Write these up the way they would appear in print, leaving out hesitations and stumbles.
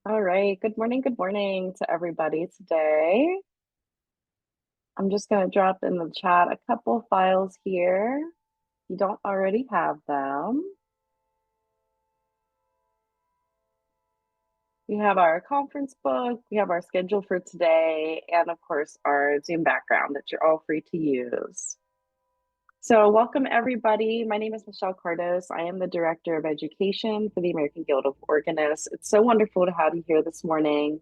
All right. Good morning to everybody today. I'm just going to drop in the chat a couple files here. If you don't already have them. We have our conference book, we have our schedule for today, and of course, our Zoom background that you're all free to use. So welcome everybody. My name is Michelle Cardos. I am the Director of Education for the American Guild of Organists. It's so wonderful to have you here this morning.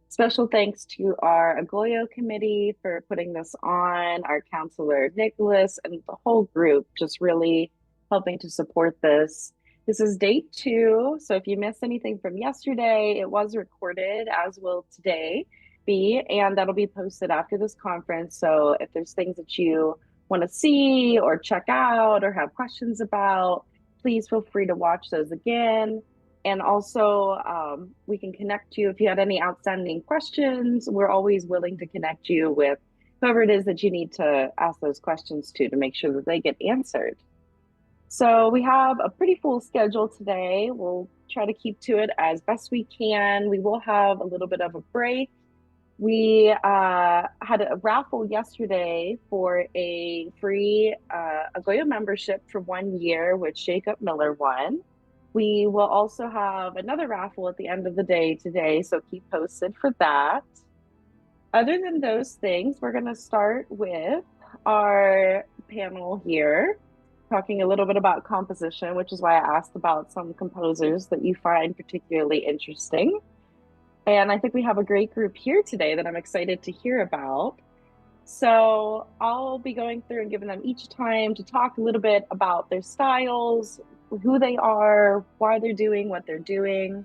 Special thanks to our AGOYO committee for putting this on, our counselor Nicholas, and the whole group just really helping to support this. This is day 2, so if you missed anything from yesterday, it was recorded, as will today be, and that'll be posted after this conference. So if there's things that you want to see or check out or have questions about, please feel free to watch those again. And also, we can connect you if you had any outstanding questions. We're always willing to connect you with whoever it is that you need to ask those questions to make sure that they get answered. So we have a pretty full schedule today. We'll try to keep to it as best we can. We will have a little bit of a break. We had a raffle yesterday for a free AGOYO membership for 1 year, which Jacob Miller won. We will also have another raffle at the end of the day today, so keep posted for that. Other than those things, we're going to start with our panel here, talking a little bit about composition, which is why I asked about some composers that you find particularly interesting. And I think we have a great group here today that I'm excited to hear about. So I'll be going through and giving them each time to talk a little bit about their styles, who they are, why they're doing what they're doing.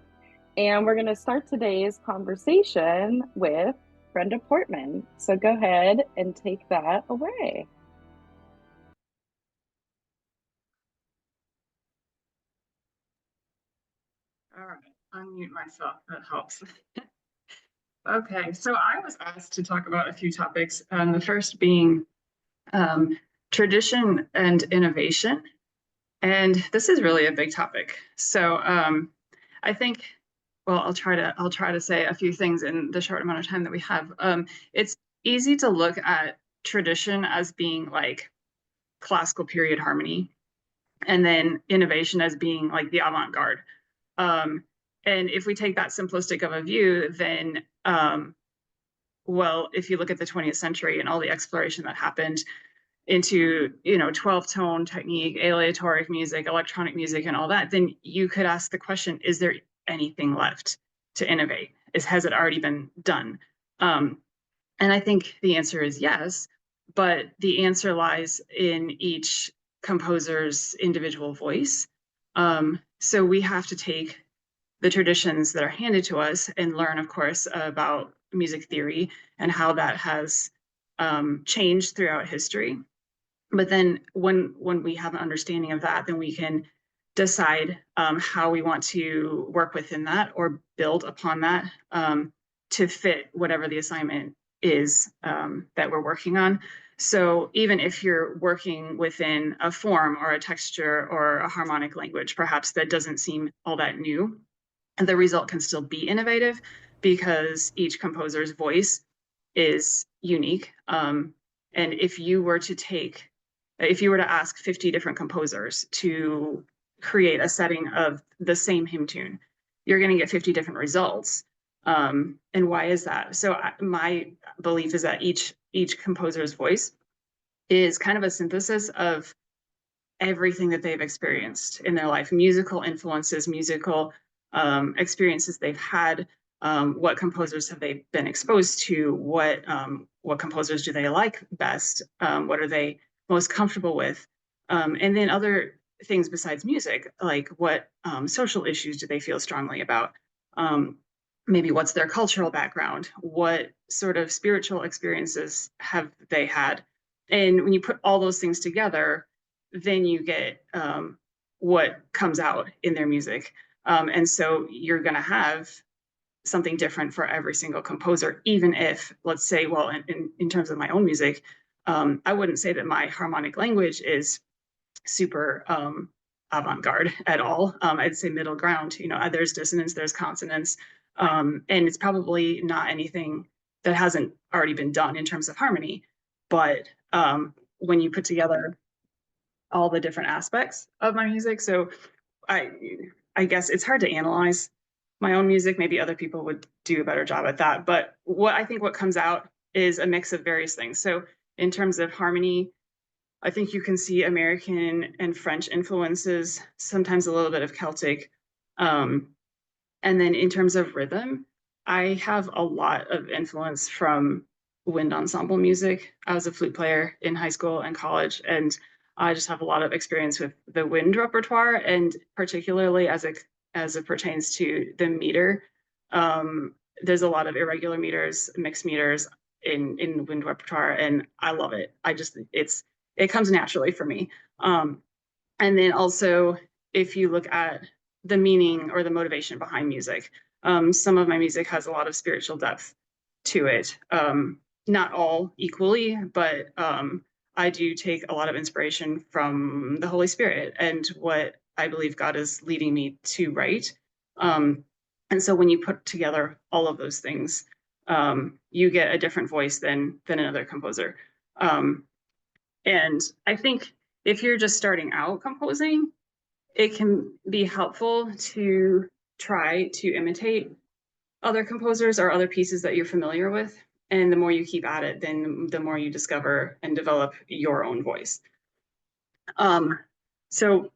And we're going to start today's conversation with Brenda Portman. So go ahead and take that away. All right, unmute myself, that helps. Okay, so I was asked to talk about a few topics, the first being tradition and innovation. And this is really a big topic. So I think, well, I'll try to say a few things in the short amount of time that we have. It's easy to look at tradition as being like classical period harmony, and then innovation as being like the avant-garde. And if we take that simplistic of a view, then, well, if you look at the 20th century and all the exploration that happened into, 12-tone technique, aleatoric music, electronic music, and all that, then you could ask the question, is there anything left to innovate? Has it already been done? And I think the answer is yes, but the answer lies in each composer's individual voice. So we have to take the traditions that are handed to us and learn, of course, about music theory and how that has changed throughout history. But then when we have an understanding of that, then we can decide how we want to work within that or build upon that to fit whatever the assignment is that we're working on. So even if you're working within a form or a texture or a harmonic language, perhaps that doesn't seem all that new, and the result can still be innovative because each composer's voice is unique. And if you were to ask 50 different composers to create a setting of the same hymn tune, you're going to get 50 different results. And why is that? So my belief is that each composer's voice is kind of a synthesis of everything that they've experienced in their life, musical influences, musical experiences they've had, what composers have they been exposed to, what composers do they like best, what are they most comfortable with, and then other things besides music, like what social issues do they feel strongly about, maybe what's their cultural background, what sort of spiritual experiences have they had. And when you put all those things together, then you get what comes out in their music. And so you're going to have something different for every single composer, even if, let's say, well, in terms of my own music, I wouldn't say that my harmonic language is super avant-garde at all. I'd say middle ground. There's dissonance, there's consonance, And it's probably not anything that hasn't already been done in terms of harmony. But when you put together all the different aspects of my music, so I I guess it's hard to analyze my own music. Maybe other people would do a better job at that. But what I think what comes out is a mix of various things. So in terms of harmony, I think you can see American and French influences, sometimes a little bit of Celtic. Um, and then in terms of rhythm, I have a lot of influence from wind ensemble music. I was a flute player in high school and college, and I just have a lot of experience with the wind repertoire, and particularly as it pertains to the meter. Um, there's a lot of irregular meters, mixed meters in wind repertoire, and I love it. It comes naturally for me. And then also, if you look at the meaning or the motivation behind music, some of my music has a lot of spiritual depth to it. Not all equally, but I do take a lot of inspiration from the Holy Spirit and what I believe God is leading me to write. Um, and so when you put together all of those things, you get a different voice than another composer. Um, and I think if you're just starting out composing, it can be helpful to try to imitate other composers or other pieces that you're familiar with. And the more you keep at it, then the more you discover and develop your own voice. So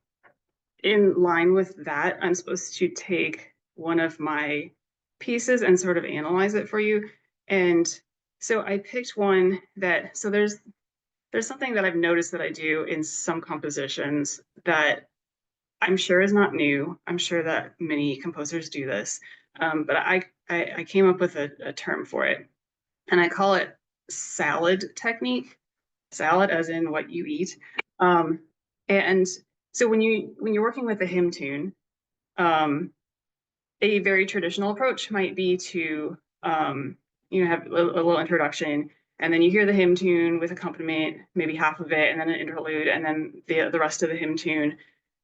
in line with that, I'm supposed to take one of my pieces and sort of analyze it for you. And so I picked one that, so there's something that I've noticed that I do in some compositions that I'm sure is not new. I'm sure that many composers do this, but I came up with a term for it, and I call it salad technique. Salad, as in what you eat. Um, and so when you're working with a hymn tune, um, a very traditional approach might be to have a little introduction, and then you hear the hymn tune with accompaniment, maybe half of it, and then an interlude, and then the rest of the hymn tune,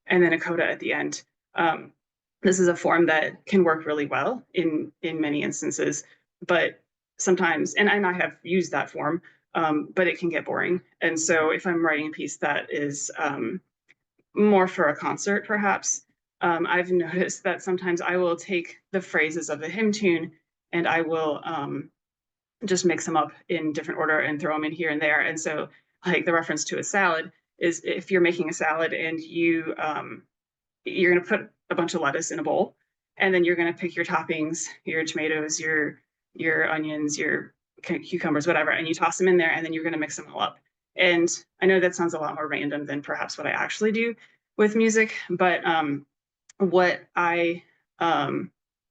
and then a coda at the end. Um, this is a form that can work really well in many instances, but sometimes, and I have used that form, but it can get boring. And so if I'm writing a piece that is more for a concert, perhaps, I've noticed that sometimes I will take the phrases of the hymn tune and I will just mix them up in different order and throw them in here and there. And so, like the reference to a salad is if you're making a salad and you're going to put a bunch of lettuce in a bowl, and then you're going to pick your toppings, your tomatoes, your onions, your cucumbers, whatever, and you toss them in there, and then you're going to mix them all up. And I know that sounds a lot more random than perhaps what I actually do with music, but what I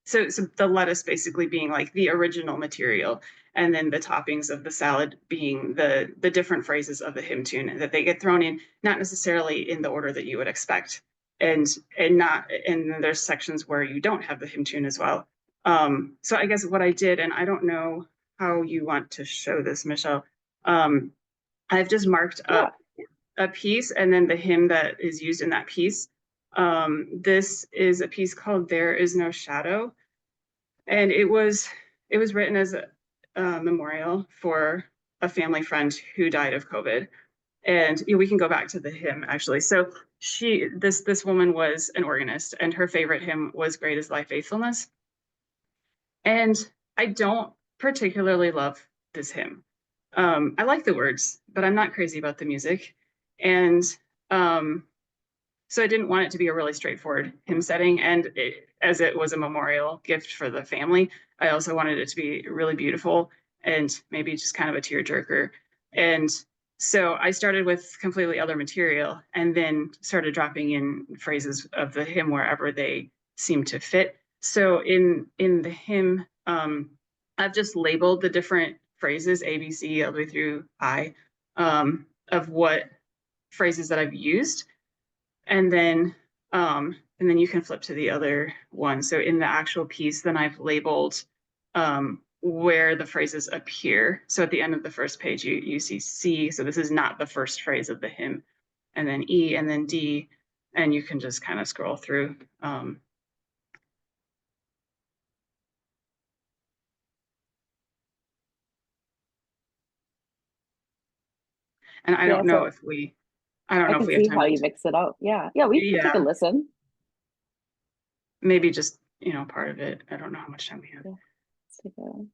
so the lettuce basically being like the original material, and then the toppings of the salad being the different phrases of the hymn tune that they get thrown in, not necessarily in the order that you would expect, and not, and then there's sections where you don't have the hymn tune as well. So I guess what I did, and I don't know how you want to show this, Michelle. I've just marked up a piece and then the hymn that is used in that piece. This is a piece called "There Is No Shadow," and it was written as a memorial for a family friend who died of COVID. And we can go back to the hymn actually. So this woman was an organist, and her favorite hymn was "Great Is Thy Faithfulness." And I don't particularly love this hymn. I like the words, but I'm not crazy about the music. And um, so I didn't want it to be a really straightforward hymn setting. And as it was a memorial gift for the family, I also wanted it to be really beautiful and maybe just kind of a tearjerker. And so I started with completely other material and then started dropping in phrases of the hymn wherever they seemed to fit. So in the hymn, I've just labeled the different phrases, A, B, C, all the way through I, of what phrases that I've used. And then you can flip to the other one. So in the actual piece, then I've labeled where the phrases appear. So at the end of the first page, you see C. So this is not the first phrase of the hymn. And then E, and then D. And you can just kind of scroll through. And I Yeah, don't know so if we, I don't I know if can we have see how time you to, mix it up. Yeah. Yeah, we could take a yeah, listen. maybe just, part of it. I don't know how much time we have. Yeah. Let's take a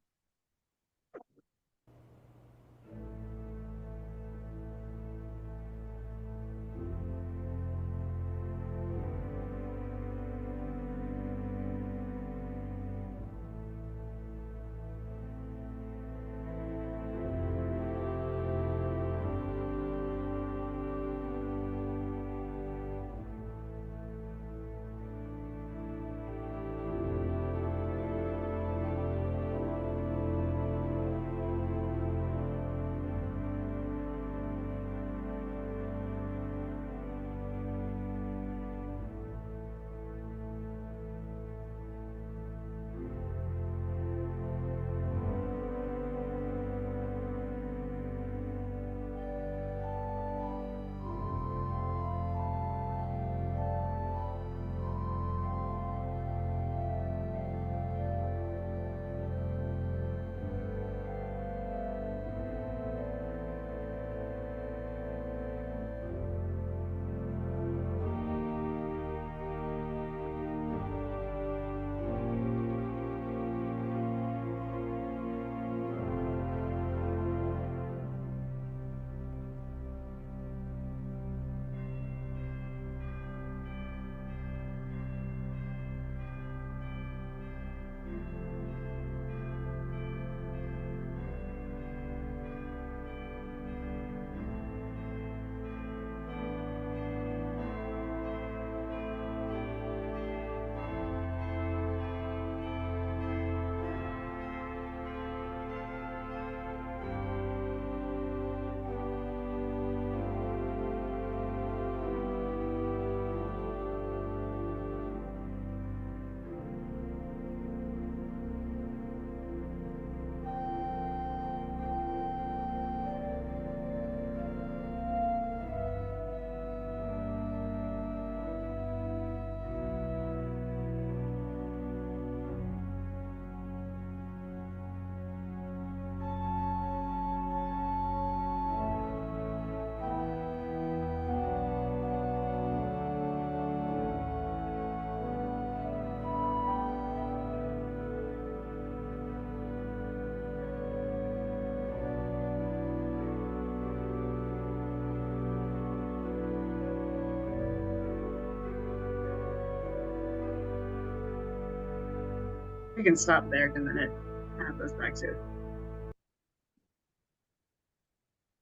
We can stop there and then it kind of goes back to,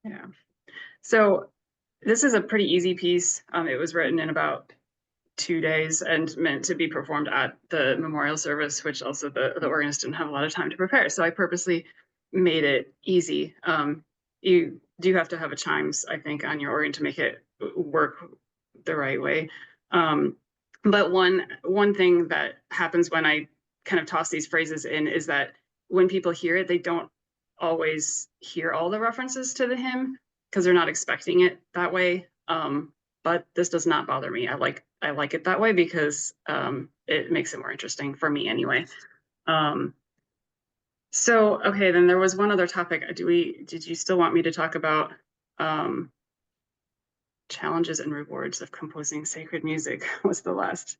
yeah. So this is a pretty easy piece. It was written in about 2 days and meant to be performed at the memorial service, which also the organist didn't have a lot of time to prepare. So I purposely made it easy. You do have to have a chimes, I think, on your organ to make it work the right way. But one thing that happens when I kind of toss these phrases in is that when people hear it, they don't always hear all the references to the hymn because they're not expecting it that way. But this does not bother me. I like it that way because it makes it more interesting for me anyway. So okay, then there was one other topic. Did you still want me to talk about challenges and rewards of composing sacred music? Was the last.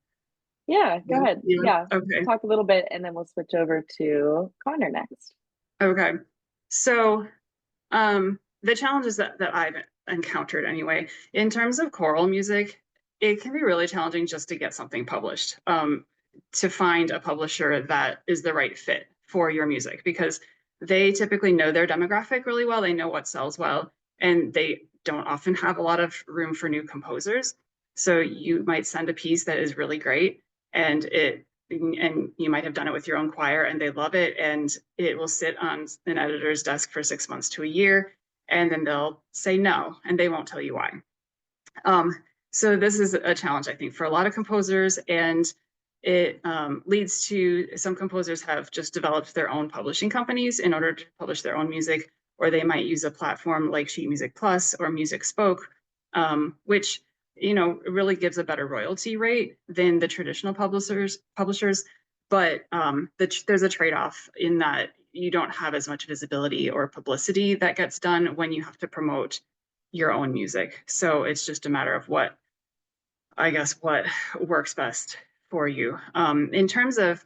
Yeah, go ahead. Yeah. Yeah. Okay. Talk a little bit and then we'll switch over to Connor next. Okay. So the challenges that I've encountered anyway, in terms of choral music, it can be really challenging just to get something published, to find a publisher that is the right fit for your music, because they typically know their demographic really well. They know what sells well, and they don't often have a lot of room for new composers. So you might send a piece that is really great, and you might have done it with your own choir and they love it, and it will sit on an editor's desk for 6 months to a year, and then they'll say no, and they won't tell you why. So this is a challenge, I think, for a lot of composers, and it leads to some composers have just developed their own publishing companies in order to publish their own music, or they might use a platform like Sheet Music Plus or Music Spoke, which really gives a better royalty rate than the traditional publishers. But there's a trade-off in that you don't have as much visibility or publicity that gets done when you have to promote your own music. So it's just a matter of what, I guess, what works best for you. In terms of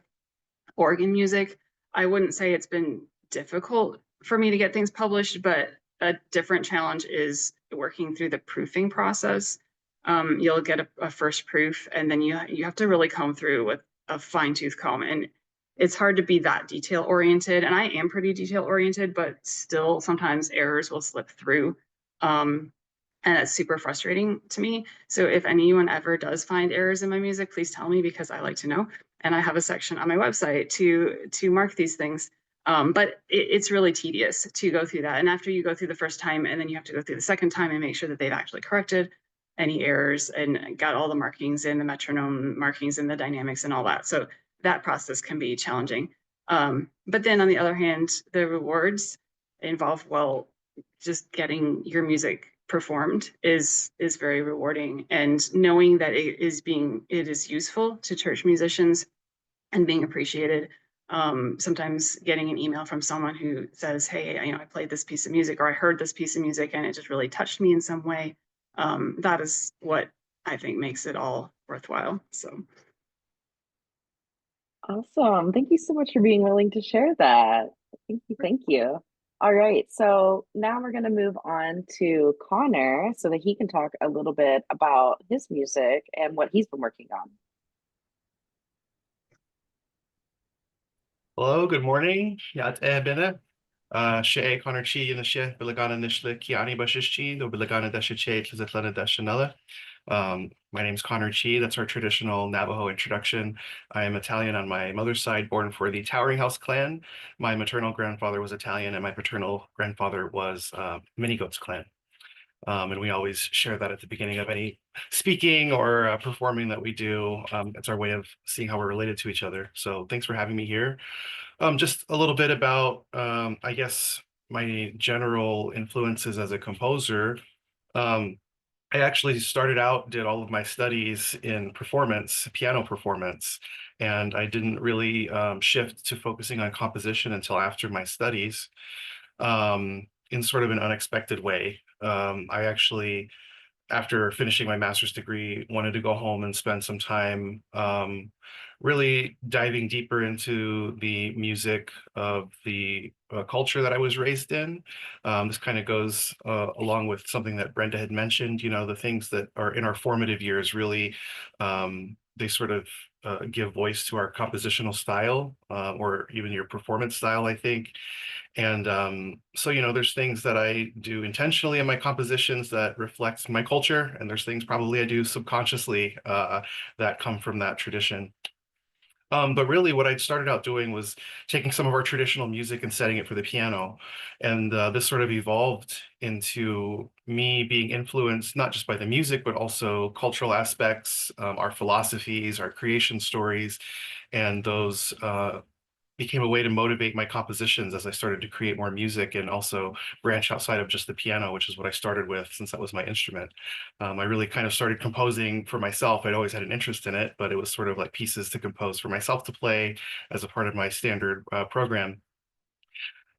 organ music, I wouldn't say it's been difficult for me to get things published, but a different challenge is working through the proofing process. You'll get a first proof, and then you have to really comb through with a fine tooth comb, and it's hard to be that detail oriented. And I am pretty detail oriented, but still sometimes errors will slip through. And that's super frustrating to me. So if anyone ever does find errors in my music, please tell me, because I like to know. And I have a section on my website to mark these things. But it's really tedious to go through that. And after you go through the first time, and then you have to go through the second time and make sure that they've actually corrected any errors and got all the markings in, the metronome markings and the dynamics and all that. So that process can be challenging. But then on the other hand, the rewards involve, well, just getting your music performed is very rewarding, and knowing that it is useful to church musicians and being appreciated. Sometimes getting an email from someone who says, hey, I played this piece of music, or I heard this piece of music and it just really touched me in some way. That is what I think makes it all worthwhile. So Awesome. Thank you so much for being willing to share that. Thank you. Thank you. All right. So now we're going to move on to Connor so that he can talk a little bit about his music and what he's been working on. Hello, good morning. Yat Bene. Shea Connor Chee in the She, Bilagana Nishle, Kiani Bushish Chee, no Bilagana Dasha Che, Tlazetlana Dashanella. My name is Connor Chee. That's our traditional Navajo introduction. I am Italian on my mother's side, born for the Towering House clan. My maternal grandfather was Italian, and my paternal grandfather was Mini Goats clan. And we always share that at the beginning of any speaking or performing that we do. It's our way of seeing how we're related to each other. So thanks for having me here. Just a little bit about, I guess, my general influences as a composer. Um, I actually started out, did all of my studies in performance, piano performance, and I didn't really shift to focusing on composition until after my studies, in sort of an unexpected way. I actually, after finishing my master's degree, wanted to go home and spend some time really diving deeper into the music of the culture that I was raised in. This kind of goes along with something that Brenda had mentioned, the things that are in our formative years really, they sort of give voice to our compositional style or even your performance style, I think. And so, there's things that I do intentionally in my compositions that reflects my culture, and there's things probably I do subconsciously that come from that tradition. But really what I started out doing was taking some of our traditional music and setting it for the piano. And this sort of evolved into me being influenced not just by the music, but also cultural aspects, our philosophies, our creation stories, and those became a way to motivate my compositions as I started to create more music and also branch outside of just the piano, which is what I started with since that was my instrument. I really kind of started composing for myself. I'd always had an interest in it, but it was sort of like pieces to compose for myself to play as a part of my standard program.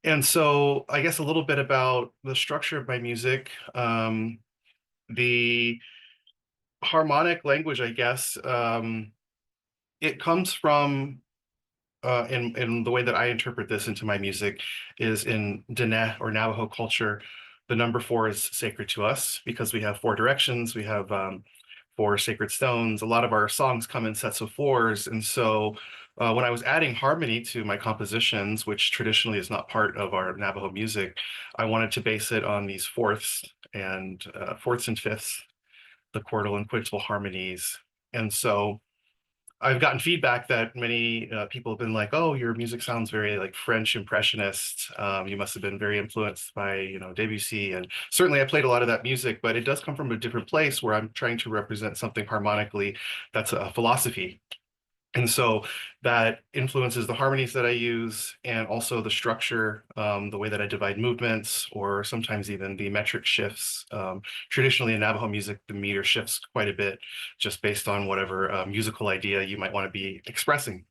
And so I guess a little bit about the structure of my music. The harmonic language, I guess, it comes from in the way that I interpret this into my music is in Diné or Navajo culture, the number 4 is sacred to us because we have 4 directions. We have 4 sacred stones. A lot of our songs come in sets of 4s. And so when I was adding harmony to my compositions, which traditionally is not part of our Navajo music, I wanted to base it on these fourths and fifths, the quartal and quintal harmonies. And so I've gotten feedback that many people have been like, "Oh, your music sounds very like French impressionist. You must have been very influenced by, Debussy." And certainly, I played a lot of that music, but it does come from a different place where I'm trying to represent something harmonically that's a philosophy. And so that influences the harmonies that I use and also the structure, the way that I divide movements, or sometimes even the metric shifts. Traditionally in Navajo music, the meter shifts quite a bit just based on whatever musical idea you might want to be expressing.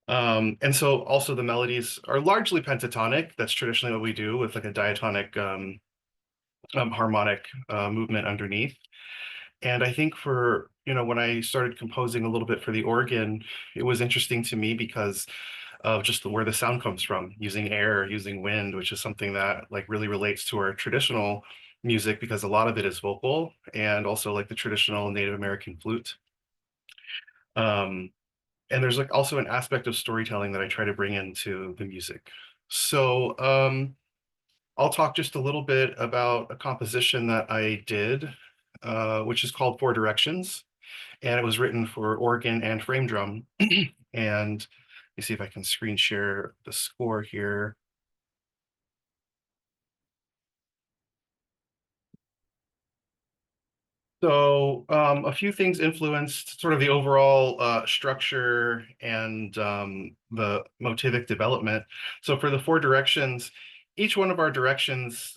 And so also the melodies are largely pentatonic. That's traditionally what we do with like a diatonic harmonic movement underneath. And I think for, when I started composing a little bit for the organ, it was interesting to me because of just where the sound comes from, using air, using wind, which is something that like really relates to our traditional music because a lot of it is vocal and also like the traditional Native American flute. And there's like also an aspect of storytelling that I try to bring into the music. So I'll talk just a little bit about a composition that I did, which is called Four Directions. And it was written for organ and frame drum. And let me see if I can screen share the score here. So a few things influenced sort of the overall structure and the motivic development. So for the four directions, each one of our directions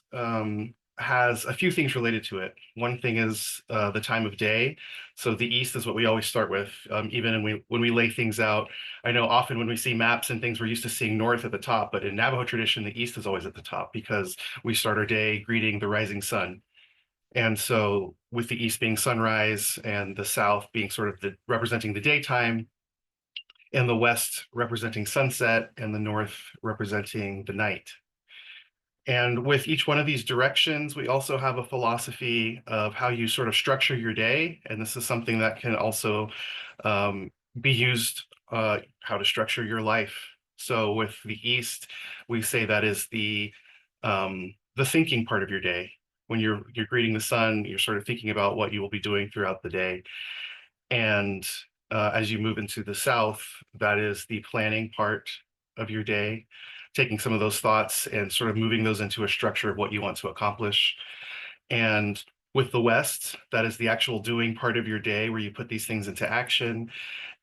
has a few things related to it. One thing is the time of day. So the east is what we always start with, even when we lay things out. I know often when we see maps and things, we're used to seeing north at the top, but in Navajo tradition, the east is always at the top because we start our day greeting the rising sun. And so with the east being sunrise and the south being sort of representing the daytime, and the west representing sunset, and the north representing the night. And with each one of these directions, we also have a philosophy of how you sort of structure your day. And this is something that can also be used, how to structure your life. So with the east, we say that is the thinking part of your day. When you're greeting the sun, you're sort of thinking about what you will be doing throughout the day. And as you move into the south, that is the planning part of your day, taking some of those thoughts and sort of moving those into a structure of what you want to accomplish. And with the west, that is the actual doing part of your day where you put these things into action.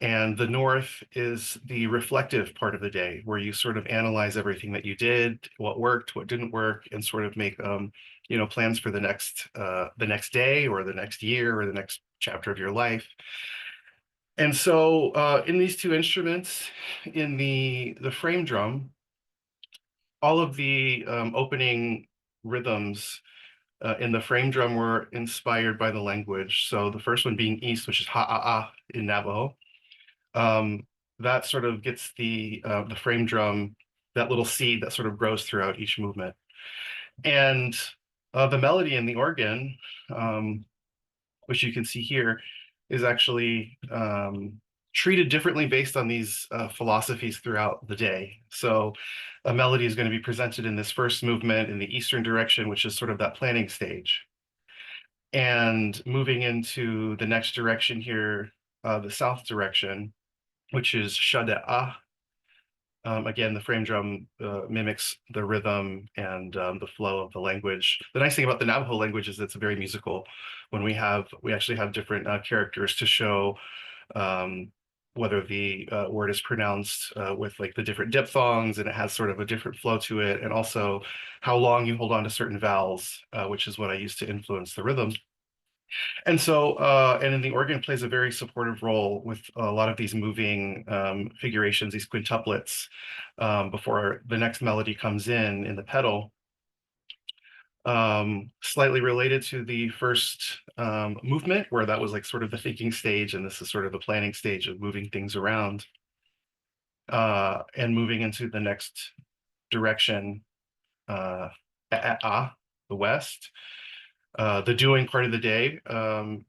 And the north is the reflective part of the day where you sort of analyze everything that you did, what worked, what didn't work, and sort of make plans for the next day or the next year or the next chapter of your life. And so in these two instruments, in the frame drum, all of the opening rhythms in the frame drum were inspired by the language. So the first one being East, which is ha-ah-ah in Navajo. That sort of gets the frame drum, that little seed that sort of grows throughout each movement. And the melody in the organ, which you can see here, is actually treated differently based on these philosophies throughout the day. So a melody is going to be presented in this first movement in the Eastern direction, which is sort of that planning stage. And moving into the next direction here, the South direction, which is Shada'ah. Again, the frame drum mimics the rhythm and the flow of the language. The nice thing about the Navajo language is it's very musical. When we actually have different characters to show whether the word is pronounced with like the different diphthongs, and it has sort of a different flow to it, and also how long you hold on to certain vowels, which is what I use to influence the rhythm. And so, and then the organ plays a very supportive role with a lot of these moving figurations, these quintuplets, before the next melody comes in the pedal. Slightly related to the first movement, where that was like sort of the thinking stage, and this is sort of the planning stage of moving things around. And moving into the next direction, the west. The doing part of the day.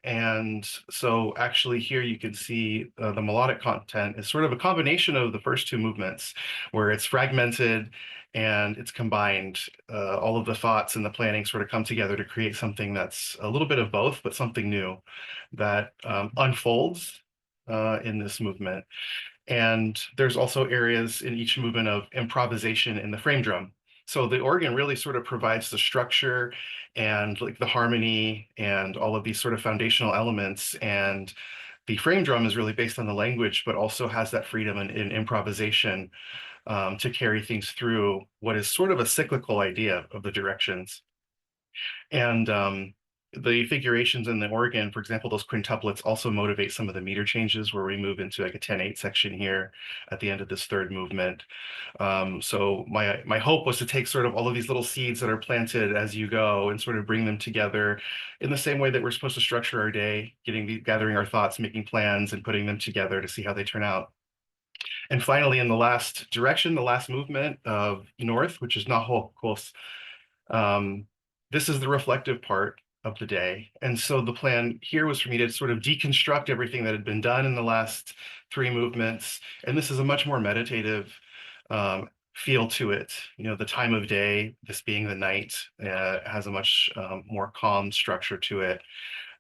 And so actually here you can see the melodic content is sort of a combination of the first two movements where it's fragmented and it's combined. All of the thoughts and the planning sort of come together to create something that's a little bit of both, but something new that unfolds in this movement. And there's also areas in each movement of improvisation in the frame drum. So the organ really sort of provides the structure and like the harmony and all of these sort of foundational elements. And the frame drum is really based on the language, but also has that freedom in improvisation to carry things through what is sort of a cyclical idea of the directions. And the figurations in the organ, for example, those quintuplets also motivate some of the meter changes where we move into like a 10/8 section here at the end of this third movement. So my hope was to take sort of all of these little seeds that are planted as you go and sort of bring them together in the same way that we're supposed to structure our day, gathering our thoughts, making plans, and putting them together to see how they turn out. And finally, in the last direction, the last movement of north, which is Naho Kos, this is the reflective part of the day. And so the plan here was for me to sort of deconstruct everything that had been done in the last three movements. And this is a much more meditative feel to it. You know, the time of day, this being the night, has a much more calm structure to it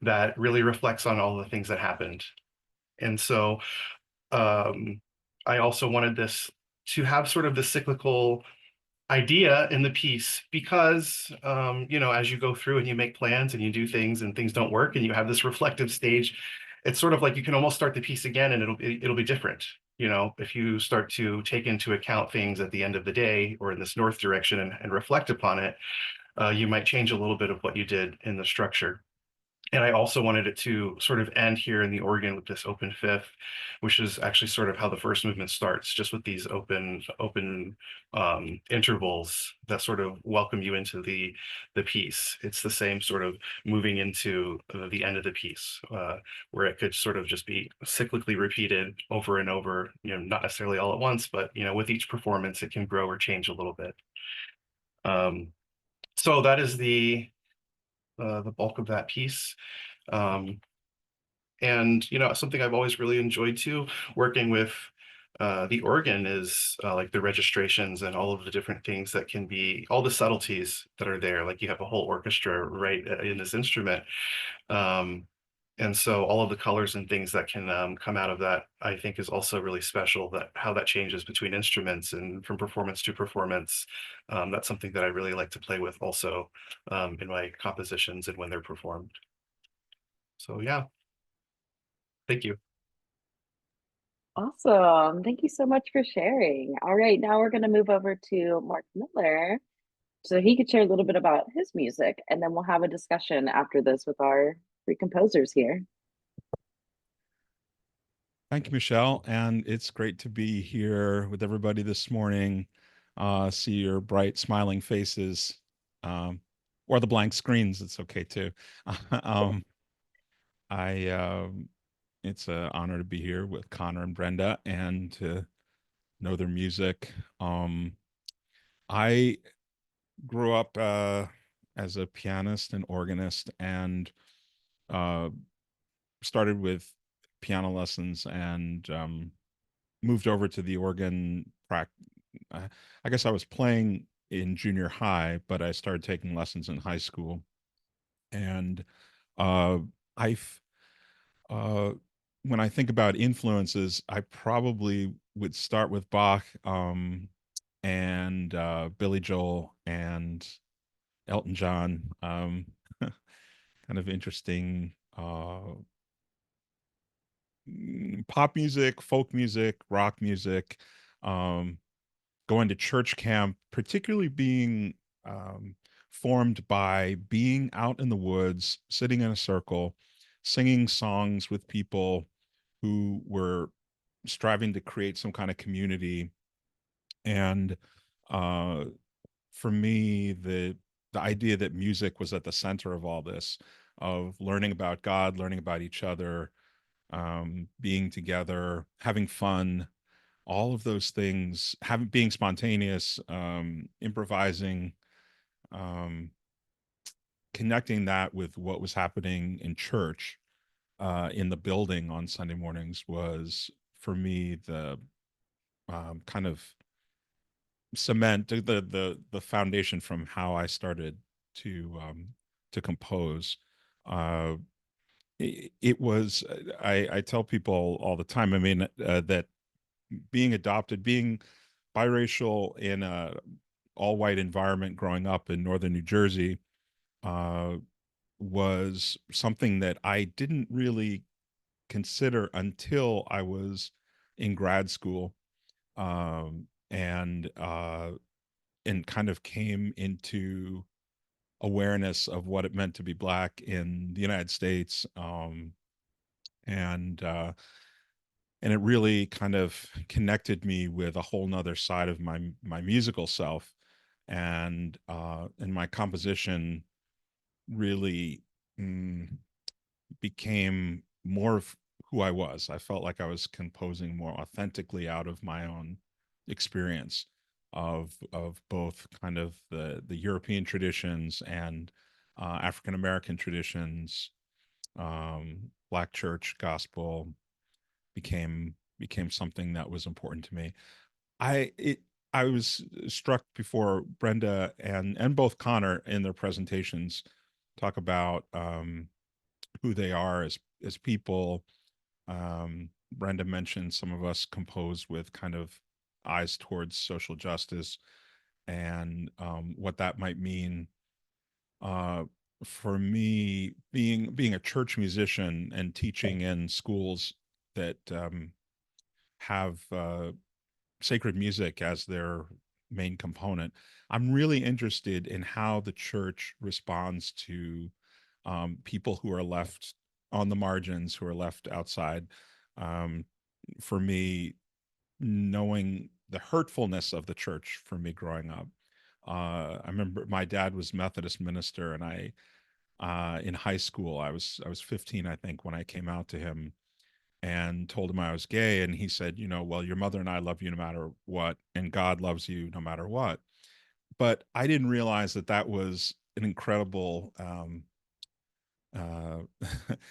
that really reflects on all the things that happened. And so I also wanted this to have sort of the cyclical idea in the piece because you know, as you go through and you make plans and you do things and things don't work and you have this reflective stage, it's sort of like you can almost start the piece again and it'll be different. You know, if you start to take into account things at the end of the day or in this north direction and reflect upon it, you might change a little bit of what you did in the structure. And I also wanted it to sort of end here in the organ with this open fifth, which is actually sort of how the first movement starts, just with these open intervals that sort of welcome you into the piece. It's the same sort of moving into the end of the piece, where it could sort of just be cyclically repeated over and over, you know, not necessarily all at once, but, you know, with each performance, it can grow or change a little bit. So that is the bulk of that piece. And, you know, something I've always really enjoyed too, working with the organ is like the registrations and all of the different things that can be, all the subtleties that are there. Like you have a whole orchestra right in this instrument. And so all of the colors and things that can come out of that, I think is also really special, that how that changes between instruments and from performance to performance. That's something that I really like to play with also in my compositions and when they're performed. So yeah, thank you. Awesome. Thank you so much for sharing. All right, now we're going to move over to Mark Miller so he could share a little bit about his music, and then we'll have a discussion after this with our three composers here. Thank you, Michelle. And it's great to be here with everybody this morning. See your bright, smiling faces, or the blank screens. It's okay too. um, it's an honor to be here with Connor and Brenda and to know their music. I grew up as a pianist and organist and started with piano lessons and moved over to the organ I guess I was playing in junior high, but I started taking lessons in high school. And I've when I think about influences, I probably would start with Bach and Billy Joel and Elton John. Kind of interesting pop music, folk music, rock music, going to church camp, particularly being formed by being out in the woods, sitting in a circle, singing songs with people who were striving to create some kind of community. And for me, the idea that music was at the center of all this, of learning about God, learning about each other, being together, having fun, all of those things, being spontaneous, improvising, connecting that with what was happening in church, in the building on Sunday mornings was for me the kind of cement, the foundation from how I started to compose. It was I tell people all the time. I mean that being adopted, being biracial in a all-white environment growing up in northern New Jersey was something that I didn't really consider until I was in grad school, and kind of came into awareness of what it meant to be Black in the United States. And and it really kind of connected me with a whole nother side of my musical self, and my composition really became more of who I was. I felt like I was composing more authentically out of my own experience of both kind of the European traditions and African American traditions. Black church gospel became something that was important to me. I it I was struck before Brenda and both Connor in their presentations talk about who they are as people. Brenda mentioned some of us compose with kind of eyes towards social justice and what that might mean. Uh, for me, being a church musician and teaching in schools that have sacred music as their main component, I'm really interested in how the church responds to people who are left on the margins, who are left outside. Um, for me, knowing the hurtfulness of the church for me growing up. I remember my dad was Methodist minister, and in high school, I was 15, I think, when I came out to him and told him I was gay, and he said, well, your mother and I love you no matter what, and God loves you no matter what. But I didn't realize that that was an incredible uh,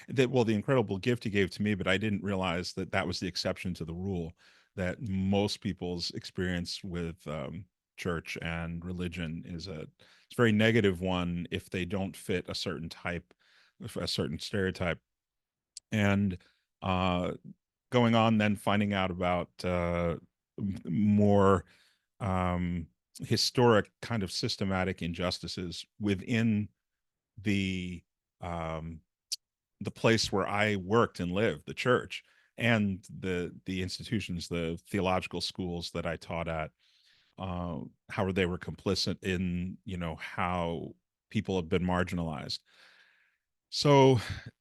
the incredible gift he gave to me, but I didn't realize that that was the exception to the rule, that most people's experience with church and religion is it's a very negative one if they don't fit a certain type, a certain stereotype. And uh, going on then finding out about more um, historic kind of systematic injustices within the um, the place where I worked and lived, the church, and the institutions, the theological schools that I taught at, how they were complicit in, how people have been marginalized. So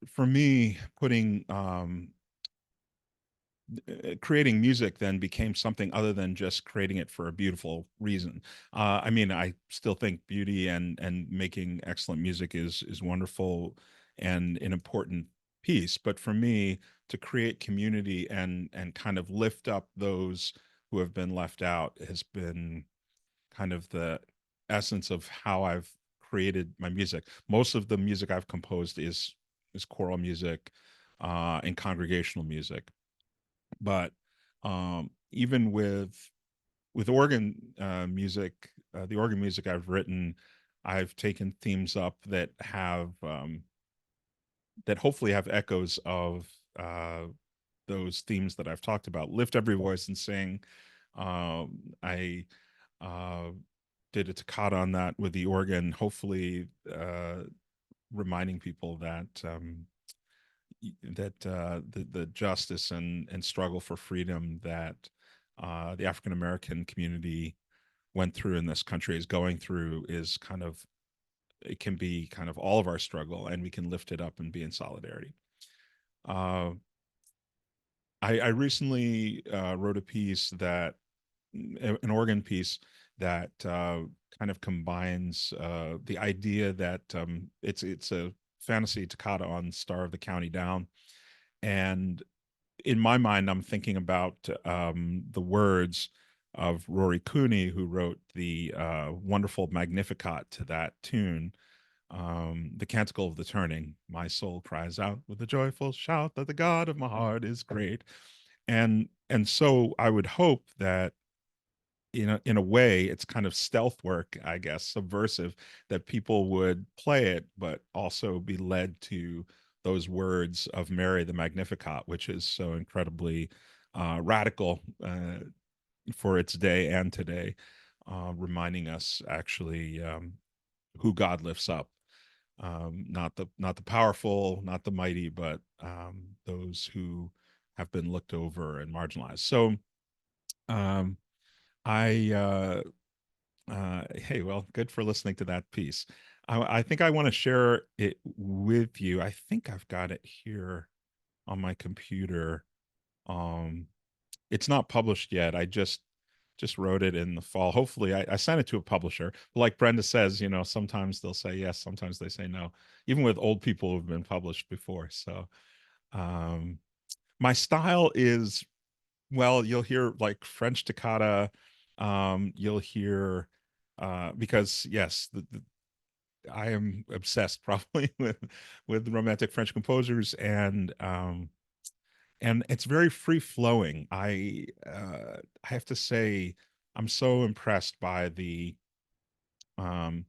for me, creating music then became something other than just creating it for a beautiful reason. I mean, I still think beauty and making excellent music is wonderful and an important piece. But for me, to create community and kind of lift up those who have been left out has been kind of the essence of how I've created my music. Most of the music I've composed is choral music and congregational music. But even with organ music, the organ music I've written, I've taken themes up that have that hopefully have echoes of those themes that I've talked about. Lift every voice and sing. I did a toccata on that with the organ, hopefully reminding people that the justice and struggle for freedom that the African American community went through in this country is going through is kind of, it can be kind of all of our struggle, and we can lift it up and be in solidarity. I recently wrote a piece that, an organ piece that kind of combines the idea that it's a fantasy toccata on Star of the County Down. And in my mind, I'm thinking about the words of Rory Cooney, who wrote the wonderful Magnificat to that tune, the Canticle of the Turning. My soul cries out with a joyful shout that the God of my heart is great. And so I would hope that in a way it's kind of stealth work, I guess, subversive, that people would play it but also be led to those words of Mary the Magnificat, which is so incredibly radical for its day and today, reminding us actually who God lifts up, not the powerful, not the mighty, but those who have been looked over and marginalized. So um, I hey, well, good for listening to that piece. I think I want to share it with you. I think I've got it here on my computer. It's not published yet. I just wrote it in the fall. Hopefully, I sent it to a publisher. Like Brenda says, you know, sometimes they'll say yes, sometimes they say no, even with old people who've been published before. So my style is, well, you'll hear like French toccata. You'll hear because yes, I am obsessed probably with romantic French composers, and it's very free flowing. I have to say I'm so impressed by um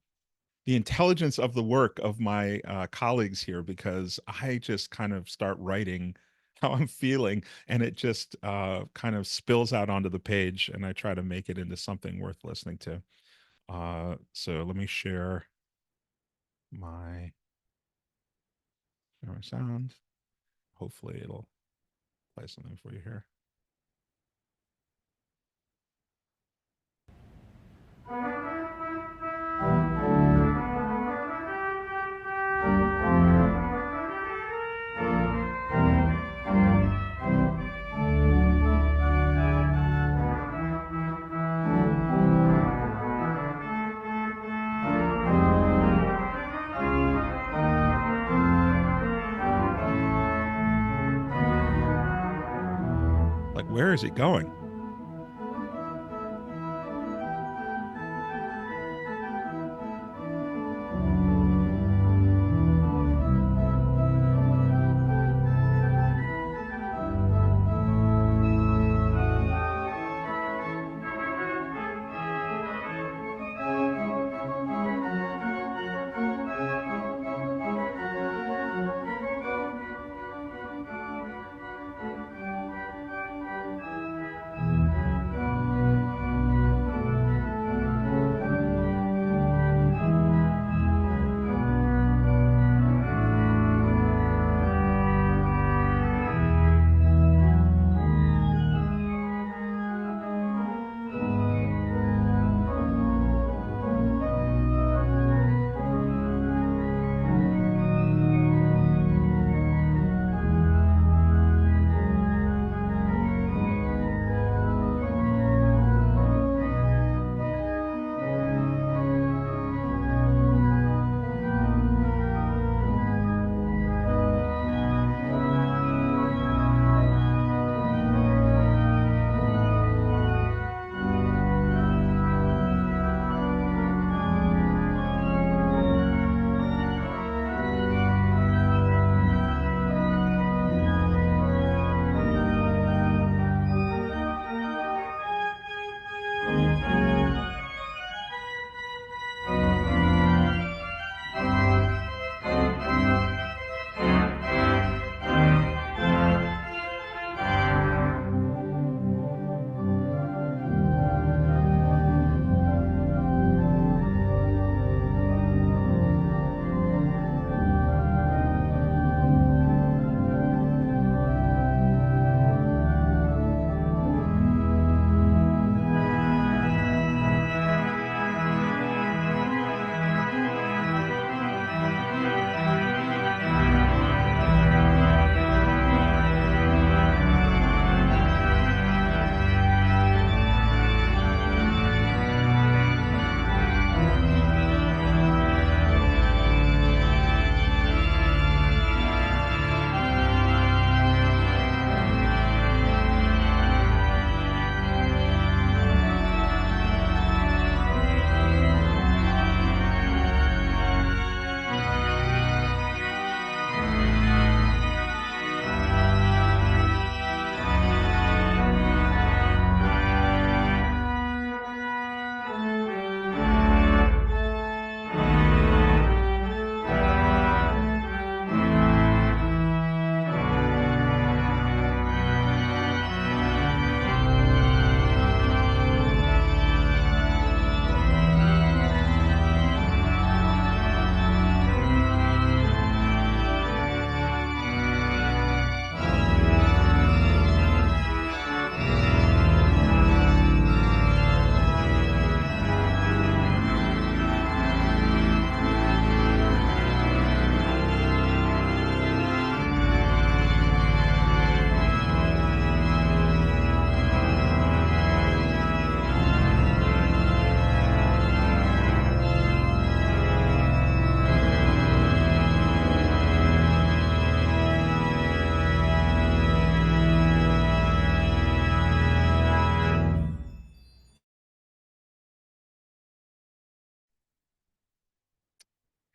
the intelligence of the work of my colleagues here, because I just kind of start writing how I'm feeling, and it just kind of spills out onto the page, and I try to make it into something worth listening to. So let me share my sound. Hopefully it'll play something for you here. Like, where is it going?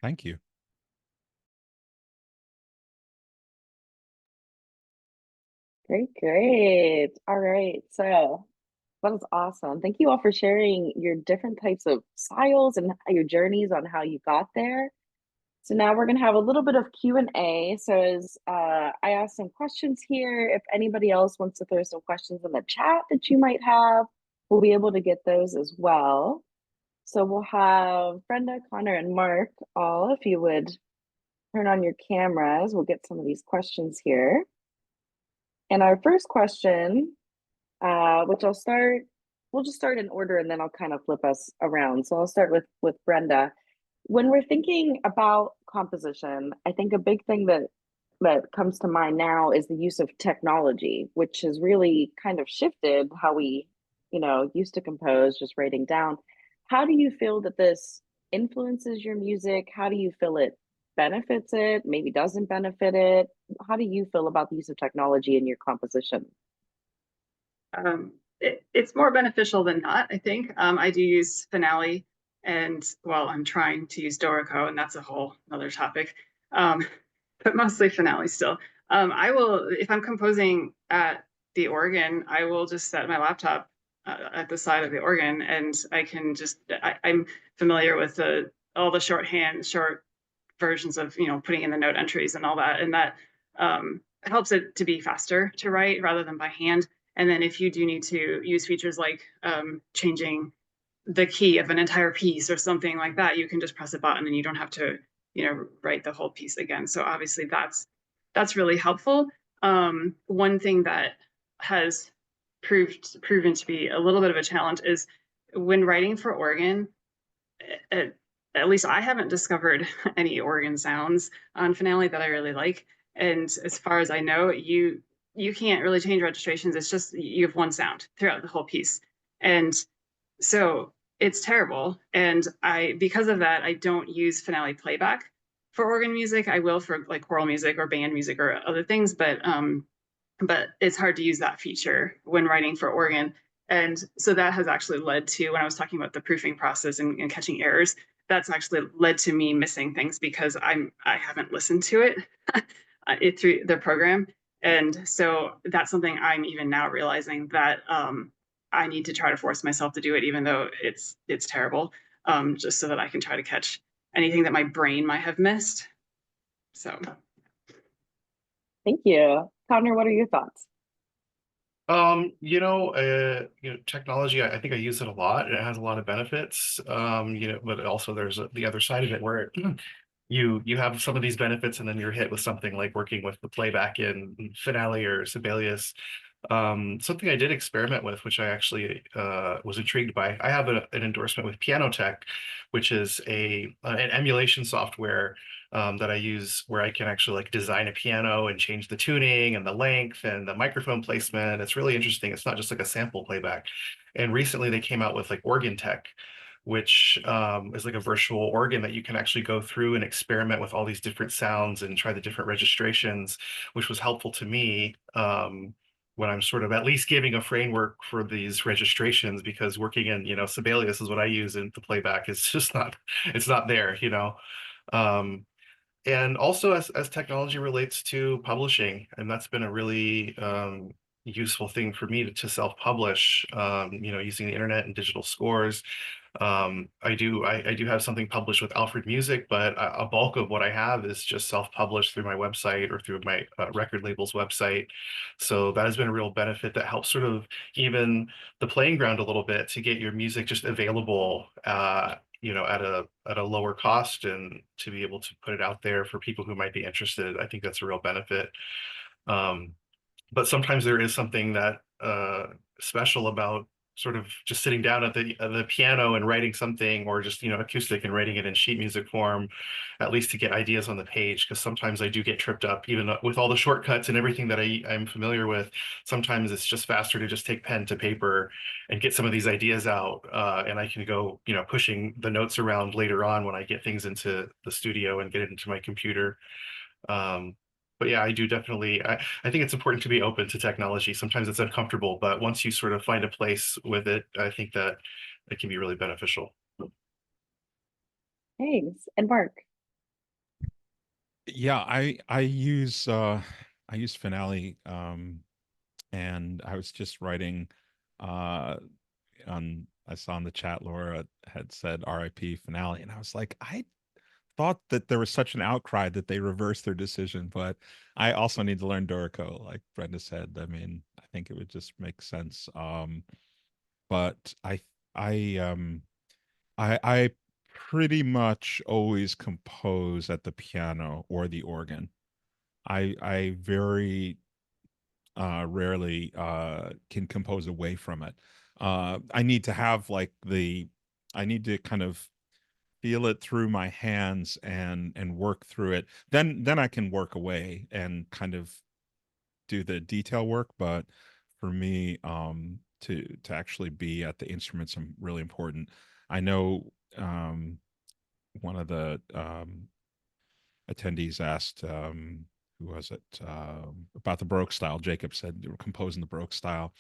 Thank you. Great. All right. So that was awesome. Thank you all for sharing your different types of styles and your journeys on how you got there. So now we're going to have a little bit of Q&A. So as I asked some questions here, if anybody else wants to throw some questions in the chat that you might have, we'll be able to get those as well. So we'll have Brenda, Connor, and Mark all, if you would turn on your cameras, we'll get some of these questions here. And our first question, which we'll just start in order and then I'll kind of flip us around. So I'll start with Brenda. When we're thinking about composition, I think a big thing that comes to mind now is the use of technology, which has really kind of shifted how we, used to compose, just writing down. How do you feel that this influences your music? How do you feel it benefits it, maybe doesn't benefit it? How do you feel about the use of technology in your composition? It's more beneficial than not, I think. I do use Finale, and well, I'm trying to use Dorico, and that's a whole other topic. But mostly Finale still. I will, if I'm composing at the organ, I will just set my laptop at the side of the organ, and I can just, I'm familiar with all the short versions of, putting in the note entries and all that, and that helps it to be faster to write rather than by hand. And then if you do need to use features like changing the key of an entire piece or something like that, you can just press a button and you don't have to, write the whole piece again. So obviously that's really helpful. One thing that has proven to be a little bit of a challenge is when writing for organ, at least I haven't discovered any organ sounds on Finale that I really like. And as far as I know, you can't really change registrations. It's just you have one sound throughout the whole piece. And so it's terrible. And because of that, I don't use Finale playback for organ music. I will for like choral music or band music or other things, but it's hard to use that feature when writing for organ. And so that has actually led to, when I was talking about the proofing process and catching errors, that's actually led to me missing things because I haven't listened to it through the program. And so that's something I'm even now realizing that I need to try to force myself to do it, even though it's terrible, just so that I can try to catch anything that my brain might have missed. So. Thank you. Connor, what are your thoughts? Technology, I think I use it a lot. It has a lot of benefits, but also there's the other side of it where you have some of these benefits and then you're hit with something like working with the playback in Finale or Sibelius. Something I did experiment with, which I actually was intrigued by. I have an endorsement with Piano Tech, which is an emulation software that I use where I can actually like design a piano and change the tuning and the length and the microphone placement. It's really interesting. It's not just like a sample playback. And recently they came out with like Organ Tech, which is like a virtual organ that you can actually go through and experiment with all these different sounds and try the different registrations, which was helpful to me when I'm sort of at least giving a framework for these registrations, because working in, Sibelius is what I use in the playback. It's just not, it's not there. And also as technology relates to publishing, and that's been a really useful thing for me to self-publish, using the internet and digital scores. I do have something published with Alfred Music, but a bulk of what I have is just self-published through my website or through my record label's website. So that has been a real benefit that helps sort of even the playing ground a little bit to get your music just available, at a lower cost, and to be able to put it out there for people who might be interested. I think that's a real benefit. But sometimes there is something that special about sort of just sitting down at the piano and writing something, or just acoustic and writing it in sheet music form, at least to get ideas on the page. Because sometimes I do get tripped up, even with all the shortcuts and everything that I'm familiar with. Sometimes it's just faster to just take pen to paper and get some of these ideas out, and I can go pushing the notes around later on when I get things into the studio and get it into my computer. But yeah, I do definitely, I think it's important to be open to technology. Sometimes it's uncomfortable, but once you sort of find a place with it, I think that it can be really beneficial. Thanks. And Mark. Yeah, I use Finale, and I was just writing uh on I saw in the chat Laura had said RIP Finale, and I was like, I thought that there was such an outcry that they reversed their decision, but I also need to learn Dorico, like Brenda said. I mean, I think it would just make sense. But I I pretty much always compose at the piano or the organ. I very rarely can compose away from it. I need to have like I need to kind of feel it through my hands and work through it. Then I can work away and kind of do the detail work. But for me, to actually be at the instruments, really important. I know one of the attendees asked, who was it, about the Baroque style. Jacob said they were composing the Baroque style,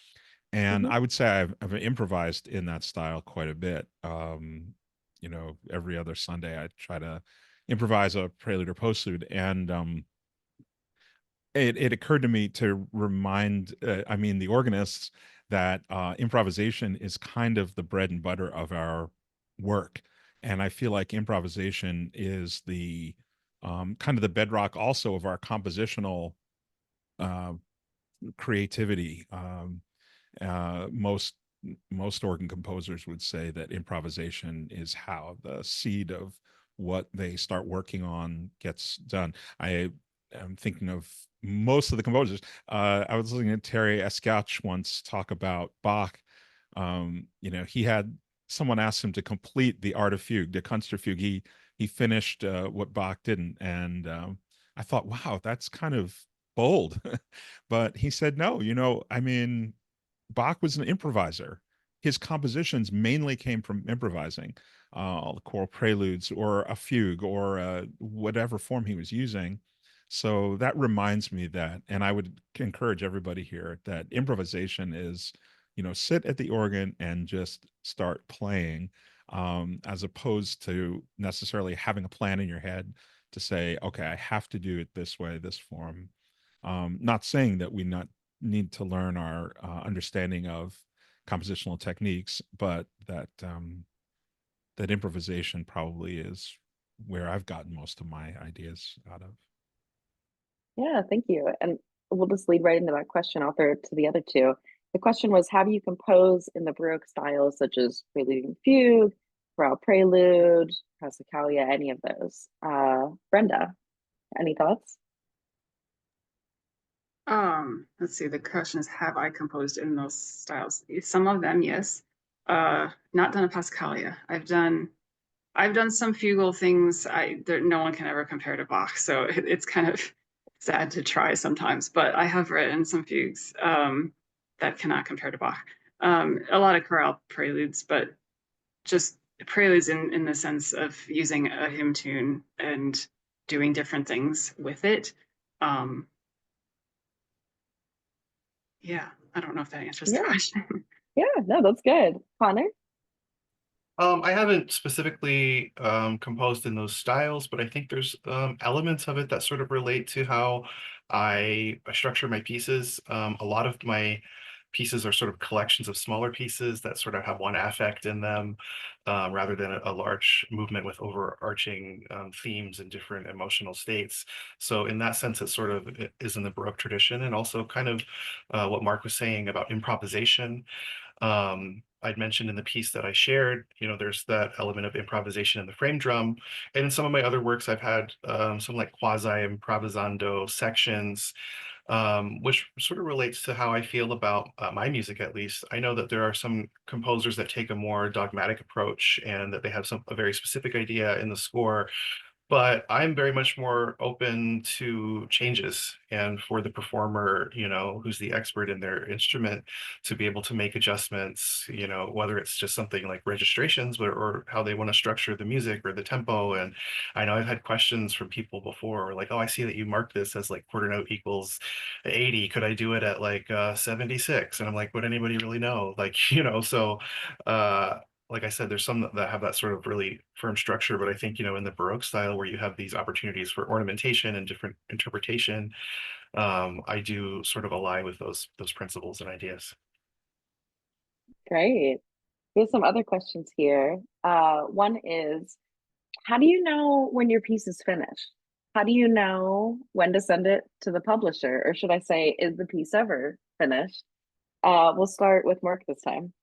and Mhm. I would say I've improvised in that style quite a bit. You know, every other Sunday I try to improvise a prelude or postlude, and it occurred to me to remind, I mean, the organists, that improvisation is kind of the bread and butter of our work, and I feel like improvisation is the kind of the bedrock also of our compositional uh, creativity. Most organ composers would say that improvisation is how the seed of what they start working on gets done. I am thinking of most of the composers. I was listening to Terry Escouch once talk about Bach. You know, he had someone ask him to complete the Art of Fugue, the Kunstfuge. He finished what Bach didn't, and I thought, wow, that's kind of bold. But he said, no, you know, I mean, Bach was an improviser. His compositions mainly came from improvising, the choral preludes or a fugue or whatever form he was using. So that reminds me that, and I would encourage everybody here that improvisation is, you know, sit at the organ and just start playing, as opposed to necessarily having a plan in your head to say, okay, I have to do it this way, this form. Not saying that we not need to learn our understanding of compositional techniques, but that that improvisation probably is where I've gotten most of my ideas out of. Yeah, thank you. And we'll just lead right into that question. I'll throw it to the other two. The question was, how do you compose in the Baroque styles such as prelude and fugue, chorale prelude, passacaglia, any of those? Brenda, any thoughts? Let's see, the question is, have I composed in those styles? Some of them, yes. Not done a Pascalia. I've done some fugal things. No one can ever compare to Bach, so it's kind of sad to try sometimes. But I have written some fugues that cannot compare to Bach. A lot of chorale preludes, but just preludes in the sense of using a hymn tune and doing different things with it. Yeah, I don't know if that answers the Yeah, question. yeah, no, that's good. Connor? I haven't specifically composed in those styles, but I think there's elements of it that sort of relate to how I structure my pieces. A lot of my pieces are sort of collections of smaller pieces that sort of have one affect in them, rather than a large movement with overarching themes and different emotional states. So in that sense, it sort of is in the Baroque tradition, and also kind of what Mark was saying about improvisation. I'd mentioned in the piece that I shared, you know, there's that element of improvisation in the frame drum. And in some of my other works, I've had some like quasi improvisando sections, which sort of relates to how I feel about my music, at least. I know that there are some composers that take a more dogmatic approach and that they have a very specific idea in the score, but I'm very much more open to changes and for the performer, you know, who's the expert in their instrument, to be able to make adjustments, you know, whether it's just something like registrations, or how they want to structure the music or the tempo. And I know I've had questions from people before, like, oh, I see that you marked this as like quarter note equals 80. Could I do it at like 76? And I'm like, would anybody really know? Like, you know, so uh like I said, there's some that have that sort of really firm structure, but I think, in the Baroque style where you have these opportunities for ornamentation and different interpretation, I do sort of ally with those principles and ideas. Great. We have some other questions here. One is, how do you know when your piece is finished? How do you know when to send it to the publisher? Or should I say, is the piece ever finished? We'll start with Mark this time.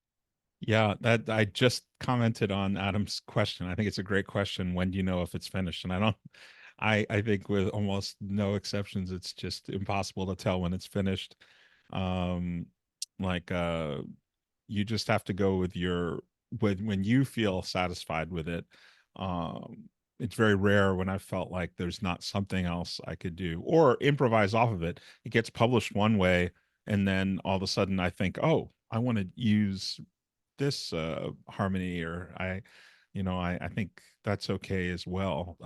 Yeah, that I just commented on Adam's question. I think it's a great question. When do you know if it's finished? And I think with almost no exceptions, it's just impossible to tell when it's finished. Um, like you just have to go with when you feel satisfied with it. Um, it's very rare when I felt like there's not something else I could do or improvise off of it. It gets published one way, and then all of a sudden I think, oh, I want to use this harmony, or I think that's okay as well.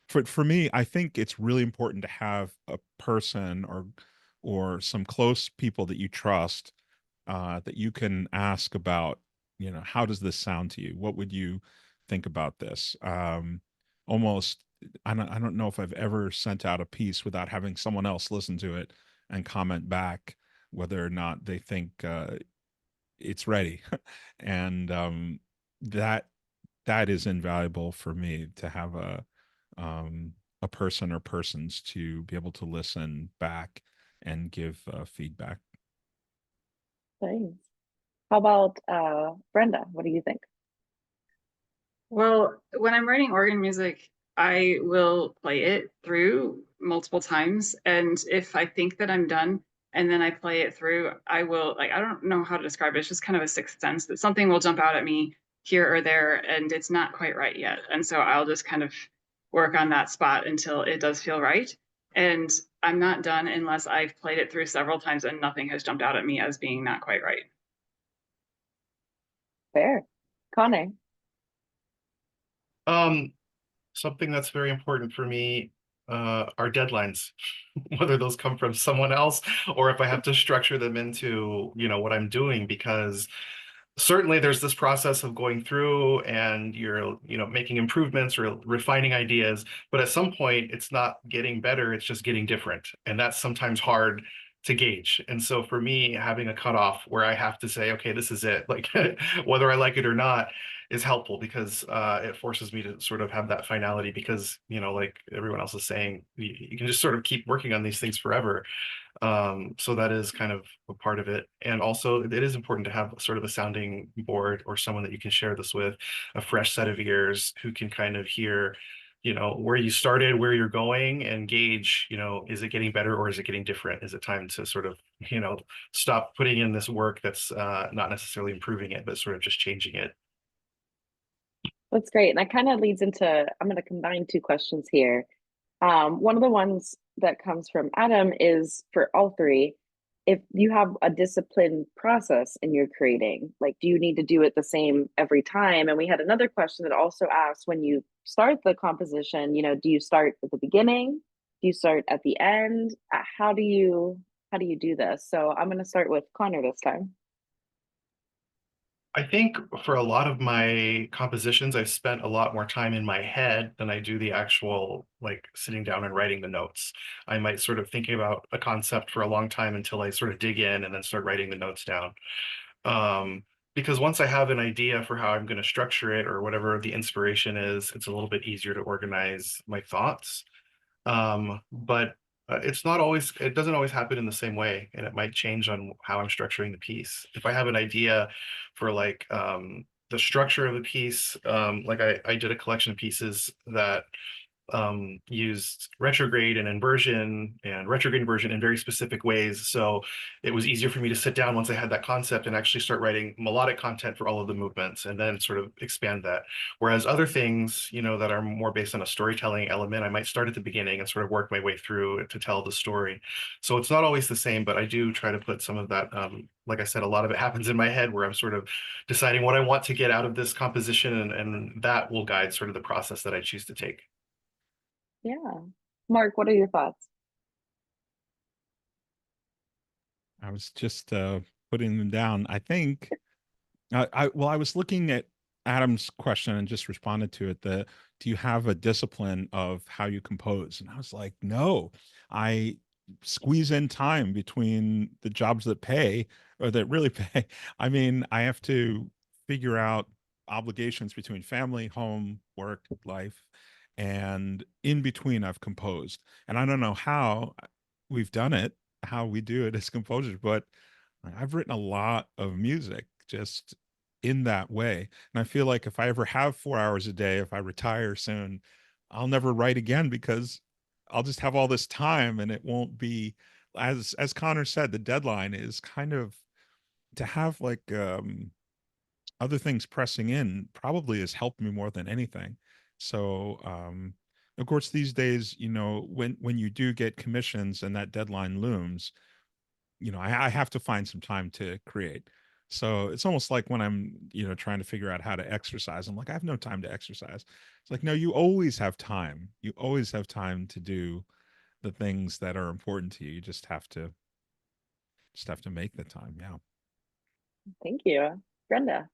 For me, I think it's really important to have a person or some close people that you trust, that you can ask about, how does this sound to you? What would you think about this? Almost, I don't know if I've ever sent out a piece without having someone else listen to it and comment back whether or not they think it's ready. And that that is invaluable for me, to have a person or persons to be able to listen back and give feedback. Thanks. How about Brenda? What do you think? Well, when I'm writing organ music, I will play it through multiple times. And if I think that I'm done and then I play it through, I will, like, I don't know how to describe it. It's just kind of a sixth sense that something will jump out at me here or there and it's not quite right yet. And so I'll just kind of work on that spot until it does feel right. And I'm not done unless I've played it through several times and nothing has jumped out at me as being not quite right. Fair. Connor. Something that's very important for me are deadlines, whether those come from someone else or if I have to structure them into, what I'm doing, because certainly there's this process of going through and you're, making improvements or refining ideas, but at some point it's not getting better, it's just getting different. And that's sometimes hard to gauge. And so for me, having a cutoff where I have to say, okay, this is it, like whether I like it or not, is helpful, because it forces me to sort of have that finality, because, like everyone else is saying, you can just sort of keep working on these things forever. So that is kind of a part of it. And also it is important to have sort of a sounding board or someone that you can share this with, a fresh set of ears who can kind of hear, where you started, where you're going, and gauge, is it getting better or is it getting different? Is it time to sort of, stop putting in this work that's not necessarily improving it, but sort of just changing it? That's great. And that kind of leads into, I'm going to combine two questions here. One of the ones that comes from Adam is for all three. If you have a disciplined process in your creating, like, do you need to do it the same every time? And we had another question that also asked, when you start the composition, do you start at the beginning? Do you start at the end? How do you do this? So I'm going to start with Connor this time. I think for a lot of my compositions, I've spent a lot more time in my head than I do the actual, like, sitting down and writing the notes. I might sort of thinking about a concept for a long time until I sort of dig in and then start writing the notes down. Because once I have an idea for how I'm going to structure it or whatever the inspiration is, it's a little bit easier to organize my thoughts. But it doesn't always happen in the same way, and it might change on how I'm structuring the piece. If I have an idea for, like, the structure of the piece, like I did a collection of pieces that used retrograde and inversion in very specific ways. So it was easier for me to sit down once I had that concept and actually start writing melodic content for all of the movements and then sort of expand that. Whereas other things, that are more based on a storytelling element, I might start at the beginning and sort of work my way through to tell the story. So it's not always the same, but I do try to put some of that, like I said, a lot of it happens in my head where I'm sort of deciding what I want to get out of this composition, and that will guide sort of the process that I choose to take. Yeah. Mark, what are your thoughts? I was just putting them down. I think Well, I was looking at Adam's question and just responded to it. Do you have a discipline of how you compose? And I was like, no, I squeeze in time between the jobs that pay or that really pay. I mean, I have to figure out obligations between family, home, work, life, and in between I've composed. And I don't know how we've done it, how we do it as composers, but I've written a lot of music just in that way. And I feel like if I ever have 4 hours a day, if I retire soon, I'll never write again because I'll just have all this time and it won't be as Connor said, the deadline is kind of to have like other things pressing in probably has helped me more than anything. So of course these days, when you do get commissions and that deadline looms, I have to find some time to create. So it's almost like when I'm, trying to figure out how to exercise. I'm like, I have no time to exercise. It's like, no, you always have time. You always have time to do the things that are important to you. You just have to make the time. Yeah. Thank you. Brenda.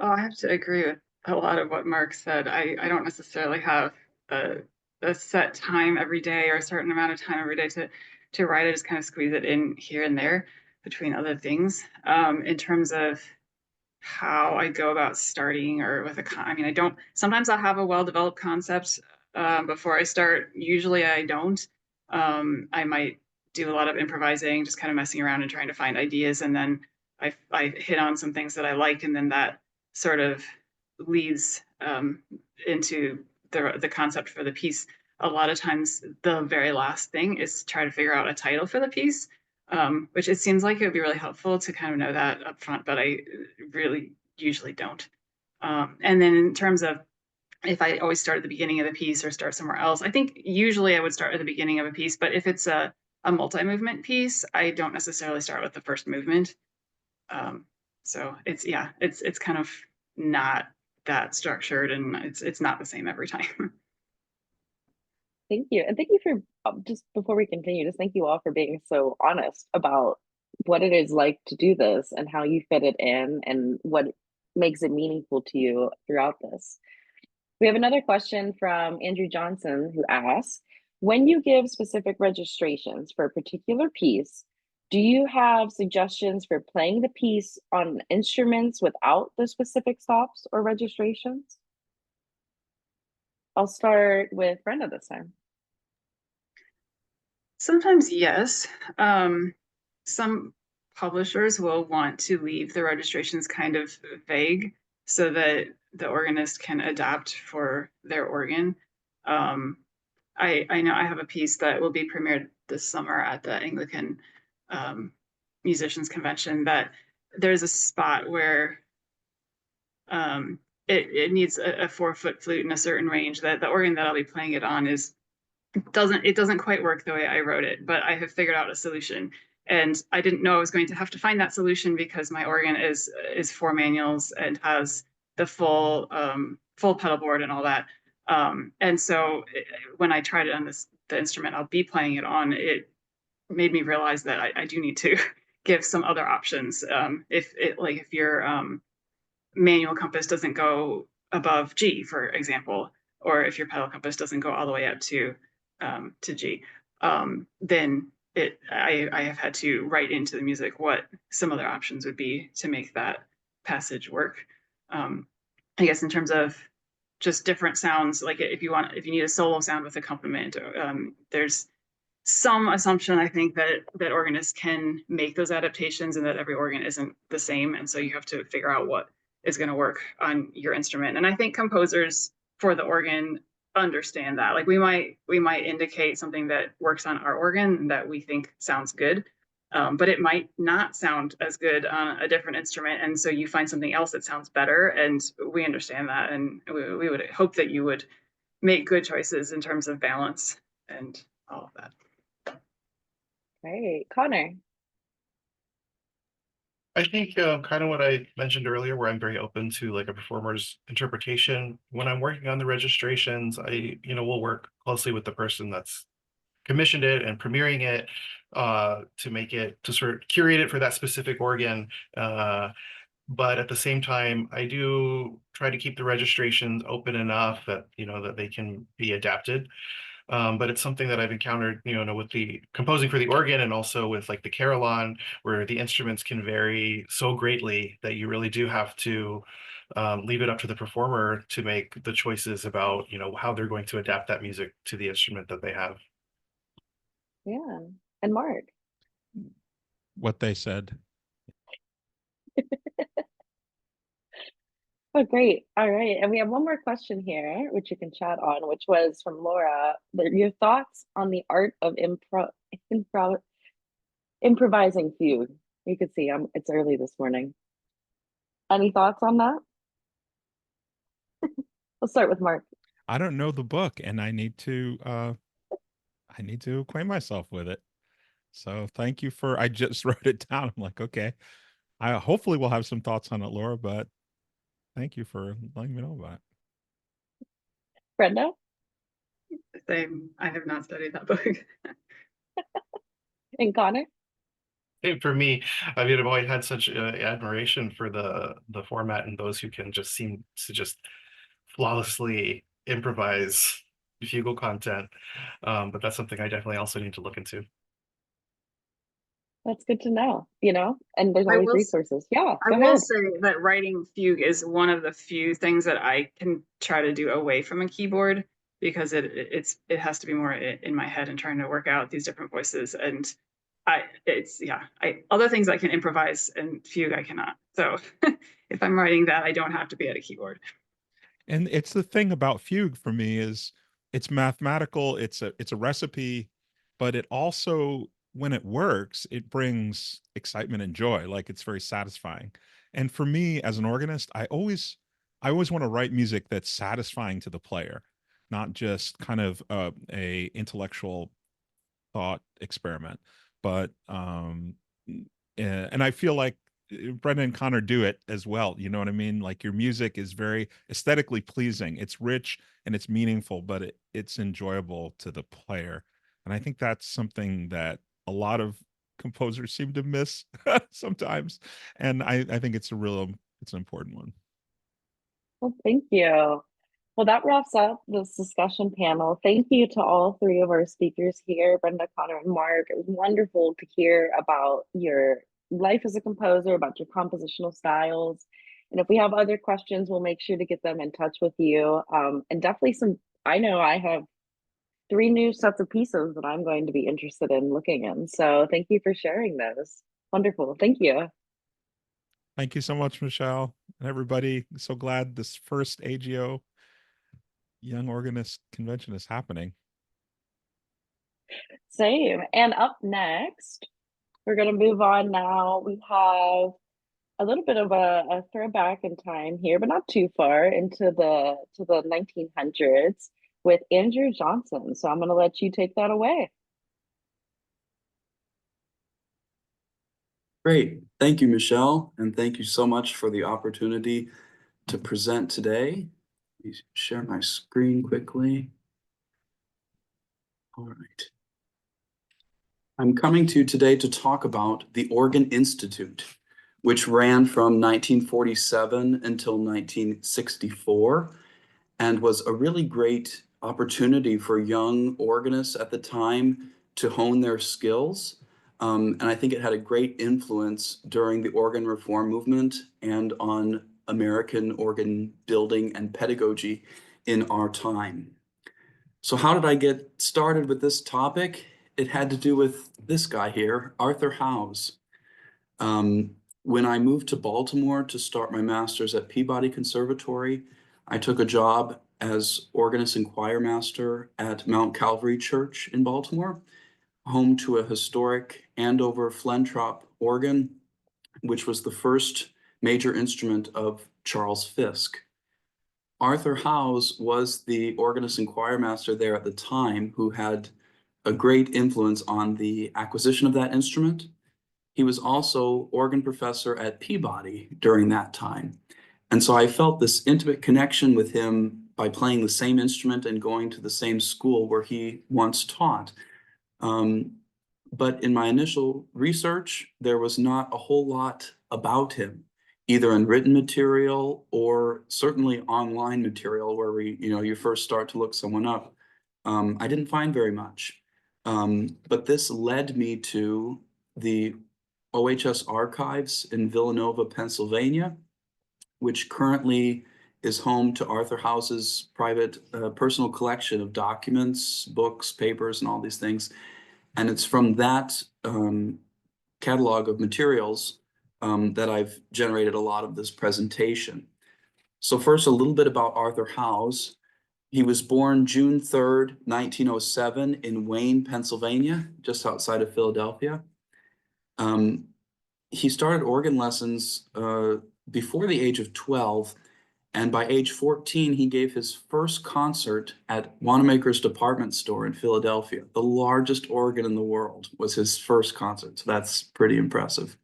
Oh, I have to agree with a lot of what Mark said. I don't necessarily have a set time every day or a certain amount of time every day to write. I just kind of squeeze it in here and there between other things. In terms of how I go about starting or with I mean, I don't, sometimes I'll have a well-developed concept before I start. Usually I don't. I might do a lot of improvising, just kind of messing around and trying to find ideas. And then I hit on some things that I like, and then that sort of leads into the concept for the piece. A lot of times the very last thing is to try to figure out a title for the piece. Which it seems like it would be really helpful to kind of know that up front, but I really usually don't. And then in terms of if I always start at the beginning of the piece or start somewhere else, I think usually I would start at the beginning of a piece, but if it's a multi-movement piece, I don't necessarily start with the first movement. So it's kind of not that structured, and it's not the same every time. Thank you. And thank you for just before we continue, just thank you all for being so honest about what it is like to do this and how you fit it in and what makes it meaningful to you throughout this. We have another question from Andrew Johnson who asks, when you give specific registrations for a particular piece, do you have suggestions for playing the piece on instruments without the specific stops or registrations? I'll start with Brenda this time. Sometimes, yes. Some publishers will want to leave the registrations kind of vague so that the organist can adapt for their organ. I know I have a piece that will be premiered this summer at the Anglican Musicians Convention that there's a spot where it needs a 4-foot flute in a certain range that the organ that I'll be playing it on doesn't quite work the way I wrote it, but I have figured out a solution. And I didn't know I was going to have to find that solution because my organ is 4 manuals and has the full pedal board and all that. And so when I tried it on the instrument I'll be playing it on, it made me realize that I do need to give some other options. If your manual compass doesn't go above G, for example, or if your pedal compass doesn't go all the way up to G, then I have had to write into the music what some other options would be to make that passage work. I guess in terms of just different sounds, like if you need a solo sound with accompaniment, there's some assumption, I think, that organists can make those adaptations and that every organ isn't the same. And so you have to figure out what is going to work on your instrument. And I think composers for the organ understand that. Like we might indicate something that works on our organ that we think sounds good, but it might not sound as good on a different instrument. And so you find something else that sounds better. And we understand that. And we would hope that you would make good choices in terms of balance and all of that. Great. Connor. I think kind of what I mentioned earlier, where I'm very open to like a performer's interpretation. When I'm working on the registrations, I will work closely with the person that's commissioned it and premiering it to make it, to sort of curate it for that specific organ. But at the same time, I do try to keep the registrations open enough that, that they can be adapted. But it's something that I've encountered, with the composing for the organ and also with like the carillon, where the instruments can vary so greatly that you really do have to leave it up to the performer to make the choices about, how they're going to adapt that music to the instrument that they have. Yeah. And Mark. What they said. Oh, great. All right. And we have one more question here, which you can chat on, which was from Laura. Your thoughts on the art of improvising fugue. You could see it's early this morning. Any thoughts on that? We'll start with Mark. I don't know the book, and I need to acquaint myself with it. So thank you for. I just wrote it down. I'm like, okay. I hopefully will have some thoughts on it, Laura. But thank you for letting me know about it. Brenda? Same. I have not studied that book. And Connor? For me, I mean, I've always had such admiration for the format and those who can just seem to just flawlessly improvise fugal content. But that's something I definitely also need to look into. That's good to know, and there's I always will resources. Yeah, I go will ahead. say that writing fugue is one of the few things that I can try to do away from a keyboard, because it has to be more in my head and trying to work out these different voices. And other things I can improvise, and fugue I cannot. So if I'm writing that, I don't have to be at a keyboard. And it's the thing about fugue for me is it's mathematical, it's a recipe, but it also, when it works, it brings excitement and joy. Like it's very satisfying. And for me as an organist, I always want to write music that's satisfying to the player, not just kind of a intellectual thought experiment. But and I feel like Brenda and Connor do it as well. You know what I mean? Like your music is very aesthetically pleasing. It's rich and it's meaningful, but it's enjoyable to the player. And I think that's something that a lot of composers seem to miss sometimes. And I think it's it's an important one. Well, thank you. Well, that wraps up this discussion panel. Thank you to all three of our speakers here, Brenda, Connor, and Mark. It was wonderful to hear about your life as a composer, about your compositional styles. And if we have other questions, we'll make sure to get them in touch with you. And definitely I know I have 3 new sets of pieces that I'm going to be interested in looking in. So thank you for sharing those. Wonderful. Thank you. Thank you so much, Michelle, and everybody. So glad this first AGO Young Organist Convention is happening. Same. And up next, we're going to move on now. We have a little bit of a throwback in time here, but not too far into the 1900s with Andrew Johnson. So I'm going to let you take that away. Great. Thank you, Michelle. And thank you so much for the opportunity to present today. Let me share my screen quickly. All right. I'm coming to you today to talk about the Organ Institute, which ran from 1947 until 1964 and was a really great opportunity for young organists at the time to hone their skills. And I think it had a great influence during the organ reform movement and on American organ building and pedagogy in our time. So how did I get started with this topic? It had to do with this guy here, Arthur Howes. When I moved to Baltimore to start my master's at Peabody Conservatory, I took a job as organist and choir master at Mount Calvary Church in Baltimore, home to a historic Andover Flentrop organ, which was the first major instrument of Charles Fisk. Arthur Howes was the organist and choir master there at the time, who had a great influence on the acquisition of that instrument. He was also organ professor at Peabody during that time. And so I felt this intimate connection with him by playing the same instrument and going to the same school where he once taught. But in my initial research, there was not a whole lot about him. either in written material or certainly online material where you first start to look someone up. I didn't find very much. But this led me to the OHS archives in Villanova, Pennsylvania, which currently is home to Arthur House's private personal collection of documents, books, papers, and all these things. And it's from that catalog of materials that I've generated a lot of this presentation. So first, a little bit about Arthur House. He was born June 3rd, 1907 in Wayne, Pennsylvania, just outside of Philadelphia. He started organ lessons before the age of 12, and by age 14, he gave his first concert at Wanamaker's Department Store in Philadelphia. The largest organ in the world was his first concert, so that's pretty impressive.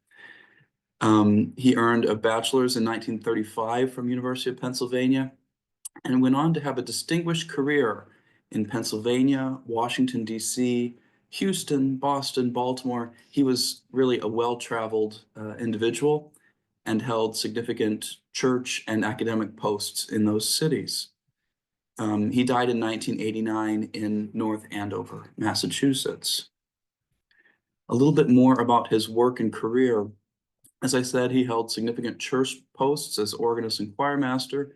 He earned a bachelor's in 1935 from University of Pennsylvania and went on to have a distinguished career in Pennsylvania, Washington, D.C., Houston, Boston, Baltimore. He was really a well-traveled individual and held significant church and academic posts in those cities. He died in 1989 in North Andover, Massachusetts. A little bit more about his work and career. As I said, he held significant church posts as organist and choirmaster.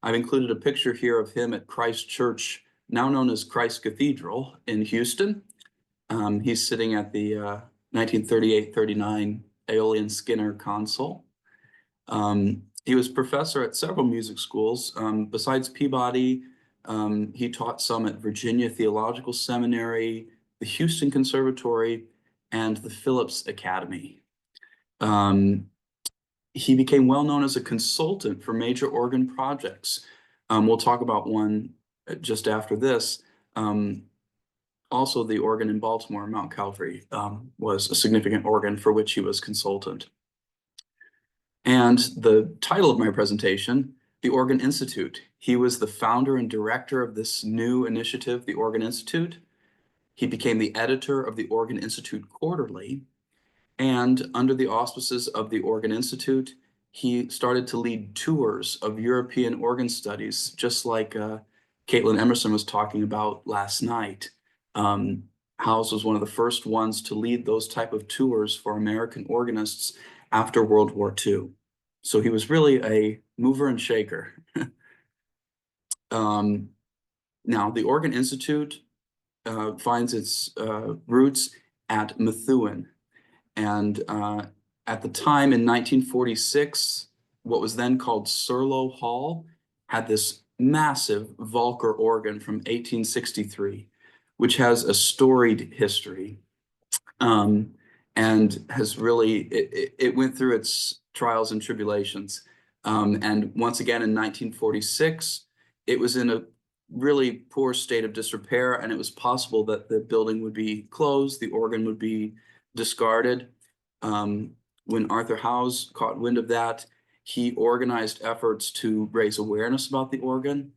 I've included a picture here of him at Christ Church, now known as Christ Cathedral in Houston. He's sitting at the 1938-39 Aeolian Skinner console. He was professor at several music schools. Besides Peabody, he taught some at Virginia Theological Seminary, the Houston Conservatory, and the Phillips Academy. He became well known as a consultant for major organ projects. We'll talk about one just after this. Also, the organ in Baltimore, Mount Calvary, was a significant organ for which he was consultant. And the title of my presentation, the Organ Institute. He was the founder and director of this new initiative, the Organ Institute. He became the editor of the Organ Institute Quarterly. And under the auspices of the Organ Institute, he started to lead tours of European organ studies, just like Caitlin Emerson was talking about last night. House was one of the first ones to lead those type of tours for American organists after World War II. So he was really a mover and shaker. Now, the Organ Institute finds its roots at Methuen. And at the time in 1946, what was then called Surlow Hall had this massive Volker organ from 1863, which has a storied history and has really, it went through its trials and tribulations. And once again in 1946, it was in a really poor state of disrepair, and it was possible that the building would be closed, the organ would be discarded. When Arthur House caught wind of that, he organized efforts to raise awareness about the organ,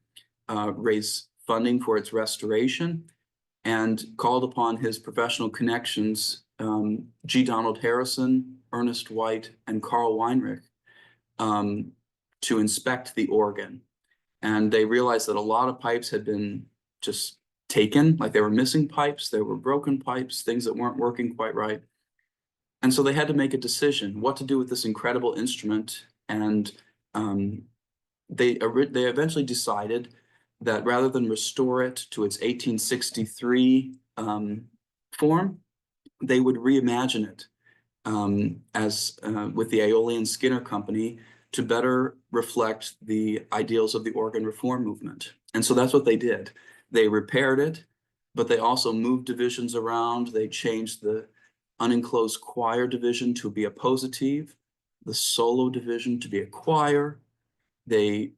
raise funding for its restoration, and called upon his professional connections, G. Donald Harrison, Ernest White, and Carl Weinrich, to inspect the organ. And they realized that a lot of pipes had been just taken, like they were missing pipes, there were broken pipes, things that weren't working quite right. And so they had to make a decision what to do with this incredible instrument. And they eventually decided that rather than restore it to its 1863 form, they would reimagine it as with the Aeolian Skinner Company to better reflect the ideals of the organ reform movement. And so that's what they did. They repaired it, but they also moved divisions around. They changed the unenclosed choir division to be a positive, the solo division to be a choir. They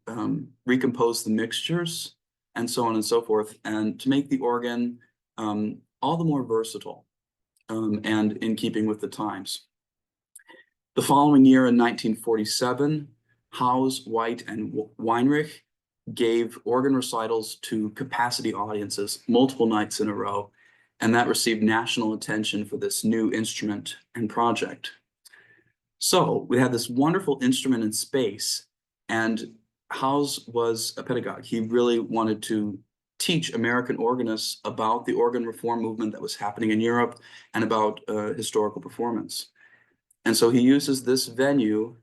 recomposed the mixtures and so on and so forth, and to make the organ all the more versatile and in keeping with the times. The following year in 1947, House, White, and Weinrich gave organ recitals to capacity audiences multiple nights in a row, and that received national attention for this new instrument and project. So we had this wonderful instrument in space, and Howes was a pedagogue. He really wanted to teach American organists about the organ reform movement that was happening in Europe and about historical performance. And so he uses this venue,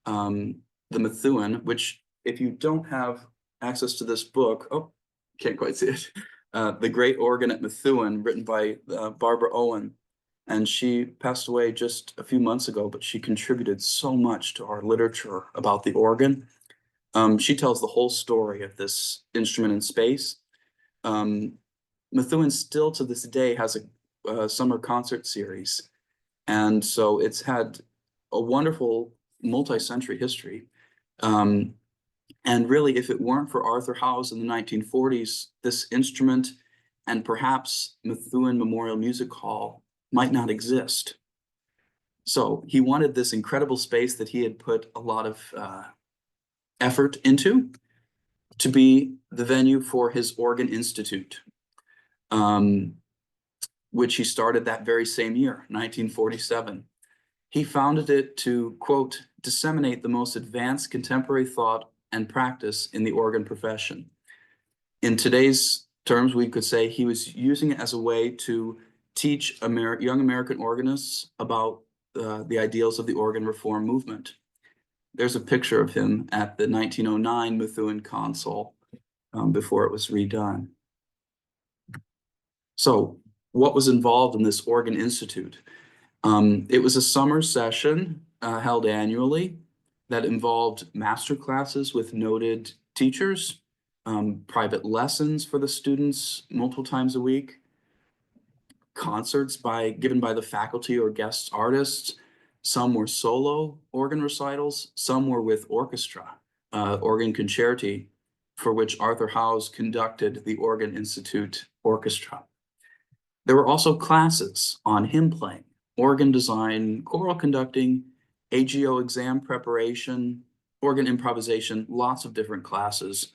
the Methuen, which if you don't have access to this book, oh, can't quite see it, The Great Organ at Methuen, written by Barbara Owen. And she passed away just a few months ago, but she contributed so much to our literature about the organ. She tells the whole story of this instrument in space. Methuen still to this day has a summer concert series. And so it's had a wonderful multi-century history. And really, if it weren't for Arthur Howes in the 1940s, this instrument and perhaps Methuen Memorial Music Hall might not exist. So he wanted this incredible space that he had put a lot of effort into to be the venue for his Organ Institute, which he started that very same year, 1947. He founded it to, quote, disseminate the most advanced contemporary thought and practice in the organ profession. In today's terms, we could say he was using it as a way to teach young American organists about the ideals of the organ reform movement. There's a picture of him at the 1909 Methuen console before it was redone. So what was involved in this Organ Institute? It was a summer session held annually that involved master classes with noted teachers, private lessons for the students multiple times a week, concerts given by the faculty or guest artists. Some were solo organ recitals, some were with orchestra, organ concerti, for which Arthur Howes conducted the Organ Institute Orchestra. There were also classes on hymn playing, organ design, choral conducting, AGO exam preparation, organ improvisation, lots of different classes.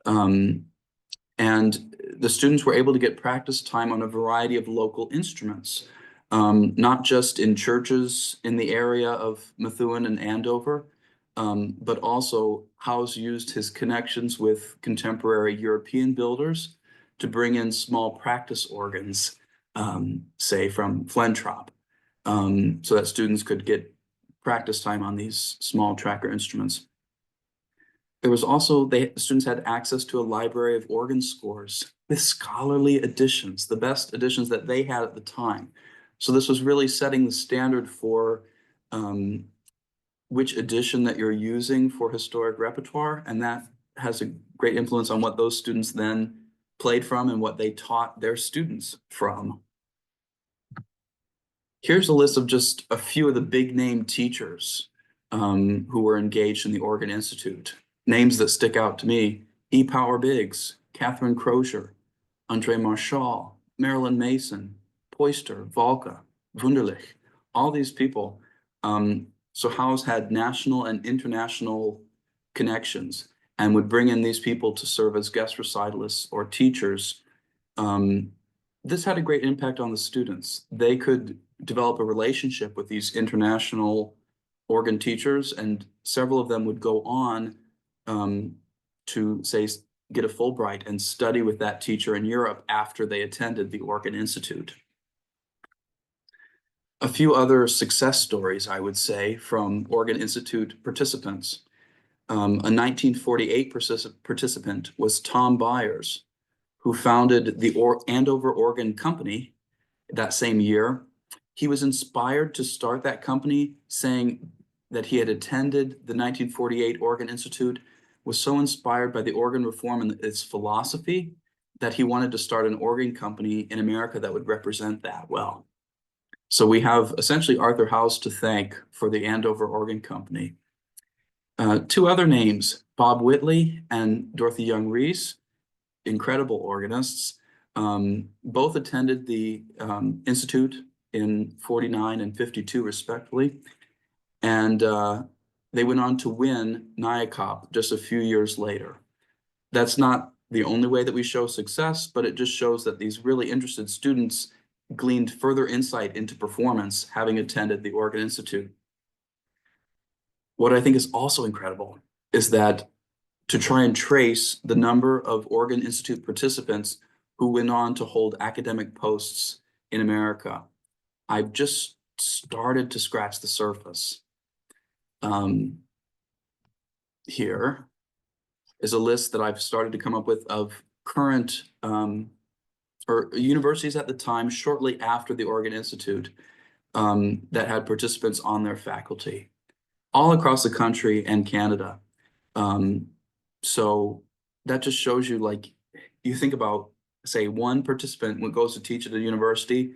And the students were able to get practice time on a variety of local instruments, not just in churches in the area of Methuen and Andover, but also Howes used his connections with contemporary European builders to bring in small practice organs, say from Flentrop, so that students could get practice time on these small tracker instruments. There was also, the students had access to a library of organ scores with scholarly editions, the best editions that they had at the time. So this was really setting the standard for which edition that you're using for historic repertoire, and that has a great influence on what those students then played from and what they taught their students from. Here's a list of just a few of the big name teachers who were engaged in the Organ Institute. Names that stick out to me: E. Power Biggs, Catherine Crozier, Andre Marchal, Marilyn Mason, Poyster, Valka, Wunderlich, all these people. So Howes had national and international connections and would bring in these people to serve as guest recitalists or teachers. This had a great impact on the students. They could develop a relationship with these international organ teachers, and several of them would go on to, say, get a Fulbright and study with that teacher in Europe after they attended the Organ Institute. A few other success stories, I would say, from Organ Institute participants. A 1948 participant was Tom Byers, who founded the Andover Organ Company that same year. He was inspired to start that company, saying that he had attended the 1948 Organ Institute, was so inspired by the organ reform and its philosophy that he wanted to start an organ company in America that would represent that well. So we have essentially Arthur Howes to thank for the Andover Organ Company. Two other names, Bob Whitley and Dorothy Young Rees, incredible organists. Both attended the Institute in 49 and 52 respectively. And they went on to win NIACOP just a few years later. That's not the only way that we show success, but it just shows that these really interested students gleaned further insight into performance having attended the Organ Institute. What I think is also incredible is that to try and trace the number of Organ Institute participants who went on to hold academic posts in America, I've just started to scratch the surface. Here is a list that I've started to come up with of current or universities at the time, shortly after the Organ Institute, that had participants on their faculty, all across the country and Canada. So that just shows you, like, you think about, say, one participant when goes to teach at a university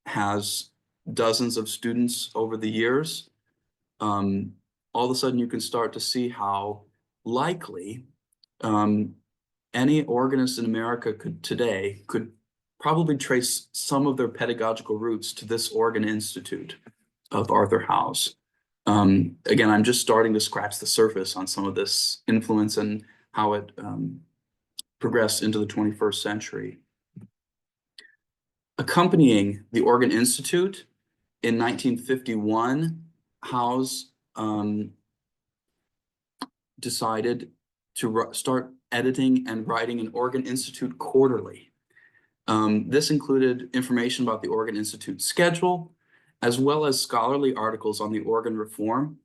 has dozens of students over the years. All of a sudden you can start to see how likely any organist in America could probably trace some of their pedagogical roots to this Organ Institute of Arthur Howe's. Again, I'm just starting to scratch the surface on some of this influence and how it progressed into the 21st century. Accompanying the Organ Institute in 1951, Howe's decided to start editing and writing an Organ Institute quarterly. This included information about the Organ Institute schedule, as well as scholarly articles on the organ reform.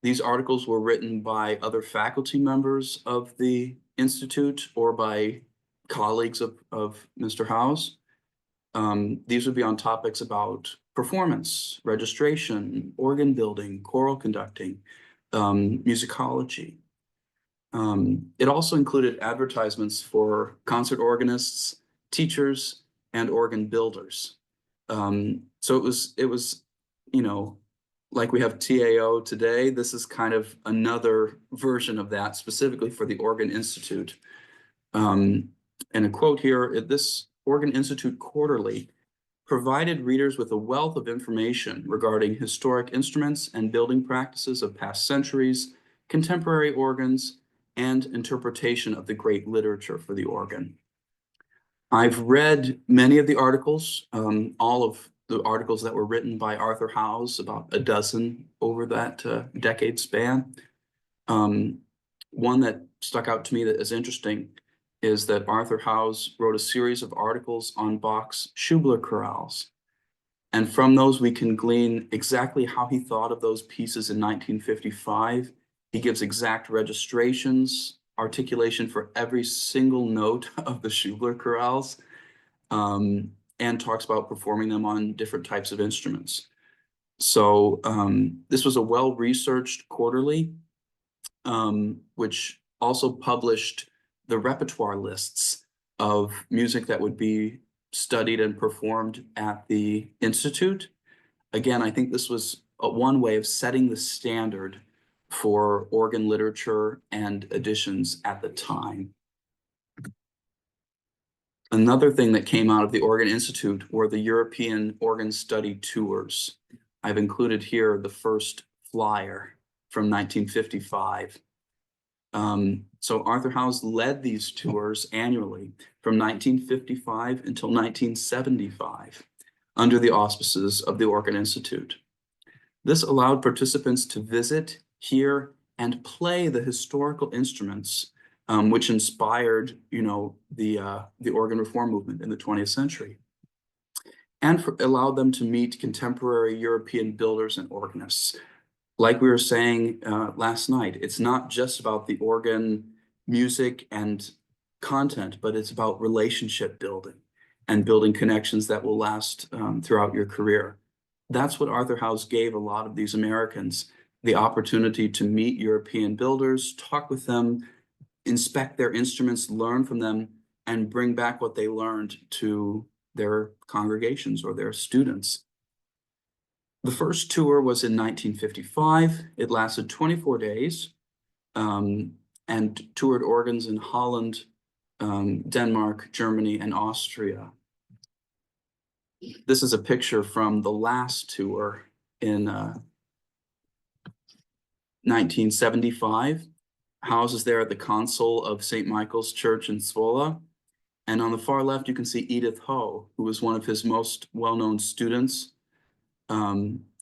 These articles were written by other faculty members of the Institute or by colleagues of Mr. Howe's. These would be on topics about performance, registration, organ building, choral conducting, musicology. It also included advertisements for concert organists, teachers, and organ builders. So it was, you know, like we have TAO today, this is kind of another version of that, specifically for the Organ Institute. And a quote here, this Organ Institute Quarterly provided readers with a wealth of information regarding historic instruments and building practices of past centuries, contemporary organs, and interpretation of the great literature for the organ. I've read many of the articles, all of the articles that were written by Arthur Howe's, about a dozen over that decade span. One that stuck out to me that is interesting is that Arthur Howe's wrote a series of articles on Bach's Schubler chorales. And from those, we can glean exactly how he thought of those pieces in 1955. He gives exact registrations, articulation for every single note of the Schubler chorales, and talks about performing them on different types of instruments. So this was a well-researched quarterly, which also published the repertoire lists of music that would be studied and performed at the Institute. Again, I think this was one way of setting the standard for organ literature and editions at the time. Another thing that came out of the Organ Institute were the European Organ Study Tours. I've included here the first flyer from 1955. So Arthur Howe's led these tours annually from 1955 until 1975 under the auspices of the Organ Institute. This allowed participants to visit, hear, and play the historical instruments which inspired, you know, the organ reform movement in the 20th century, and allowed them to meet contemporary European builders and organists. Like we were saying last night, it's not just about the organ music and content, but it's about relationship building and building connections that will last throughout your career. That's what Arthur Howe's gave a lot of these Americans, the opportunity to meet European builders, talk with them, inspect their instruments, learn from them, and bring back what they learned to their congregations or their students. The first tour was in 1955. It lasted 24 days and toured organs in Holland, Denmark, Germany, and Austria. This is a picture from the last tour in 1975. Howe's is there at the console of St. Michael's Church in Zwolle. And on the far left, you can see Edith Ho, who was one of his most well-known students.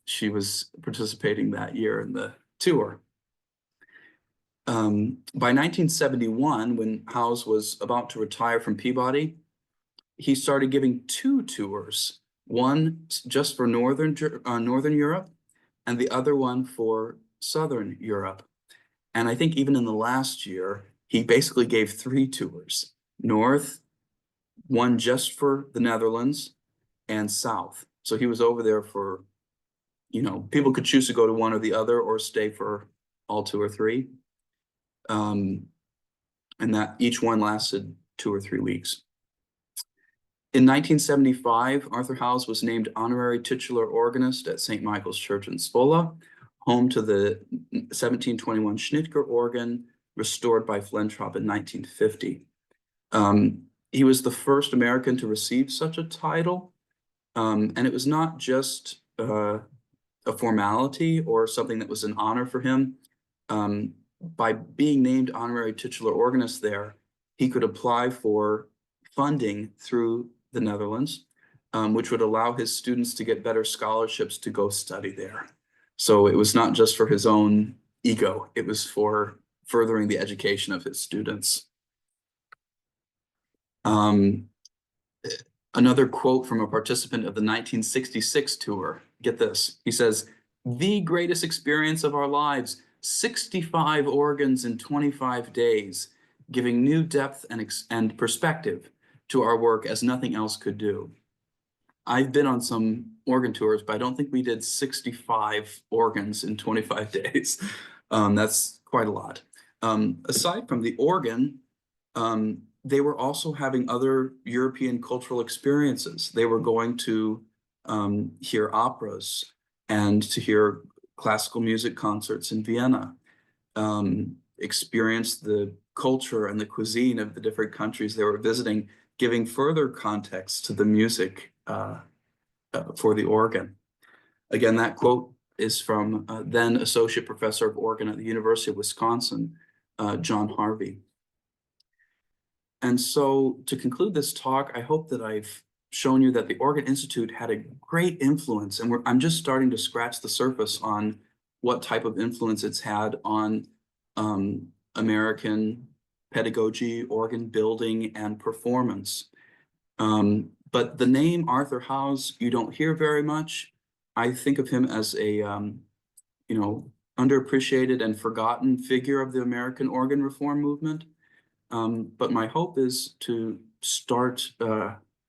She was participating that year in the tour. By 1971, when Howes was about to retire from Peabody, he started giving 2 tours, one just for Northern Europe and the other one for Southern Europe. And I think even in the last year, he basically gave 3 tours, North, one just for the Netherlands, and South. So he was over there for, people could choose to go to one or the other or stay for all 2 or 3. And that each one lasted 2 or 3 weeks. In 1975, Arthur Howes was named honorary titular organist at St. Michael's Church in Zwolle, home to the 1721 Schnitger organ, restored by Flentrop in 1950. He was the first American to receive such a title, and it was not just a formality or something that was an honor for him. By being named honorary titular organist there, he could apply for funding through the Netherlands, which would allow his students to get better scholarships to go study there. So it was not just for his own ego, it was for furthering the education of his students. Another quote from a participant of the 1966 tour, get this, he says, "The greatest experience of our lives, 65 organs in 25 days, giving new depth and perspective to our work as nothing else could do." I've been on some organ tours, but I don't think we did 65 organs in 25 days. That's quite a lot. Aside from the organ, they were also having other European cultural experiences. They were going to hear operas and to hear classical music concerts in Vienna, experience the culture and the cuisine of the different countries they were visiting, giving further context to the music for the organ. Again, that quote is from then Associate Professor of Organ at the University of Wisconsin, John Harvey. And so to conclude this talk, I hope that I've shown you that the Organ Institute had a great influence, and I'm just starting to scratch the surface on what type of influence it's had on American pedagogy, organ building, and performance. But the name Arthur Howes, you don't hear very much. I think of him as a, underappreciated and forgotten figure of the American organ reform movement. But my hope is to start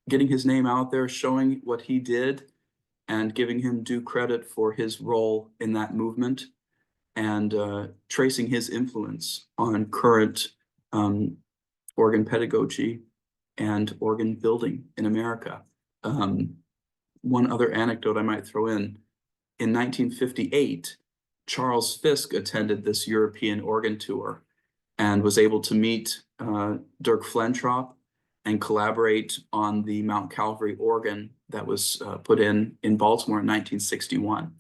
getting his name out there, showing what he did, and giving him due credit for his role in that movement, and tracing his influence on current organ pedagogy and organ building in America. One other anecdote I might throw in 1958, Charles Fisk attended this European organ tour and was able to meet Dirk Flentrop and collaborate on the Mount Calvary organ that was put in Baltimore in 1961.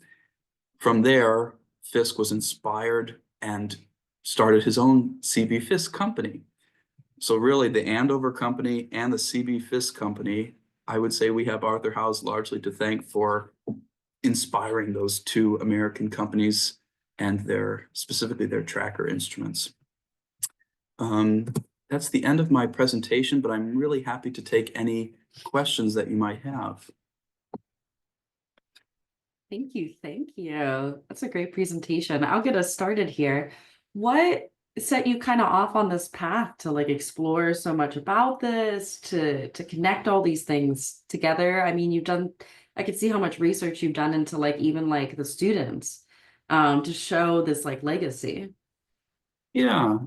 From there, Fisk was inspired and started his own C.B. Fisk company. So really the Andover Company and the C.B. Fisk Company, I would say we have Arthur Howes largely to thank for inspiring those 2 American companies and specifically their tracker instruments. That's the end of my presentation, but I'm really happy to take any questions that you might have. Thank you. Thank you. That's a great presentation. I'll get us started here. What set you kind of off on this path to explore so much about this, to connect all these things together? I mean, I could see how much research you've done into even the students to show this legacy. Yeah.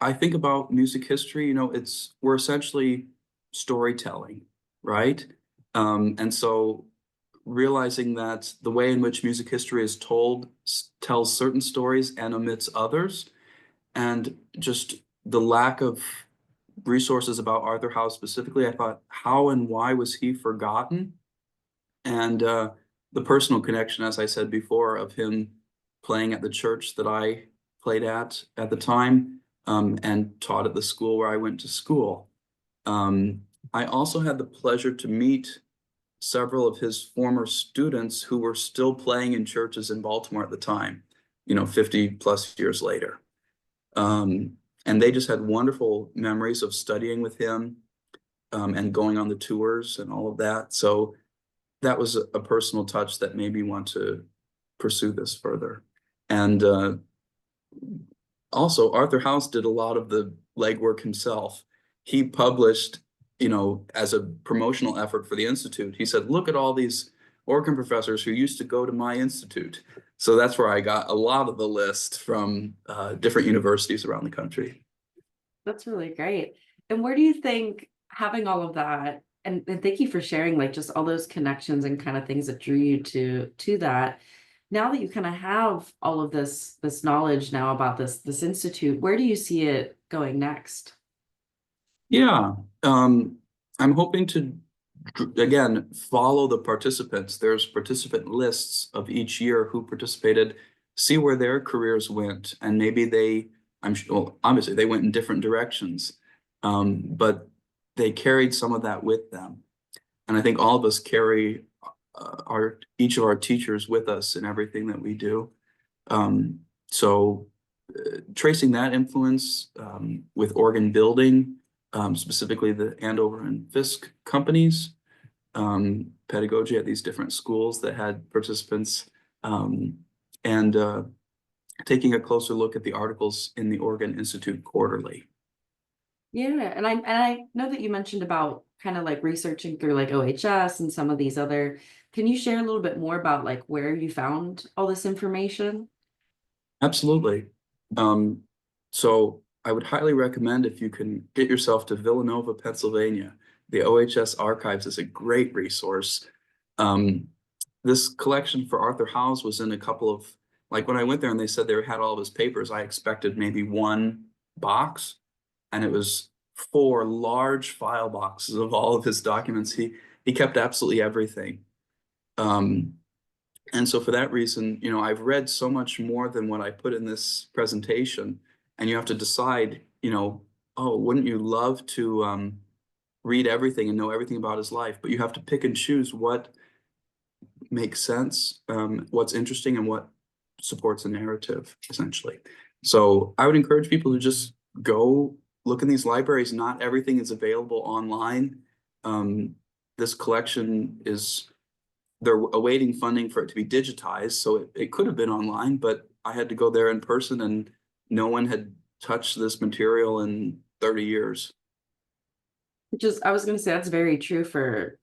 I think about music history, we're essentially storytelling, right? And so realizing that the way in which music history is told tells certain stories and omits others, and just the lack of resources about Arthur Howes specifically, I thought, how and why was he forgotten? And the personal connection, as I said before, of him playing at the church that I played at the time, and taught at the school where I went to school. I also had the pleasure to meet several of his former students who were still playing in churches in Baltimore at the time. 50 plus years later. And they just had wonderful memories of studying with him, and going on the tours and all of that. So that was a personal touch that made me want to pursue this further. And also, Arthur House did a lot of the legwork himself. He published, as a promotional effort for the Institute, he said, look at all these organ professors who used to go to my institute. So that's where I got a lot of the list from different universities around the country. That's really great. And where do you think having all of that, and thank you for sharing like just all those connections and kind of things that drew you to that. Now that you kind of have all of this knowledge now about this institute, where do you see it going next? Yeah, I'm hoping to, again, follow the participants. There's participant lists of each year who participated, see where their careers went, and maybe I'm sure, well, obviously they went in different directions, but they carried some of that with them. And I think all of us carry each of our teachers with us in everything that we do. So tracing that influence with organ building, specifically the Andover and Fisk companies, pedagogy at these different schools that had participants, and taking a closer look at the articles in the Organ Institute Quarterly. Yeah, and I know that you mentioned about kind of like researching through like OHS and some of these other. Can you share a little bit more about like where you found all this information? Absolutely. So I would highly recommend, if you can get yourself to Villanova, Pennsylvania, the OHS archives is a great resource. This collection for Arthur Howes was in a couple of, like when I went there and they said they had all of his papers, I expected maybe one box, and it was 4 large file boxes of all of his documents. He kept absolutely everything. And so for that reason, I've read so much more than what I put in this presentation, and you have to decide, oh, wouldn't you love to read everything and know everything about his life? But you have to pick and choose what makes sense, what's interesting, and what supports a narrative, essentially. So I would encourage people to just go look in these libraries. Not everything is available online. This collection they're awaiting funding for it to be digitized, so it could have been online, but I had to go there in person, and no one had touched this material in 30 years. I was going to say that's very true for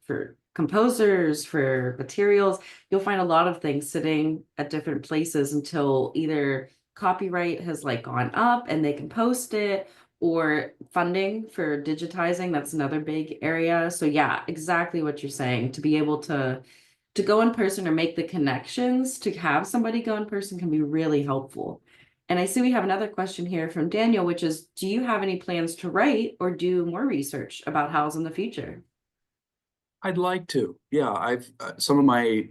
composers, for materials. You'll find a lot of things sitting at different places until either copyright has like gone up and they can post it, or funding for digitizing. That's another big area. So yeah, exactly what you're saying. To be able to go in person or make the connections to have somebody go in person can be really helpful. And I see we have another question here from Daniel, which is, do you have any plans to write or do more research about Howes in the future? I'd like to. Yeah, I've some of my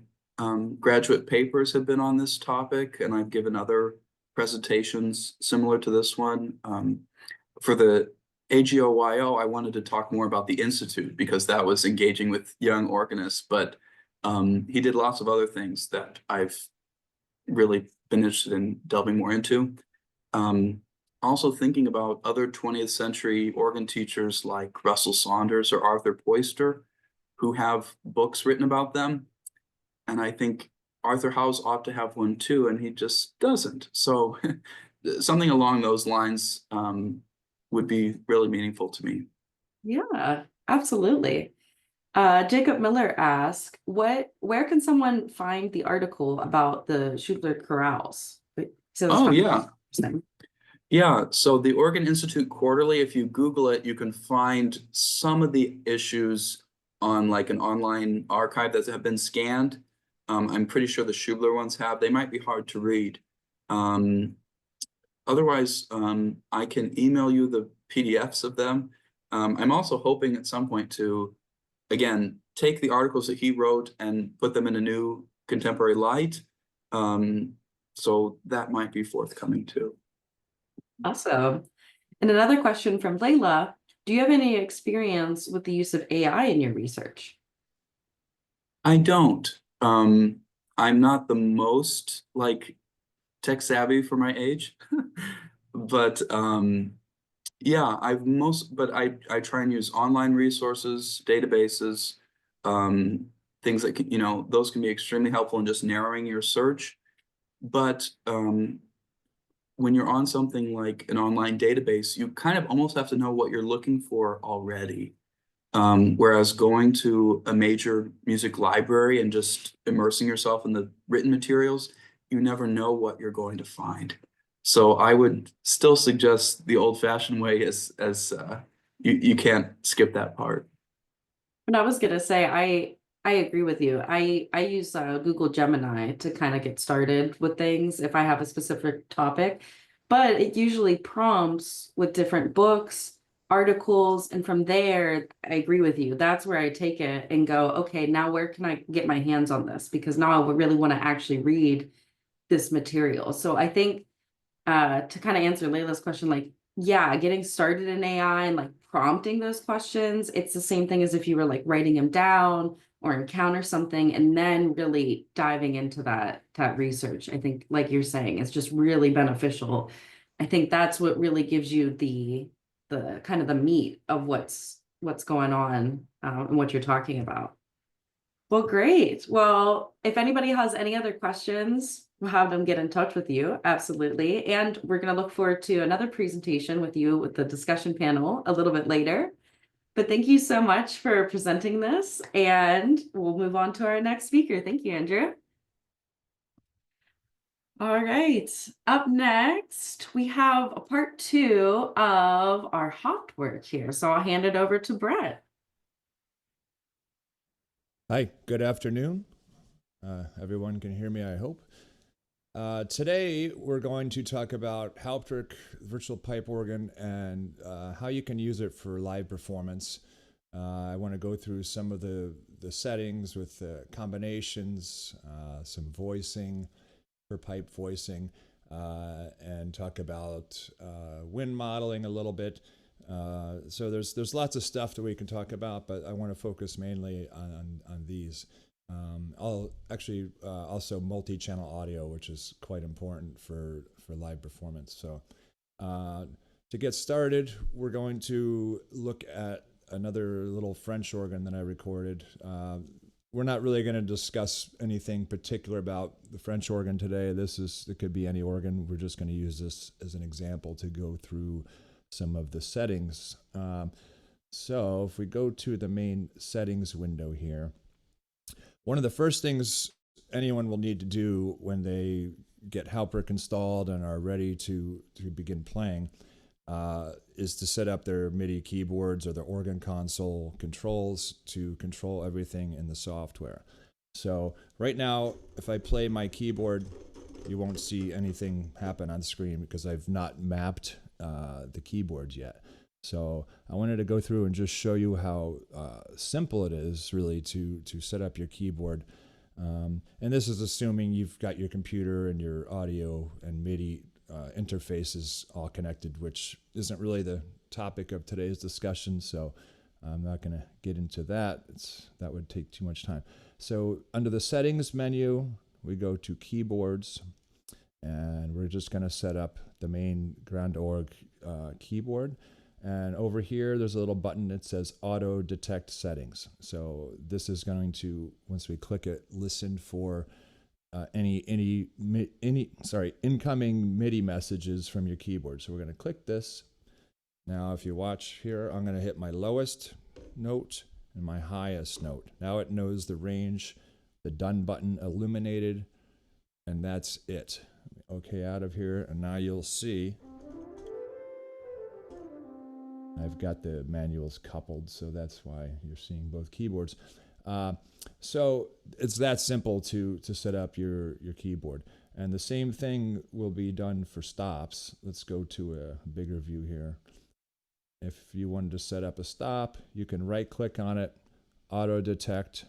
graduate papers have been on this topic, and I've given other presentations similar to this one. For the AGOYO, I wanted to talk more about the Institute because that was engaging with young organists, but he did lots of other things that I've really been interested in delving more into. Also thinking about other 20th century organ teachers like Russell Saunders or Arthur Poyster, who have books written about them. And I think Arthur Howes ought to have one too, and he just doesn't. So something along those lines would be really meaningful to me. Yeah, absolutely. Jacob Miller asked, where can someone find the article about the Schubler chorales? Oh, yeah. Yeah, so the Organ Institute Quarterly, if you Google it, you can find some of the issues on like an online archive that have been scanned. I'm pretty sure the Schubler ones have. They might be hard to read. Otherwise, I can email you the PDFs of them. I'm also hoping at some point to, again, take the articles that he wrote and put them in a new contemporary light. So that might be forthcoming too. Awesome. And another question from Layla, do you have any experience with the use of AI in your research? I don't. I'm not the most tech savvy for my age. But yeah, I try and use online resources, databases, things that can, those can be extremely helpful in just narrowing your search. But when you're on something like an online database, you kind of almost have to know what you're looking for already. Whereas going to a major music library and just immersing yourself in the written materials, you never know what you're going to find. So I would still suggest the old-fashioned way as you can't skip that part. And I was gonna say, I agree with you. I use Google Gemini to kind of get started with things if I have a specific topic, but it usually prompts with different books, articles, and from there, I agree with you. That's where I take it and go, okay, now where can I get my hands on this? Because now I would really want to actually read this material. So I think to kind of answer Layla's question, like, yeah, getting started in AI and like prompting those questions, it's the same thing as if you were like writing them down or encounter something and then really diving into that research. I think, like you're saying, it's just really beneficial. I think that's what really gives you the kind of the meat of what's going on and what you're talking about. Well, great. Well, if anybody has any other questions, we'll have them get in touch with you. Absolutely. And we're going to look forward to another presentation with you with the discussion panel a little bit later. But thank you so much for presenting this, and we'll move on to our next speaker. Thank you, Andrew. All right. Up next, we have a part 2 of our Hauptwerk here. So I'll hand it over to Brett. Hi, good afternoon. Everyone can hear me, I hope. Today, we're going to talk about Hauptwerk virtual pipe organ and how you can use it for live performance. I want to go through some of the settings with combinations, some voicing for pipe voicing, and talk about wind modeling a little bit. So there's lots of stuff that we can talk about, but I want to focus mainly on these. I'll actually also multi-channel audio, which is quite important for live performance. So to get started, we're going to look at another little French organ that I recorded. We're not really going to discuss anything particular about the French organ today. It could be any organ. We're just going to use this as an example to go through some of the settings. So if we go to the main settings window here, one of the first things anyone will need to do when they get Hauptwerk installed and are ready to begin playing is to set up their MIDI keyboards or their organ console controls to control everything in the software. So right now, if I play my keyboard, you won't see anything happen on screen because I've not mapped the keyboards yet. So I wanted to go through and just show you how simple it is really to set up your keyboard. And this is assuming you've got your computer and your audio and MIDI interfaces all connected, which isn't really the topic of today's discussion. So I'm not going to get into that. That would take too much time. So under the settings menu, we go to keyboards, and we're just going to set up the main Grand Org keyboard. And over here, there's a little button that says Auto Detect Settings. So this is going to, once we click it, listen for incoming MIDI messages from your keyboard. So we're going to click this. Now, if you watch here, I'm going to hit my lowest note and my highest note. Now it knows the range, the done button illuminated, and that's it. Okay, out of here, and now you'll see I've got the manuals coupled, so that's why you're seeing both keyboards. So it's that simple to set up your keyboard. And the same thing will be done for stops. Let's go to a bigger view here. If you wanted to set up a stop, you can right-click on it, auto detect,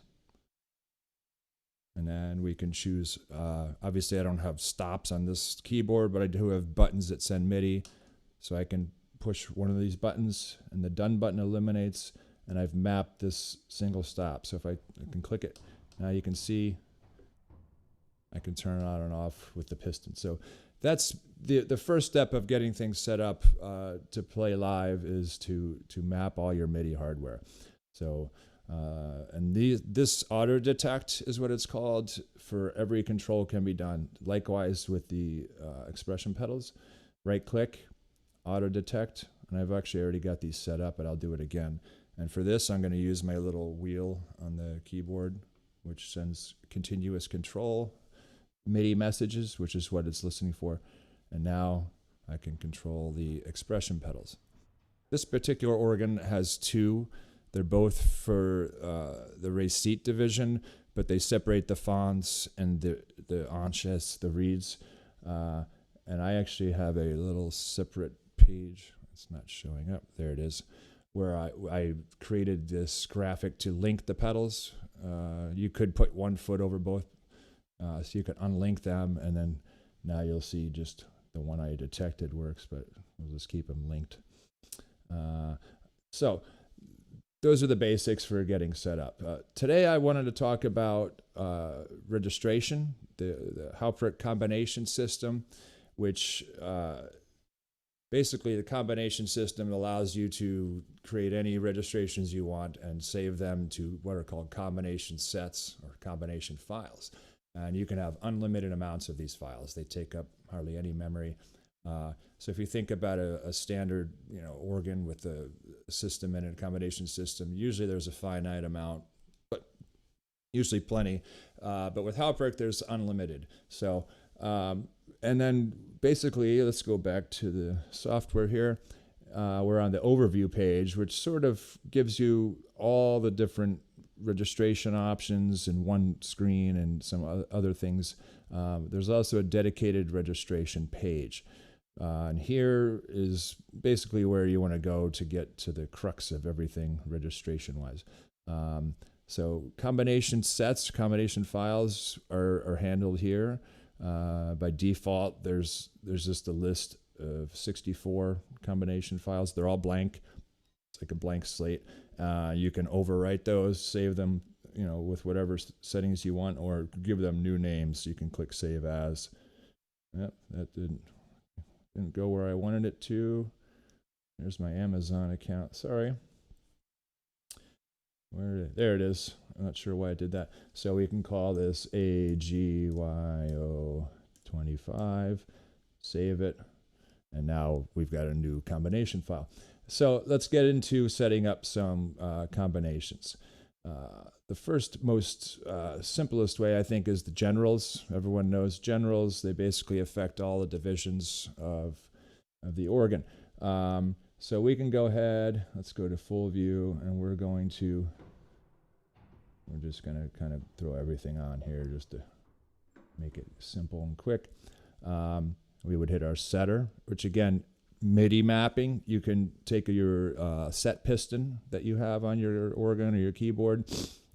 and then we can choose, obviously I don't have stops on this keyboard, but I do have buttons that send MIDI, so I can push one of these buttons and the done button eliminates, and I've mapped this single stop. So if I can click it, now you can see I can turn it on and off with the piston. So that's the first step of getting things set up to play live is to map all your MIDI hardware. So and this auto detect is what it's called. For every control can be done. Likewise with the expression pedals, right click, auto detect, and I've actually already got these set up, but I'll do it again. And for this, I'm going to use my little wheel on the keyboard, which sends continuous control MIDI messages, which is what it's listening for. And now I can control the expression pedals. This particular organ has two. They're both for the recite division, but they separate the fons and the anches, the reeds. And I actually have a little separate page. It's not showing up. There it is, where I created this graphic to link the pedals. You could put one foot over both, so you could unlink them, and then now you'll see just the one I detected works, but we'll just keep them linked. So those are the basics for getting set up. Today I wanted to talk about registration, the Hauptwerk combination system, which basically the combination system allows you to create any registrations you want and save them to what are called combination sets or combination files. And you can have unlimited amounts of these files. They take up hardly any memory. So if you think about a standard, organ with a system and a combination system, usually there's a finite amount, but usually plenty. But with Hauptwerk, there's unlimited. So, and then basically, let's go back to the software here. We're on the overview page, which sort of gives you all the different registration options in one screen and some other things. There's also a dedicated registration page. And here is basically where you want to go to get to the crux of everything registration-wise. So combination sets, combination files are handled here. By default, there's just a list of 64 combination files. They're all blank. It's like a blank slate. You can overwrite those, save them, with whatever settings you want, or give them new names. You can click Save As. Yep, that didn't go where I wanted it to. There's my Amazon account. Sorry. There it is. I'm not sure why I did that. So we can call this AGYO 25. Save it. And now we've got a new combination file. So let's get into setting up some combinations. The first, most simplest way, I think, is the generals. Everyone knows generals. They basically affect all the divisions of the organ. So we can go ahead. Let's go to full view, and we're just going to kind of throw everything on here just to make it simple and quick. We would hit our setter, which again, MIDI mapping. You can take your set piston that you have on your organ or your keyboard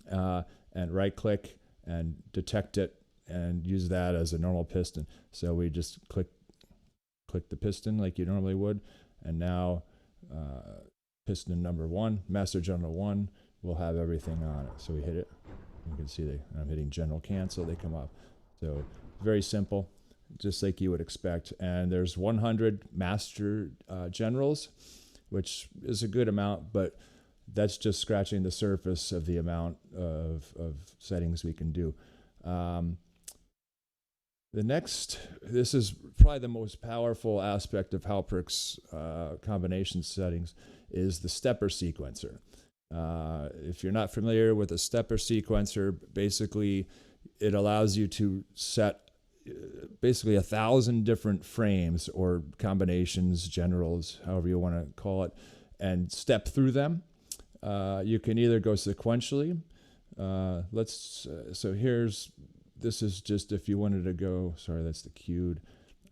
and right click and detect it and use that as a normal piston. So we just click the piston like you normally would, and now piston number 1, message number 1 will have everything on it. So we hit it. You can see I'm hitting general cancel. They come up. So very simple, just like you would expect. And there's 100 master generals, which is a good amount, but that's just scratching the surface of the amount of settings we can do. This is probably the most powerful aspect of Hauptwerk's combination settings, is the stepper sequencer. If you're not familiar with a stepper sequencer, basically it allows you to set basically 1,000 different frames or combinations, generals, however you want to call it, and step through them. You can either go sequentially. This is just if you wanted to go, sorry, that's the cued.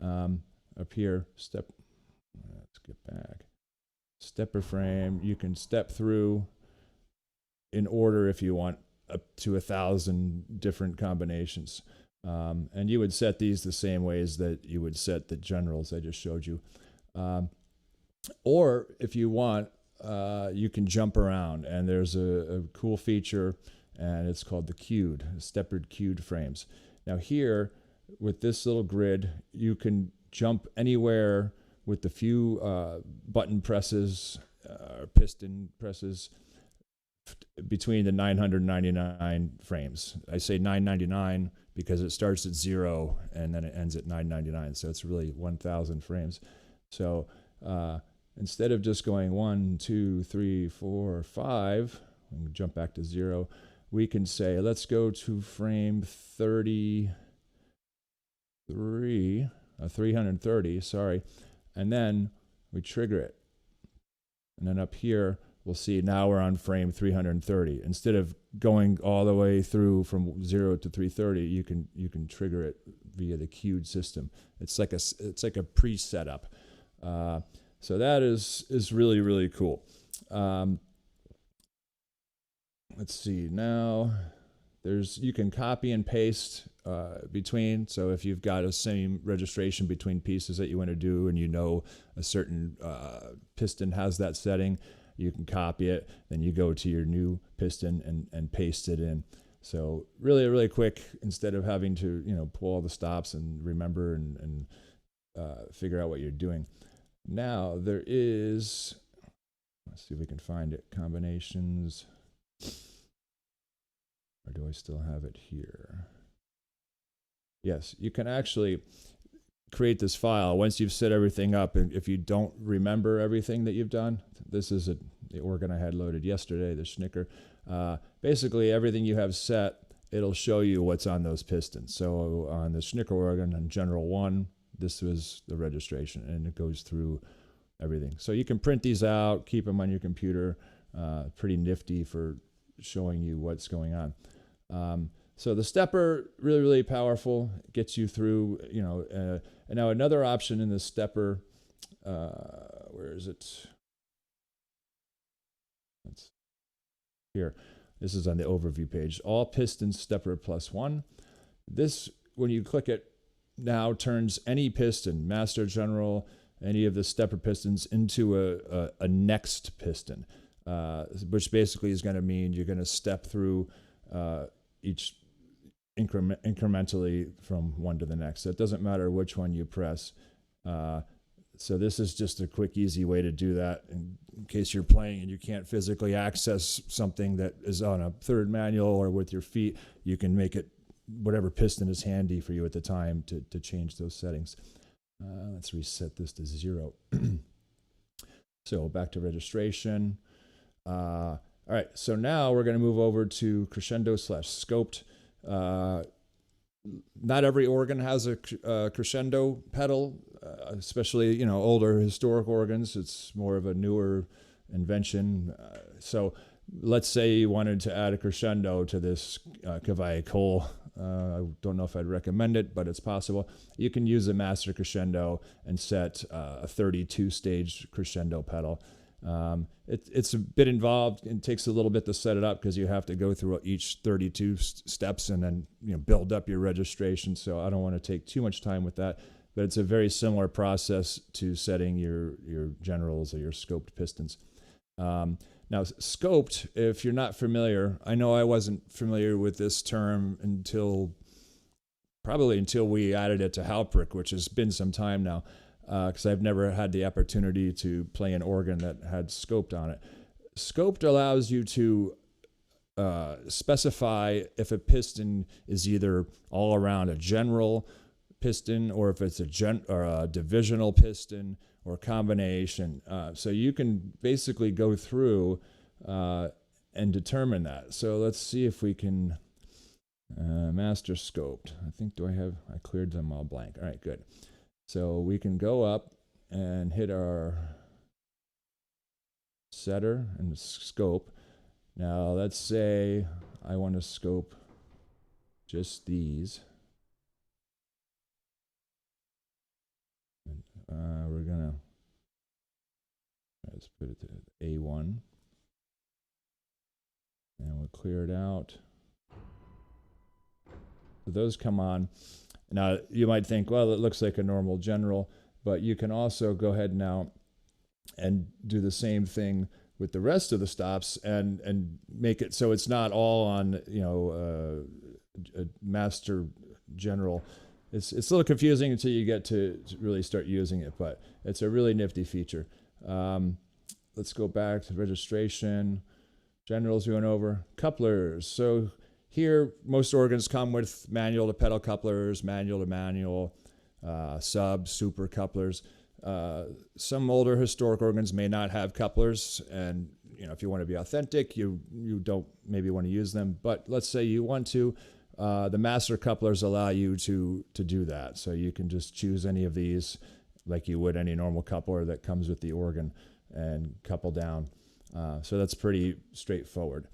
Up here, let's get back. Stepper frame, you can step through in order if you want up to 1,000 different combinations. And you would set these the same ways that you would set the generals I just showed you. Or if you want, you can jump around, and there's a cool feature, and it's called the cued, steppered cued frames. Now here, with this little grid, you can jump anywhere with the few button presses, piston presses, between the 999 frames. I say 999 because it starts at 0 and then it ends at 999. So it's really 1,000 frames. So instead of just going 1, 2, 3, 4, 5, and jump back to 0, we can say, let's go to frame 330, sorry. And then we trigger it. And then up here, we'll see now we're on frame 330. Instead of going all the way through from 0 to 330, you can trigger it via the queued system. It's like a pre-setup. So that is really, really cool. Let's see now. You can copy and paste between. So if you've got a same registration between pieces that you want to do, and you know a certain piston has that setting, you can copy it. Then you go to your new piston and paste it in. So really, really quick, instead of having to pull all the stops and remember and figure out what you're doing. Now there is. Let's see if we can find it. Combinations. Or do I still have it here? Yes, you can actually create this file once you've set everything up. And if you don't remember everything that you've done, this is the organ I had loaded yesterday, the Schnicker. Basically, everything you have set, it'll show you what's on those pistons. So on the Schnicker organ, on General 1, this was the registration, and it goes through everything. So you can print these out, keep them on your computer. Pretty nifty for showing you what's going on. So the stepper, really, really powerful, gets you through, and now another option in the stepper, where is it? It's here. This is on the overview page. All pistons stepper +1. This, when you click it, now turns any piston, master, general, any of the stepper pistons into a next piston. Which basically is going to mean you're going to step through each incrementally from one to the next. So it doesn't matter which one you press. So this is just a quick, easy way to do that in case you're playing and you can't physically access something that is on a third manual or with your feet. You can make it whatever piston is handy for you at the time to change those settings. Let's reset this to 0. So back to registration. All right, so now we're going to move over to crescendo/scoped. Not every organ has a crescendo pedal, especially older historic organs. It's more of a newer invention. So let's say you wanted to add a crescendo to this Cavaille Cole. I don't know if I'd recommend it, but it's possible. You can use a master crescendo and set a 32-stage crescendo pedal. It's a bit involved and takes a little bit to set it up because you have to go through each 32 steps and then build up your registration. So I don't want to take too much time with that, but it's a very similar process to setting your generals or your scoped pistons. Now, scoped, if you're not familiar, I know I wasn't familiar with this term until we added it to Hauptwerk, which has been some time now. Because I've never had the opportunity to play an organ that had scoped on it. Scoped allows you to specify if a piston is either all around a general piston or if it's a divisional piston or combination. So you can basically go through and determine that. So let's see if we can master scoped. I cleared them all blank. All right, good. So we can go up and hit our setter and scope. Now let's say I want to scope just these. We're gonna let's put it to A1, and we'll clear it out. So those come on. Now, you might think, well, it looks like a normal general, but you can also go ahead now and do the same thing with the rest of the stops and make it so it's not all on, a master general. It's a little confusing until you get to really start using it, but it's a really nifty feature. Let's go back to registration. Generals we went over. Couplers. So here, most organs come with manual to pedal couplers, manual to manual, sub, super couplers. Some older historic organs may not have couplers, and if you want to be authentic, you don't maybe want to use them. But let's say you want to. The master couplers allow you to do that. So you can just choose any of these like you would any normal coupler that comes with the organ and couple down. So that's pretty straightforward.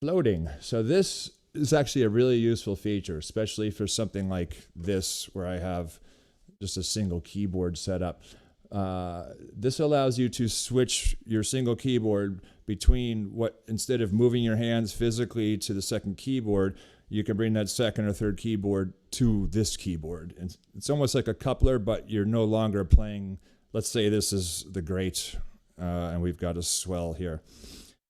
Floating. So this is actually a really useful feature, especially for something like this where I have just a single keyboard set up. This allows you to switch your single keyboard between instead of moving your hands physically to the second keyboard, you can bring that second or third keyboard to this keyboard. And it's almost like a coupler, but you're no longer playing, let's say this is the great, and we've got a swell here.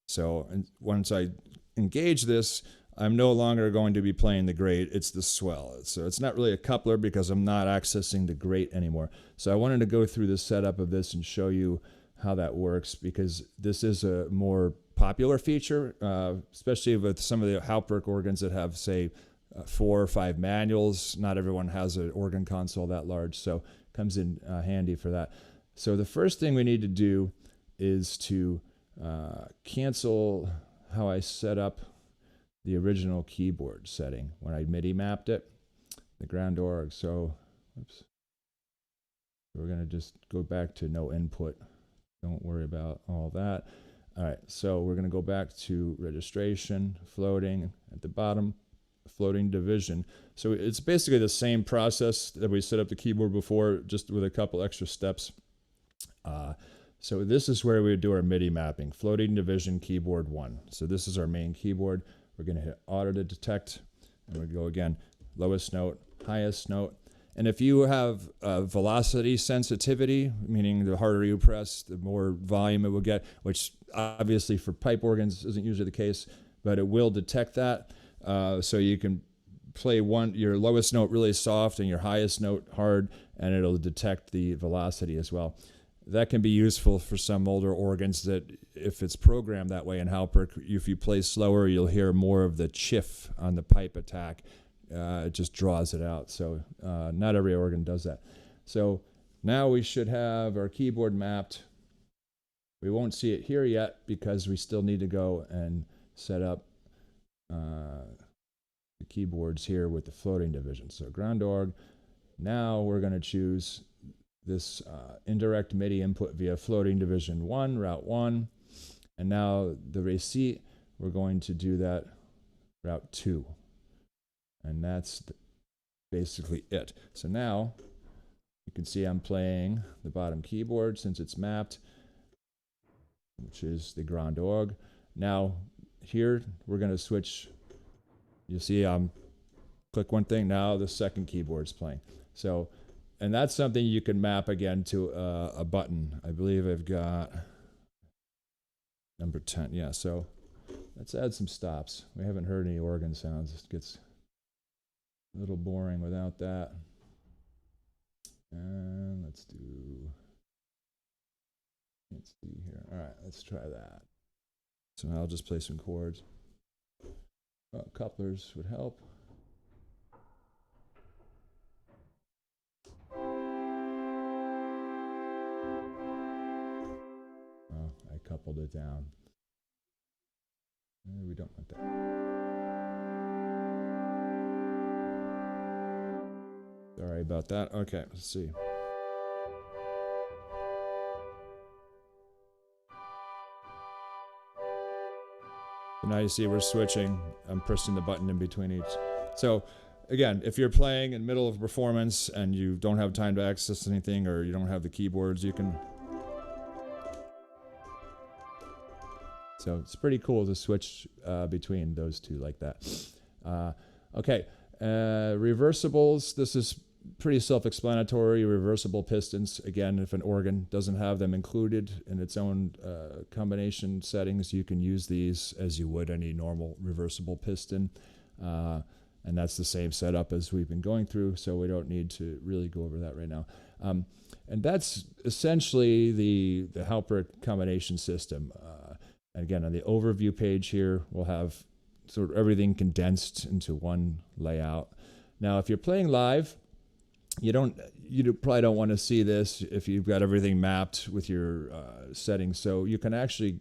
So once I engage this, I'm no longer going to be playing the great, it's the swell. So it's not really a coupler because I'm not accessing the great anymore. So I wanted to go through the setup of this and show you how that works, because this is a more popular feature, especially with some of the Hauptwerk organs that have, say, 4 or 5 manuals. Not everyone has an organ console that large, so it comes in handy for that. So the first thing we need to do is to cancel how I set up the original keyboard setting when I MIDI mapped it, the ground org. So, oops. We're going to just go back to no input. Don't worry about all that. All right, so we're going to go back to registration, floating at the bottom, floating division. So it's basically the same process that we set up the keyboard before, just with a couple extra steps. So this is where we would do our MIDI mapping, floating division keyboard 1. So this is our main keyboard. We're going to hit auto to detect, and we go again, lowest note, highest note. And if you have velocity sensitivity, meaning the harder you press, the more volume it will get, which obviously for pipe organs isn't usually the case, but it will detect that. So you can play your lowest note really soft and your highest note hard, and it'll detect the velocity as well. That can be useful for some older organs that if it's programmed that way in Hauptwerk, if you play slower, you'll hear more of the chiff on the pipe attack. It just draws it out. So not every organ does that. So now we should have our keyboard mapped. We won't see it here yet because we still need to go and set up the keyboards here with the floating division. So ground org. Now we're going to choose this indirect MIDI input via floating division 1, route 1. And now the receipt, we're going to do that route 2. And that's basically it. So now you can see I'm playing the bottom keyboard since it's mapped, which is the ground org. Now here we're going to switch. You see click one thing, now the second keyboard's playing. So, and that's something you can map again to a button. I believe I've got number 10. Yeah, so let's add some stops. We haven't heard any organ sounds. It gets a little boring without that. And let's see here. All right, let's try that. So now I'll just play some chords. Couplers would help. Oh, I coupled it down. We don't want that. Sorry about that. Okay, let's see. So now you see we're switching. I'm pressing the button in between each. So again, if you're playing in the middle of a performance and you don't have time to access anything or you don't have the keyboards, you can. So it's pretty cool to switch between those two like that. Okay, reversibles. This is pretty self-explanatory. Reversible pistons. Again, if an organ doesn't have them included in its own combination settings, you can use these as you would any normal reversible piston. And that's the same setup as we've been going through, so we don't need to really go over that right now. And that's essentially the Hauptwerk combination system. And again, on the overview page here, we'll have sort of everything condensed into one layout. Now, if you're playing live, you probably don't want to see this if you've got everything mapped with your settings. So you can actually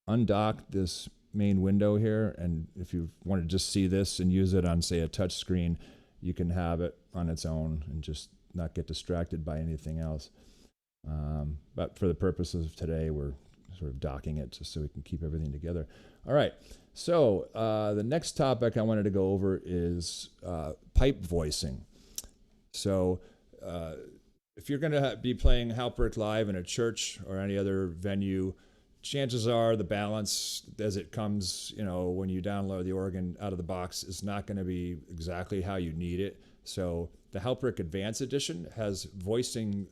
undock this main window here, and if you want to just see this and use it on, say, a touch screen, you can have it on its own and just not get distracted by anything else. But for the purposes of today, we're sort of docking it just so we can keep everything together. All right, so the next topic I wanted to go over is pipe voicing. So if you're going to be playing Hauptwerk live in a church or any other venue, chances are the balance as it comes, when you download the organ out of the box is not going to be exactly how you need it. So the Hauptwerk Advanced Edition has voicing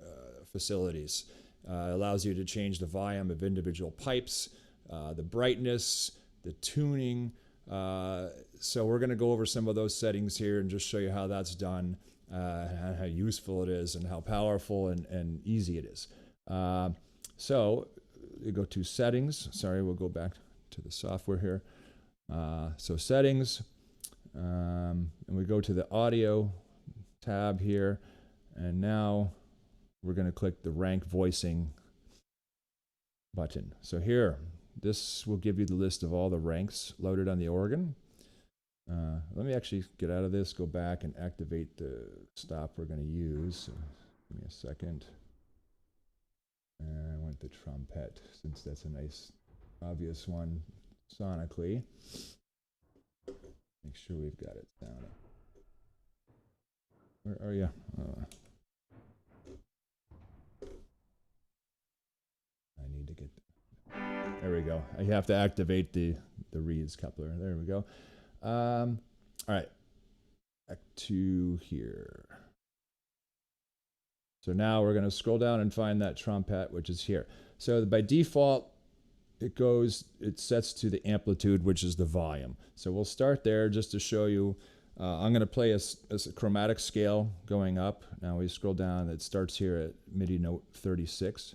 facilities. Allows you to change the volume of individual pipes, the brightness, the tuning. So we're going to go over some of those settings here and just show you how that's done, and how useful it is and how powerful and easy it is. So you go to settings. Sorry, we'll go back to the software here. So settings, and we go to the audio tab here, and now we're going to click the rank voicing button. So here, this will give you the list of all the ranks loaded on the organ. Let me actually get out of this, go back and activate the stop we're going to use. So give me a second. And I want the trumpet, since that's a nice, obvious one sonically. Make sure we've got it down. Where are you? I need to get... There we go. I have to activate the reeds coupler. There we go. All right. Back to here. So now we're going to scroll down and find that trumpet, which is here. So by default, it sets to the amplitude, which is the volume. So we'll start there just to show you. I'm going to play a chromatic scale going up. Now we scroll down. It starts here at MIDI note 36.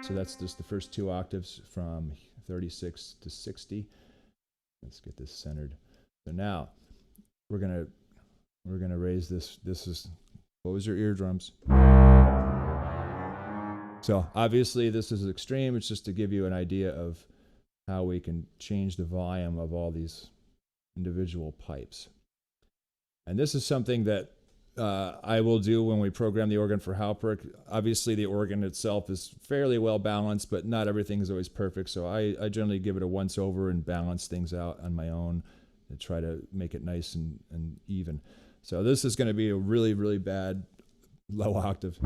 So that's just the first two octaves from 36 to 60. Let's get this centered. So now we're gonna raise this. This is, close your eardrums. So obviously this is extreme. It's just to give you an idea of how we can change the volume of all these individual pipes. And this is something that I will do when we program the organ for Hauptwerk. Obviously the organ itself is fairly well balanced, but not everything is always perfect. So I generally give it a once over and balance things out on my own and try to make it nice and even. So this is going to be a really, really bad low octave.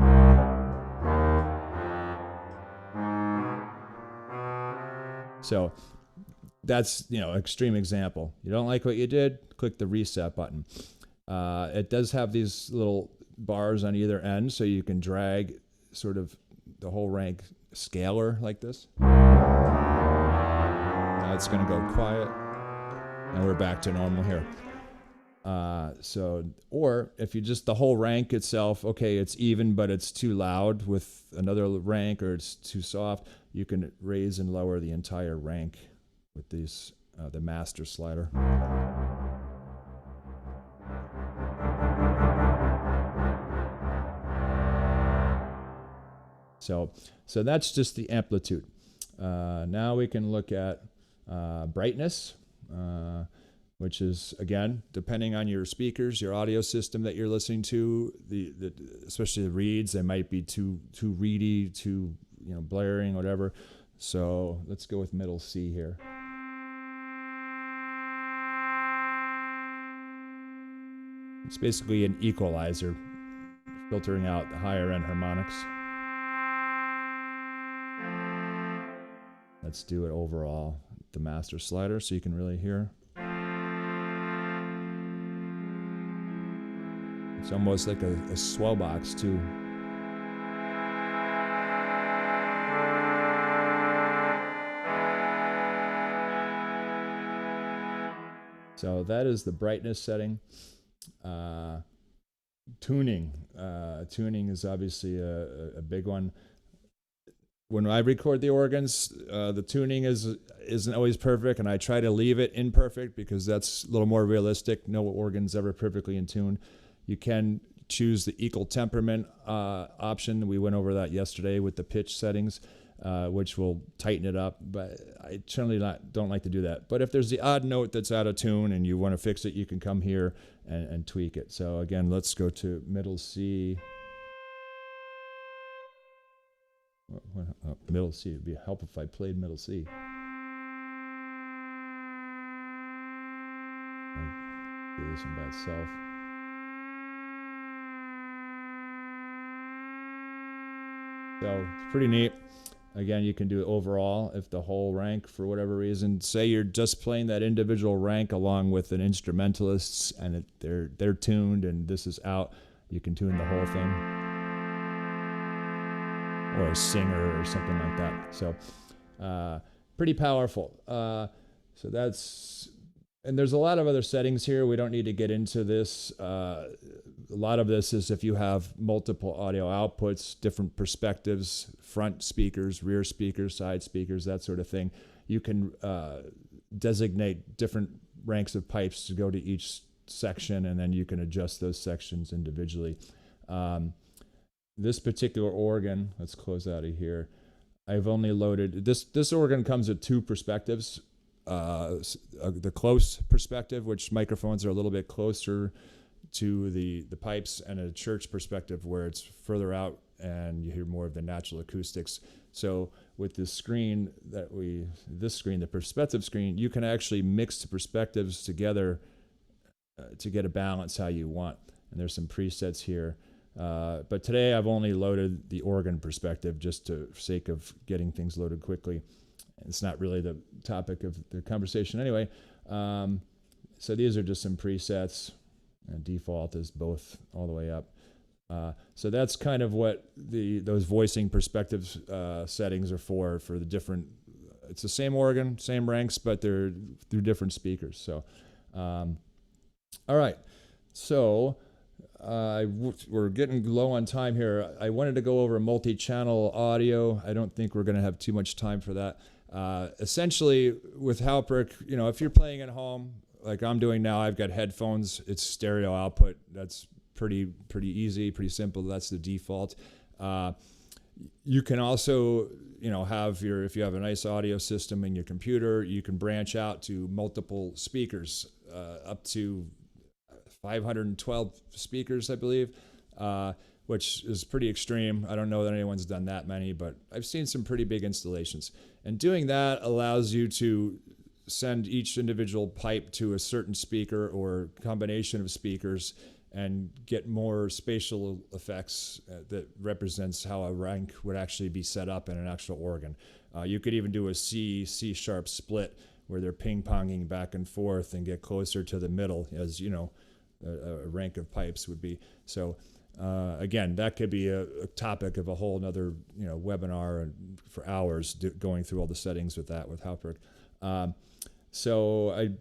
So that's, extreme example. You don't like what you did, click the reset button. It does have these little bars on either end, so you can drag sort of the whole rank scaler like this. Now it's going to go quiet, and we're back to normal here. Or if you just the whole rank itself, okay, it's even, but it's too loud with another rank, or it's too soft, you can raise and lower the entire rank with these, the master slider. So that's just the amplitude. Now we can look at brightness, which is, again, depending on your speakers, your audio system that you're listening to, especially the reeds, they might be too reedy, too blaring, whatever. So let's go with middle C here. It's basically an equalizer, filtering out the higher end harmonics. Let's do it overall, the master slider, so you can really hear. It's almost like a swell box too. So that is the brightness setting. Tuning. Tuning is obviously a big one. When I record the organs, the tuning isn't always perfect, and I try to leave it imperfect because that's a little more realistic. No organ's ever perfectly in tune. You can choose the equal temperament option. We went over that yesterday with the pitch settings, which will tighten it up, but I generally don't like to do that. But if there's the odd note that's out of tune and you want to fix it, you can come here and tweak it. So again, let's go to middle C. Middle C. It'd be helpful if I played middle C. I'll do this one by itself. So it's pretty neat. Again, you can do it overall if the whole rank, for whatever reason, say you're just playing that individual rank along with an instrumentalist and they're tuned and this is out, you can tune the whole thing. Or a singer or something like that. So pretty powerful. So that's, and there's a lot of other settings here. We don't need to get into this. A lot of this is if you have multiple audio outputs, different perspectives, front speakers, rear speakers, side speakers, that sort of thing. You can designate different ranks of pipes to go to each section, and then you can adjust those sections individually. This particular organ, let's close out of here. I've only loaded, this organ comes with two perspectives. The close perspective, which microphones are a little bit closer to the pipes, and a church perspective where it's further out and you hear more of the natural acoustics. So with this screen the perspective screen, you can actually mix the perspectives together to get a balance how you want. And there's some presets here. But today I've only loaded the organ perspective just for sake of getting things loaded quickly. It's not really the topic of the conversation anyway. So these are just some presets, and default is both all the way up. So that's kind of what those voicing perspective settings are for the different, it's the same organ, same ranks, but they're through different speakers. So, all right. So we're getting low on time here. I wanted to go over multi-channel audio. I don't think we're going to have too much time for that. Essentially, with Hauptwerk, if you're playing at home, like I'm doing now, I've got headphones. It's stereo output. That's pretty easy, pretty simple. That's the default. You can also, if you have a nice audio system in your computer, you can branch out to multiple speakers, up to 512 speakers, I believe, which is pretty extreme. I don't know that anyone's done that many, but I've seen some pretty big installations. And doing that allows you to send each individual pipe to a certain speaker or combination of speakers and get more spatial effects that represents how a rank would actually be set up in an actual organ. You could even do a C-sharp split where they're ping-ponging back and forth and get closer to the middle, as a rank of pipes would be. So again, that could be a topic of a whole nother webinar for hours going through all the settings with Hauptwerk. So I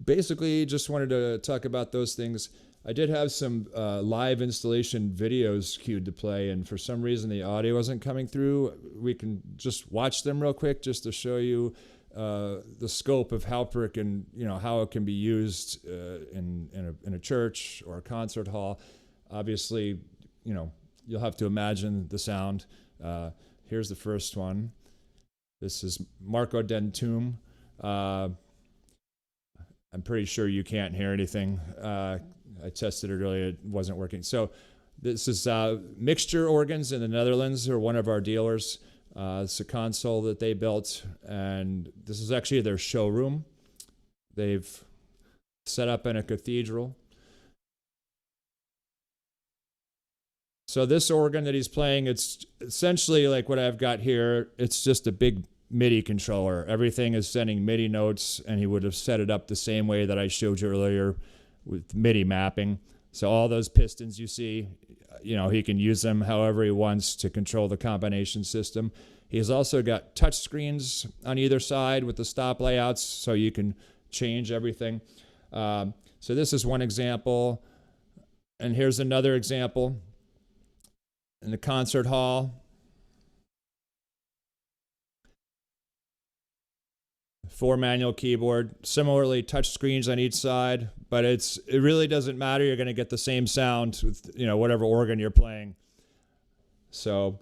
basically just wanted to talk about those things. I did have some live installation videos queued to play, and for some reason the audio wasn't coming through. We can just watch them real quick just to show you the scope of Hauptwerk and how it can be used in a church or a concert hall. Obviously, you'll have to imagine the sound. Here's the first one. This is Marco Dentum. I'm pretty sure you can't hear anything. I tested it earlier, it wasn't working. So this is Mixture Organs in the Netherlands. They're one of our dealers. It's a console that they built, and this is actually their showroom. They've set up in a cathedral. So this organ that he's playing, it's essentially like what I've got here. It's just a big MIDI controller. Everything is sending MIDI notes, and he would have set it up the same way that I showed you earlier with MIDI mapping. So all those pistons you see, he can use them however he wants to control the combination system. He's also got touch screens on either side with the stop layouts, so you can change everything. So this is one example. And here's another example in the concert hall. 4 manual keyboard, similarly touch screens on each side, but it really doesn't matter. You're going to get the same sound with, whatever organ you're playing. So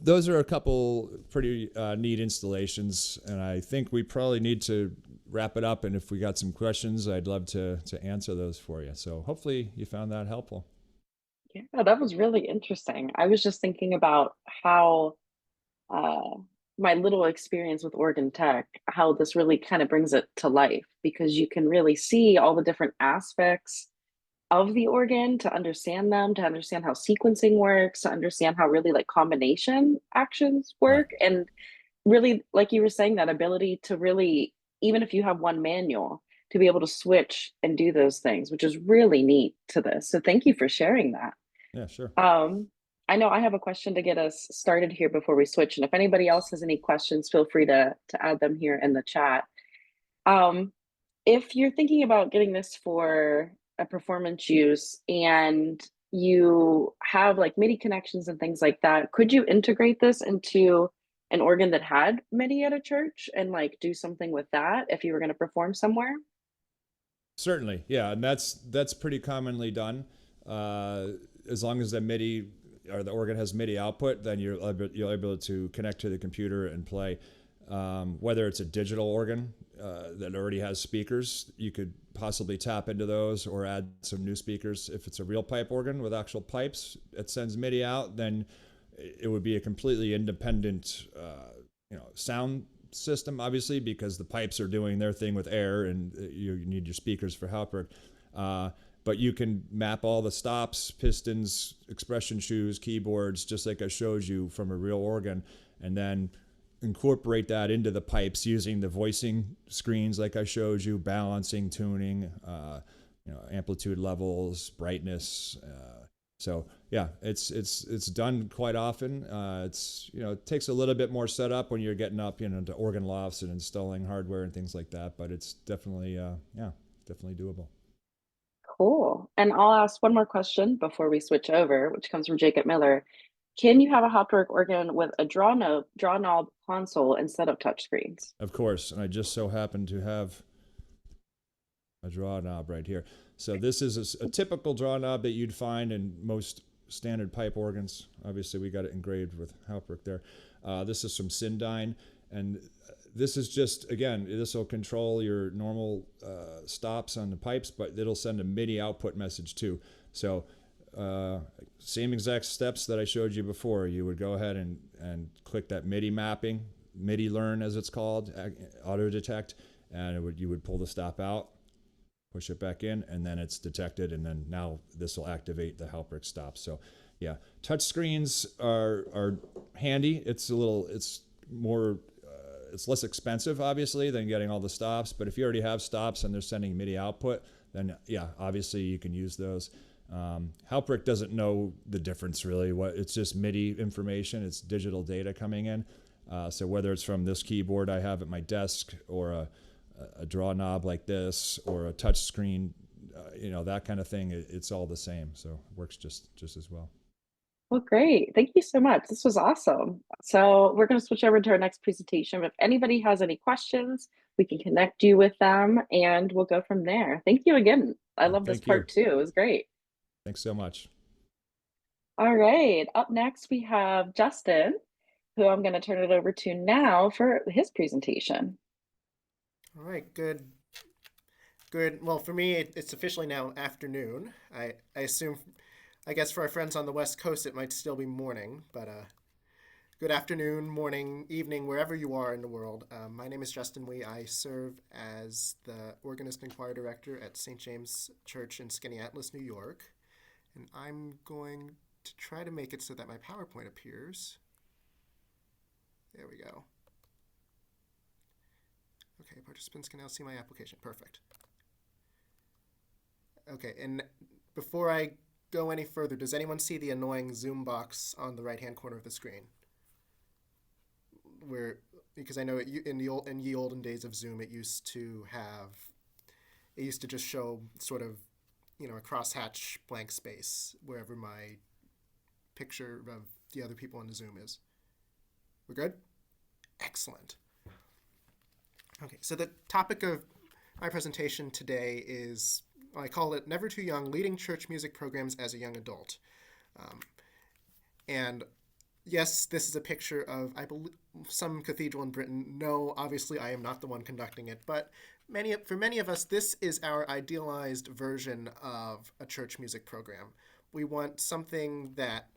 those are a couple pretty neat installations, and I think we probably need to wrap it up. And if we got some questions, I'd love to answer those for you. So hopefully you found that helpful. Yeah, that was really interesting. I was just thinking about how my little experience with organ tech, how this really kind of brings it to life, because you can really see all the different aspects of the organ to understand them, to understand how sequencing works, to understand how really like combination actions work. Right. And really, like you were saying, that ability to really, even if you have one manual, to be able to switch and do those things, which is really neat to this. So thank you for sharing that. Yeah, sure. I know I have a question to get us started here before we switch. And if anybody else has any questions, feel free to add them here in the chat. If you're thinking about getting this for a performance use and you have like MIDI connections and things like that, could you integrate this into an organ that had MIDI at a church and like do something with that if you were going to perform somewhere? Certainly, yeah, and that's pretty commonly done. As long as the MIDI or the organ has MIDI output, then you're able to connect to the computer and play. Whether it's a digital organ that already has speakers, you could possibly tap into those or add some new speakers. If it's a real pipe organ with actual pipes, it sends MIDI out, then it would be a completely independent sound system, obviously, because the pipes are doing their thing with air, and you need your speakers for Hauptwerk. But you can map all the stops, pistons, expression shoes, keyboards, just like I showed you from a real organ, and then incorporate that into the pipes using the voicing screens like I showed you, balancing, tuning, amplitude levels, brightness. So yeah, it's done quite often. It takes a little bit more setup when you're getting up, to organ lofts and installing hardware and things like that, but it's definitely definitely doable. Cool. And I'll ask one more question before we switch over, which comes from Jacob Miller. Can you have a Hauptwerk organ with a draw knob console instead of touchscreens? Of course, and I just so happen to have a draw knob right here. So this is a typical draw knob that you'd find in most standard pipe organs. Obviously, we got it engraved with Hauptwerk there. This is from Sindyne, and this is just, again, this will control your normal stops on the pipes, but it'll send a MIDI output message too. So same exact steps that I showed you before. You would go ahead and click that MIDI mapping, MIDI learn as it's called, auto detect, and you would pull the stop out, push it back in, and then it's detected, and then now this will activate the Hauptwerk stop. So yeah, touch screens are handy. It's more it's less expensive, obviously, than getting all the stops. But if you already have stops and they're sending MIDI output, then yeah, obviously you can use those. Hauptwerk doesn't know the difference really. It's just MIDI information. It's digital data coming in. So whether it's from this keyboard I have at my desk, or a draw knob like this, or a touch screen, that kind of thing, it's all the same. So it works just as well. Well, great. Thank you so much. This was awesome. So we're going to switch over to our next presentation. If anybody has any questions, we can connect you with them and we'll go from there. Thank you again. I love this part too. It was great. Thanks so much. All right. Up next, we have Justin, who I'm going to turn it over to now for his presentation. All right, good. Well, for me, it's officially now afternoon. I assume, I guess for our friends on the West Coast, it might still be morning, but good afternoon, morning, evening, wherever you are in the world. My name is Justin Wee. I serve as the organist and choir director at St. James Church in Skaneateles, New York. And I'm going to try to make it so that my PowerPoint appears. There we go. Okay, participants can now see my application. Perfect. Okay, and before I go any further, does anyone see the annoying Zoom box on the right-hand corner of the screen? Because I know in ye olden days of Zoom, it used to have, it used to just show sort of, a crosshatch blank space wherever my picture of the other people on the Zoom is. We're good? Excellent. Okay, so the topic of my presentation today is, I call it Never Too Young, Leading Church Music Programs as a Young Adult. And yes, this is a picture of, I believe, some cathedral in Britain. No, obviously I am not the one conducting it, but for many of us, this is our idealized version of a church music program. We want something that,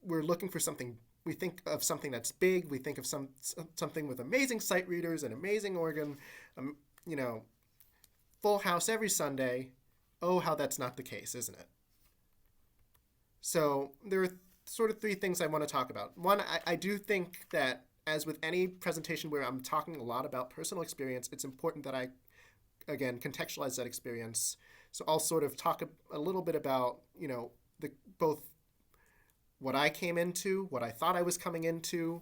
we're looking for something, we think of something that's big, we think of something with amazing sight readers, an amazing organ, full house every Sunday. Oh, how that's not the case, isn't it? So there are sort of three things I want to talk about. One, I do think that, as with any presentation where I'm talking a lot about personal experience, it's important that I, again, contextualize that experience. So I'll sort of talk a little bit about, both what I came into, what I thought I was coming into,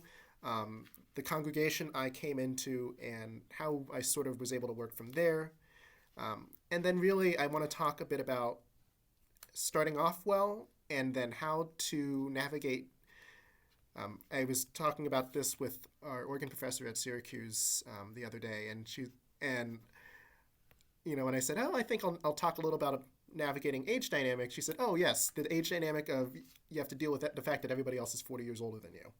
the congregation I came into, and how I sort of was able to work from there. And then really I want to talk a bit about starting off well, and then how to navigate. I was talking about this with our organ professor at Syracuse the other day, and when I said, oh, I think I'll talk a little about navigating age dynamics, she said, oh yes, the age dynamic of you have to deal with the fact that everybody else is 40 years older than you.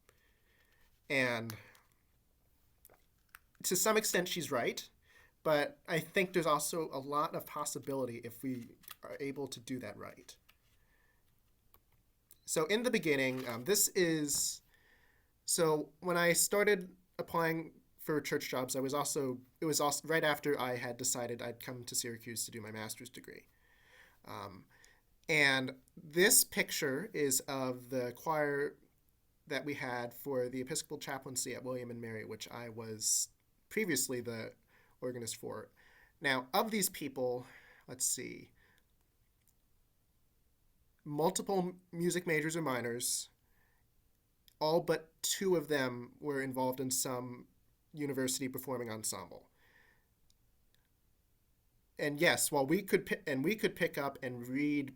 And to some extent she's right, but I think there's also a lot of possibility if we are able to do that right. So in the beginning, so when I started applying for church jobs, it was also right after I had decided I'd come to Syracuse to do my master's degree. And this picture is of the choir that we had for the Episcopal chaplaincy at William and Mary, which I was previously the organist for. Now, of these people, let's see, multiple music majors or minors, all but two of them were involved in some university performing ensemble. And yes, while we could pick up and read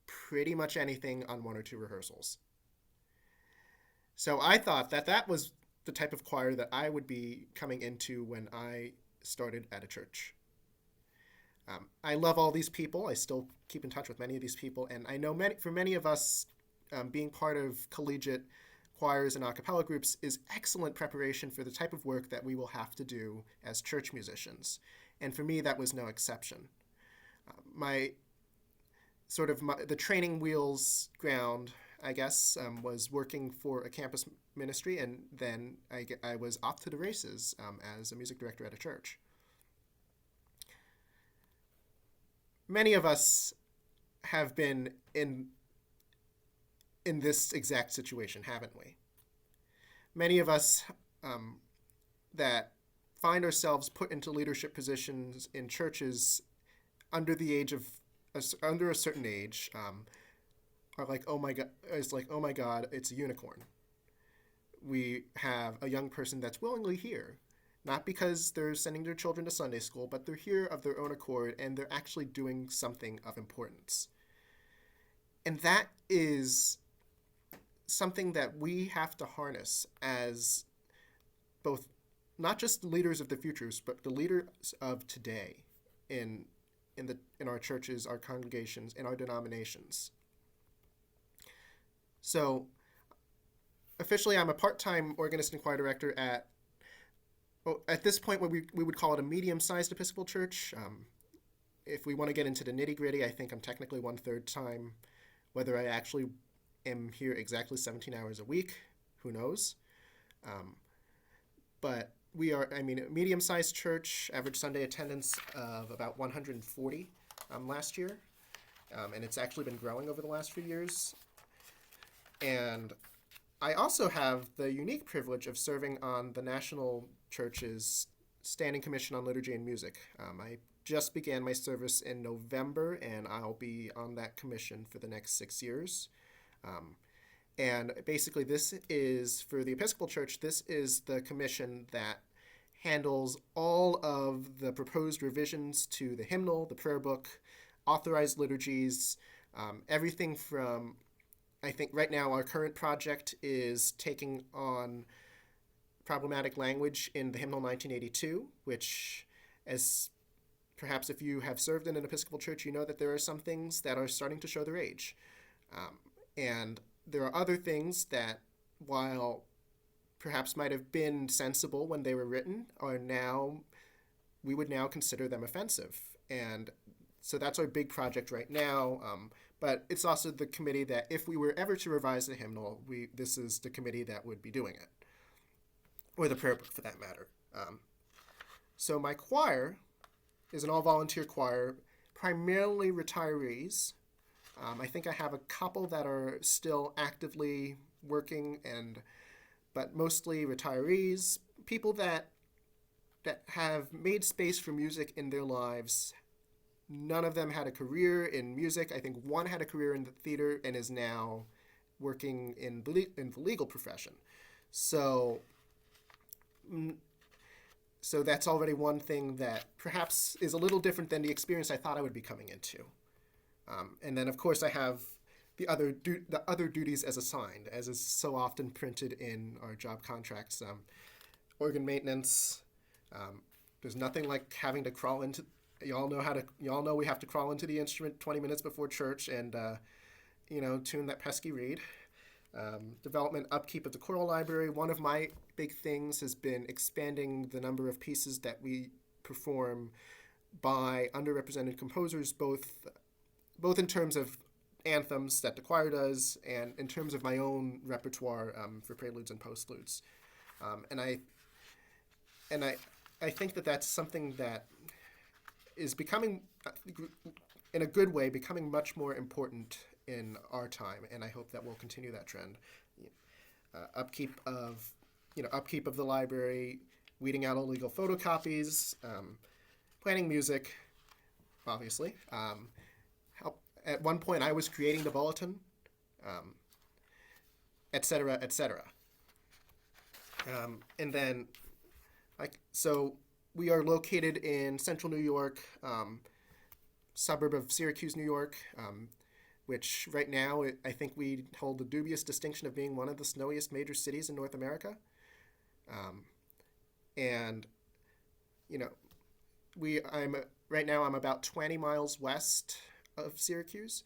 pretty much anything on one or two rehearsals. So I thought that was the type of choir that I would be coming into when I started at a church. I love all these people. I still keep in touch with many of these people, and I know for many of us, being part of collegiate choirs and a cappella groups is excellent preparation for the type of work that we will have to do as church musicians. And for me, that was no exception. The training wheels ground, I guess, was working for a campus ministry, and then I was off to the races as a music director at a church. Many of us have been in this exact situation, haven't we? Many of us that find ourselves put into leadership positions in churches under a certain age are like, oh my God, it's a unicorn. We have a young person that's willingly here, not because they're sending their children to Sunday school, but they're here of their own accord, and they're actually doing something of importance. And that is something that we have to harness as both, not just the leaders of the futures, but the leaders of today in our churches, our congregations, and our denominations. So officially, I'm a part-time organist and choir director at this point, what we would call it a medium-sized Episcopal church. If we want to get into the nitty-gritty, I think I'm technically 1/3 time. Whether I actually am here exactly 17 hours a week, who knows? But we are, a medium-sized church, average Sunday attendance of about 140 last year. And it's actually been growing over the last few years. And I also have the unique privilege of serving on the National Church's Standing Commission on Liturgy and Music. I just began my service in November, and I'll be on that commission for the next 6 years. And basically, this is, for the Episcopal Church, this is the commission that handles all of the proposed revisions to the hymnal, the prayer book, authorized liturgies, everything from, I think right now our current project is taking on problematic language in the hymnal 1982, which, as perhaps if you have served in an Episcopal church, you know that there are some things that are starting to show their age. And there are other things that, while perhaps might have been sensible when they were written, we would now consider them offensive. And so that's our big project right now. But it's also the committee that, if we were ever to revise the hymnal, this is the committee that would be doing it, or the prayer book for that matter. So my choir is an all-volunteer choir, primarily retirees. I think I have a couple that are still actively working, but mostly retirees, people that have made space for music in their lives. None of them had a career in music. I think one had a career in the theater and is now working in the legal profession. So that's already one thing that perhaps is a little different than the experience I thought I would be coming into. And then, of course, I have the other duties as assigned, as is so often printed in our job contracts. Organ maintenance. There's nothing like having to crawl into. Y'all know we have to crawl into the instrument 20 minutes before church and tune that pesky reed. Development, upkeep of the choral library. One of my big things has been expanding the number of pieces that we perform by underrepresented composers, both in terms of anthems that the choir does and in terms of my own repertoire for preludes and postludes. And I think that that's something that is becoming, in a good way, becoming much more important in our time, and I hope that we'll continue that trend. Upkeep of the library, weeding out illegal photocopies, planning music, obviously. At one point, I was creating the bulletin, et cetera, et cetera. And then, so we are located in central New York, suburb of Syracuse, New York, which right now I think we hold the dubious distinction of being one of the snowiest major cities in North America. And right now I'm about 20 miles west of Syracuse,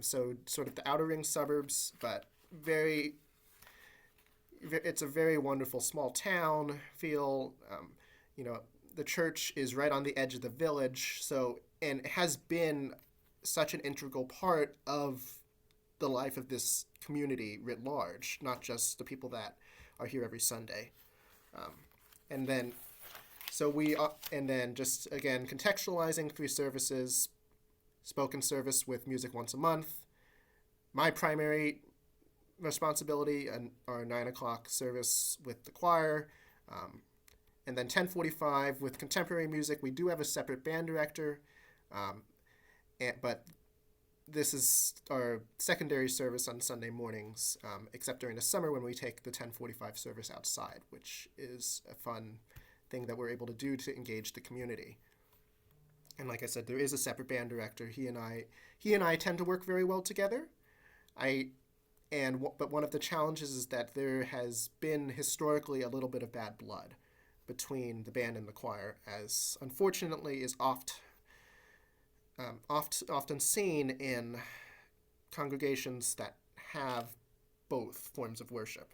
so sort of the outer ring suburbs, but it's a very wonderful small town feel. The church is right on the edge of the village, and it has been such an integral part of the life of this community writ large, not just the people that are here every Sunday. And then just again contextualizing 3 services: spoken service with music once a month. My primary responsibility and our 9 o'clock service with the choir. And then 10:45 with contemporary music. We do have a separate band director, but this is our secondary service on Sunday mornings, except during the summer when we take the 10:45 service outside, which is a fun thing that we're able to do to engage the community. And like I said, there is a separate band director. He and I tend to work very well together. But one of the challenges is that there has been historically a little bit of bad blood between the band and the choir, as unfortunately is often seen in congregations that have both forms of worship.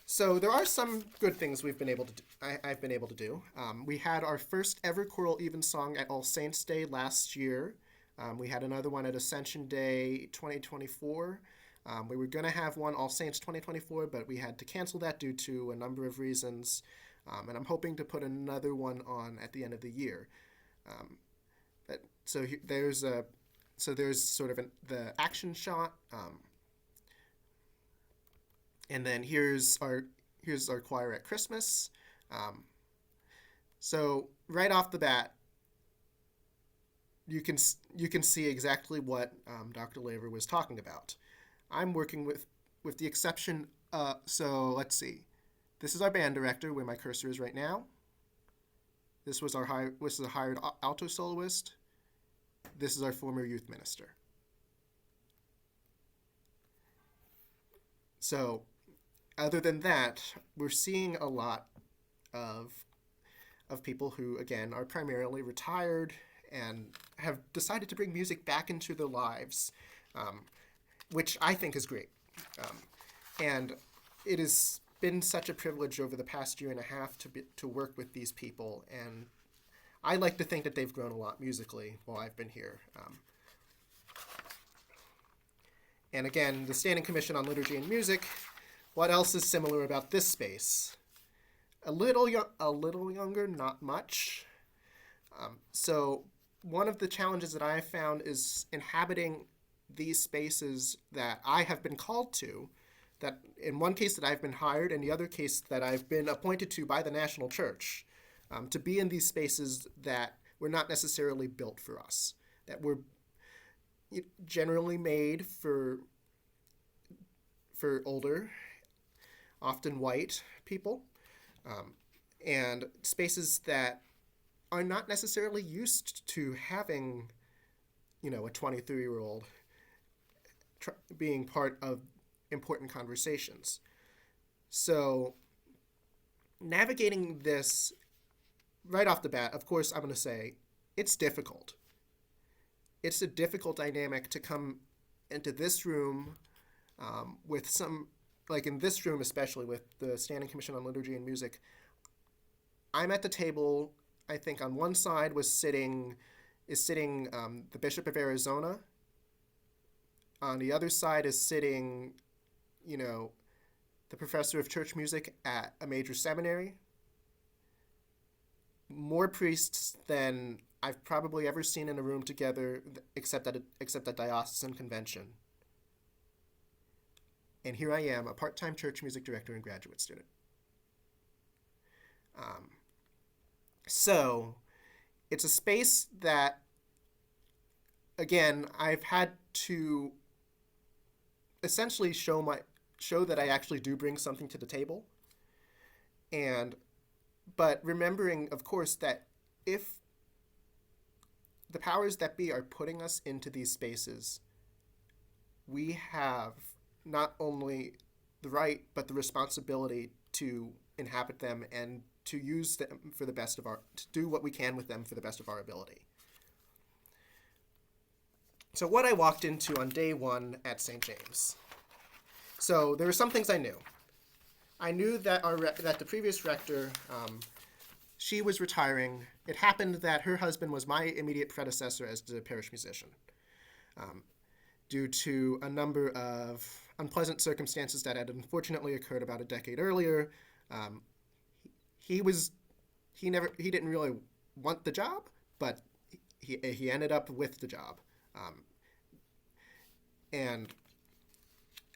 So there are some good things we've been able to do. I've been able to do. We had our first ever choral evensong at All Saints Day last year. We had another one at Ascension Day 2024. We were going to have one All Saints 2024, but we had to cancel that due to a number of reasons. And I'm hoping to put another one on at the end of the year. There's sort of the action shot, and then here's our choir at Christmas. So right off the bat, you can see exactly what Dr. Laver was talking about. I'm working with the exception. So let's see. This is our band director, where my cursor is right now. This is a hired alto soloist. This is our former youth minister. So, other than that, we're seeing a lot of people who, again, are primarily retired and have decided to bring music back into their lives, which I think is great. And it has been such a privilege over the past year and a half to work with these people, and I like to think that they've grown a lot musically while I've been here. And again, the Standing Commission on Liturgy and Music, what else is similar about this space? A little younger, not much. So one of the challenges that I have found is inhabiting these spaces that I have been called to, that in one case that I've been hired, and the other case that I've been appointed to by the National Church, to be in these spaces that were not necessarily built for us, that were generally made for older, often white people, and spaces that are not necessarily used to having, a 23-year-old being part of important conversations. So navigating this right off the bat, of course, I'm going to say it's difficult. It's a difficult dynamic to come into this room with some, like in this room especially with the Standing Commission on Liturgy and Music. I'm at the table. I think on one side is sitting the Bishop of Arizona. On the other side is sitting, the professor of church music at a major seminary. More priests than I've probably ever seen in a room together, except at diocesan convention. And here I am, a part-time church music director and graduate student. So it's a space that, again, I've had to essentially show that I actually do bring something to the table. But remembering, of course, that if the powers that be are putting us into these spaces, we have not only the right, but the responsibility to inhabit them and to use them to do what we can with them for the best of our ability. So what I walked into on day one at St. James. So there were some things I knew. I knew that that the previous rector, she was retiring. It happened that her husband was my immediate predecessor as the parish musician. Due to a number of unpleasant circumstances that had unfortunately occurred about a decade earlier, he didn't really want the job, but he ended up with the job. And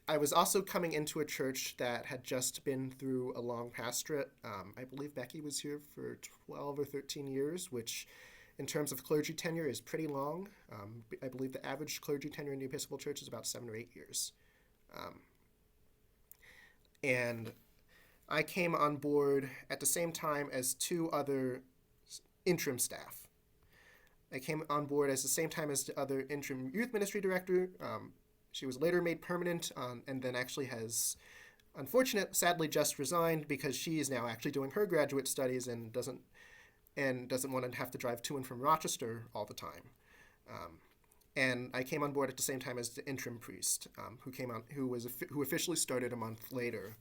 I was also coming into a church that had just been through a long pastorate. I believe Becky was here for 12 or 13 years, which in terms of clergy tenure is pretty long. I believe the average clergy tenure in the Episcopal Church is about 7 or 8 years. And I came on board at the same time as two other interim staff. I came on board at the same time as the other interim youth ministry director. She was later made permanent and then actually has, sadly, just resigned because she is now actually doing her graduate studies and doesn't want to have to drive to and from Rochester all the time. And I came on board at the same time as the interim priest, who officially started a month later.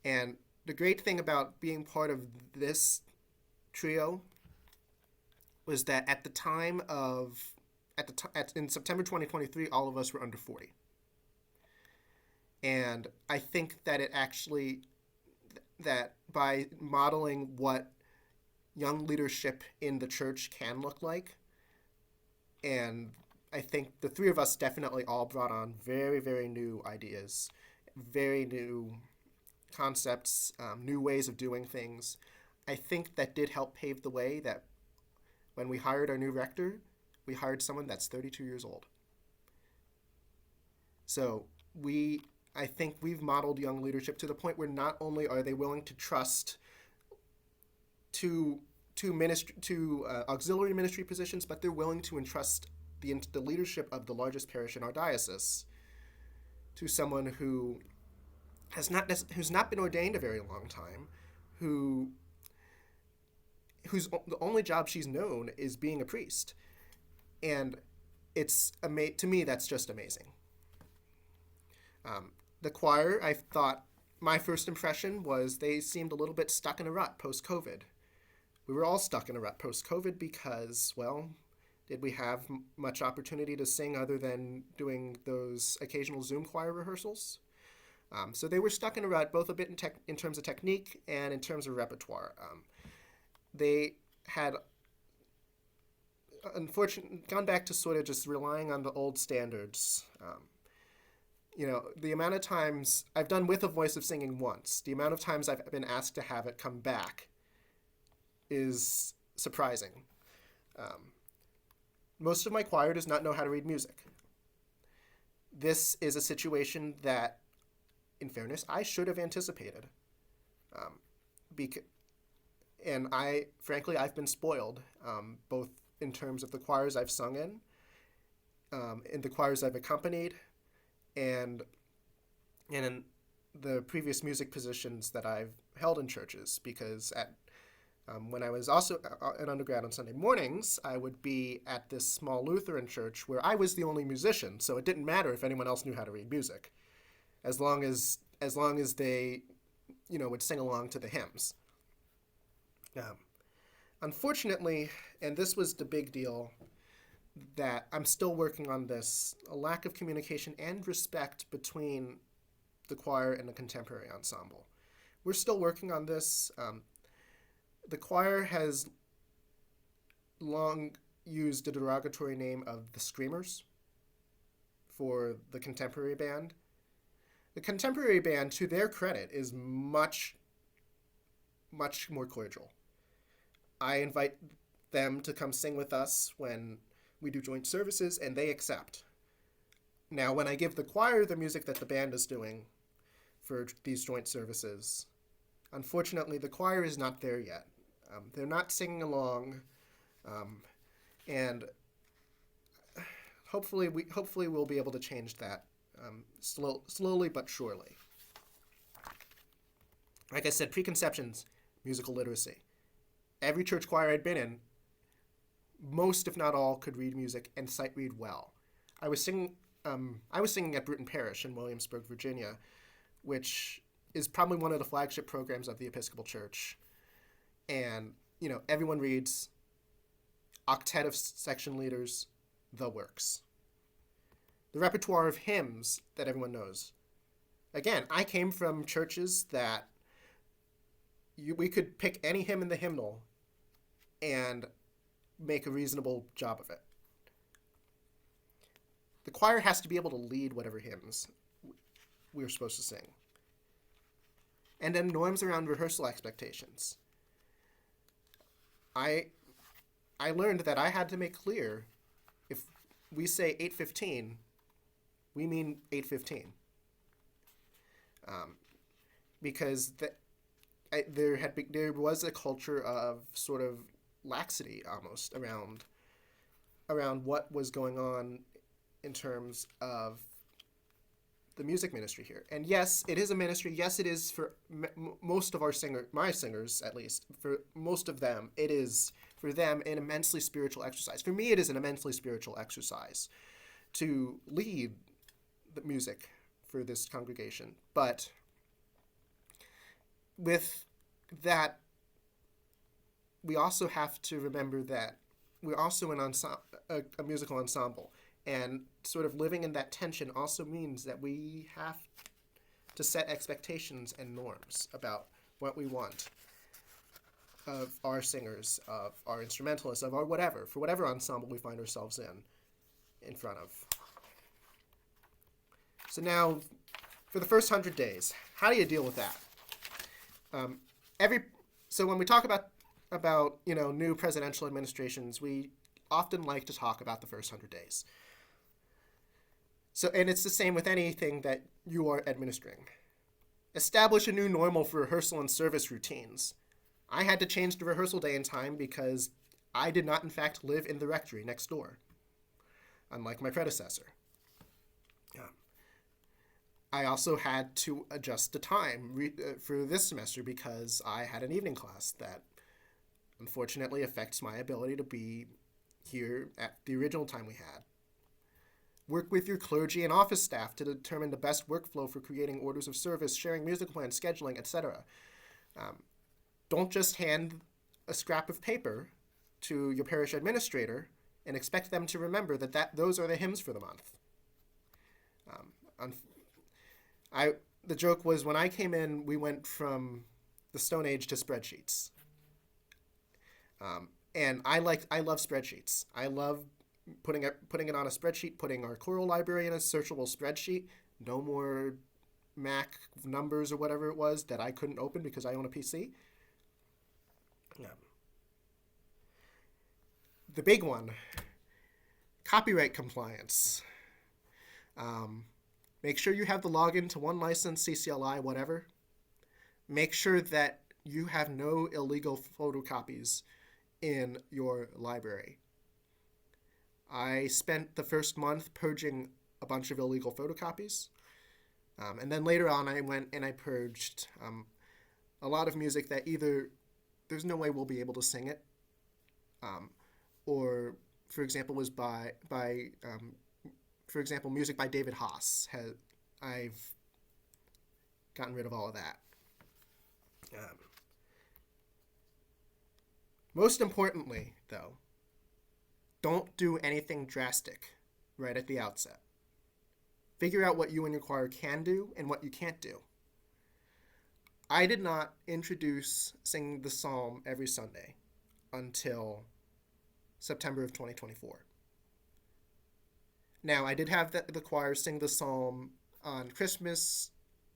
And the great thing about being part of this trio was that at the time in September 2023, all of us were under 40. And I think that that by modeling what young leadership in the church can look like, and I think the three of us definitely all brought on very, very new ideas, very new concepts, new ways of doing things. I think that did help pave the way that when we hired our new rector, we hired someone that's 32 years old. So I think we've modeled young leadership to the point where not only are they willing to trust two auxiliary ministry positions, but they're willing to entrust the leadership of the largest parish in our diocese to someone who's not been ordained a very long time, whose the only job she's known is being a priest, and to me that's just amazing. The choir, I thought my first impression was they seemed a little bit stuck in a rut post-COVID. We were all stuck in a rut post-COVID because, well, did we have much opportunity to sing other than doing those occasional Zoom choir rehearsals? So they were stuck in a rut, both a bit in terms of technique and in terms of repertoire. They had, unfortunately, gone back to sort of just relying on the old standards. The amount of times I've done With a Voice of Singing once, the amount of times I've been asked to have it come back is surprising. Most of my choir does not know how to read music. This is a situation that, in fairness, I should have anticipated. And I've been spoiled, both in terms of the choirs I've sung in the choirs I've accompanied, and in the previous music positions that I've held in churches, because when I was also an undergrad on Sunday mornings, I would be at this small Lutheran church where I was the only musician, so it didn't matter if anyone else knew how to read music, as long as they, would sing along to the hymns. Unfortunately, and this was the big deal, that I'm still working on this, a lack of communication and respect between the choir and the contemporary ensemble. We're still working on this. The choir has long used a derogatory name of the Screamers for the contemporary band. The contemporary band, to their credit, is much, much more cordial. I invite them to come sing with us when we do joint services, and they accept. Now, when I give the choir the music that the band is doing for these joint services, unfortunately, the choir is not there yet. They're not singing along, and hopefully we'll be able to change that slowly but surely. Like I said, preconceptions, musical literacy. Every church choir I'd been in, most if not all could read music and sight read well. I was singing at Bruton Parish in Williamsburg, Virginia, which is probably one of the flagship programs of the Episcopal Church. And, everyone reads, octet of section leaders, the works. The repertoire of hymns that everyone knows. Again, I came from churches that we could pick any hymn in the hymnal and make a reasonable job of it. The choir has to be able to lead whatever hymns we're supposed to sing. And then norms around rehearsal expectations. I learned that I had to make clear, if we say 8:15, we mean 8:15. Because there was a culture of sort of laxity almost around what was going on in terms of the music ministry here. And yes, it is a ministry. Yes, it is for most of my singers at least, for most of them, it is for them an immensely spiritual exercise. For me, it is an immensely spiritual exercise to lead the music for this congregation. But with that, we also have to remember that we're also a musical ensemble, and sort of living in that tension also means that we have to set expectations and norms about what we want of our singers, of our instrumentalists, of our whatever, for whatever ensemble we find ourselves in front of. So now, for the first 100 days, how do you deal with that? So when we talk about new presidential administrations, we often like to talk about the first 100 days. So, and it's the same with anything that you are administering. Establish a new normal for rehearsal and service routines. I had to change the rehearsal day and time because I did not, in fact, live in the rectory next door, unlike my predecessor. I also had to adjust the time for this semester because I had an evening class that unfortunately affects my ability to be here at the original time we had. Work with your clergy and office staff to determine the best workflow for creating orders of service, sharing music plans, scheduling, etc. Don't just hand a scrap of paper to your parish administrator and expect them to remember that those are the hymns for the month. The joke was when I came in, we went from the Stone Age to spreadsheets. And I love spreadsheets. I love putting it on a spreadsheet, putting our choral library in a searchable spreadsheet. No more Mac numbers or whatever it was that I couldn't open because I own a PC. The big one, copyright compliance. Make sure you have the login to one license, CCLI, whatever. Make sure that you have no illegal photocopies in your library. I spent the first month purging a bunch of illegal photocopies. And then later on, I went and I purged a lot of music that either there's no way we'll be able to sing it, or, for example, was for example, music by David Haas. I've gotten rid of all of that. Most importantly, though, don't do anything drastic right at the outset. Figure out what you and your choir can do and what you can't do. I did not introduce singing the psalm every Sunday until September of 2024. Now, I did have the choir sing the psalm on Christmas,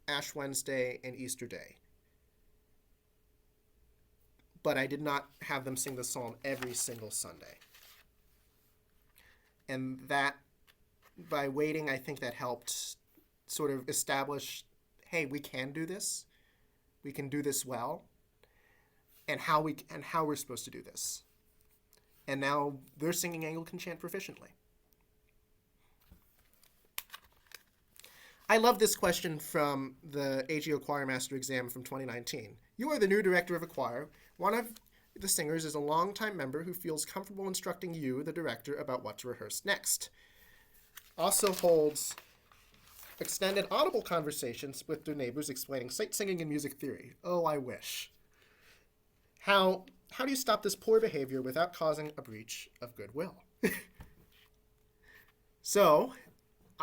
Ash Wednesday, and Easter Day. But I did not have them sing the psalm every single Sunday. And that, by waiting, I think that helped sort of establish, hey, we can do this. We can do this well. And how we're supposed to do this. And now they're singing Anglican chant proficiently. I love this question from the AGO Choir Master exam from 2019. You are the new director of a choir. One of the singers is a longtime member who feels comfortable instructing you, the director, about what to rehearse next. Also holds extended audible conversations with their neighbors explaining sight singing and music theory. Oh, I wish. How do you stop this poor behavior without causing a breach of goodwill? So,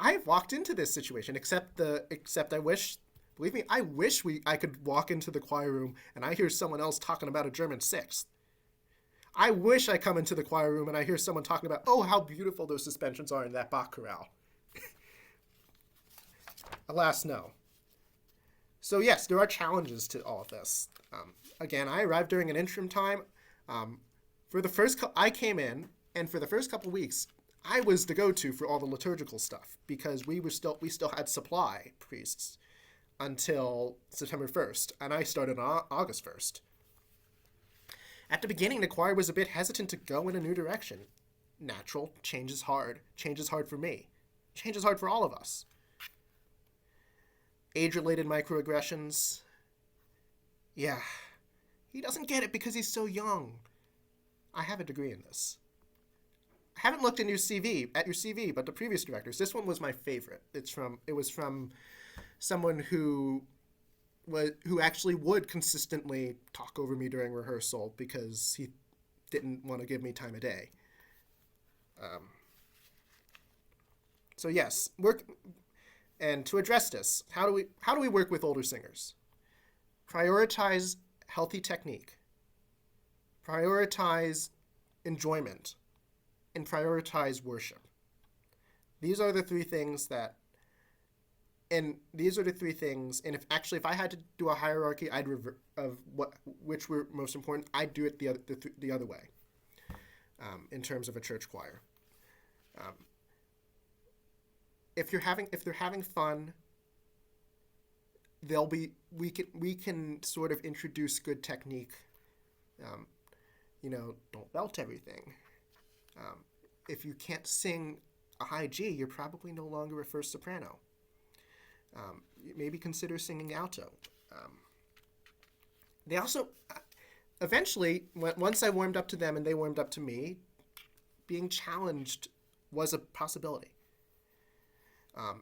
I've walked into this situation, except I wish, believe me, I wish I could walk into the choir room and I hear someone else talking about a German sixth. I wish I come into the choir room and I hear someone talking about, oh, how beautiful those suspensions are in that Bach chorale. Alas, no. So yes, there are challenges to all of this. Again, I arrived during an interim time. I came in, and for the first couple weeks, I was the go-to for all the liturgical stuff because we still had supply priests until September 1st, and I started on August 1st. At the beginning, the choir was a bit hesitant to go in a new direction. Natural, change is hard. Change is hard for me. Change is hard for all of us. Age-related microaggressions. Yeah, he doesn't get it because he's so young. I have a degree in this. I haven't looked at your CV, but the previous directors. This one was my favorite. It was from someone who actually would consistently talk over me during rehearsal because he didn't want to give me time of day. So yes, and to address this, how do we work with older singers? Prioritize healthy technique. Prioritize enjoyment. And prioritize worship. These are the three things, and if I had to do a hierarchy, which were most important, I'd do it the other way. In terms of a church choir, if they're having fun, we can sort of introduce good technique. Don't belt everything. If you can't sing a high G, you're probably no longer a first soprano. Maybe consider singing alto. They also, eventually, once I warmed up to them and they warmed up to me, being challenged was a possibility.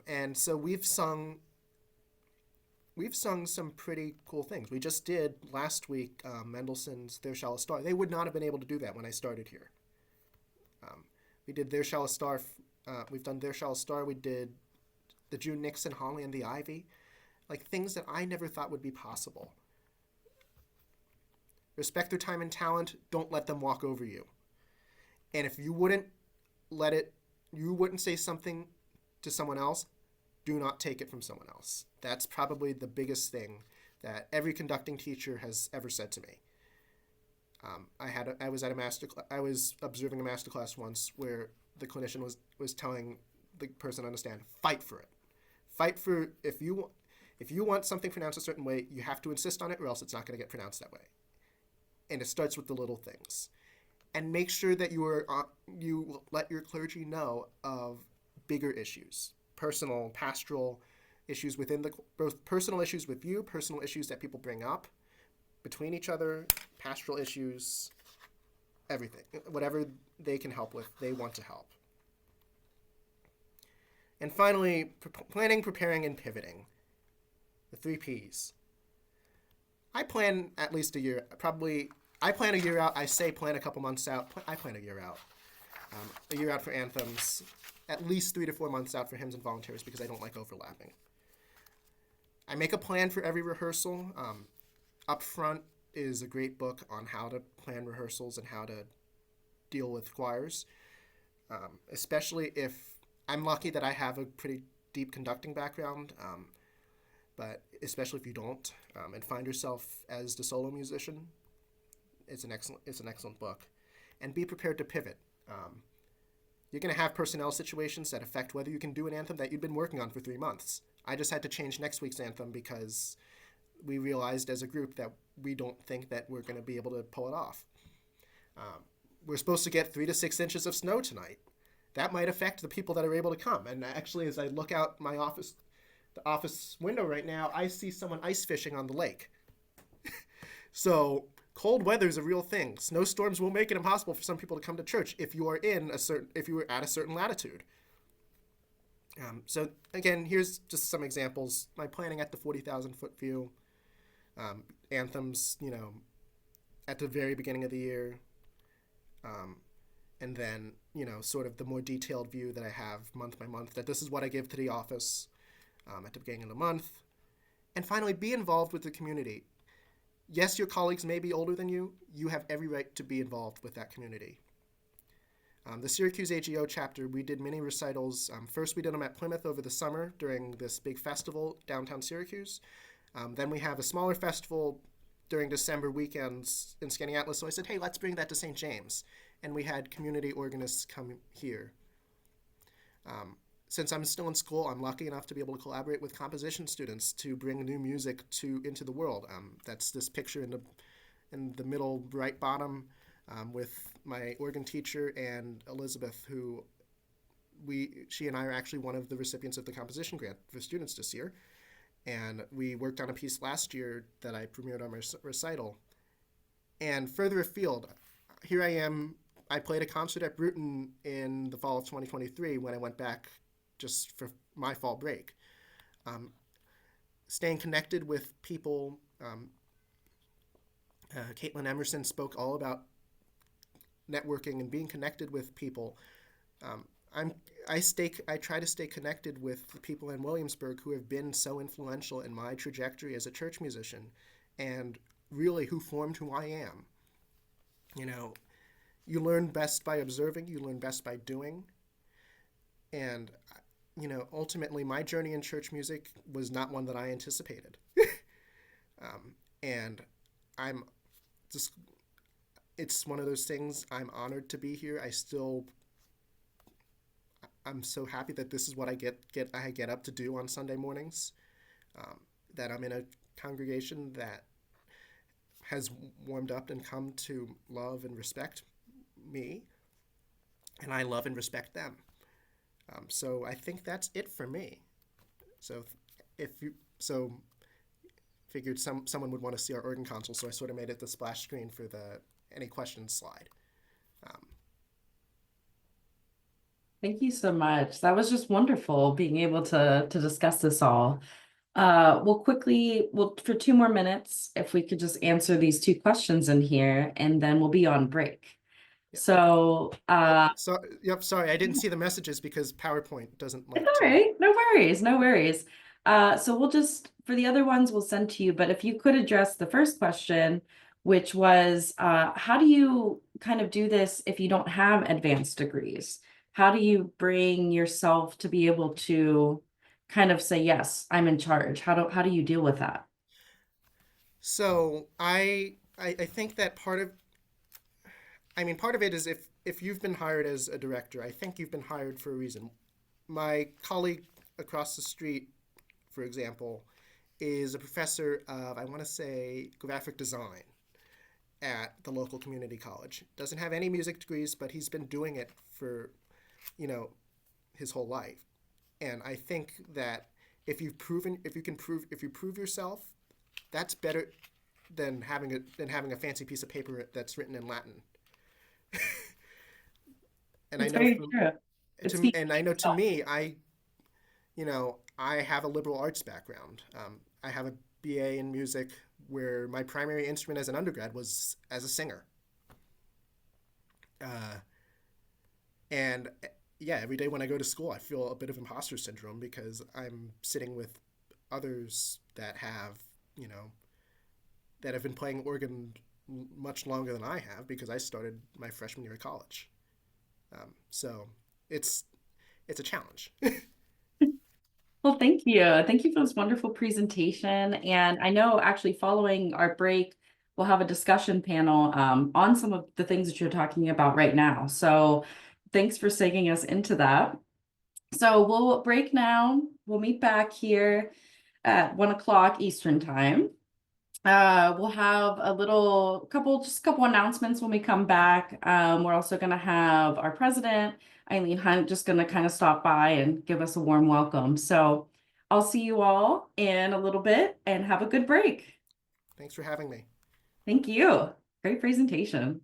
And so we've sung some pretty cool things. We just did last week Mendelssohn's There Shall a Star. They would not have been able to do that when I started here. We did There Shall a Star. We've done There Shall a Star. We did the June Nixon, Holly and the Ivy. Like things that I never thought would be possible. Respect their time and talent. Don't let them walk over you. And if you wouldn't say something to someone else, do not take it from someone else. That's probably the biggest thing that every conducting teacher has ever said to me. I was observing a master class once where the clinician was telling the person to understand, fight for it. Fight for, if you want something pronounced a certain way, you have to insist on it or else it's not going to get pronounced that way. And it starts with the little things. And make sure that you let your clergy know of bigger issues, personal, pastoral issues within both personal issues with you, personal issues that people bring up between each other, pastoral issues, everything. Whatever they can help with, they want to help. And finally, planning, preparing, and pivoting. The 3 Ps. I plan at least a year. I plan a year out. I say plan a couple months out. I plan a year out. A year out for anthems. At least 3 to 4 months out for hymns and volunteers because I don't like overlapping. I make a plan for every rehearsal. Up Front is a great book on how to plan rehearsals and how to deal with choirs. Especially if I'm lucky that I have a pretty deep conducting background, but especially if you don't, and find yourself as the solo musician, it's an excellent book. And be prepared to pivot. You're going to have personnel situations that affect whether you can do an anthem that you've been working on for 3 months. I just had to change next week's anthem because we realized as a group that we don't think that we're going to be able to pull it off. We're supposed to get 3 to 6 inches of snow tonight. That might affect the people that are able to come. And actually, as I look out the office window right now, I see someone ice fishing on the lake. So cold weather is a real thing. Snowstorms will make it impossible for some people to come to church if you are at a certain latitude. So again, here's just some examples. My planning at the 40,000-foot view, anthems, at the very beginning of the year, and then, sort of the more detailed view that I have month by month, that this is what I give to the office at the beginning of the month. And finally, be involved with the community. Yes, your colleagues may be older than you. You have every right to be involved with that community. The Syracuse AGO chapter, we did many recitals. First, we did them at Plymouth over the summer during this big festival downtown Syracuse. Then we have a smaller festival during December weekends in Skaneateles. So I said, hey, let's bring that to St. James. And we had community organists come here. Since I'm still in school, I'm lucky enough to be able to collaborate with composition students to bring new music into the world. That's this picture in the middle right bottom with my organ teacher and Elizabeth, who she and I are actually one of the recipients of the composition grant for students this year. And we worked on a piece last year that I premiered on my recital. And further afield, here I am. I played a concert at Bruton in the fall of 2023 when I went back just for my fall break. Staying connected with people. Caitlin Emerson spoke all about networking and being connected with people. I try to stay connected with the people in Williamsburg who have been so influential in my trajectory as a church musician and really who formed who I am. You learn best by observing, you learn best by doing. And, ultimately my journey in church music was not one that I anticipated. And it's one of those things. I'm honored to be here. I'm so happy that this is what I get up to do on Sunday mornings. That I'm in a congregation that has warmed up and come to love and respect me, and I love and respect them. So I think that's it for me. So if you so figured someone would want to see our organ console, so I sort of made it the splash screen for the any questions slide. Thank you so much. That was just wonderful being able to discuss this all. We'll for 2 more minutes, if we could just answer these 2 questions in here, and then we'll be on break. Yep. So, sorry, I didn't see the messages because PowerPoint doesn't like it's all right. No worries, no worries. So we'll just, for the other ones, we'll send to you, but if you could address the first question, which was, how do you kind of do this if you don't have advanced degrees? How do you bring yourself to be able to kind of say, yes, I'm in charge? How do you deal with that? So I think that part of it is if you've been hired as a director, I think you've been hired for a reason. My colleague across the street, for example, is a professor of, I want to say, graphic design at the local community college. Doesn't have any music degrees, but he's been doing it for, his whole life. And I think that if you prove yourself, that's better than having a fancy piece of paper that's written in Latin. And It's I know very true. and I know to me, I have a liberal arts background. I have a BA in music where my primary instrument as an undergrad was as a singer. And yeah, every day when I go to school, I feel a bit of imposter syndrome because I'm sitting with others that have, that have been playing organ much longer than I have because I started my freshman year of college. So it's a challenge. Well, thank you. Thank you for this wonderful presentation. And I know actually following our break, we'll have a discussion panel on some of the things that you're talking about right now. So thanks for segueing us into that. So we'll break now. We'll meet back here at 1 o'clock Eastern time. We'll have just a couple announcements when we come back. We're also going to have our president, Eileen Hunt, just going to kind of stop by and give us a warm welcome. So I'll see you all in a little bit and have a good break. Thanks for having me. Thank you. Great presentation.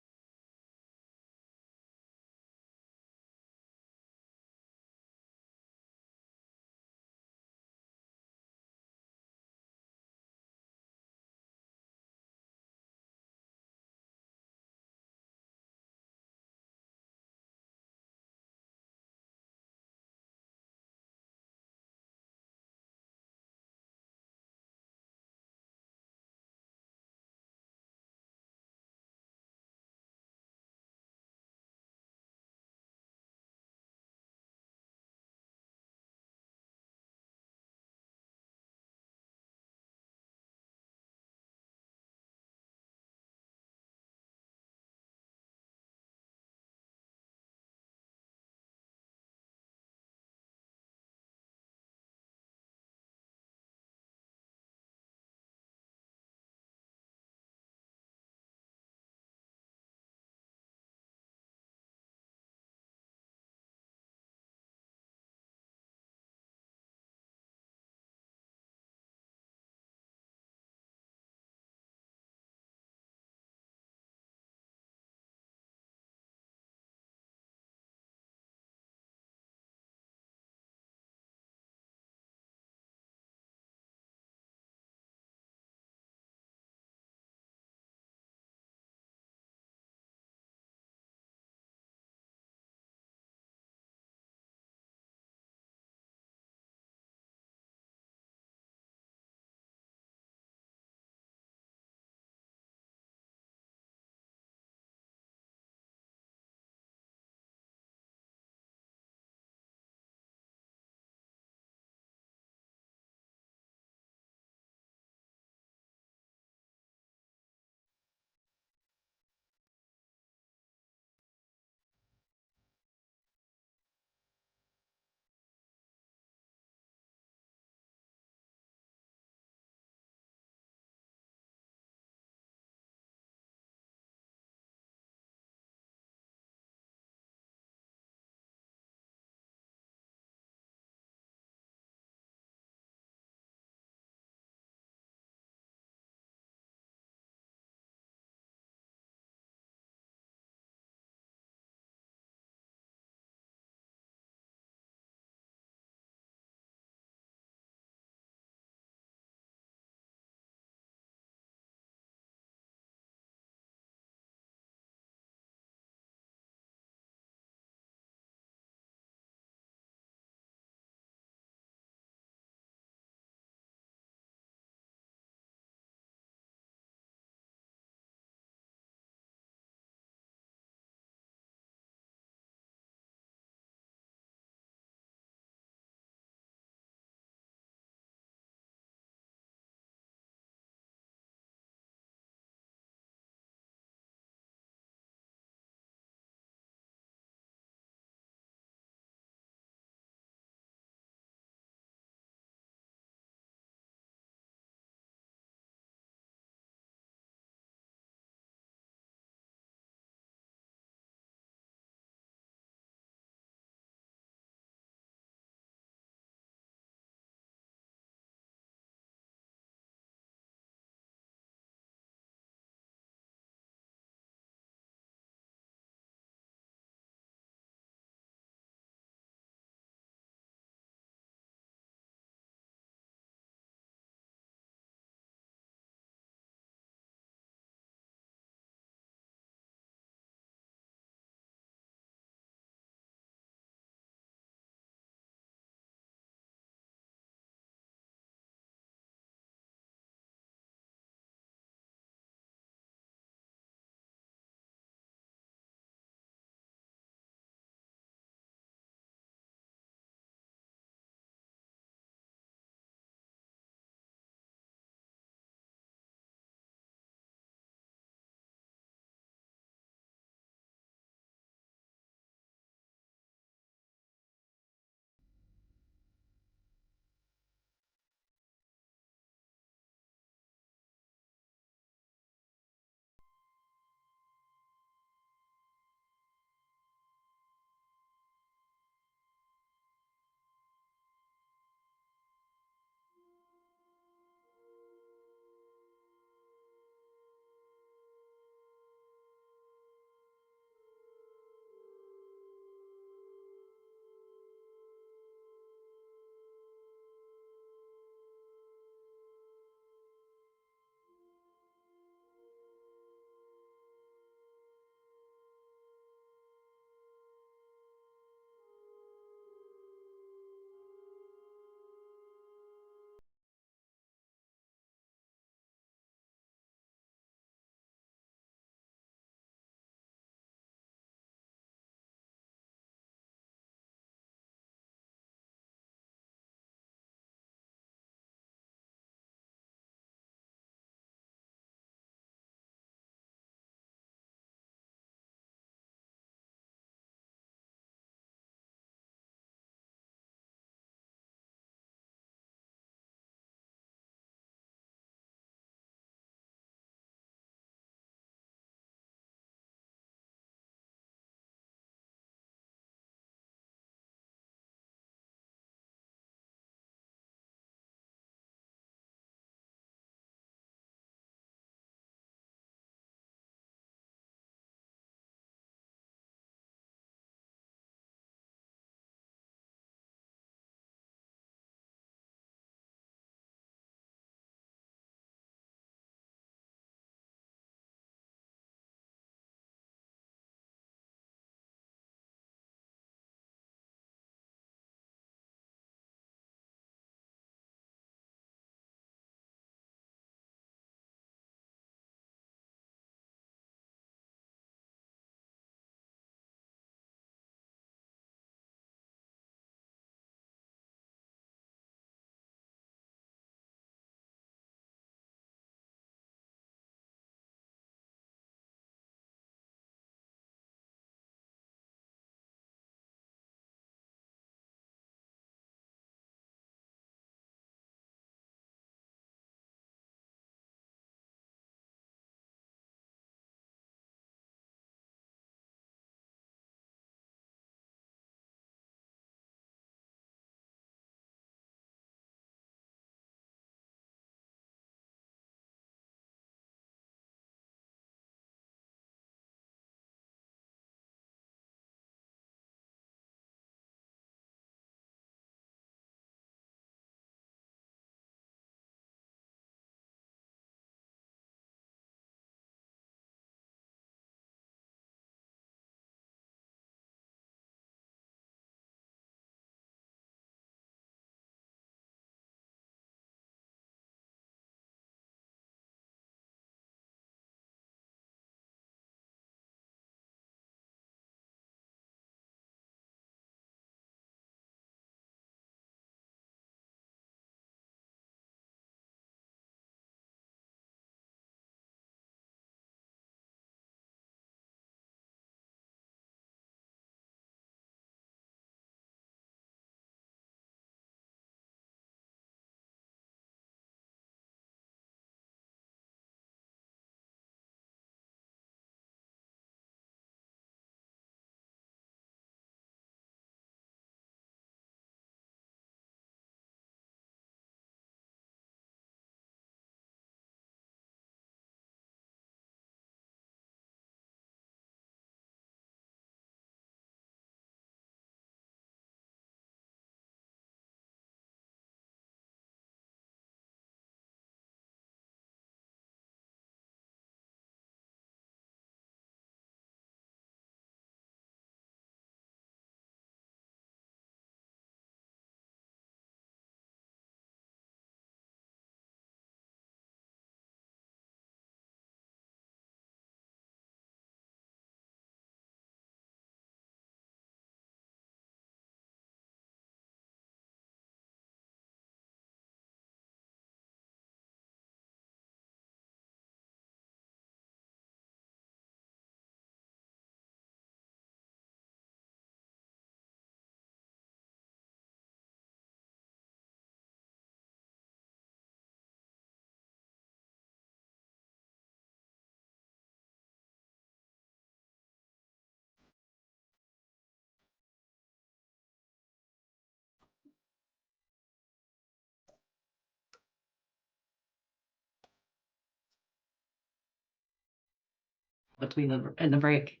between the break.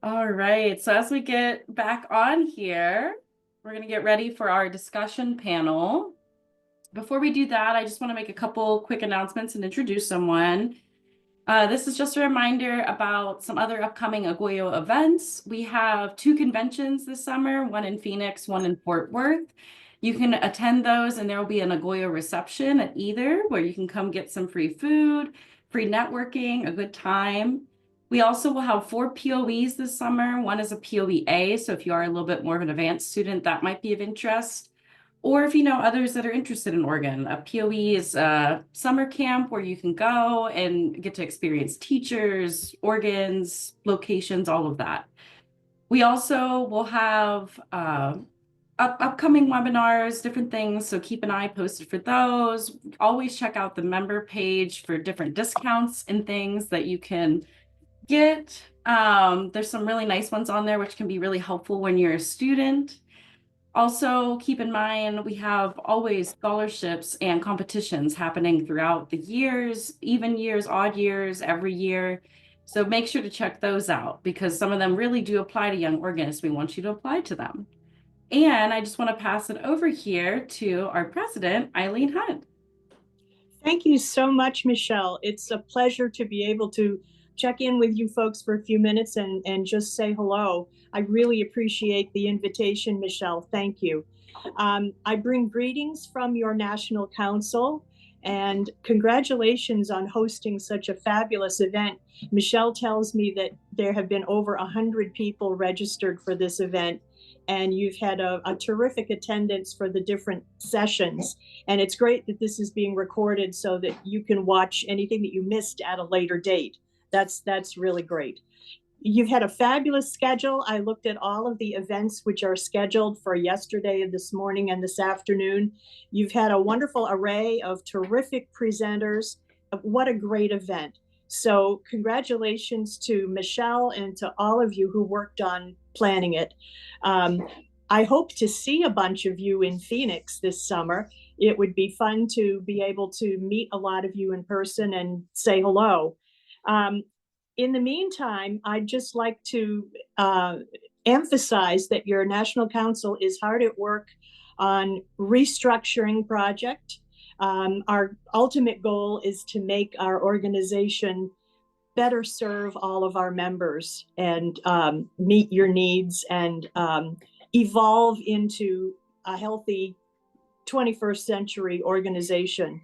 All right, so as we get back on here, we're going to get ready for our discussion panel. Before we do that, I just want to make a couple quick announcements and introduce someone. This is just a reminder about some other upcoming AGOYO events. We have 2 conventions this summer, one in Phoenix, one in Fort Worth. You can attend those, and there will be an AGOYO reception at either, where you can come get some free food, free networking, a good time. We also will have 4 POEs this summer. One is a POE A, so if you are a little bit more of an advanced student, that might be of interest. Or if you know others that are interested in organ, a POE is a summer camp where you can go and get to experience teachers, organs, locations, all of that. We also will have upcoming webinars, different things, so keep an eye posted for those. Always check out the member page for different discounts and things that you can get. There's some really nice ones on there, which can be really helpful when you're a student. Also, keep in mind, we have always scholarships and competitions happening throughout the years, even years, odd years, every year. So make sure to check those out, because some of them really do apply to young organists. We want you to apply to them. And I just want to pass it over here to our president, Eileen Hunt. Thank you so much, Michelle. It's a pleasure to be able to check in with you folks for a few minutes and just say hello. I really appreciate the invitation, Michelle. Thank you. I bring greetings from your National Council and congratulations on hosting such a fabulous event. Michelle tells me that there have been over 100 people registered for this event, and you've had a terrific attendance for the different sessions. And it's great that this is being recorded so that you can watch anything that you missed at a later date. That's really great. You've had a fabulous schedule. I looked at all of the events which are scheduled for yesterday and this morning and this afternoon. You've had a wonderful array of terrific presenters. What a great event. So congratulations to Michelle and to all of you who worked on planning it. I hope to see a bunch of you in Phoenix this summer. It would be fun to be able to meet a lot of you in person and say hello. In the meantime, I'd just like to emphasize that your National Council is hard at work on restructuring project. Our ultimate goal is to make our organization better serve all of our members and meet your needs and evolve into a healthy 21st century organization.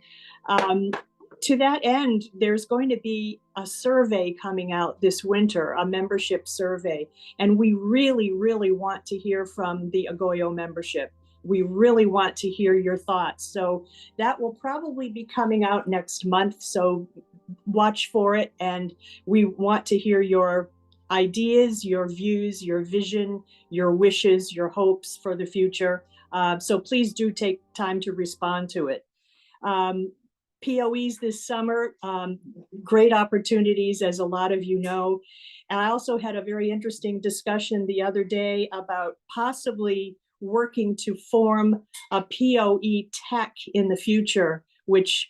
To that end, there's going to be a survey coming out this winter, a membership survey, and we really, really want to hear from the AGOYO membership. We really want to hear your thoughts. So that will probably be coming out next month, so watch for it, and we want to hear your ideas, your views, your vision, your wishes, your hopes for the future. So please do take time to respond to it. POEs this summer, great opportunities, as a lot of you know. And I also had a very interesting discussion the other day about possibly working to form a POE tech in the future, which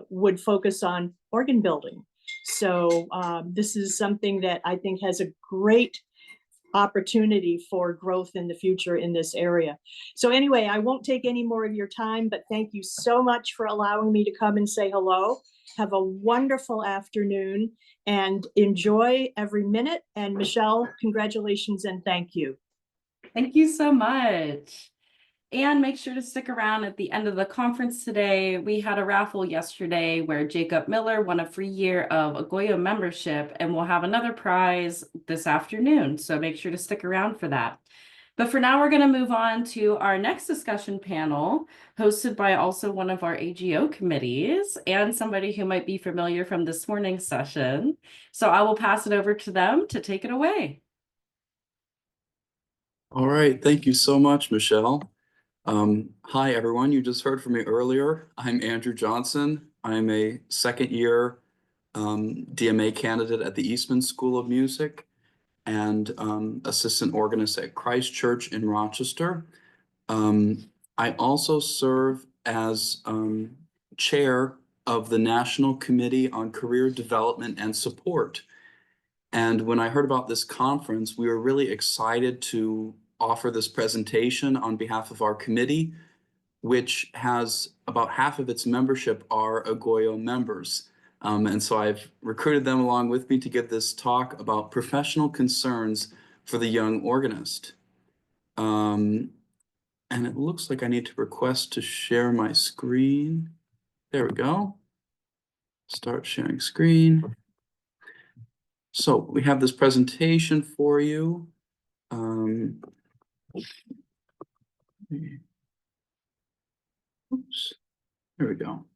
would focus on organ building. So this is something that I think has a great opportunity for growth in the future in this area. So anyway, I won't take any more of your time, but thank you so much for allowing me to come and say hello. Have a wonderful afternoon and enjoy every minute. And Michelle, congratulations and thank you. Thank you so much. And make sure to stick around at the end of the conference today. We had a raffle yesterday where Jacob Miller won a free year of AGOYO membership, and we'll have another prize this afternoon. So make sure to stick around for that. But for now, we're going to move on to our next discussion panel, hosted by also one of our AGO committees and somebody who might be familiar from this morning's session. So I will pass it over to them to take it away. All right, thank you so much, Michelle. Hi, everyone. You just heard from me earlier. I'm Andrew Johnson. I'm a second-year DMA candidate at the Eastman School of Music and assistant organist at Christ Church in Rochester. I also serve as chair of the National Committee on Career Development and Support. And when I heard about this conference, we were really excited to offer this presentation on behalf of our committee, which has about half of its membership are AGOYO members. And so I've recruited them along with me to give this talk about professional concerns for the young organist. And it looks like I need to request to share my screen. There we go. Start sharing screen. So we have this presentation for you. Oops, there we go.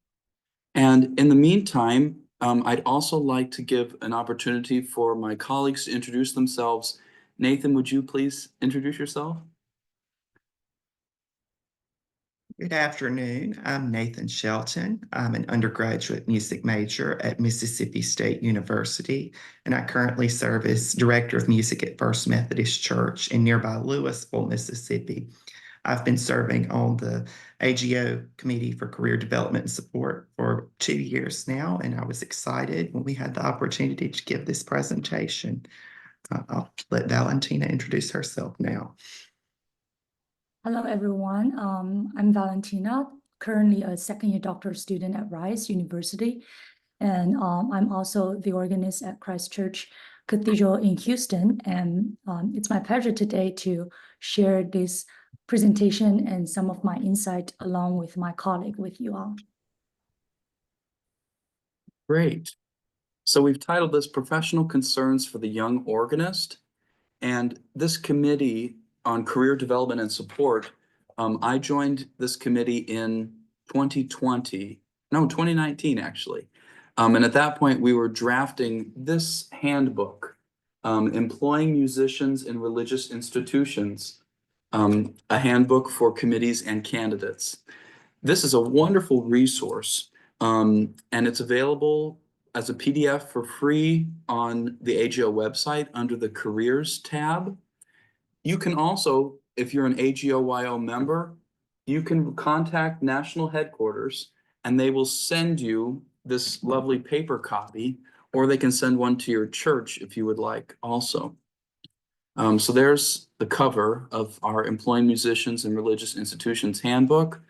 And in the meantime, I'd also like to give an opportunity for my colleagues to introduce themselves. Nathan, would you please introduce yourself? Good afternoon. I'm Nathan Shelton. I'm an undergraduate music major at Mississippi State University, and I currently serve as Director of Music at First Methodist Church in nearby Louisville, Mississippi. I've been serving on the AGO Committee for Career Development and Support for 2 years now, and I was excited when we had the opportunity to give this presentation. I'll let Valentina introduce herself now. Hello, everyone. I'm Valentina, currently a second-year doctoral student at Rice University, and I'm also the organist at Christ Church Cathedral in Houston. And it's my pleasure today to share this presentation and some of my insight along with my colleague with you all. Great. So we've titled this Professional Concerns for the Young Organist. And this committee on career development and support, I joined this committee in 2019 actually. And at that point we were drafting this handbook, Employing Musicians in Religious Institutions, a handbook for committees and candidates. This is a wonderful resource, and it's available as a PDF for free on the AGO website under the Careers tab. You can also, if you're an AGOYO member, you can contact national headquarters and they will send you this lovely paper copy, or they can send one to your church if you would like also. So there's the cover of our Employing Musicians in Religious Institutions handbook.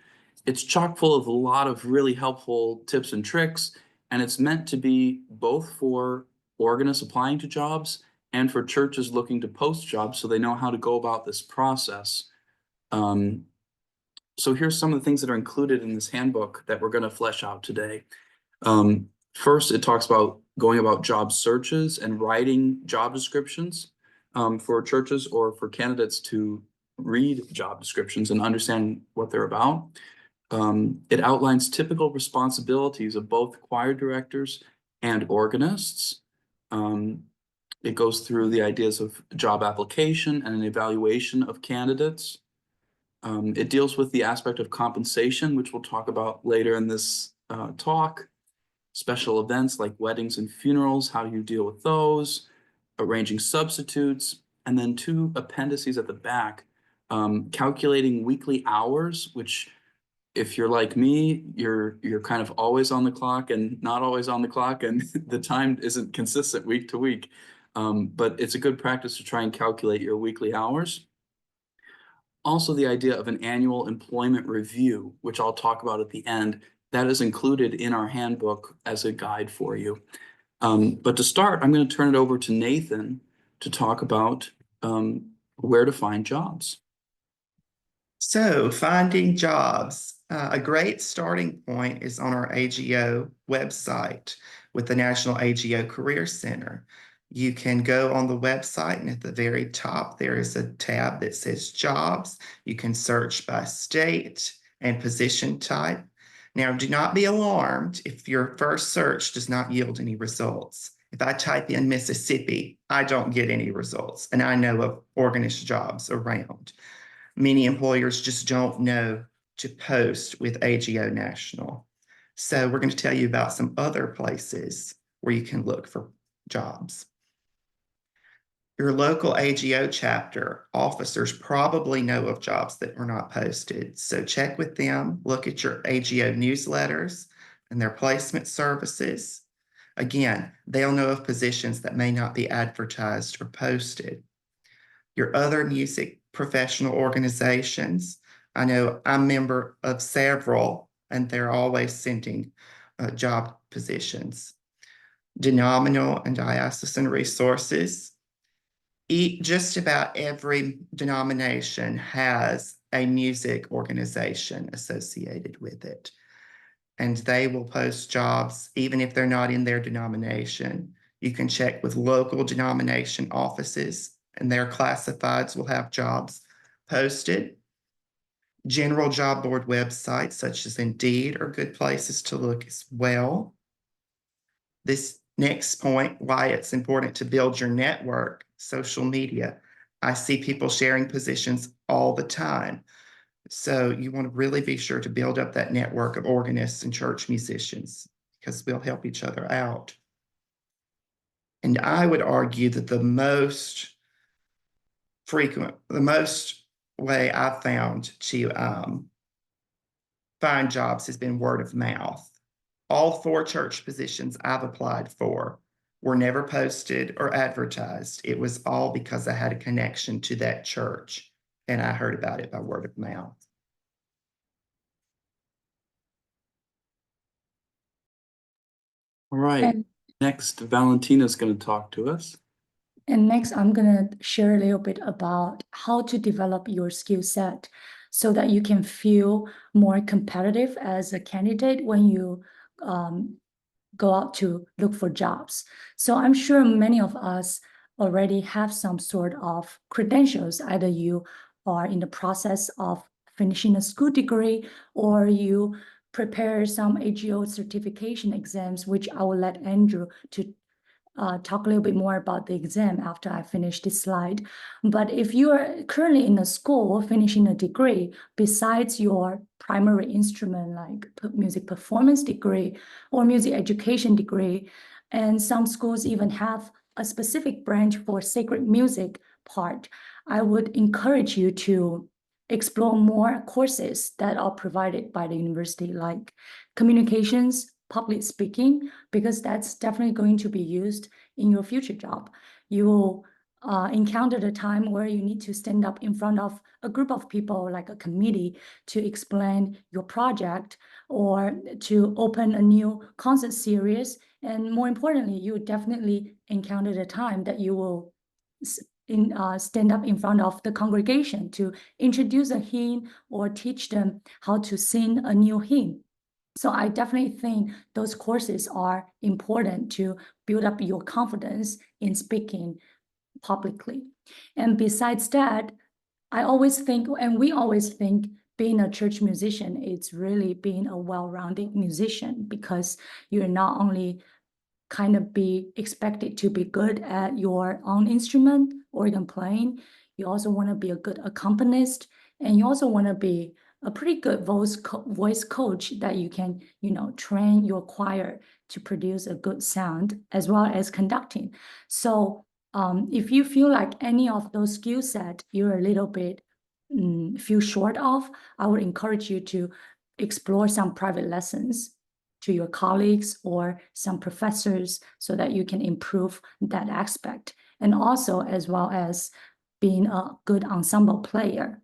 It's chock full of a lot of really helpful tips and tricks, and it's meant to be both for organists applying to jobs and for churches looking to post jobs so they know how to go about this process. So here's some of the things that are included in this handbook that we're going to flesh out today. First, it talks about going about job searches and writing job descriptions for churches or for candidates to read job descriptions and understand what they're about. It outlines typical responsibilities of both choir directors and organists. It goes through the ideas of job application and an evaluation of candidates. It deals with the aspect of compensation, which we'll talk about later in this talk. Special events like weddings and funerals, how do you deal with those? Arranging substitutes, and then two appendices at the back, calculating weekly hours, which if you're like me, you're kind of always on the clock and not always on the clock, and the time isn't consistent week to week. But it's a good practice to try and calculate your weekly hours. Also, the idea of an annual employment review, which I'll talk about at the end, that is included in our handbook as a guide for you. But to start, I'm going to turn it over to Nathan to talk about where to find jobs. So finding jobs, a great starting point is on our AGO website with the National AGO Career Center. You can go on the website and at the very top, there is a tab that says jobs. You can search by state and position type. Now, do not be alarmed if your first search does not yield any results. If I type in Mississippi, I don't get any results, and I know of organist jobs around. Many employers just don't know to post with AGO National. So we're going to tell you about some other places where you can look for jobs. Your local AGO chapter officers probably know of jobs that were not posted. So check with them, look at your AGO newsletters, and their placement services. Again, they'll know of positions that may not be advertised or posted. Your other music professional organizations, I know I'm a member of several, and they're always sending job positions. Denominational and diocesan resources. Just about every denomination has a music organization associated with it. And they will post jobs even if they're not in their denomination. You can check with local denomination offices, and their classifieds will have jobs posted. General job board websites such as Indeed are good places to look as well. This next point, why it's important to build your network, social media. I see people sharing positions all the time. So you want to really be sure to build up that network of organists and church musicians, because we'll help each other out. And I would argue that the most way I've found to find jobs has been word of mouth. All 4 church positions I've applied for were never posted or advertised. It was all because I had a connection to that church, and I heard about it by word of mouth. All right. And, Next, Valentina's going to talk to us. and next, I'm going to share a little bit about how to develop your skill set so that you can feel more competitive as a candidate when you go out to look for jobs. So I'm sure many of us already have some sort of credentials. Either you are in the process of finishing a school degree, or you prepare some AGO certification exams, which I will let Andrew to talk a little bit more about the exam after I finish this slide. But if you are currently in a school finishing a degree, besides your primary instrument like music performance degree or music education degree, and some schools even have a specific branch for sacred music part, I would encourage you to explore more courses that are provided by the university, like communications, public speaking, because that's definitely going to be used in your future job. You will encounter the time where you need to stand up in front of a group of people, like a committee, to explain your project or to open a new concert series. And more importantly, you definitely encounter the time that you will stand up in front of the congregation to introduce a hymn or teach them how to sing a new hymn. So I definitely think those courses are important to build up your confidence in speaking publicly. And besides that, I always think, and we always think, being a church musician is really being a well-rounded musician, because you're not only kind of be expected to be good at your own instrument, organ playing, you also want to be a good accompanist, and you also want to be a pretty good voice coach that you can, train your choir to produce a good sound, as well as conducting. So if you feel like any of those skill set you're a little bit feel short of, I would encourage you to explore some private lessons to your colleagues or some professors so that you can improve that aspect. And also, as well as being a good ensemble player.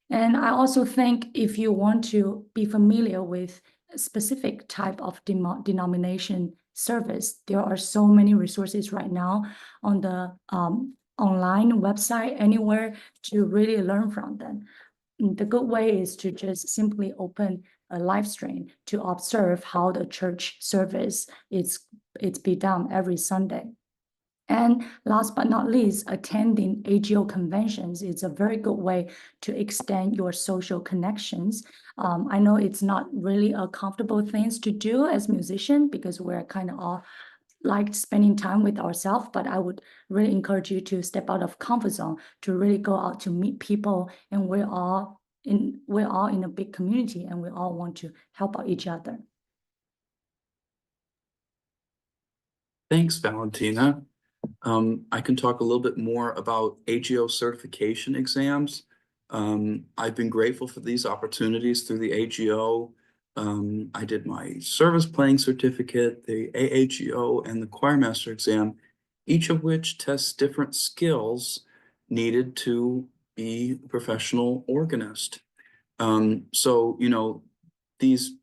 And I also think if you want to be familiar with a specific type of denomination service, there are so many resources right now on the online website, anywhere, to really learn from them. The good way is to just simply open a live stream to observe how the church service it's be done every Sunday. And last but not least, attending AGO conventions is a very good way to extend your social connections. I know it's not really a comfortable thing to do as musicians, because we're kind of all like spending time with ourselves, but I would really encourage you to step out of comfort zone, to really go out to meet people. And we're all in a big community, and we all want to help out each other. Thanks, Valentina. I can talk a little bit more about AGO certification exams. I've been grateful for these opportunities through the AGO. I did my service playing certificate, the AAGO, and the choirmaster exam, each of which tests different skills needed to be a professional organist. So, you know, these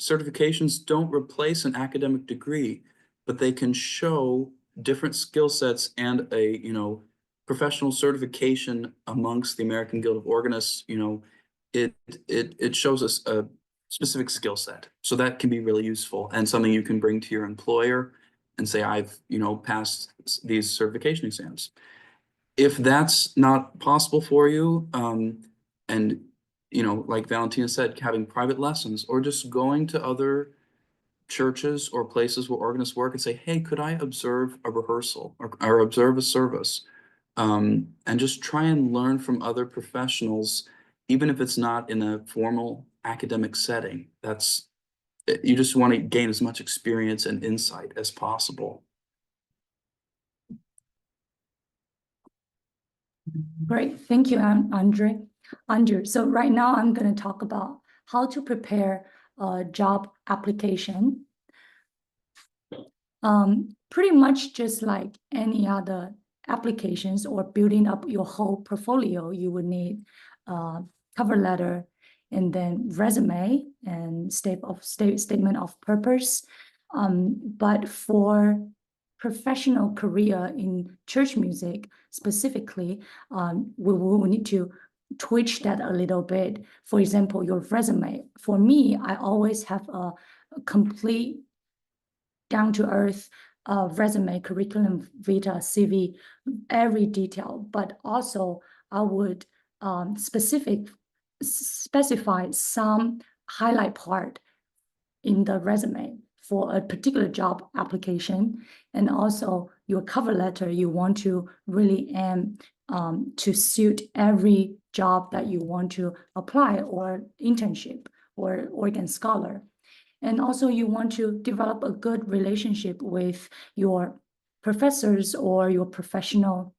certifications don't replace an academic degree, but they can show different skill sets and a, you know, professional certification amongst the American Guild of Organists. You know, it shows us a specific skill set. So that can be really useful and something you can bring to your employer and say, I've, you know, passed these certification exams. If that's not possible for you, and you know, like Valentina said, having private lessons or just going to other churches or places where organists work and say, hey, could I observe a rehearsal or observe a service? And just try and learn from other professionals, even if it's not in a formal academic setting. That's, you just want to gain as much experience and insight as possible. Great, thank you, Andrew. So right now I'm going to talk about how to prepare a job application. Pretty much just like any other applications or building up your whole portfolio, you would need a cover letter and then resume and statement of purpose. But for professional career in church music specifically, we will need to twitch that a little bit. For example, your resume. For me, I always have a complete down-to-earth resume, curriculum vitae, CV, every detail, but also I would specify some highlight part in the resume for a particular job application. And also your cover letter, you want to really aim to suit every job that you want to apply or internship or organ scholar. And also you want to develop a good relationship with your professors or your professional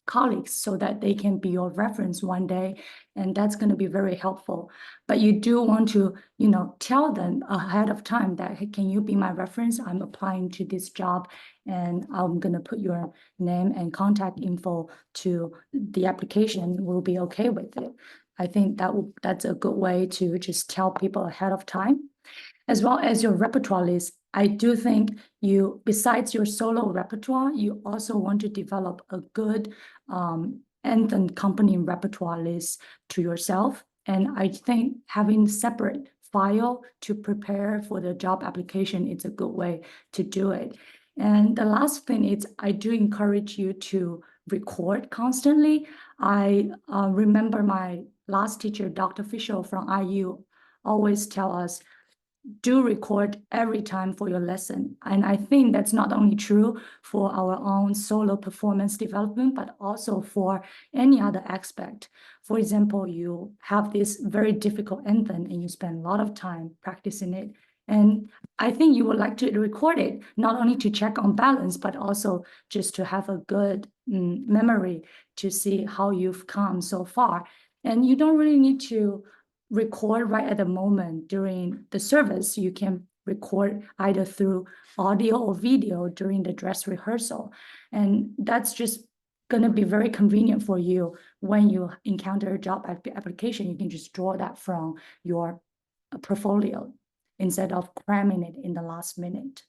colleagues so that they can be your reference one day, and that's going to be very helpful. But you do want to, you know, tell them ahead of time that, hey, can you be my reference? I'm applying to this job and I'm going to put your name and contact info to the application. We'll be okay with it. I think that's a good way to just tell people ahead of time. As well as your repertoire list, I do think you, besides your solo repertoire, you also want to develop a good anthem company repertoire list to yourself. And I think having separate file to prepare for the job application is a good way to do it. And the last thing is I do encourage you to record constantly. I remember my last teacher, Dr. Fisher from IU, always tell us, do record every time for your lesson. And I think that's not only true for our own solo performance development, but also for any other aspect. For example, you have this very difficult anthem and you spend a lot of time practicing it. And I think you would like to record it, not only to check on balance, but also just to have a good memory to see how you've come so far. And you don't really need to record right at the moment during the service. You can record either through audio or video during the dress rehearsal. And that's just going to be very convenient for you when you encounter a job application. You can just draw that from your portfolio instead of cramming it in the last minute.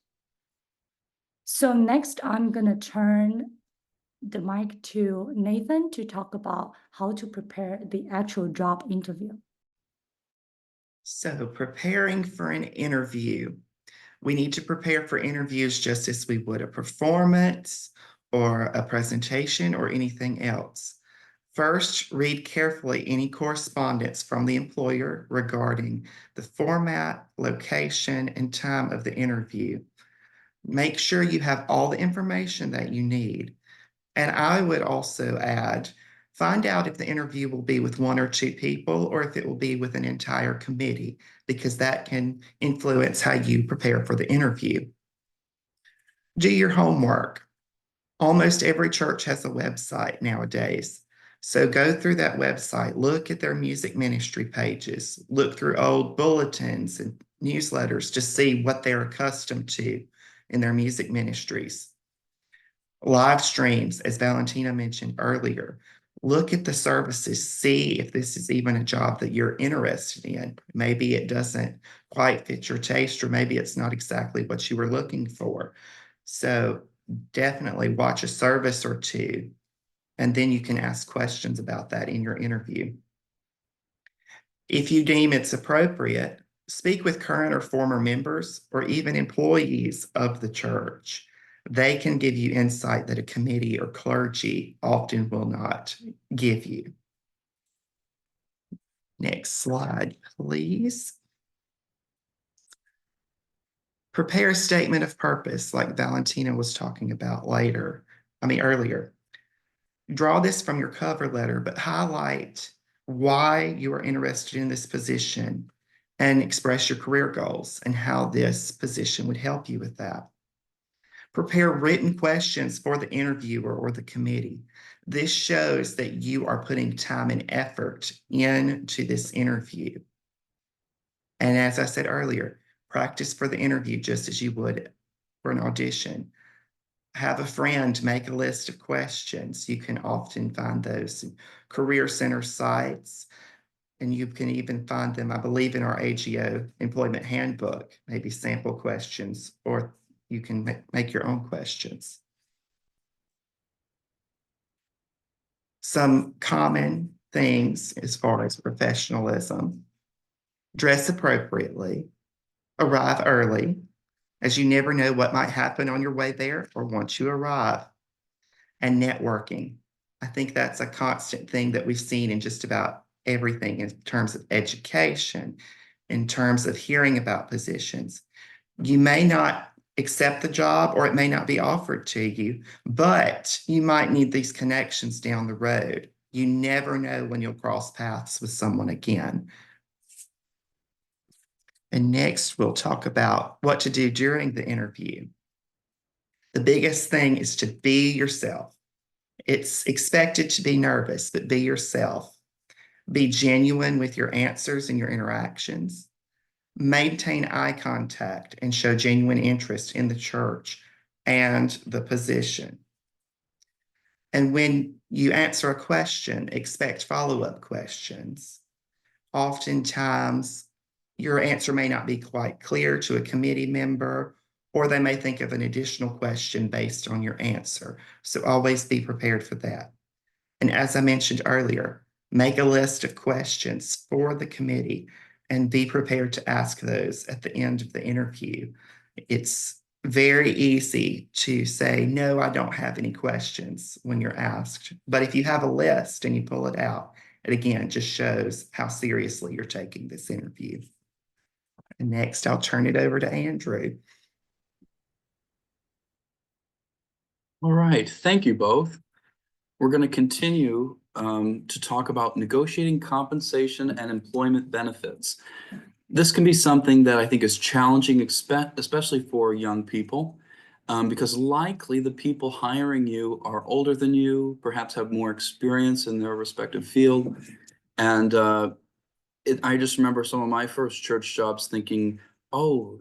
So next, I'm going to turn the mic to Nathan to talk about how to prepare the actual job interview. So preparing for an interview. We need to prepare for interviews just as we would a performance or a presentation or anything else. First, read carefully any correspondence from the employer regarding the format, location, and time of the interview. Make sure you have all the information that you need. And I would also add, find out if the interview will be with one or two people or if it will be with an entire committee, because that can influence how you prepare for the interview. Do your homework. Almost every church has a website nowadays. So go through that website, look at their music ministry pages, look through old bulletins and newsletters to see what they're accustomed to in their music ministries. Live streams, as Valentina mentioned earlier. Look at the services, see if this is even a job that you're interested in. Maybe it doesn't quite fit your taste, or maybe it's not exactly what you were looking for. So definitely watch a service or two, and then you can ask questions about that in your interview. If you deem it's appropriate, speak with current or former members or even employees of the church. They can give you insight that a committee or clergy often will not give you. Next slide, please. Prepare a statement of purpose, like Valentina was talking about earlier. Draw this from your cover letter, but highlight why you are interested in this position and express your career goals and how this position would help you with that. Prepare written questions for the interviewer or the committee. This shows that you are putting time and effort into this interview. And as I said earlier, practice for the interview just as you would for an audition. Have a friend make a list of questions. You can often find those in Career Center sites, and you can even find them, I believe, in our AGO employment handbook, maybe sample questions, or you can make your own questions. Some common things as far as professionalism: dress appropriately, arrive early, as you never know what might happen on your way there or once you arrive, and networking. I think that's a constant thing that we've seen in just about everything in terms of education, in terms of hearing about positions. You may not accept the job, or it may not be offered to you, but you might need these connections down the road. You never know when you'll cross paths with someone again. And next, we'll talk about what to do during the interview. The biggest thing is to be yourself. It's expected to be nervous, but be yourself. Be genuine with your answers and your interactions. Maintain eye contact and show genuine interest in the church and the position. And when you answer a question, expect follow-up questions. Oftentimes, your answer may not be quite clear to a committee member, or they may think of an additional question based on your answer. So always be prepared for that. And as I mentioned earlier, make a list of questions for the committee and be prepared to ask those at the end of the interview. It's very easy to say, no, I don't have any questions when you're asked. But if you have a list and you pull it out, it again just shows how seriously you're taking this interview. And next, I'll turn it over to Andrew. All right, thank you both. We're going to continue to talk about negotiating compensation and employment benefits. This can be something that I think is challenging, especially for young people, because likely the people hiring you are older than you, perhaps have more experience in their respective field. And I just remember some of my first church jobs thinking, oh,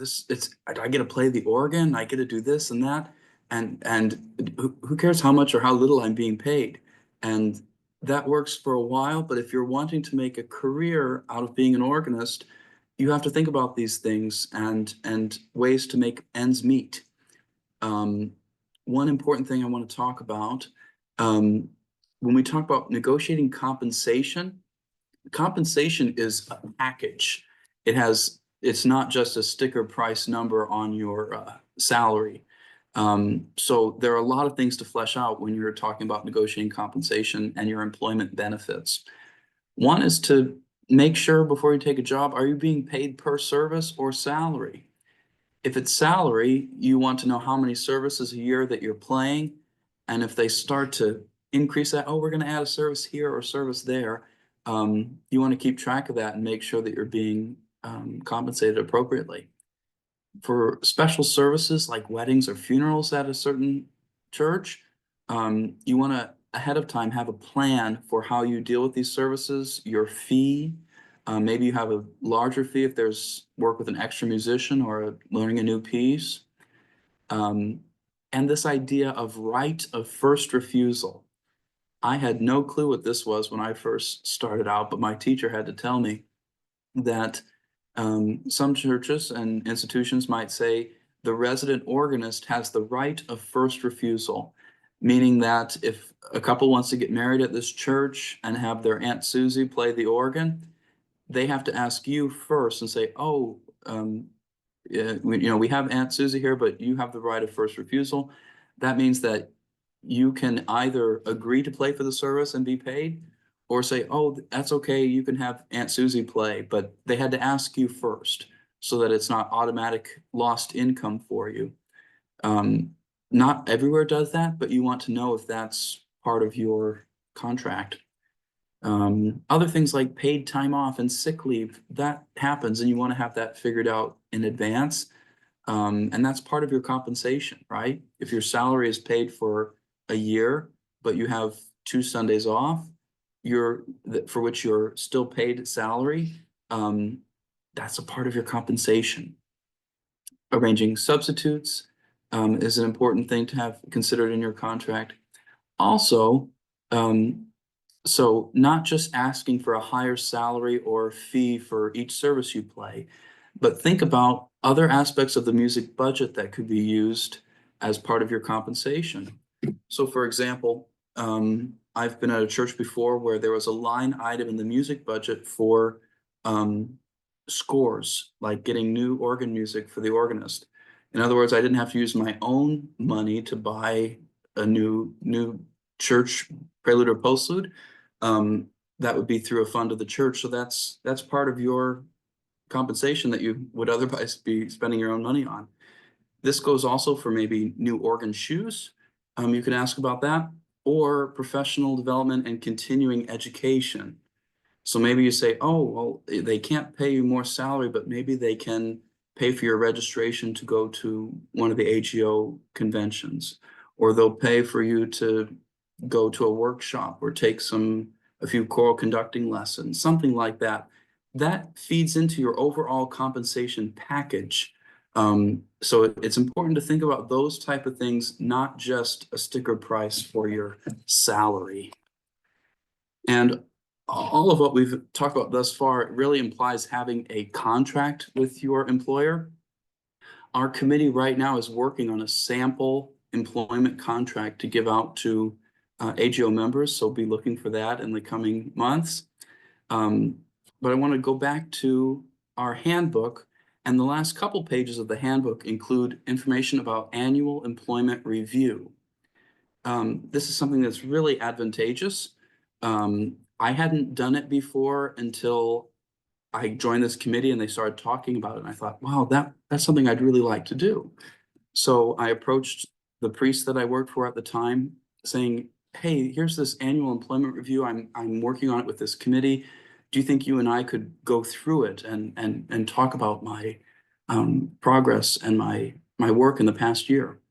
I get to play the organ, I get to do this and that. And who cares how much or how little I'm being paid? And that works for a while, but if you're wanting to make a career out of being an organist, you have to think about these things and ways to make ends meet. One important thing I want to talk about, when we talk about negotiating compensation is a package. It's not just a sticker price number on your salary. So there are a lot of things to flesh out when you're talking about negotiating compensation and your employment benefits. One is to make sure before you take a job, are you being paid per service or salary? If it's salary, you want to know how many services a year that you're playing. And if they start to increase that, oh, we're going to add a service here or service there, you want to keep track of that and make sure that you're being compensated appropriately. For special services like weddings or funerals at a certain church, you want to ahead of time have a plan for how you deal with these services, your fee. Maybe you have a larger fee if there's work with an extra musician or learning a new piece. And this idea of right of first refusal. I had no clue what this was when I first started out, but my teacher had to tell me that some churches and institutions might say the resident organist has the right of first refusal, meaning that if a couple wants to get married at this church and have their Aunt Susie play the organ, they have to ask you first and say, oh, we have Aunt Susie here, but you have the right of first refusal. That means that you can either agree to play for the service and be paid, or say, oh, that's okay, you can have Aunt Susie play, but they had to ask you first so that it's not automatic lost income for you. Not everywhere does that, but you want to know if that's part of your contract. Other things like paid time off and sick leave, that happens and you want to have that figured out in advance. And that's part of your compensation, right? If your salary is paid for a year, but you have 2 Sundays off, for which you're still paid salary, that's a part of your compensation. Arranging substitutes is an important thing to have considered in your contract. Also, so not just asking for a higher salary or fee for each service you play, but think about other aspects of the music budget that could be used as part of your compensation. So for example, I've been at a church before where there was a line item in the music budget for scores, like getting new organ music for the organist. In other words, I didn't have to use my own money to buy a new church prelude or postlude. That would be through a fund of the church. So that's part of your compensation that you would otherwise be spending your own money on. This goes also for maybe new organ shoes. You can ask about that, or professional development and continuing education. So maybe you say, oh, well, they can't pay you more salary, but maybe they can pay for your registration to go to one of the AGO conventions, or they'll pay for you to go to a workshop or take a few choral conducting lessons, something like that. That feeds into your overall compensation package. So it's important to think about those type of things, not just a sticker price for your salary. And all of what we've talked about thus far really implies having a contract with your employer. Our committee right now is working on a sample employment contract to give out to AGO members, so be looking for that in the coming months. But I want to go back to our handbook, and the last couple pages of the handbook include information about annual employment review. This is something that's really advantageous. I hadn't done it before until I joined this committee and they started talking about it. And I thought, wow, that's something I'd really like to do. So I approached the priest that I worked for at the time saying, hey, here's this annual employment review. I'm working on it with this committee. Do you think you and I could go through it and talk about my progress and my work in the past year?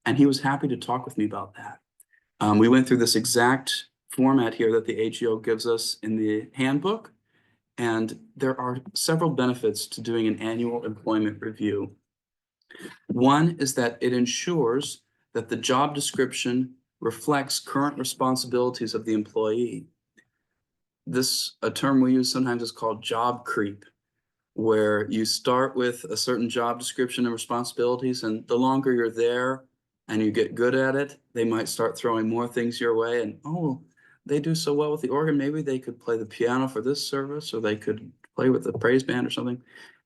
And he was happy to talk with me about that. We went through this exact format here that the AGO gives us in the handbook. And there are several benefits to doing an annual employment review. One is that it ensures that the job description reflects current responsibilities of the employee. A term we use sometimes is called job creep, where you start with a certain job description and responsibilities, and the longer you're there and you get good at it, they might start throwing more things your way. And oh, they do so well with the organ, maybe they could play the piano for this service, or they could play with the praise band or something.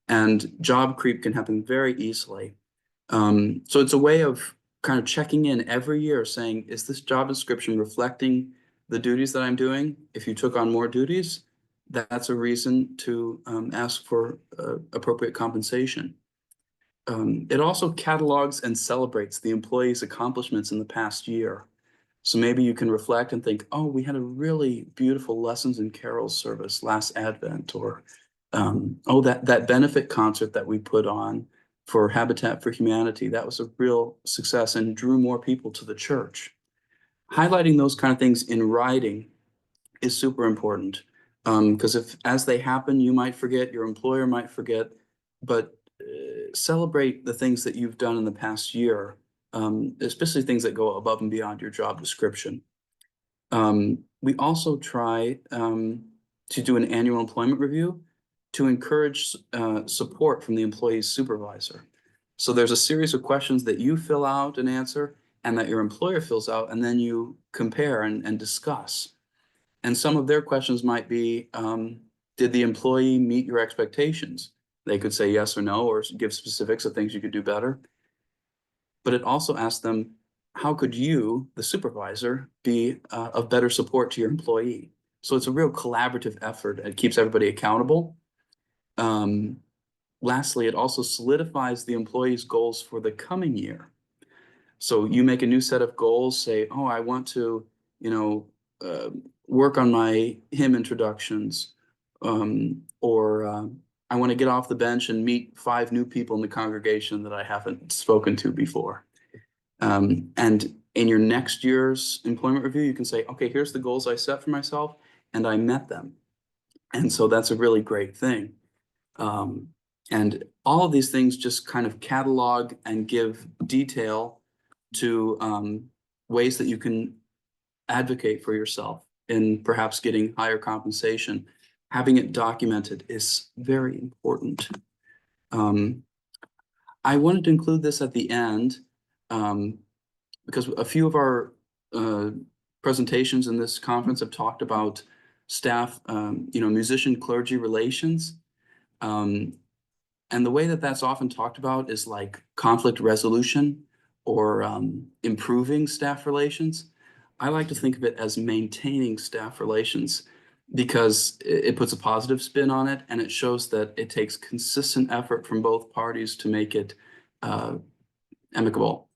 And job creep can happen very easily. So it's a way of kind of checking in every year saying, is this job description reflecting the duties that I'm doing? If you took on more duties, that's a reason to ask for appropriate compensation. It also catalogs and celebrates the employee's accomplishments in the past year. So maybe you can reflect and think, oh, we had a really beautiful lessons and carols service last Advent, or oh, that benefit concert that we put on for Habitat for Humanity, that was a real success and drew more people to the church. highlighting those kind of things in writing is super important. Because if as they happen, you might forget, your employer might forget, but celebrate the things that you've done in the past year, especially things that go above and beyond your job description. We also try to do an annual employment review to encourage support from the employee's supervisor. So there's a series of questions that you fill out and answer, and that your employer fills out, and then you compare and discuss. And some of their questions might be, did the employee meet your expectations? They could say yes or no, or give specifics of things you could do better. But it also asks them, how could you, the supervisor, be of better support to your employee? So it's a real collaborative effort. It keeps everybody accountable. Lastly, it also solidifies the employee's goals for the coming year. So you make a new set of goals, say, oh, I want to, work on my hymn introductions, or I want to get off the bench and meet 5 new people in the congregation that I haven't spoken to before. And in your next year's employment review, you can say, okay, here's the goals I set for myself, and I met them. And so that's a really great thing. And all of these things just kind of catalog and give detail to ways that you can advocate for yourself in perhaps getting higher compensation. Having it documented is very important. I wanted to include this at the end because a few of our presentations in this conference have talked about staff, musician-clergy relations. And the way that that's often talked about is like conflict resolution or improving staff relations. I like to think of it as maintaining staff relations because it puts a positive spin on it, and it shows that it takes consistent effort from both parties to make it amicable.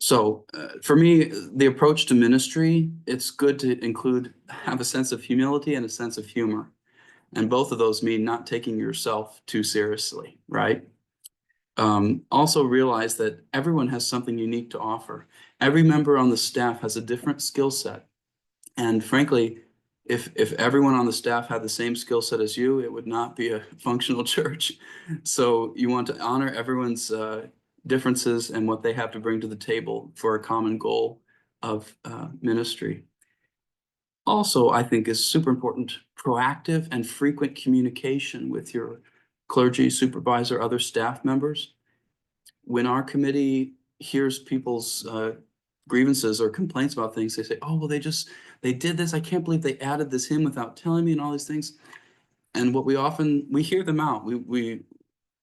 So for me, the approach to ministry, it's good to have a sense of humility and a sense of humor. And both of those mean not taking yourself too seriously, right? Also realize that everyone has something unique to offer. Every member on the staff has a different skill set. And frankly, if everyone on the staff had the same skill set as you, it would not be a functional church. So you want to honor everyone's differences and what they have to bring to the table for a common goal of ministry. Also, I think is super important, proactive and frequent communication with your clergy, supervisor, other staff members. When our committee hears people's grievances or complaints about things, they say, oh, well, they did this. I can't believe they added this hymn without telling me and all these things. And what we hear them out. We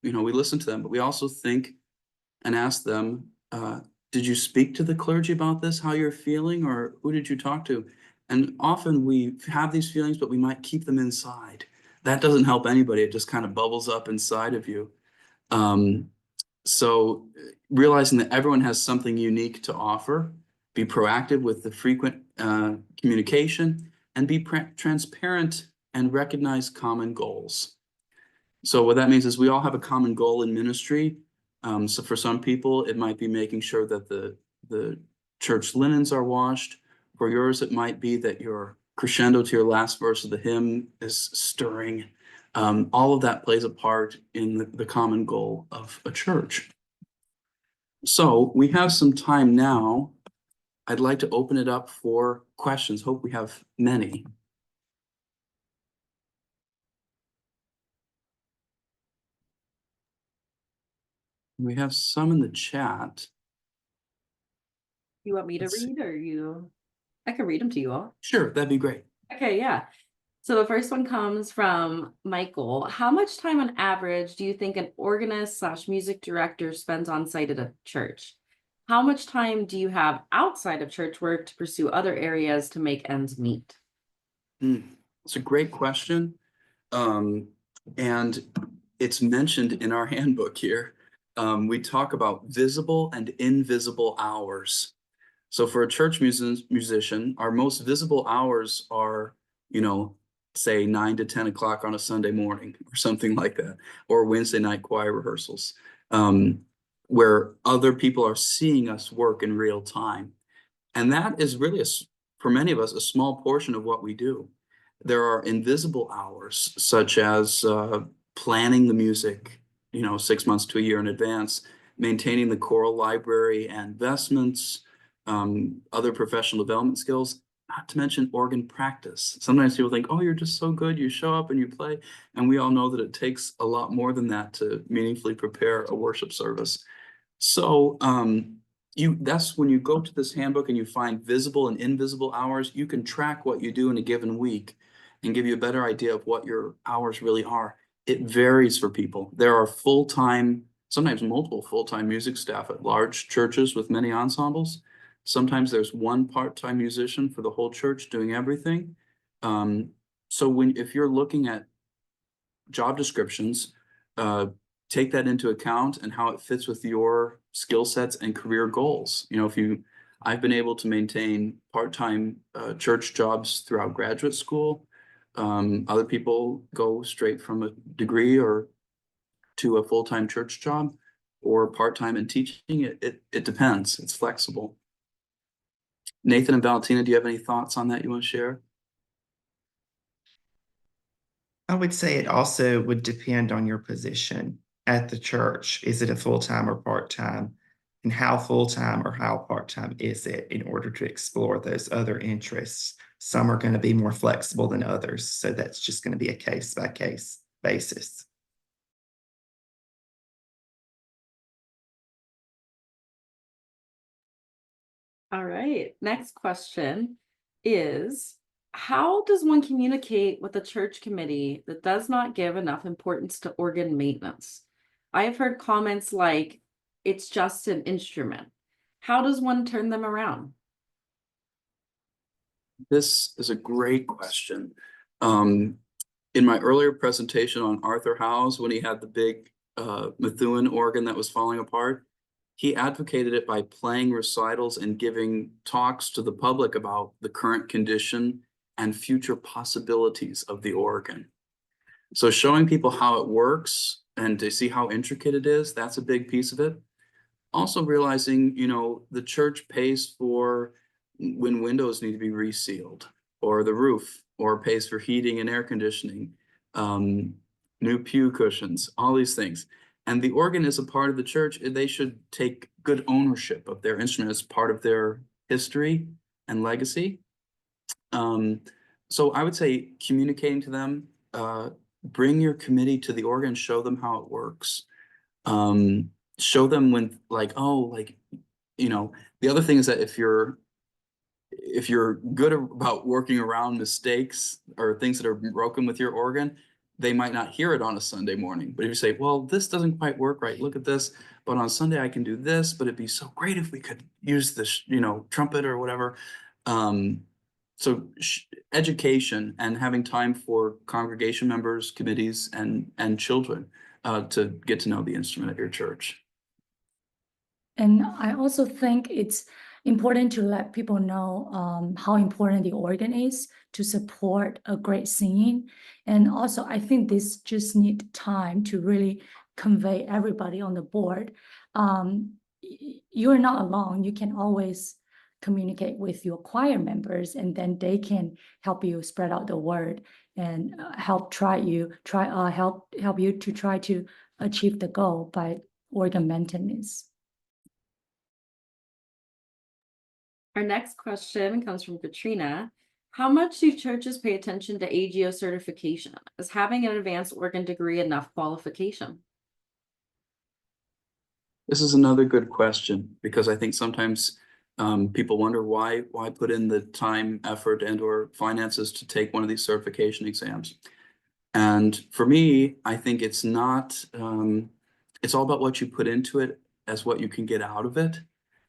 listen to them, but we also think and ask them, did you speak to the clergy about this, how you're feeling, or who did you talk to? And often we have these feelings, but we might keep them inside. That doesn't help anybody. It just kind of bubbles up inside of you. So realizing that everyone has something unique to offer, be proactive with the frequent communication, and be transparent and recognize common goals. So what that means is we all have a common goal in ministry. So for some people, it might be making sure that the church linens are washed. For yours, it might be that your crescendo to your last verse of the hymn is stirring. All of that plays a part in the common goal of a church. So we have some time now. I'd like to open it up for questions. Hope we have many. We have some in the chat. You want me to read or you? I can read them to you all. Sure, that'd be great. Okay, yeah. So the first one comes from Michael. How much time on average do you think an organist/music director spends on site at a church? How much time do you have outside of church work to pursue other areas to make ends meet? It's a great question. And it's mentioned in our handbook here. We talk about visible and invisible hours. So for a church musician, our most visible hours are, say 9 to 10 o'clock on a Sunday morning or something like that, or Wednesday night choir rehearsals, where other people are seeing us work in real time. And that is really, for many of us, a small portion of what we do. There are invisible hours, such as planning the music, 6 months to a year in advance, maintaining the choral library and investments, other professional development skills, not to mention organ practice. Sometimes people think, oh, you're just so good, you show up and you play. And we all know that it takes a lot more than that to meaningfully prepare a worship service. So that's when you go to this handbook and you find visible and invisible hours, you can track what you do in a given week and give you a better idea of what your hours really are. It varies for people. There are full-time, sometimes multiple full-time music staff at large churches with many ensembles. Sometimes there's one part-time musician for the whole church doing everything. So if you're looking at job descriptions, take that into account and how it fits with your skill sets and career goals. I've been able to maintain part-time church jobs throughout graduate school. Other people go straight from a degree or to a full-time church job or part-time in teaching. It depends. It's flexible. Nathan and Valentina, do you have any thoughts on that you want to share? I would say it also would depend on your position at the church. Is it a full-time or part-time? And how full-time or how part-time is it in order to explore those other interests? Some are going to be more flexible than others. So that's just going to be a case-by-case basis. All right. Next question is, how does one communicate with a church committee that does not give enough importance to organ maintenance? I have heard comments like, it's just an instrument. How does one turn them around? This is a great question. In my earlier presentation on Arthur Howes, when he had the big Methuen organ that was falling apart, he advocated it by playing recitals and giving talks to the public about the current condition and future possibilities of the organ. So showing people how it works and to see how intricate it is, that's a big piece of it. Also realizing, the church pays for when windows need to be resealed, or the roof, or pays for heating and air conditioning, new pew cushions, all these things. And the organ is a part of the church. They should take good ownership of their instrument as part of their history and legacy. So I would say communicating to them, bring your committee to the organ, show them how it works. Show them when, the other thing is that if you're good about working around mistakes or things that are broken with your organ, they might not hear it on a Sunday morning. But if you say, well, this doesn't quite work right, look at this, but on Sunday I can do this, but it'd be so great if we could use this, trumpet or whatever. So education and having time for congregation members, committees, and children to get to know the instrument at your church. And I also think it's important to let people know how important the organ is to support a great singing. And also, I think this just need time to really convey everybody on the board. You're not alone. You can always communicate with your choir members, and then they can help you spread out the word and help you to try to achieve the goal by organ maintenance. Our next question comes from Katrina. How much do churches pay attention to AGO certification? Is having an advanced organ degree enough qualification? This is another good question, because I think sometimes people wonder why put in the time, effort, and or finances to take one of these certification exams. And for me, I think it's not, it's all about what you put into it as what you can get out of it.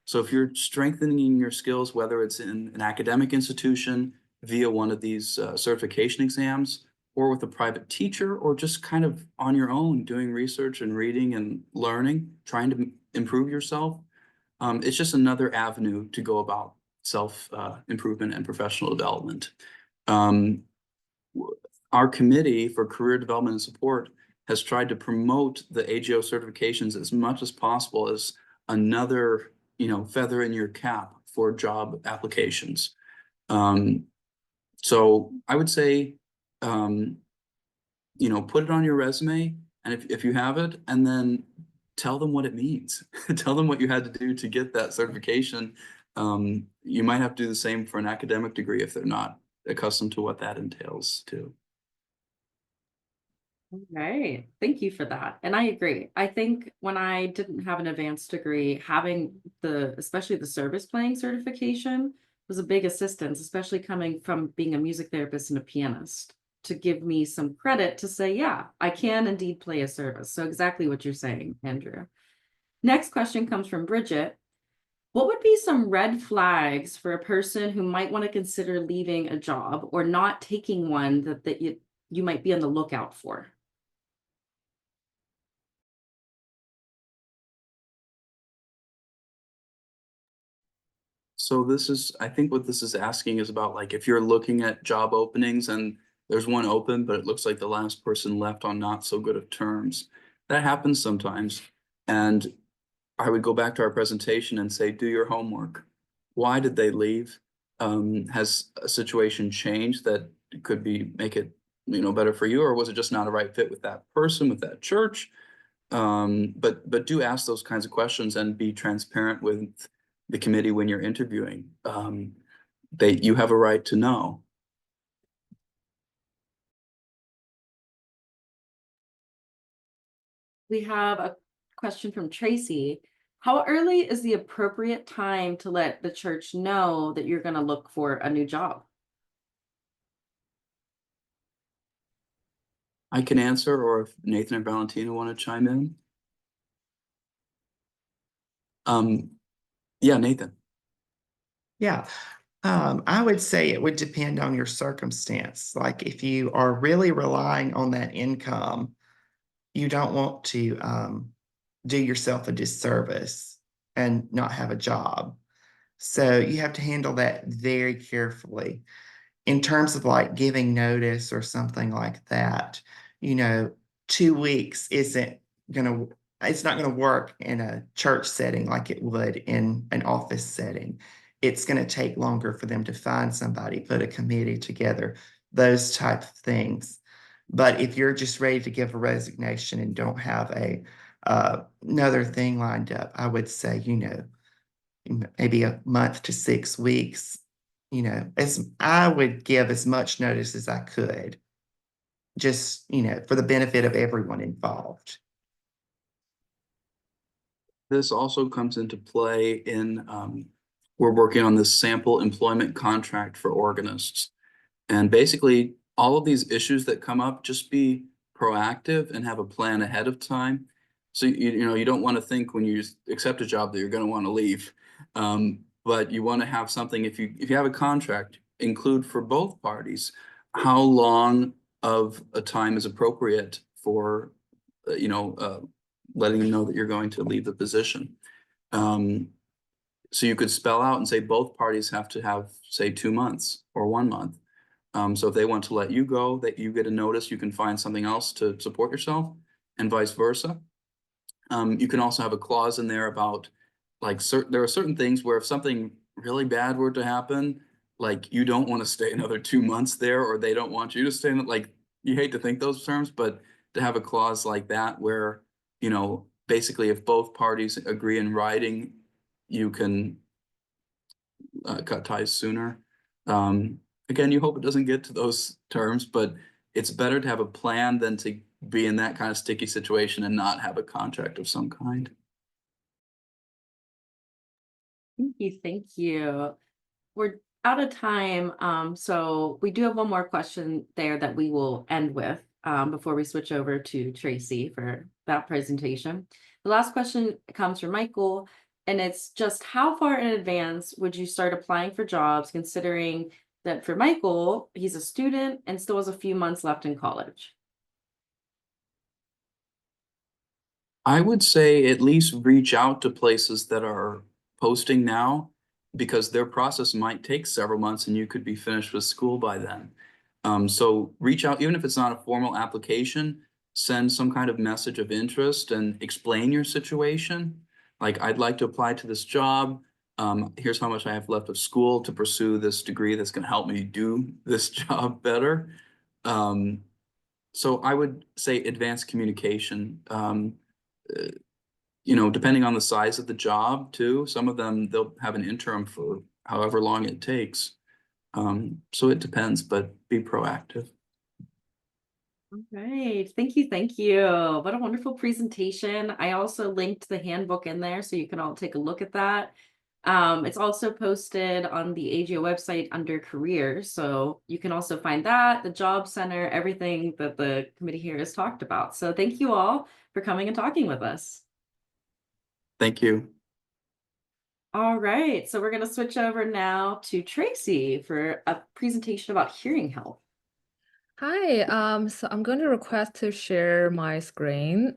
So if you're strengthening your skills, whether it's in an academic institution via one of these certification exams, or with a private teacher, or just kind of on your own doing research and reading and learning, trying to improve yourself, it's just another avenue to go about self-improvement and professional development. Our Committee for Career Development and Support has tried to promote the AGO certifications as much as possible as another feather in your cap for job applications. So I would say, you know, put it on your resume, and if you have it, and then tell them what it means. Tell them what you had to do to get that certification. You might have to do the same for an academic degree if they're not accustomed to what that entails too. All right. Thank you for that. And I agree. I think when I didn't have an advanced degree, having especially the service playing certification was a big assistance, especially coming from being a music therapist and a pianist, to give me some credit to say, yeah, I can indeed play a service. So exactly what you're saying, Andrew. Next question comes from Bridget. What would be some red flags for a person who might want to consider leaving a job or not taking one that you might be on the lookout for? So this is, I think what this is asking is about, like, if you're looking at job openings and there's one open, but it looks like the last person left on not so good of terms. That happens sometimes. And I would go back to our presentation and say, do your homework. Why did they leave? Has a situation changed that could make it, you know, better for you? Or was it just not a right fit with that person, with that church? But do ask those kinds of questions and be transparent with the committee when you're interviewing. You have a right to know. We have a question from Tracy. How early is the appropriate time to let the church know that you're going to look for a new job? I can answer, or if Nathan and Valentina want to chime in. Yeah, Nathan. Yeah. I would say it would depend on your circumstance. Like if you are really relying on that income, you don't want to do yourself a disservice and not have a job. So you have to handle that very carefully. In terms of like giving notice or something like that, you know, 2 weeks it's not gonna work in a church setting like it would in an office setting. It's gonna take longer for them to find somebody, put a committee together, those type of things. But if you're just ready to give a resignation and don't have another thing lined up, I would say, you know, maybe a month to 6 weeks, you know, I would give as much notice as I could, just, you know, for the benefit of everyone involved. This also comes into play in, we're working on this sample employment contract for organists. And basically, all of these issues that come up, just be proactive and have a plan ahead of time. So, you know, you don't want to think when you accept a job that you're going to want to leave. But you want to have something, if you have a contract, include for both parties how long of a time is appropriate for, you know, letting them know that you're going to leave the position. So you could spell out and say both parties have to have, say, 2 months or 1 month. So if they want to let you go, that you get a notice, you can find something else to support yourself, and vice versa. You can also have a clause in there about, like, there are certain things where if something really bad were to happen, like you don't want to stay another 2 months there, or they don't want you to stay like, you hate to think those terms, but to have a clause like that where, you know, basically if both parties agree in writing, you can cut ties sooner. Again, you hope it doesn't get to those terms, but it's better to have a plan than to be in that kind of sticky situation and not have a contract of some kind. Thank you. Thank you. We're out of time. So we do have one more question there that we will end with before we switch over to Tracy for that presentation. The last question comes from Michael, and it's just how far in advance would you start applying for jobs, considering that for Michael, he's a student and still has a few months left in college? I would say at least reach out to places that are posting now, because their process might take several months and you could be finished with school by then. So reach out, even if it's not a formal application, send some kind of message of interest and explain your situation. Like, I'd like to apply to this job. Here's how much I have left of school to pursue this degree that's going to help me do this job better. So I would say advanced communication. Depending on the size of the job too, some of them, they'll have an interim for however long it takes. So it depends, but be proactive. All right. Thank you. Thank you. What a wonderful presentation. I also linked the handbook in there so you can all take a look at that. It's also posted on the AGO website under careers. So you can also find that, the job center, everything that the committee here has talked about. So thank you all for coming and talking with us. Thank you. All right. So we're going to switch over now to Tracy for a presentation about hearing health. Hi, so I'm going to request to share my screen.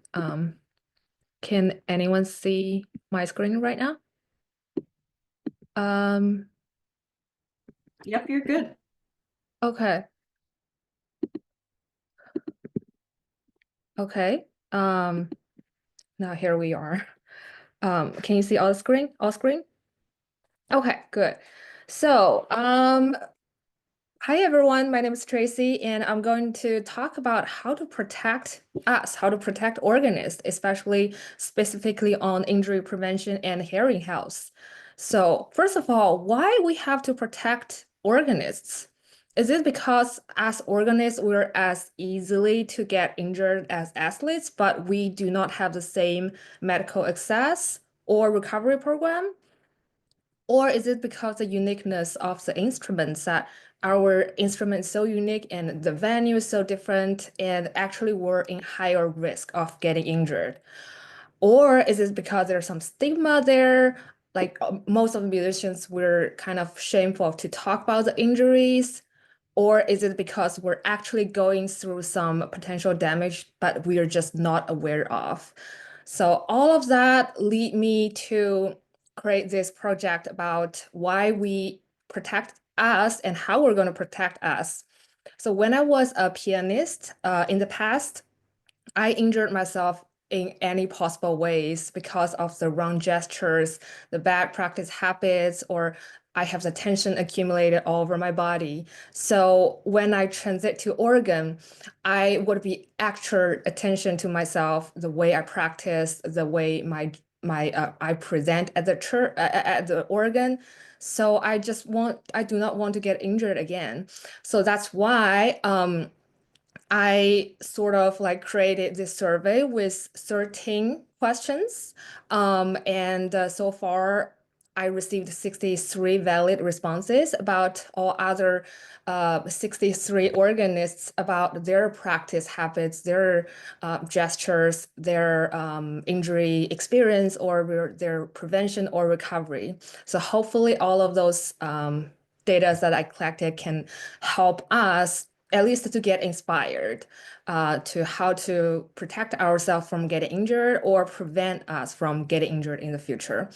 Can anyone see my screen right now? Yep, you're good. Okay. Okay. Now here we are. Can you see all screen? All screen? Okay, good. So, hi everyone, my name is Tracy, and I'm going to talk about how to protect us, how to protect organists, especially specifically on injury prevention and hearing health. So first of all, why we have to protect organists? Is it because as organists, we're as easily to get injured as athletes, but we do not have the same medical access or recovery program? Or is it because the uniqueness of the instruments that our instrument is so unique and the venue is so different and actually we're in higher risk of getting injured? Or is it because there's some stigma there? Like most of the musicians, we're kind of shameful to talk about the injuries. Or is it because we're actually going through some potential damage, but we are just not aware of? So all of that lead me to create this project about why we protect us and how we're going to protect us. So when I was a pianist in the past, I injured myself in any possible ways because of the wrong gestures, the bad practice habits, or I have the tension accumulated all over my body. So when I transit to organ, I would be extra attention to myself, the way I practice, the way I present at the church at the organ. So I do not want to get injured again. So that's why I sort of like created this survey with 13 questions. So far, I received 63 valid responses about all other 63 organists about their practice habits, their gestures, their injury experience, or their prevention or recovery. So hopefully all of those data that I collected can help us at least to get inspired to how to protect ourselves from getting injured or prevent us from getting injured in the future.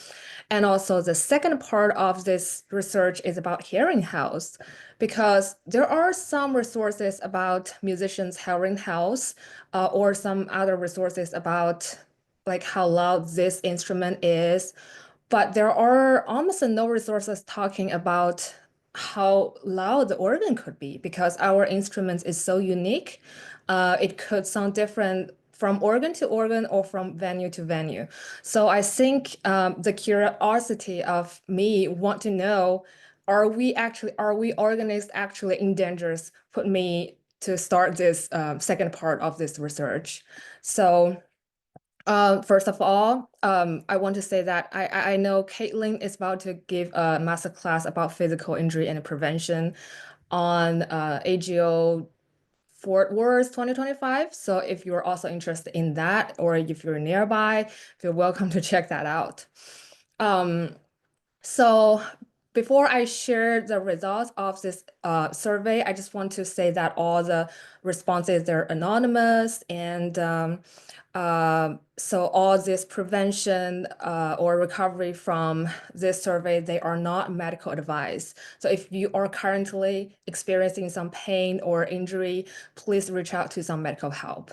And also the second part of this research is about hearing health, because there are some resources about musicians' hearing health or some other resources about like how loud this instrument is, but there are almost no resources talking about how loud the organ could be because our instrument is so unique. It could sound different from organ to organ or from venue to venue. So I think the curiosity of me want to know, are we organists actually in danger, put me to start this second part of this research. So first of all, I want to say that I know Caitlin is about to give a masterclass about physical injury and prevention on AGO Fort Worth 2025. So if you're also interested in that, or if you're nearby, feel welcome to check that out. So before I share the results of this survey, I just want to say that all the responses, they're anonymous, and so all this prevention or recovery from this survey, they are not medical advice. So if you are currently experiencing some pain or injury, please reach out to some medical help.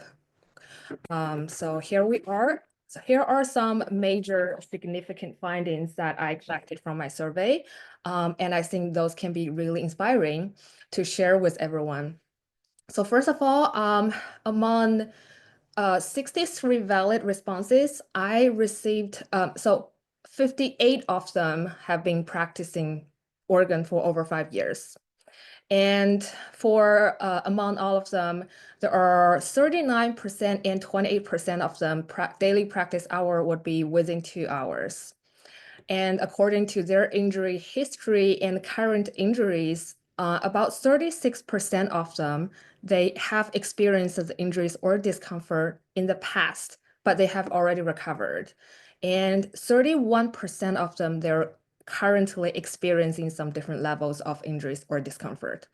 So here we are. So here are some major significant findings that I collected from my survey. And I think those can be really inspiring to share with everyone. So first of all, among 63 valid responses, I received, so 58 of them have been practicing organ for over 5 years. And for among all of them, there are 39% and 28% of them daily practice hour would be within 2 hours. And according to their injury history and current injuries, about 36% of them, they have experienced injuries or discomfort in the past, but they have already recovered. And 31% of them, they're currently experiencing some different levels of injuries or discomfort.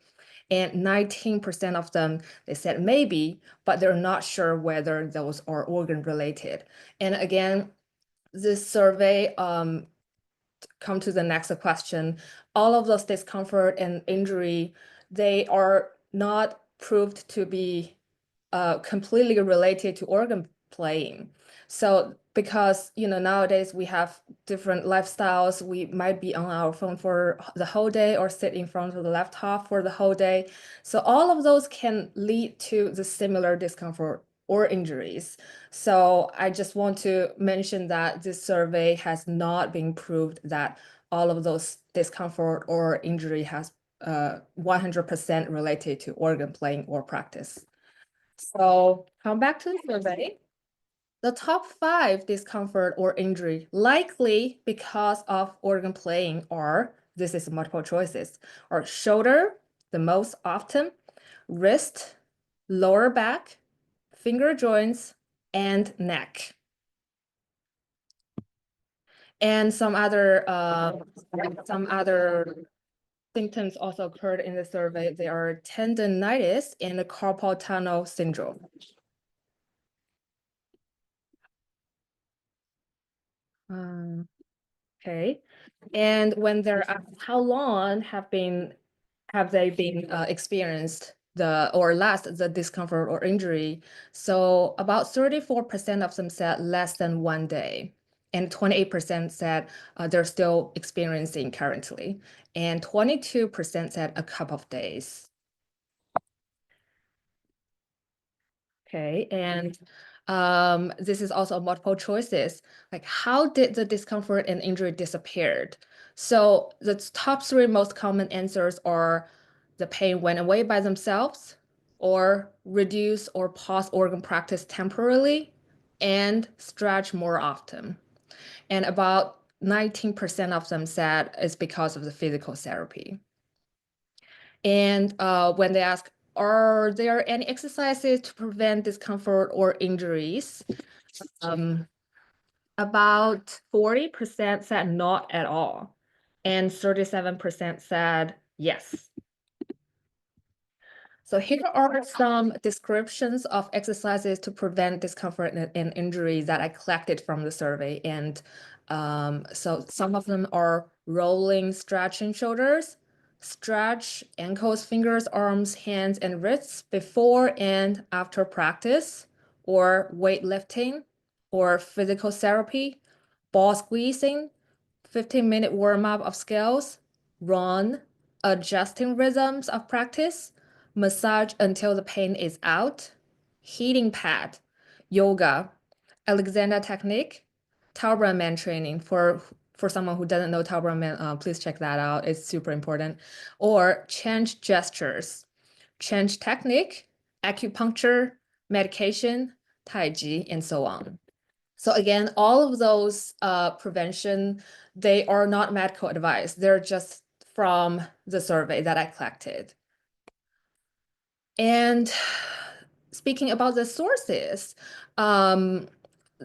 And 19% of them, they said maybe, but they're not sure whether those are organ related. And again, this survey come to the next question. All of those discomfort and injury, they are not proved to be completely related to organ playing. So because nowadays we have different lifestyles, we might be on our phone for the whole day or sit in front of the laptop for the whole day. So all of those can lead to the similar discomfort or injuries. So I just want to mention that this survey has not been proved that all of those discomfort or injury has 100% related to organ playing or practice. So come back to the survey. The top 5 discomfort or injury likely because of organ playing are, this is multiple choices, are shoulder, the most often, wrist, lower back, finger joints, and neck. And some other symptoms also occurred in the survey. They are tendonitis and carpal tunnel syndrome. Okay, and when they're asked how long have they been experienced the discomfort or injury, so about 34% of them said less than 1 day, and 28% said they're still experiencing currently, and 22% said a couple of days. Okay, and this is also multiple choices. Like, how did the discomfort and injury disappeared? So the top 3 most common answers are the pain went away by themselves, or reduce or pause organ practice temporarily, and stretch more often. And about 19% of them said it's because of the physical therapy. And when they ask, are there any exercises to prevent discomfort or injuries? About 40% said not at all, and 37% said yes. So here are some descriptions of exercises to prevent discomfort and injury that I collected from the survey. And so some of them are rolling, stretching shoulders, stretch ankles, fingers, arms, hands, and wrists before and after practice, or weightlifting, or physical therapy, ball squeezing, 15-minute warm-up of scales, run, adjusting rhythms of practice, massage until the pain is out, heating pad, yoga, Alexander technique, Tauberman training. For someone who doesn't know Tauberman, please check that out. It's super important. Or change gestures, change technique, acupuncture, medication, Tai Chi, and so on. So again, all of those prevention, they are not medical advice. They're just from the survey that I collected. And speaking about the sources,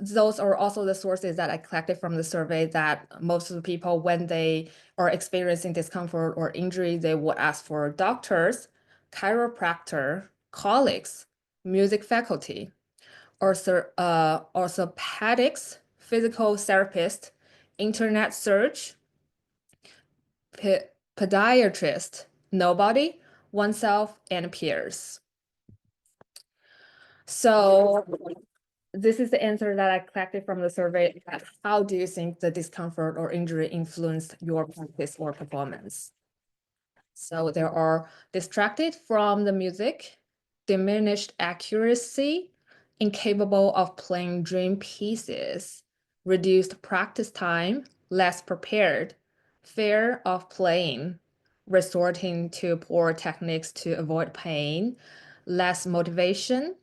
those are also the sources that I collected from the survey, that most of the people, when they are experiencing discomfort or injury, they would ask for doctors, chiropractor, colleagues, music faculty, orthopedics, physical therapist, internet search, podiatrist, nobody, oneself, and peers. So this is the answer that I collected from the survey. How do you think the discomfort or injury influenced your practice or performance? So there are distracted from the music, diminished accuracy, incapable of playing dream pieces, reduced practice time, less prepared, fear of playing, resorting to poor techniques to avoid pain, less motivation,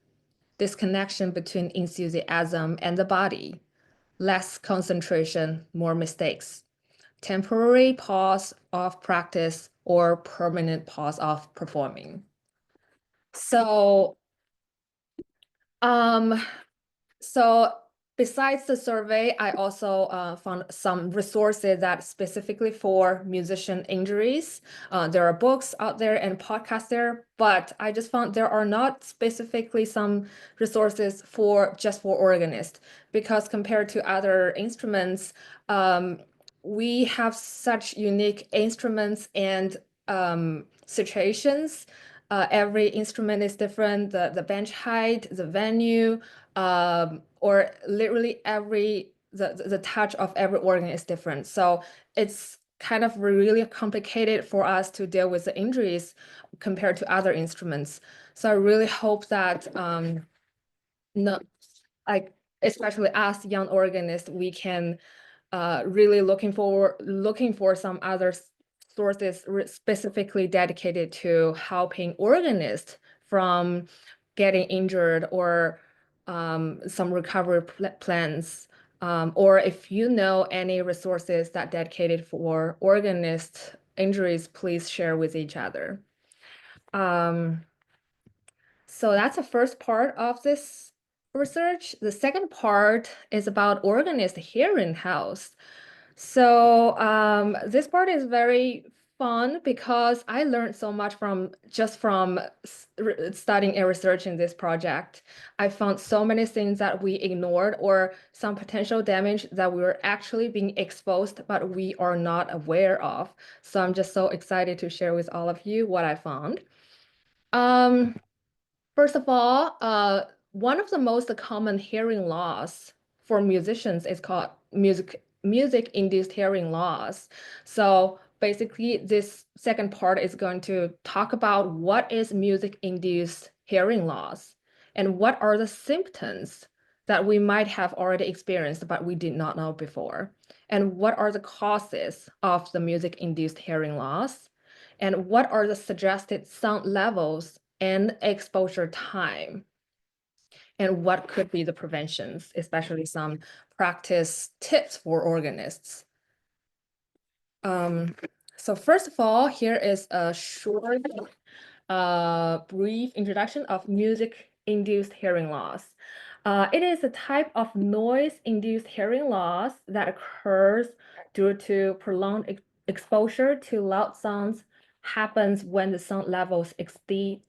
disconnection between enthusiasm and the body, less concentration, more mistakes, temporary pause of practice or permanent pause of performing. So, so besides the survey, I also found some resources that specifically for musician injuries. There are books out there and podcasts there, but I just found there are not specifically some resources for just for organists, because compared to other instruments, we have such unique instruments and situations. Every instrument is different, the bench height, the venue, or literally the touch of every organ is different. So it's kind of really complicated for us to deal with the injuries compared to other instruments. So I really hope that no, like especially us young organists, we can really looking for some other sources specifically dedicated to helping organists from getting injured, or some recovery plans, or if you know any resources that dedicated for organist injuries, please share with each other. So that's the first part of this research. The second part is about organist hearing health. So this part is very fun because I learned so much from studying and researching this project. I found so many things that we ignored, or some potential damage that we were actually being exposed, but we are not aware of. So I'm just so excited to share with all of you what I found. First of all, one of the most common hearing loss for musicians is called music-induced hearing loss. So basically, this second part is going to talk about what is music-induced hearing loss and what are the symptoms that we might have already experienced but we did not know before, and what are the causes of the music-induced hearing loss, and what are the suggested sound levels and exposure time, and what could be the preventions, especially some practice tips for organists. So first of all, here is a short, brief introduction of music-induced hearing loss. It is a type of noise-induced hearing loss that occurs due to prolonged exposure to loud sounds, happens when the sound levels exceed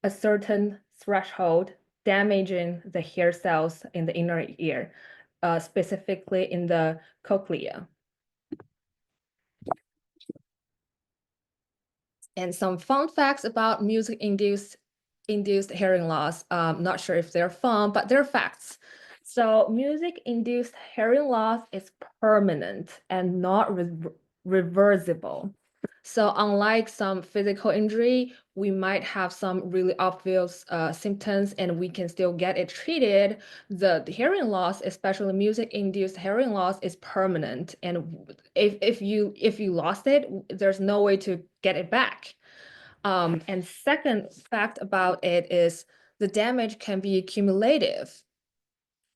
a certain threshold, damaging the hair cells in the inner ear, specifically in the cochlea. And some fun facts about music-induced hearing loss. Not sure if they're fun, but they're facts. So music-induced hearing loss is permanent and not reversible. So unlike some physical injury, we might have some really obvious symptoms and we can still get it treated. The hearing loss, especially music-induced hearing loss, is permanent. And if you lost it, there's no way to get it back. And second fact about it is the damage can be cumulative.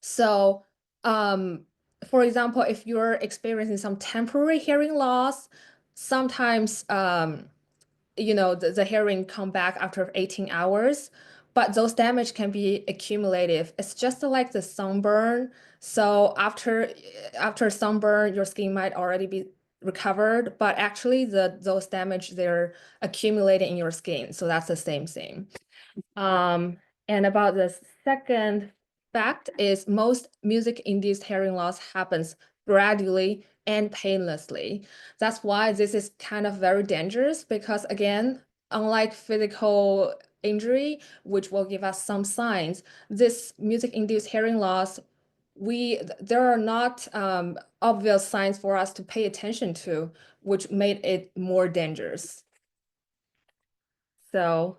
So for example, if you're experiencing some temporary hearing loss, sometimes you know, the hearing come back after 18 hours, but those damage can be accumulative. It's just like the sunburn. So after sunburn, your skin might already be recovered, but actually those damage, they're accumulating in your skin. So that's the same thing. And about the second fact is most music-induced hearing loss happens gradually and painlessly. That's why this is kind of very dangerous because, again, unlike physical injury, which will give us some signs. This music-induced hearing loss, there are not obvious signs for us to pay attention to, which made it more dangerous. So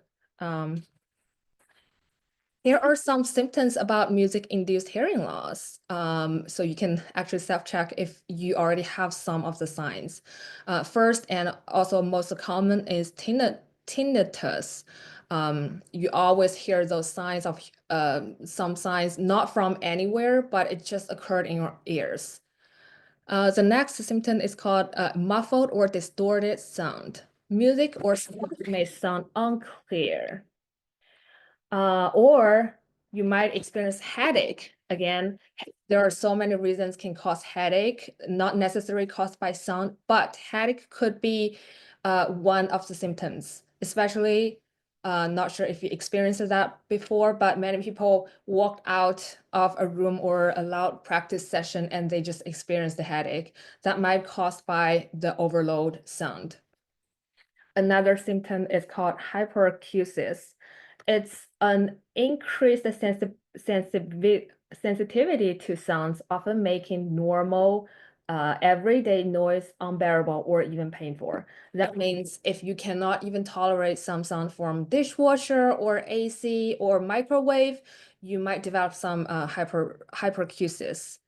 here are some symptoms about music-induced hearing loss. So you can actually self-check if you already have some of the signs. First, and also most common, is tinnitus. You always hear those signs of some signs not from anywhere, but it just occurred in your ears. The next symptom is called muffled or distorted sound. Music or sound may sound unclear. Or you might experience headache. Again, there are so many reasons can cause headache, not necessarily caused by sound, but headache could be one of the symptoms, especially not sure if you experienced that before, but many people walked out of a room or a loud practice session and they just experienced the headache. That might be caused by the overload sound. Another symptom is called hyperacusis. It's an increased sensitivity to sounds, often making normal everyday noise unbearable or even painful. That means if you cannot even tolerate some sound from dishwasher or AC or microwave, you might develop some hyperacusis.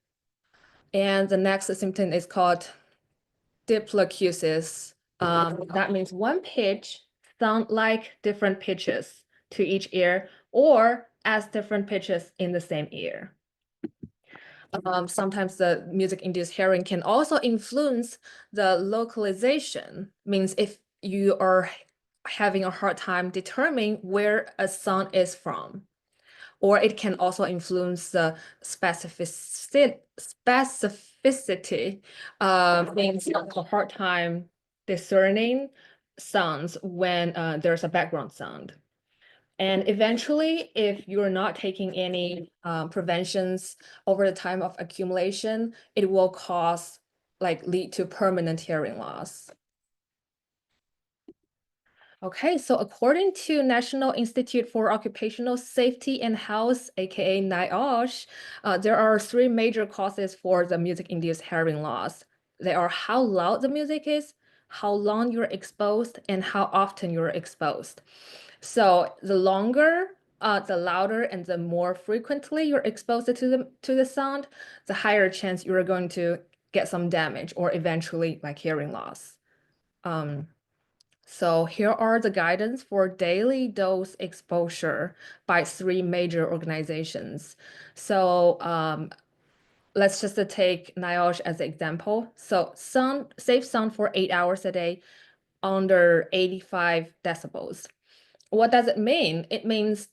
And the next symptom is called diploacusis. That means one pitch sound like different pitches to each ear or as different pitches in the same ear. Sometimes the music-induced hearing can also influence the localization, means if you are having a hard time determining where a sound is from. Or it can also influence the specificity, means you have a hard time discerning sounds when there's a background sound. And eventually, if you're not taking any preventions over the time of accumulation, it will lead to permanent hearing loss. Okay, so according to National Institute for Occupational Safety and Health, aka NIOSH, there are three major causes for the music-induced hearing loss. They are how loud the music is, how long you're exposed, and how often you're exposed. So the longer, the louder, and the more frequently you're exposed to the sound, the higher chance you're going to get some damage or eventually like hearing loss. So here are the guidance for daily dose exposure by three major organizations. So let's just take NIOSH as an example. So safe sound for 8 hours a day under 85 decibels. What does it mean? It means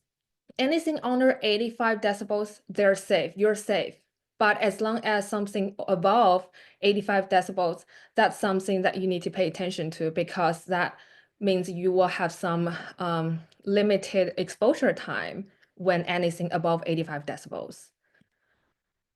anything under 85 decibels, they're safe, you're safe. But as long as something above 85 decibels, that's something that you need to pay attention to because that means you will have some limited exposure time when anything above 85 decibels.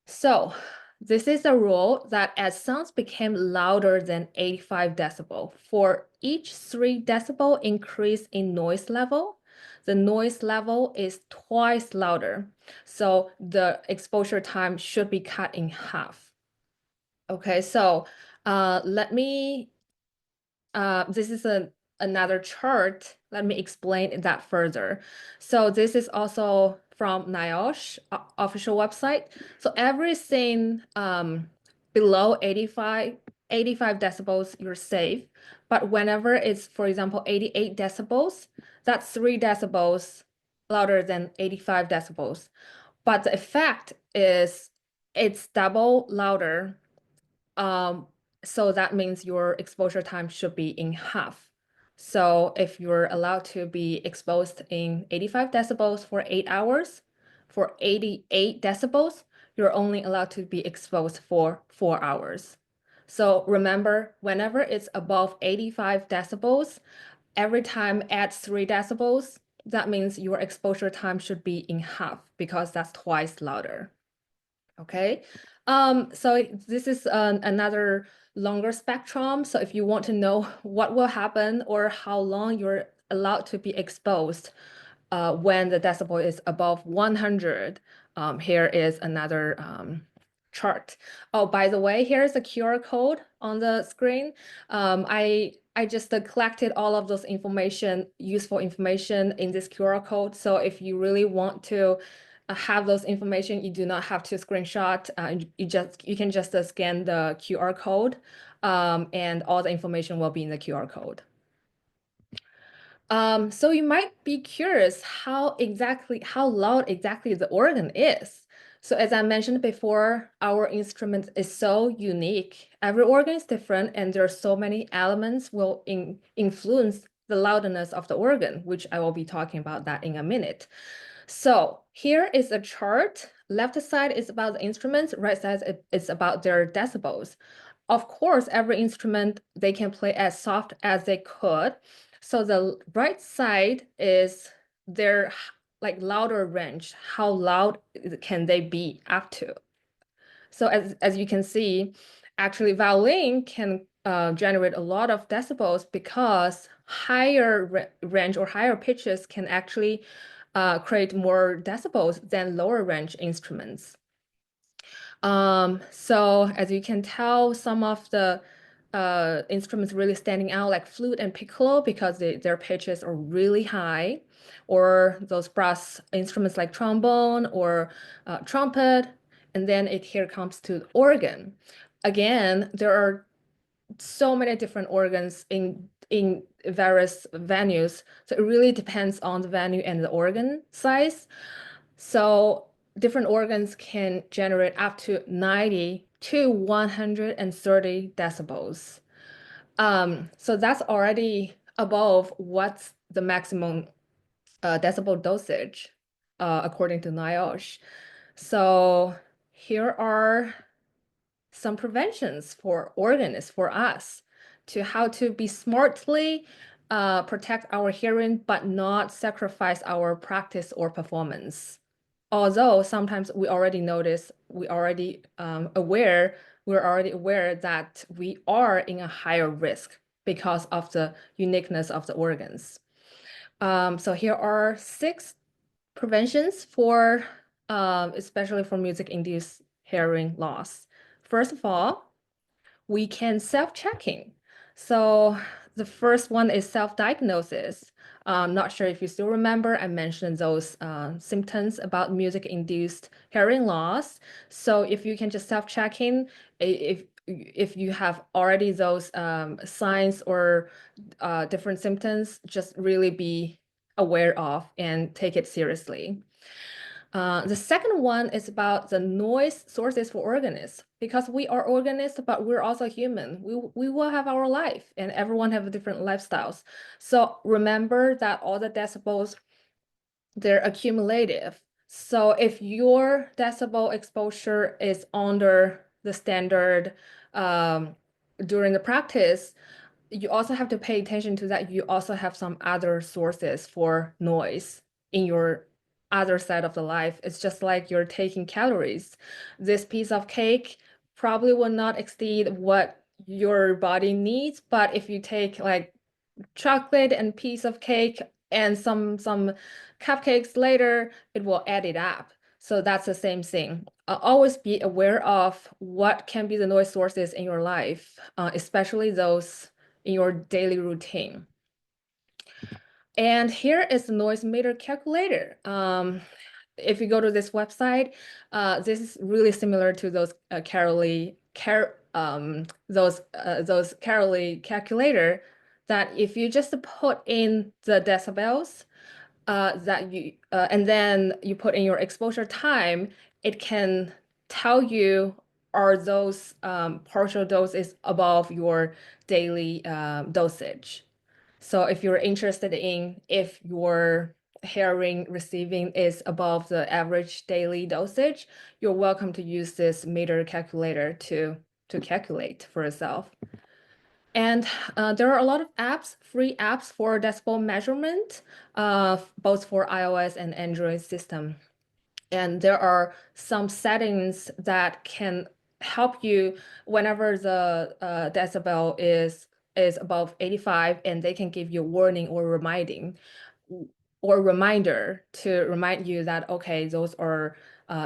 So this is a rule that as sounds became louder than 85 decibel, for each 3 decibel increase in noise level, the noise level is twice louder. So the exposure time should be cut in half. Okay, so this is another chart. Let me explain that further. So this is also from NIOSH official website. So everything below 85 decibels, you're safe. But whenever it's, for example, 88 decibels, that's 3 decibels louder than 85 decibels. But the effect is it's double louder. So that means your exposure time should be in half. So if you're allowed to be exposed in 85 decibels for 8 hours, for 88 decibels, you're only allowed to be exposed for 4 hours. So remember, whenever it's above 85 decibels, every time add 3 decibels, that means your exposure time should be in half because that's twice louder. Okay, so this is another longer spectrum. So if you want to know what will happen or how long you're allowed to be exposed, when the decibel is above 100. Here is another chart. Oh, by the way, here's a QR code on the screen. I just collected all of those useful information in this QR code. So if you really want to have those information, you do not have to screenshot. You can just scan the QR code, and all the information will be in the QR code. So you might be curious how loud exactly the organ is. So as I mentioned before, our instrument is so unique. Every organ is different, and there are so many elements will influence the loudness of the organ, which I will be talking about that in a minute. So here is a chart. Left side is about the instruments, right side is about their decibels. Of course, every instrument, they can play as soft as they could. So the right side is their louder range. How loud can they be up to? So as you can see, actually violin can generate a lot of decibels because higher range or higher pitches can actually create more decibels than lower range instruments. So as you can tell, some of the instruments really standing out, like flute and piccolo, because their pitches are really high, or those brass instruments like trombone or trumpet. And then here comes to organ. Again, there are so many different organs in various venues. So it really depends on the venue and the organ size. So different organs can generate up to 90 to 130 decibels. So that's already above what's the maximum decibel dosage according to NIOSH. So here are some preventions for organists, for us, to how to be smartly protect our hearing, but not sacrifice our practice or performance. Although sometimes we already notice, we're already aware that we are in a higher risk because of the uniqueness of the organs. So here are 6 preventions for, especially for music-induced hearing loss. First of all, we can self-checking. So the first one is self-diagnosis. Not sure if you still remember, I mentioned those symptoms about music-induced hearing loss. So if you can just self-checking, if you have already those signs or different symptoms, just really be aware of and take it seriously. The second one is about the noise sources for organists, because we are organists, but we're also human. We will have our life, and everyone have different lifestyles. So remember that all the decibels, they're accumulative. So if your decibel exposure is under the standard during the practice, you also have to pay attention to that. You also have some other sources for noise in your other side of the life. It's just like you're taking calories. This piece of cake probably will not exceed what your body needs, but if you take like chocolate and piece of cake and some cupcakes later, it will add it up. So that's the same thing. Always be aware of what can be the noise sources in your life, especially those in your daily routine. And here is the noise meter calculator. If you go to this website, this is really similar to those Carolee calculator, that if you just put in the decibels that you and then you put in your exposure time, it can tell you are those partial doses above your daily dosage. So if you're interested in if your hearing receiving is above the average daily dosage, you're welcome to use this meter calculator to calculate for yourself. And there are a lot of apps, free apps for decibel measurement, both for iOS and Android system. And there are some settings that can help you whenever the decibel is above 85, and they can give you a warning or reminding. or reminder to remind you that, okay, those are,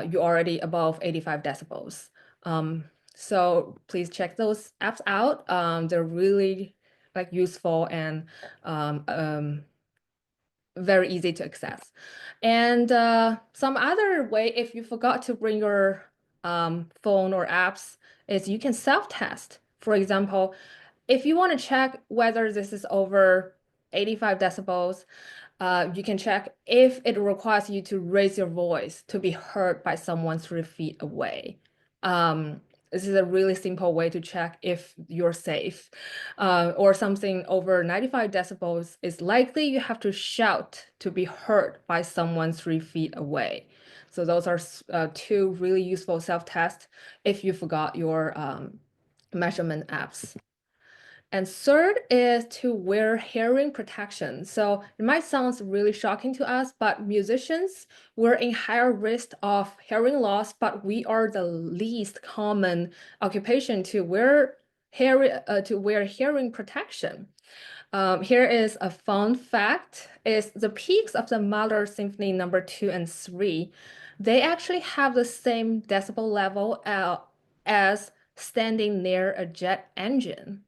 you already above 85 decibels. So please check those apps out. They're really like useful and very easy to access. And some other way, if you forgot to bring your phone or apps, is you can self-test. For example, if you want to check whether this is over 85 decibels, you can check if it requires you to raise your voice to be heard by someone 3 feet away. This is a really simple way to check if you're safe. Or something over 95 decibels is likely you have to shout to be heard by someone 3 feet away. So those are 2 really useful self-tests if you forgot your measurement apps. And third is to wear hearing protection. So it might sound really shocking to us, but musicians were in higher risk of hearing loss, but we are the least common occupation to wear hearing protection. Here is a fun fact: is the peaks of the Mahler Symphony No. 2 and 3, they actually have the same decibel level as standing near a jet engine,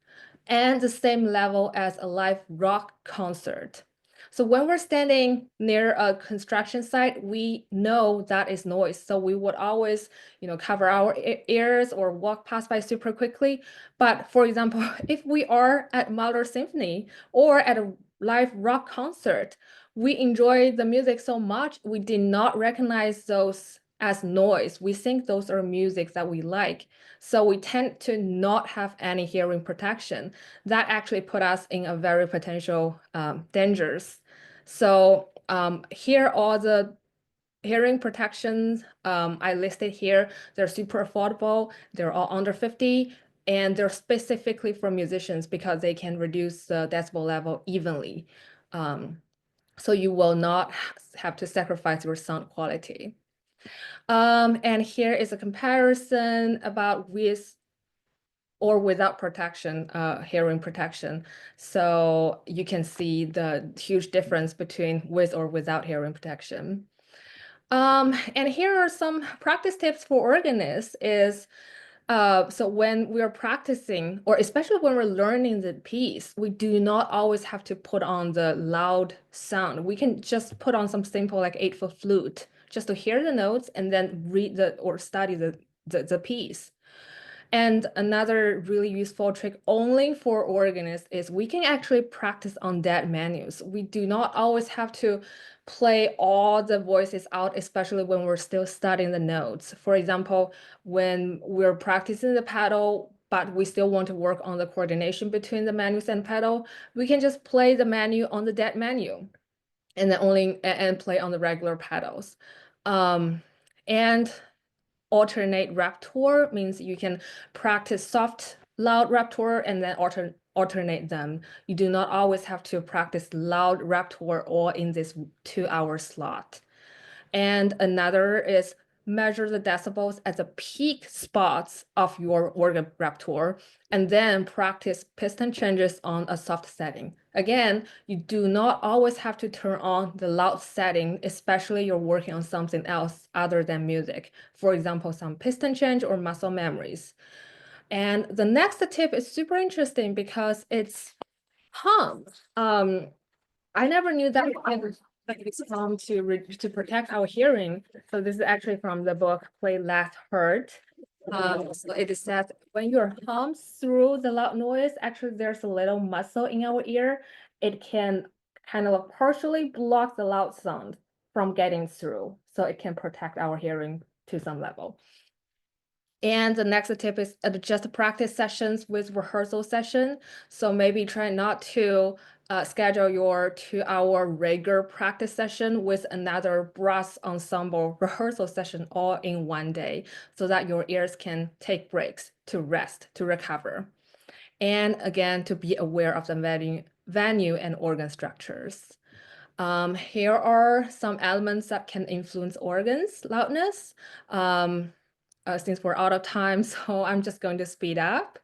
and the same level as a live rock concert. So when we're standing near a construction site, we know that is noise. So we would always, cover our ears or walk past by super quickly. But for example, if we are at Mahler Symphony or at a live rock concert, we enjoy the music so much, we did not recognize those as noise. We think those are music that we like. So we tend to not have any hearing protection. That actually put us in a very potential dangers. So here are the hearing protections I listed here. They're super affordable. They're all under 50, and they're specifically for musicians because they can reduce the decibel level evenly. So you will not have to sacrifice your sound quality. And here is a comparison about with or without protection, hearing protection. So you can see the huge difference between with or without hearing protection. And here are some practice tips for organists is, so when we're practicing, or especially when we're learning the piece, we do not always have to put on the loud sound. We can just put on some simple like 8-foot flute just to hear the notes and then read or study the piece. And another really useful trick only for organists is we can actually practice on dead menus. We do not always have to play all the voices out, especially when we're still studying the notes. For example, when we're practicing the pedal, but we still want to work on the coordination between the menus and pedal, we can just play the menu on the dead menu and then and play on the regular pedals. And alternate rapture means you can practice soft, loud rapture and then alternate them. You do not always have to practice loud rapture all in this 2-hour slot. And another is measure the decibels at the peak spots of your organ rapture, and then practice piston changes on a soft setting. Again, you do not always have to turn on the loud setting, especially you're working on something else other than music. For example, some piston change or muscle memories. And the next tip is super interesting because it's hum. I never knew that it's hum to protect our hearing. So this is actually from the book Play Last Heard. So it says when you're hum through the loud noise, actually there's a little muscle in our ear. It can kind of partially block the loud sound from getting through. So it can protect our hearing to some level. And the next tip is adjust practice sessions with rehearsal session. So maybe try not to schedule your 2-hour regular practice session with another brass ensemble rehearsal session all in one day so that your ears can take breaks to rest, to recover. And again, to be aware of the venue and organ structures. Here are some elements that can influence organs loudness. Since we're out of time, so I'm just going to speed up.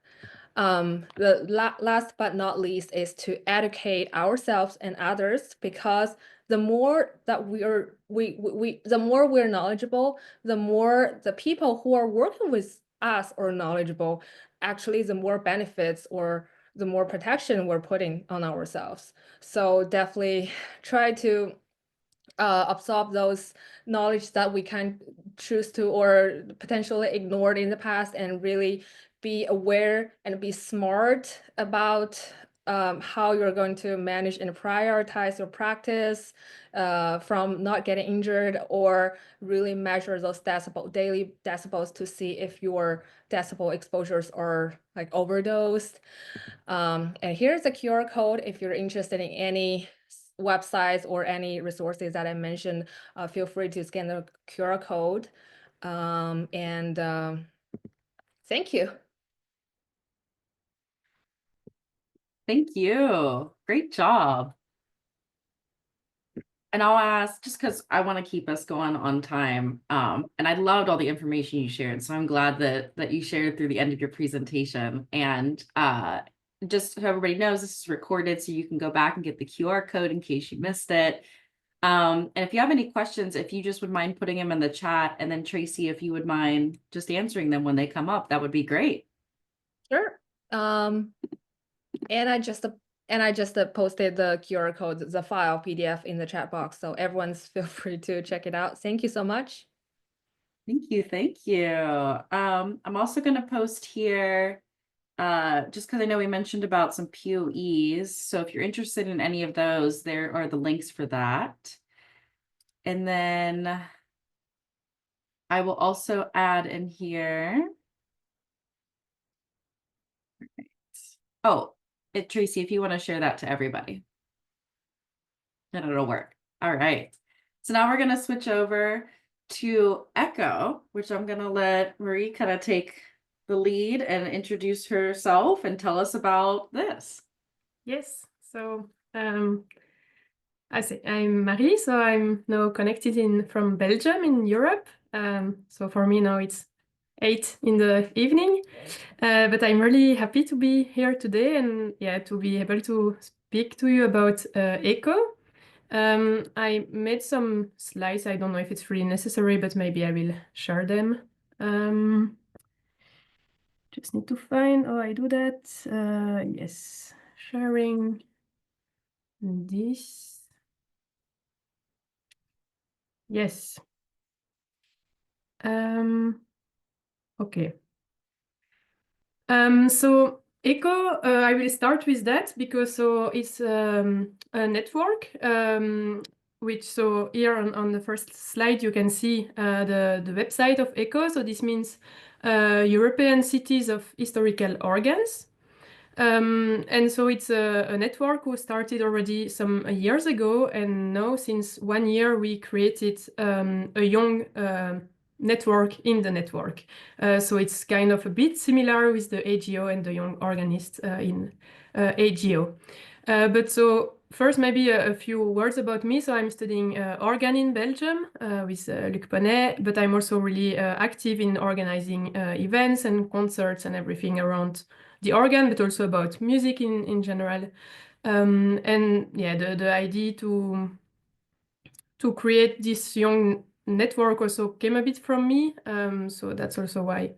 The last but not least is to educate ourselves and others, because the more that the more we're knowledgeable, the more the people who are working with us are knowledgeable, actually the more benefits or the more protection we're putting on ourselves. So definitely try to absorb those knowledge that we can choose to or potentially ignored in the past, and really be aware and be smart about how you're going to manage and prioritize your practice from not getting injured, or really measure those daily decibels to see if your decibel exposures are like overdosed. And here's a QR code if you're interested in any websites or any resources that I mentioned. Feel free to scan the QR code. Thank you. Thank you. Great job. And I'll ask, just because I want to keep us going on time, and I loved all the information you shared, so I'm glad that you shared through the end of your presentation. And just so everybody knows, this is recorded, so you can go back and get the QR code in case you missed it. And if you have any questions, if you just would mind putting them in the chat, and then Tracy, if you would mind just answering them when they come up, that would be great. Sure. And I just posted the QR code, the file PDF in the chat box, so everyone's feel free to check it out. Thank you so much. Thank you. Thank you. I'm also going to post here, just because I know we mentioned about some POEs. So if you're interested in any of those, there are the links for that. And then I will also add in here. Oh, Tracy, if you want to share that to everybody, then it'll work. All right. So now we're going to switch over to Echo, which I'm going to let Marie kind of take the lead and introduce herself and tell us about this. Yes. So I'm Marie. So I'm now connected from Belgium in Europe. So for me now it's 8 in the evening, but I'm really happy to be here today and to be able to speak to you about echo. I made some slides. I don't know if it's really necessary, but maybe I will share them. Just need to find how I do that. Yes, sharing this. Yes. Okay. So echo, I will start with that because it's a network, which here on the first slide you can see the website of echo. So this means European Cities of Historical Organs. And so it's a network who started already some years ago, and now since 1 year we created a young network in the network. So it's kind of a bit similar with the AGO and the young organist in AGO. But so first maybe a few words about me. So I'm studying organ in Belgium with Luc Ponnet, but I'm also really active in organizing events and concerts and everything around the organ, but also about music in general. And yeah, the idea to create this young network also came a bit from me. So that's also why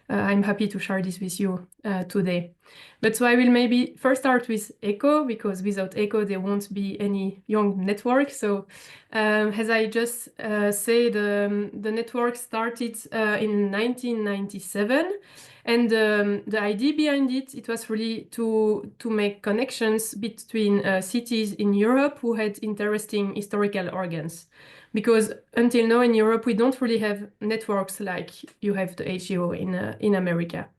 I'm happy to share this with you today. But so I will maybe first start with echo, because without echo there won't be any young network. So as I just said, the network started in 1997. And the idea behind it was really to make connections between cities in Europe who had interesting historical organs. Because until now in Europe, we don't really have networks like you have the AGO in America.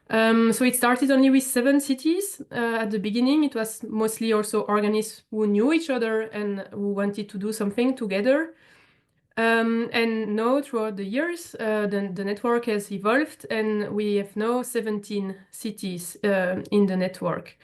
So it started only with 7 cities. At the beginning, it was mostly also organists who knew each other and who wanted to do something together. And now throughout the years, the network has evolved, and we have now 17 cities in the network.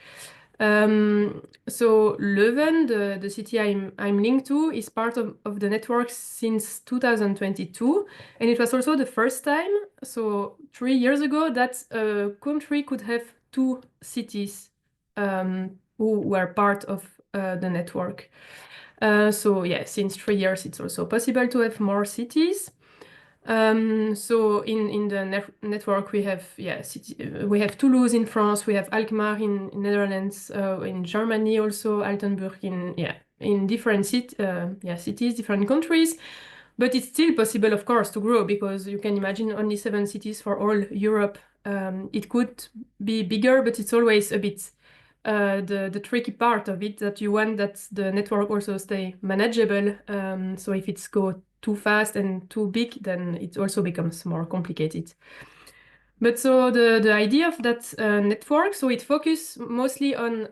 So Leuven, the city I'm linked to, is part of the network since 2022, and it was also the first time, so 3 years ago, that a country could have 2 cities who were part of the network. So yeah, since 3 years, it's also possible to have more cities. So in the network, we have we have Toulouse in France, we have Alkmaar in Netherlands, in Germany also, Altenburg in different cities, different countries. But it's still possible, of course, to grow, because you can imagine only 7 cities for all Europe. It could be bigger, but it's always a bit the tricky part of it, that you want that the network also stay manageable. So if it's go too fast and too big, then it also becomes more complicated. But so the idea of that network, so it focuses mostly on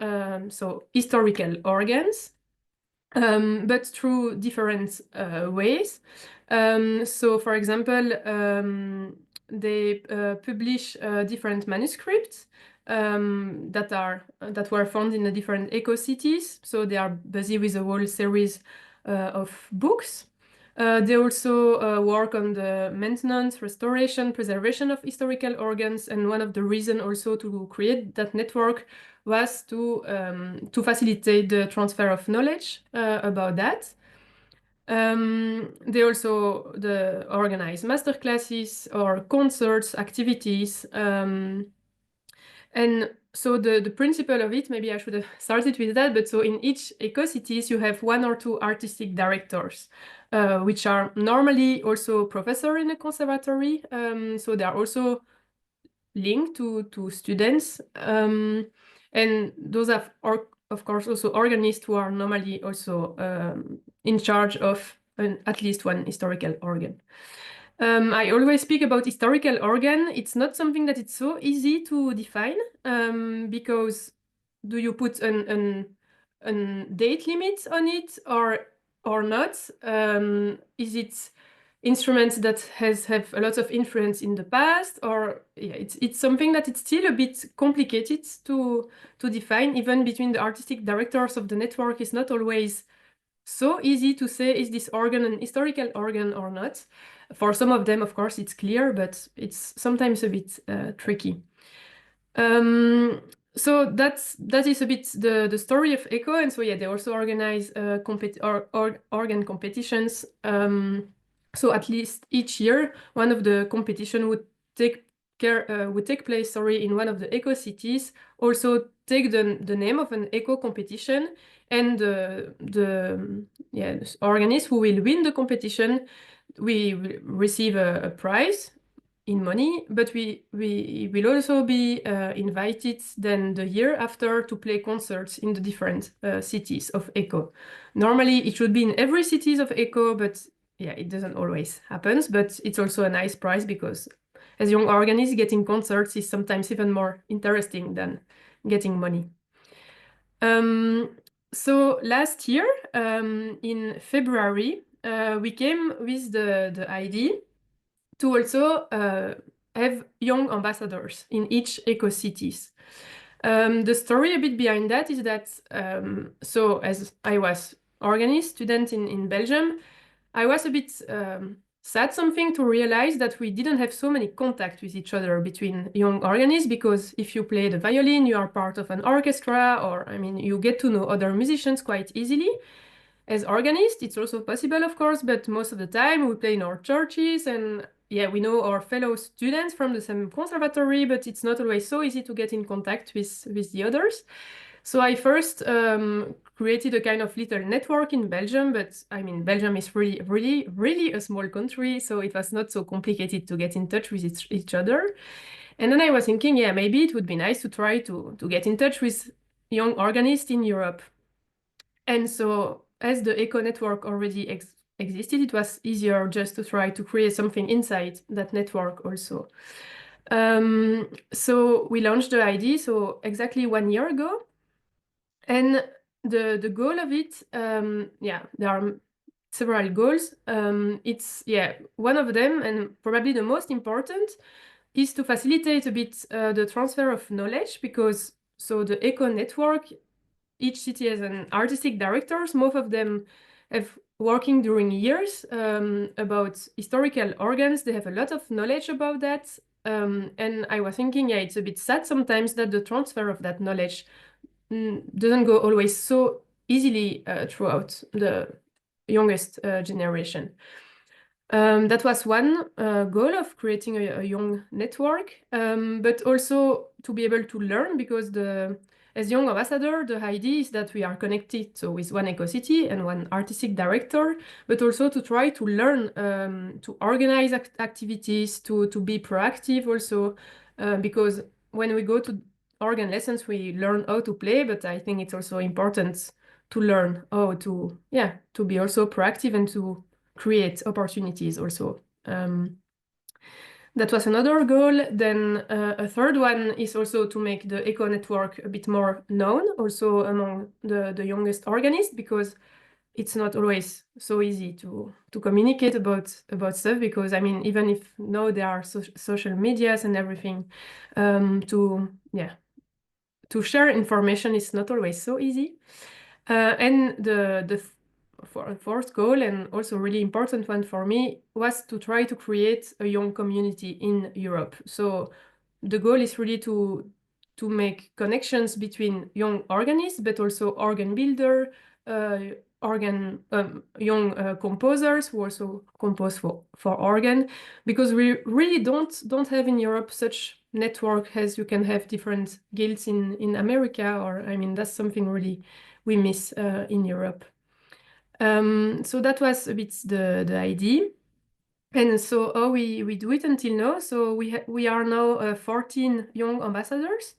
historical organs, but through different ways. So for example, they publish different manuscripts that were found in the different eco-cities. So they are busy with a whole series of books. They also work on the maintenance, restoration, preservation of historical organs, and one of the reasons also to create that network was to facilitate the transfer of knowledge about that. They also organize masterclasses or concerts, activities. And so the principle of it, maybe I should have started with that, but so in each eco-cities, you have 1 or 2 artistic directors, which are normally also professor in a conservatory. So they are also linked to students. And those are, of course, also organists who are normally also in charge of at least 1 historical organ. I always speak about historical organ. It's not something that it's so easy to define, because do you put an date limit on it or not? Is it instruments that have a lot of influence in the past, or it's something that it's still a bit complicated to define. Even between the artistic directors of the network, is not always so easy to say, is this organ an historical organ or not? For some of them, of course, it's clear, but it's sometimes a bit tricky. So that is a bit the story of ECHO. And so they also organize organ competitions. So at least each year, one of the competition would take place in one of the ECHO cities. Also take the name of an ECHO competition, and the organist who will win the competition, we will receive a prize in money, but we will also be invited then the year after to play concerts in the different cities of ECHO. Normally it should be in every cities of ECHO, but it doesn't always happen. But it's also a nice prize, because as young organists, getting concerts is sometimes even more interesting than getting money. So last year, in February, we came with the idea to also have young ambassadors in each eco-cities. The story a bit behind that is that, so as I was organist student in Belgium, I was a bit sad to realize that we didn't have so many contact with each other between young organists, because if you play the violin, you are part of an orchestra, or you get to know other musicians quite easily. As organists, it's also possible, of course, but most of the time we play in our churches, and we know our fellow students from the same conservatory, but it's not always so easy to get in contact with the others. So I first created a kind of little network in Belgium, but Belgium is really, really, really a small country, so it was not so complicated to get in touch with each other. And then I was thinking, maybe it would be nice to try to get in touch with young organists in Europe. And so as the ECHO network already existed, it was easier just to try to create something inside that network also. So we launched the idea exactly 1 year ago. And the goal of it, there are several goals. It's one of them, and probably the most important, is to facilitate a bit the transfer of knowledge, because the ECHO network, each city has an artistic directors. Most of them have working during years about historical organs. They have a lot of knowledge about that. And I was thinking, it's a bit sad sometimes that the transfer of that knowledge doesn't go always so easily throughout the youngest generation. That was one goal of creating a young network, but also to be able to learn, because as young ambassador, the idea is that we are connected, so with one eco-city and one artistic director, but also to try to learn, to organize activities, to be proactive also, because when we go to organ lessons, we learn how to play, but I think it's also important to learn how to be also proactive and to create opportunities also. That was another goal. Then a third one is also to make the eco network a bit more known also among the youngest organists, because it's not always so easy to communicate about stuff, because I mean, even if now there are social medias and everything, to share information is not always so easy. And the fourth goal, and also really important one for me, was to try to create a young community in Europe. So the goal is really to make connections between young organists, but also organ builder, young composers who also compose for organ, because we really don't have in Europe such network as you can have different guilds in America, or I mean, that's something really we miss in Europe. So that was a bit the idea. And so how we do it until now. So we are now 14 young ambassadors.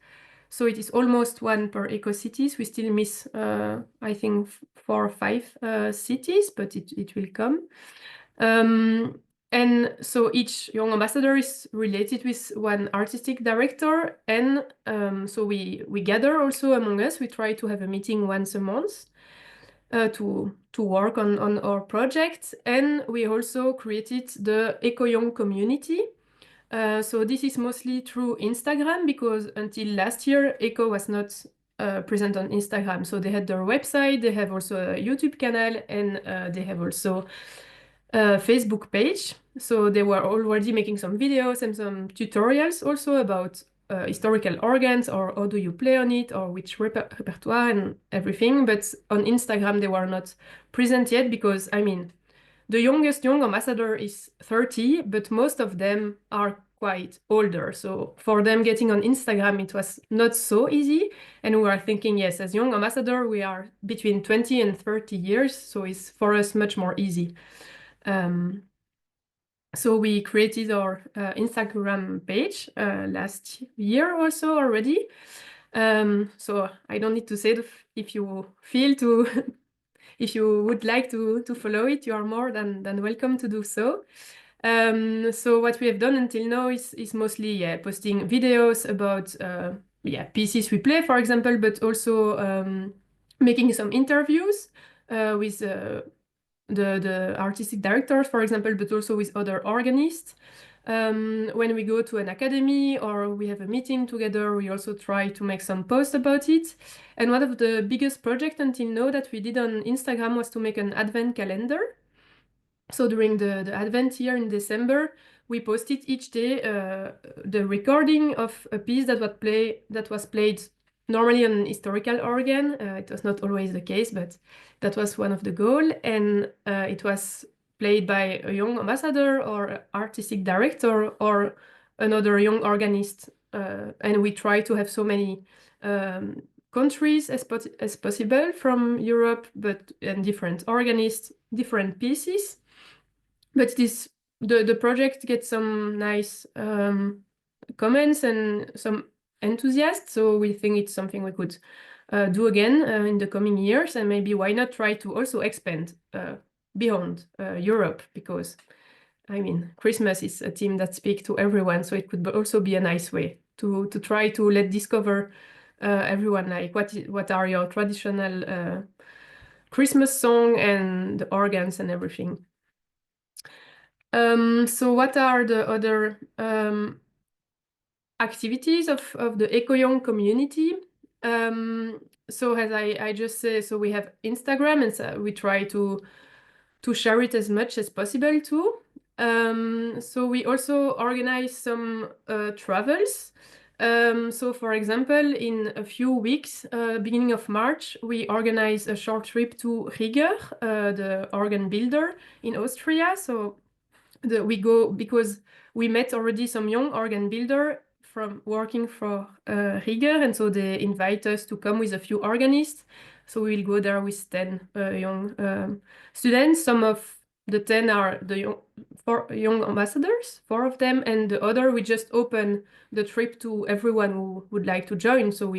So it is almost one per eco-cities. We still miss, I think, 4 or 5 cities, but it will come. And so each young ambassador is related with one artistic director. And so we gather also among us. We try to have a meeting once a month to work on our project. And we also created the Eco Young community. So this is mostly through Instagram, because until last year, Eco was not present on Instagram. So they had their website, they have also a YouTube channel, and they have also a Facebook page. So they were already making some videos and some tutorials also about historical organs, or how do you play on it, or which repertoire and everything. But on Instagram, they were not present yet, because I mean, the youngest young ambassador is 30, but most of them are quite older. So for them getting on Instagram, it was not so easy. And we were thinking, yes, as young ambassador, we are between 20 and 30 years. So it's for us much more easy. So we created our Instagram page last year or so already. So I don't need to say if you feel to if you would like to follow it, you are more than welcome to do so. So what we have done until now is mostly posting videos about pieces we play, for example, but also making some interviews with the artistic directors, for example, but also with other organists. When we go to an academy or we have a meeting together, we also try to make some posts about it. And one of the biggest projects until now that we did on Instagram was to make an advent calendar. So during the Advent year in December, we posted each day the recording of a piece that was played normally on an historical organ. It was not always the case, but that was one of the goals. And it was played by a young ambassador or artistic director or another young organist. And we try to have so many countries as possible from Europe, and different organists, different pieces. But the project gets some nice comments and some enthusiasts, so we think it's something we could do again in the coming years, and maybe why not try to also expand beyond Europe, because I mean, Christmas is a theme that speaks to everyone, so it could also be a nice way to try to let discover everyone, like what are your traditional Christmas song and the organs and everything. So what are the other activities of the Eco Young community? So as I just said, so we have Instagram, and so we try to share it as much as possible too. So we also organize some travels. So for example, in a few weeks, beginning of March, we organize a short trip to Rieger, the organ builder in Austria. So we go because we met already some young organ builder from working for Rieger, and so they invite us to come with a few organists. So we will go there with 10 young students. Some of the 10 are the young ambassadors, 4 of them, and the other we just open the trip to everyone who would like to join. So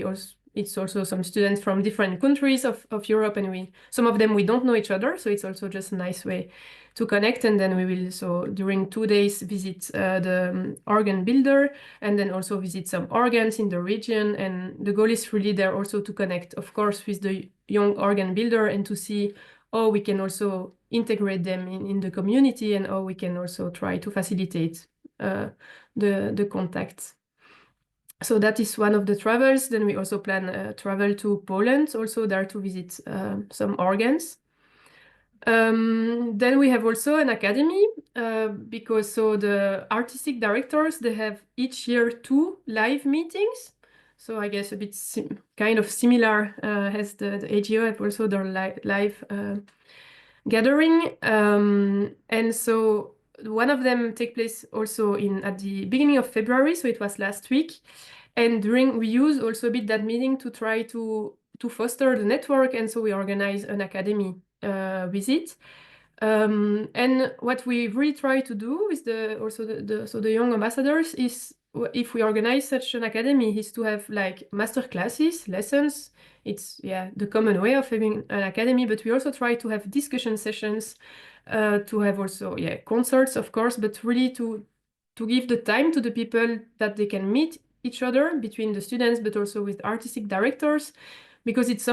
it's also some students from different countries of Europe, and some of them we don't know each other, so it's also just a nice way to connect. And then we will, so during 2 days, visit the organ builder, and then also visit some organs in the region. And the goal is really there also to connect, of course, with the young organ builder, and to see how we can also integrate them in the community, and how we can also try to facilitate the contacts. So that is one of the travels. Then we also plan travel to Poland, also there to visit some organs. Then we have also an academy, because so the artistic directors, they have each year 2 live meetings. So I guess a bit kind of similar as the AGO have also their live gathering. And so one of them take place also at the beginning of February, so it was last week. And we use also a bit that meeting to try to foster the network, and so we organize an academy visit. And what we really try to do with the young ambassadors is, if we organize such an academy, is to have like master classes, lessons. It's the common way of having an academy, but we also try to have discussion sessions, to have also concerts, of course, but really to give the time to the people that they can meet each other between the students, but also with artistic directors, because it's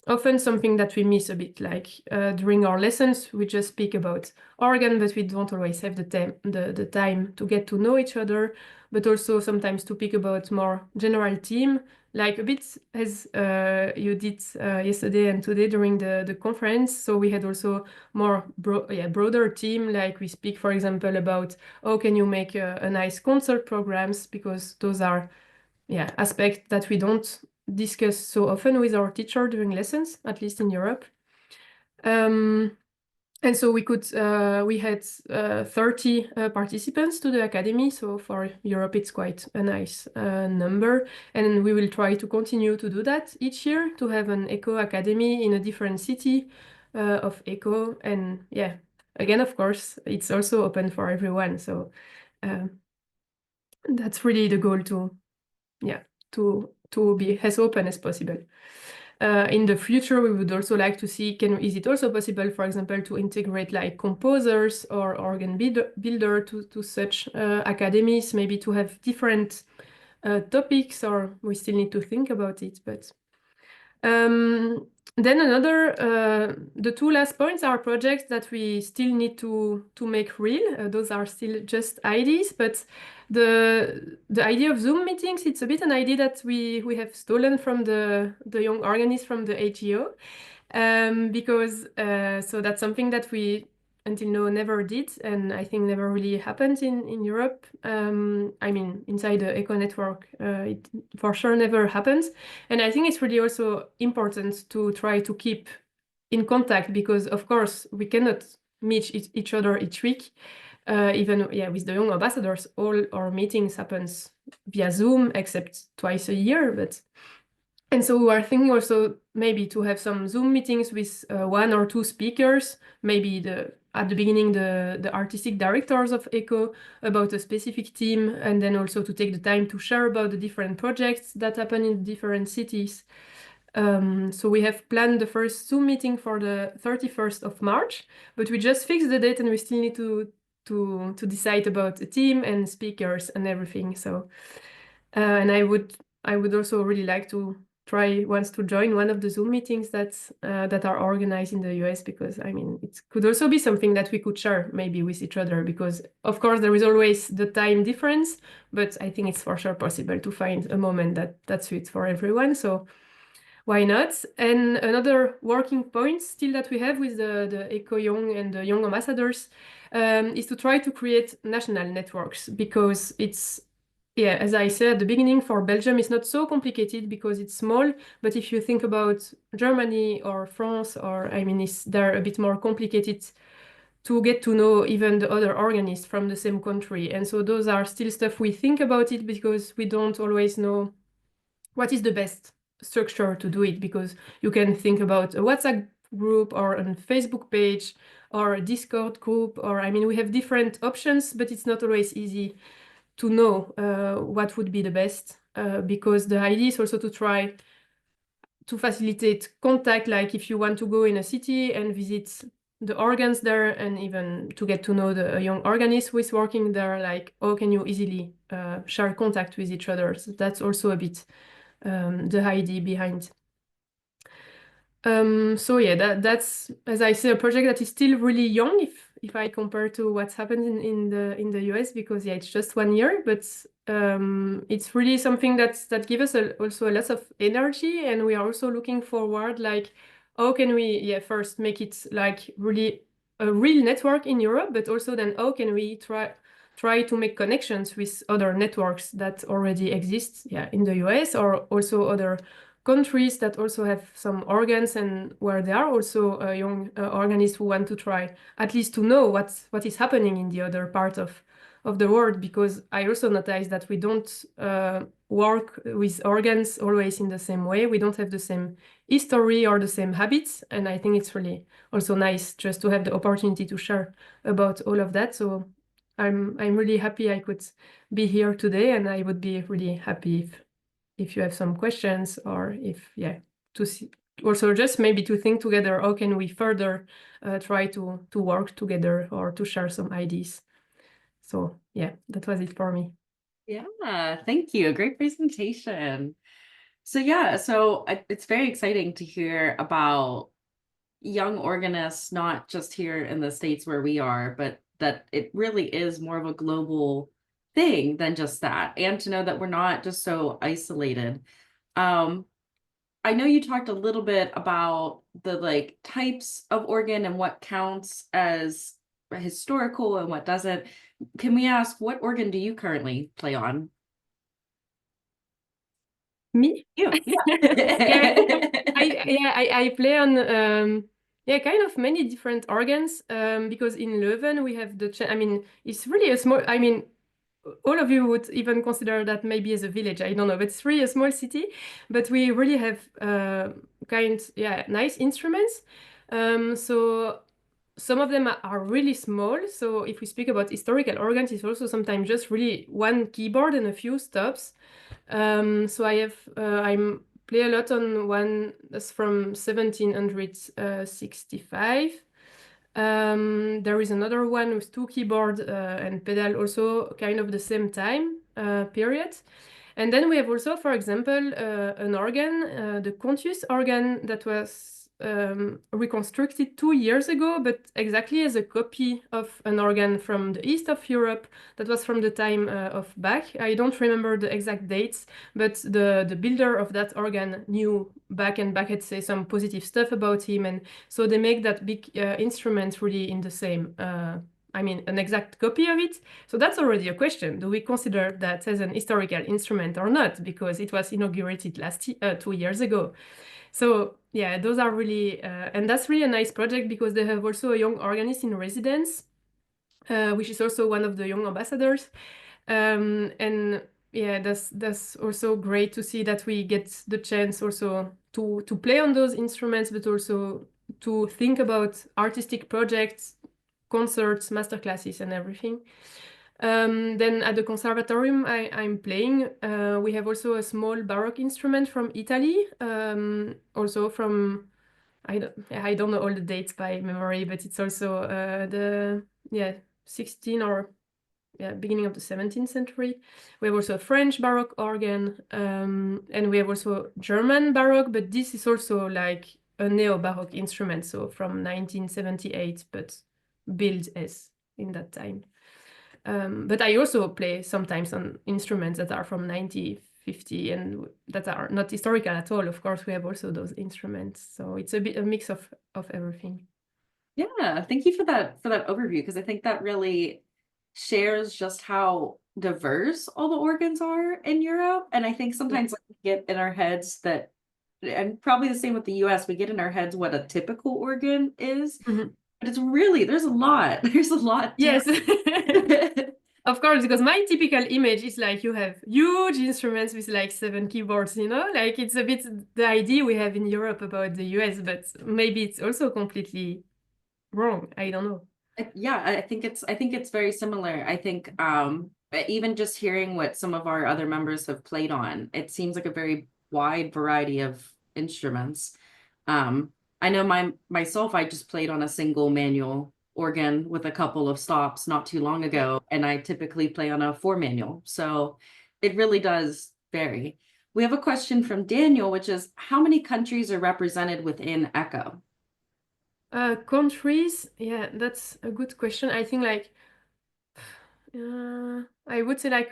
often something that we miss a bit. Like during our lessons, we just speak about organ, but we don't always have the time to get to know each other, but also sometimes to speak about more general theme, like a bit as you did yesterday and today during the conference. So we had also more broader theme, like we speak, for example, about how can you make a nice concert programs, because those are aspects that we don't discuss so often with our teacher during lessons, at least in Europe. And so we had 30 participants to the academy. So for Europe, it's quite a nice number. And we will try to continue to do that each year, to have an ECHO academy in a different city of ECHO. And again, of course, it's also open for everyone. So that's really the goal, to be as open as possible. In the future, we would also like to see, is it also possible, for example, to integrate like composers or organ builder to such academies, maybe to have different topics, or we still need to think about it. But then the 2 last points are projects that we still need to make real. Those are still just ideas, but the idea of Zoom meetings, it's a bit an idea that we have stolen from the young organists from the AGO, because so that's something that we until now never did, and I think never really happened in Europe. I mean, inside the ECHO network, it for sure never happens. And I think it's really also important to try to keep in contact, because of course we cannot meet each other each week. Even with the young ambassadors, all our meetings happens via Zoom, except twice a year. And so we are thinking also maybe to have some Zoom meetings with 1 or 2 speakers, maybe at the beginning the artistic directors of ECHO about a specific theme, and then also to take the time to share about the different projects that happen in different cities. So we have planned the first Zoom meeting for the 31st of March, but we just fixed the date, and we still need to decide about a theme and speakers and everything. So and I would also really like to try once to join one of the Zoom meetings that are organized in the US, because I mean, it could also be something that we could share maybe with each other, because of course there is always the time difference, but I think it's for sure possible to find a moment that suits for everyone. So why not? And another working point still that we have with the ECHO Young and the Young Ambassadors is to try to create national networks, because it's yeah, as I said at the beginning, for Belgium, it's not so complicated because it's small. But if you think about Germany or France, or I mean, they're a bit more complicated to get to know even the other organists from the same country. And so those are still stuff we think about it because we don't always know what is the best structure to do it, because you can think about a WhatsApp group or a Facebook page or a Discord group, or I mean, we have different options, but it's not always easy to know what would be the best, because the idea is also to try to facilitate contact, like if you want to go in a city and visit the organs there, and even to get to know the young organist who is working there, like how can you easily share contact with each other. So that's also a bit the idea behind. So yeah, that's, as I say, a project that is still really young if I compare to what's happened in the US, because yeah, it's just 1 year, but it's really something that gives us also a lot of energy, and we are also looking forward, like how can we first make it like really a real network in Europe, but also then how can we try to make connections with other networks that already exist in the US, or also other countries that also have some organs, and where there are also young organists who want to try at least to know what is happening in the other part of the world, because I also noticed that we don't work with organs always in the same way. We don't have the same history or the same habits, and I think it's really also nice just to have the opportunity to share about all of that. So I'm really happy I could be here today, and I would be really happy if you have some questions, or if to see, also just maybe to think together how can we further try to work together or to share some ideas. So yeah, that was it for me. Yeah, thank you. Great presentation. So yeah, so it's very exciting to hear about young organists, not just here in the States where we are, but that it really is more of a global thing than just that, and to know that we're not just so isolated. I know you talked a little bit about the like types of organ and what counts as historical and what doesn't. Can we ask, what organ do you currently play on? Me? You. I play on kind of many different organs, because in Leuven we have I mean, it's really a small, I mean, all of you would even consider that maybe as a village, I don't know, but it's really a small city, but we really have nice instruments. So some of them are really small. So if we speak about historical organs, it's also sometimes just really one keyboard and a few stops. So I play a lot on one that's from 1765. There is another one with 2 keyboard and pedal, also kind of the same time period. And then we have also, for example, an organ, the Contius organ, that was reconstructed 2 years ago, but exactly as a copy of an organ from the east of Europe that was from the time of Bach. I don't remember the exact dates, but the builder of that organ knew Bach, and Bach had said some positive stuff about him, and so they make that big instrument really in the same I mean, an exact copy of it. So that's already a question. Do we consider that as an historical instrument or not? Because it was inaugurated 2 years ago. So yeah, those are really, and that's really a nice project, because they have also a young organist in residence, which is also one of the young ambassadors. And yeah, that's also great to see that we get the chance also to play on those instruments, but also to think about artistic projects, concerts, masterclasses, and everything. Then at the conservatorium I'm playing, we have also a small Baroque instrument from Italy, also from, I don't know all the dates by memory, but it's also the 16 or beginning of the 17th century. We have also a French Baroque organ, and we have also German Baroque, but this is also like a neo-Baroque instrument, so from 1978, but built as in that time. But I also play sometimes on instruments that are from 1950 and that are not historical at all. Of course, we have also those instruments. So it's a mix of everything. Yeah, thank you for that overview, because I think that really shares just how diverse all the organs are in Europe. And I think sometimes we get in our heads that, and probably the same with the US, we get in our heads what a typical organ is. Mhm. But it's really, there's a lot. There's a lot. Yes. Of course, because my typical image is like you have huge instruments with like 7 keyboards, you know, like it's a bit the idea we have in Europe about the US, but maybe it's also completely wrong. I don't know. Yeah, I think it's very similar. I think even just hearing what some of our other members have played on, it seems like a very wide variety of instruments. I know myself, I just played on a single manual organ with a couple of stops not too long ago, and I typically play on a 4 manual. So it really does vary. We have a question from Daniel, which is how many countries are represented within ECHO? Countries, yeah, that's a good question. I think like I would say like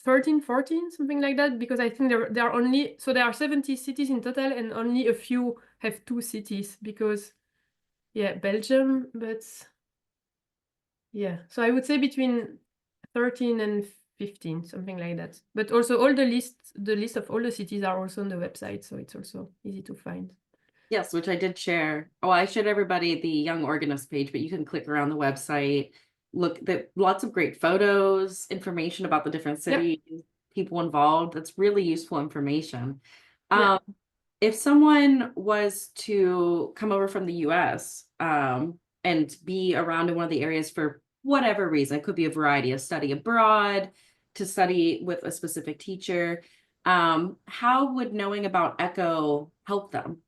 13, 14, something like that, because I think there are 70 cities in total, and only a few have 2 cities because Belgium, but so I would say between 13 and 15, something like that. But also all the list of all the cities are also on the website, so it's also easy to find. Yes, which I did share. Oh, I showed everybody the Young Organist page, but you can click around the website, look at lots of great photos, information about the different cities, people involved. That's really useful information. If someone was to come over from the US and be around in one of the areas for whatever reason, it could be a variety of study abroad, to study with a specific teacher, how would knowing about ECHO help them?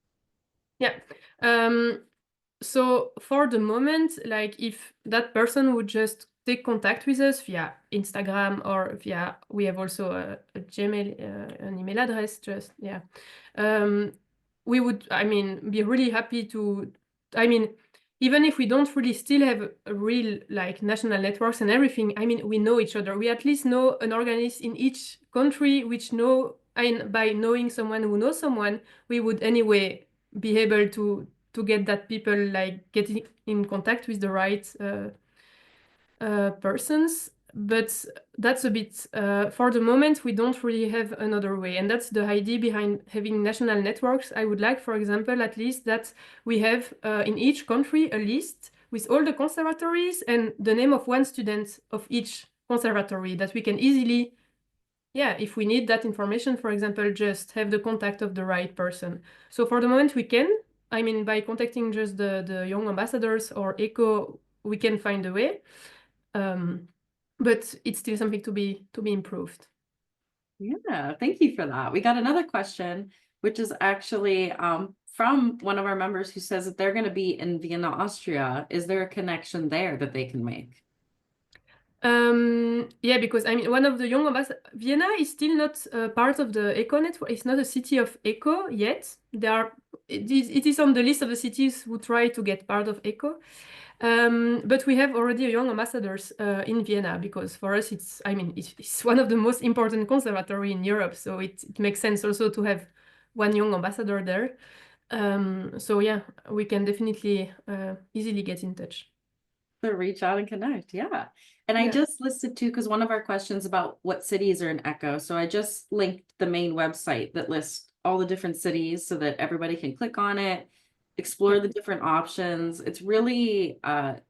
So for the moment, like if that person would just take contact with us via Instagram or via, we have also a Gmail, an email address, we would, be really happy to, even if we don't really still have a real like national networks and everything, we know each other. We at least know an organist in each country, which know, and by knowing someone who knows someone, we would anyway be able to get that people like getting in contact with the right persons. But that's a bit, for the moment, we don't really have another way. And that's the idea behind having national networks. I would like, for example, at least that we have in each country a list with all the conservatories and the name of one student of each conservatory that we can easily, if we need that information, for example, just have the contact of the right person. So for the moment we can, by contacting just the young ambassadors or ECHO, we can find a way. But it's still something to be improved. Yeah, thank you for that. We got another question, which is actually from one of our members who says that they're going to be in Vienna, Austria. Is there a connection there that they can make? Because one of the young ambassadors, Vienna is still not part of the ECHO network. It's not a city of ECHO yet. It is on the list of the cities who try to get part of ECHO. But we have already a young ambassadors in Vienna, because for us it's one of the most important conservatory in Europe, so it makes sense also to have one young ambassador there. So yeah, we can definitely easily get in touch. So reach out and connect, And I just listed too, because one of our questions about what cities are in ECHO, so I just linked the main website that lists all the different cities so that everybody can click on it, explore the different options. It's really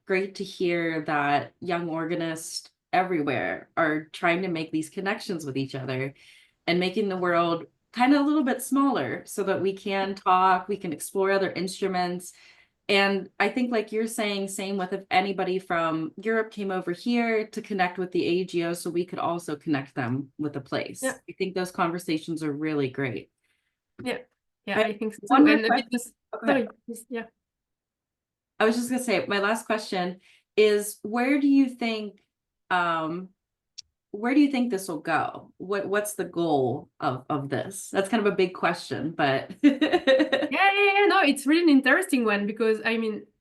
great to hear that young organists everywhere are trying to make these connections with each other and making the world kind of a little bit smaller so that we can talk, we can explore other instruments. And I think, like you're saying, same with if anybody from Europe came over here to connect with the AGO, so we could also connect them with a place. I think those conversations are really great. I think so too. And sorry, I was just gonna say, my last question is, where do you think this will go? What's the goal of this? That's kind of a big question, but no, it's really an interesting one, because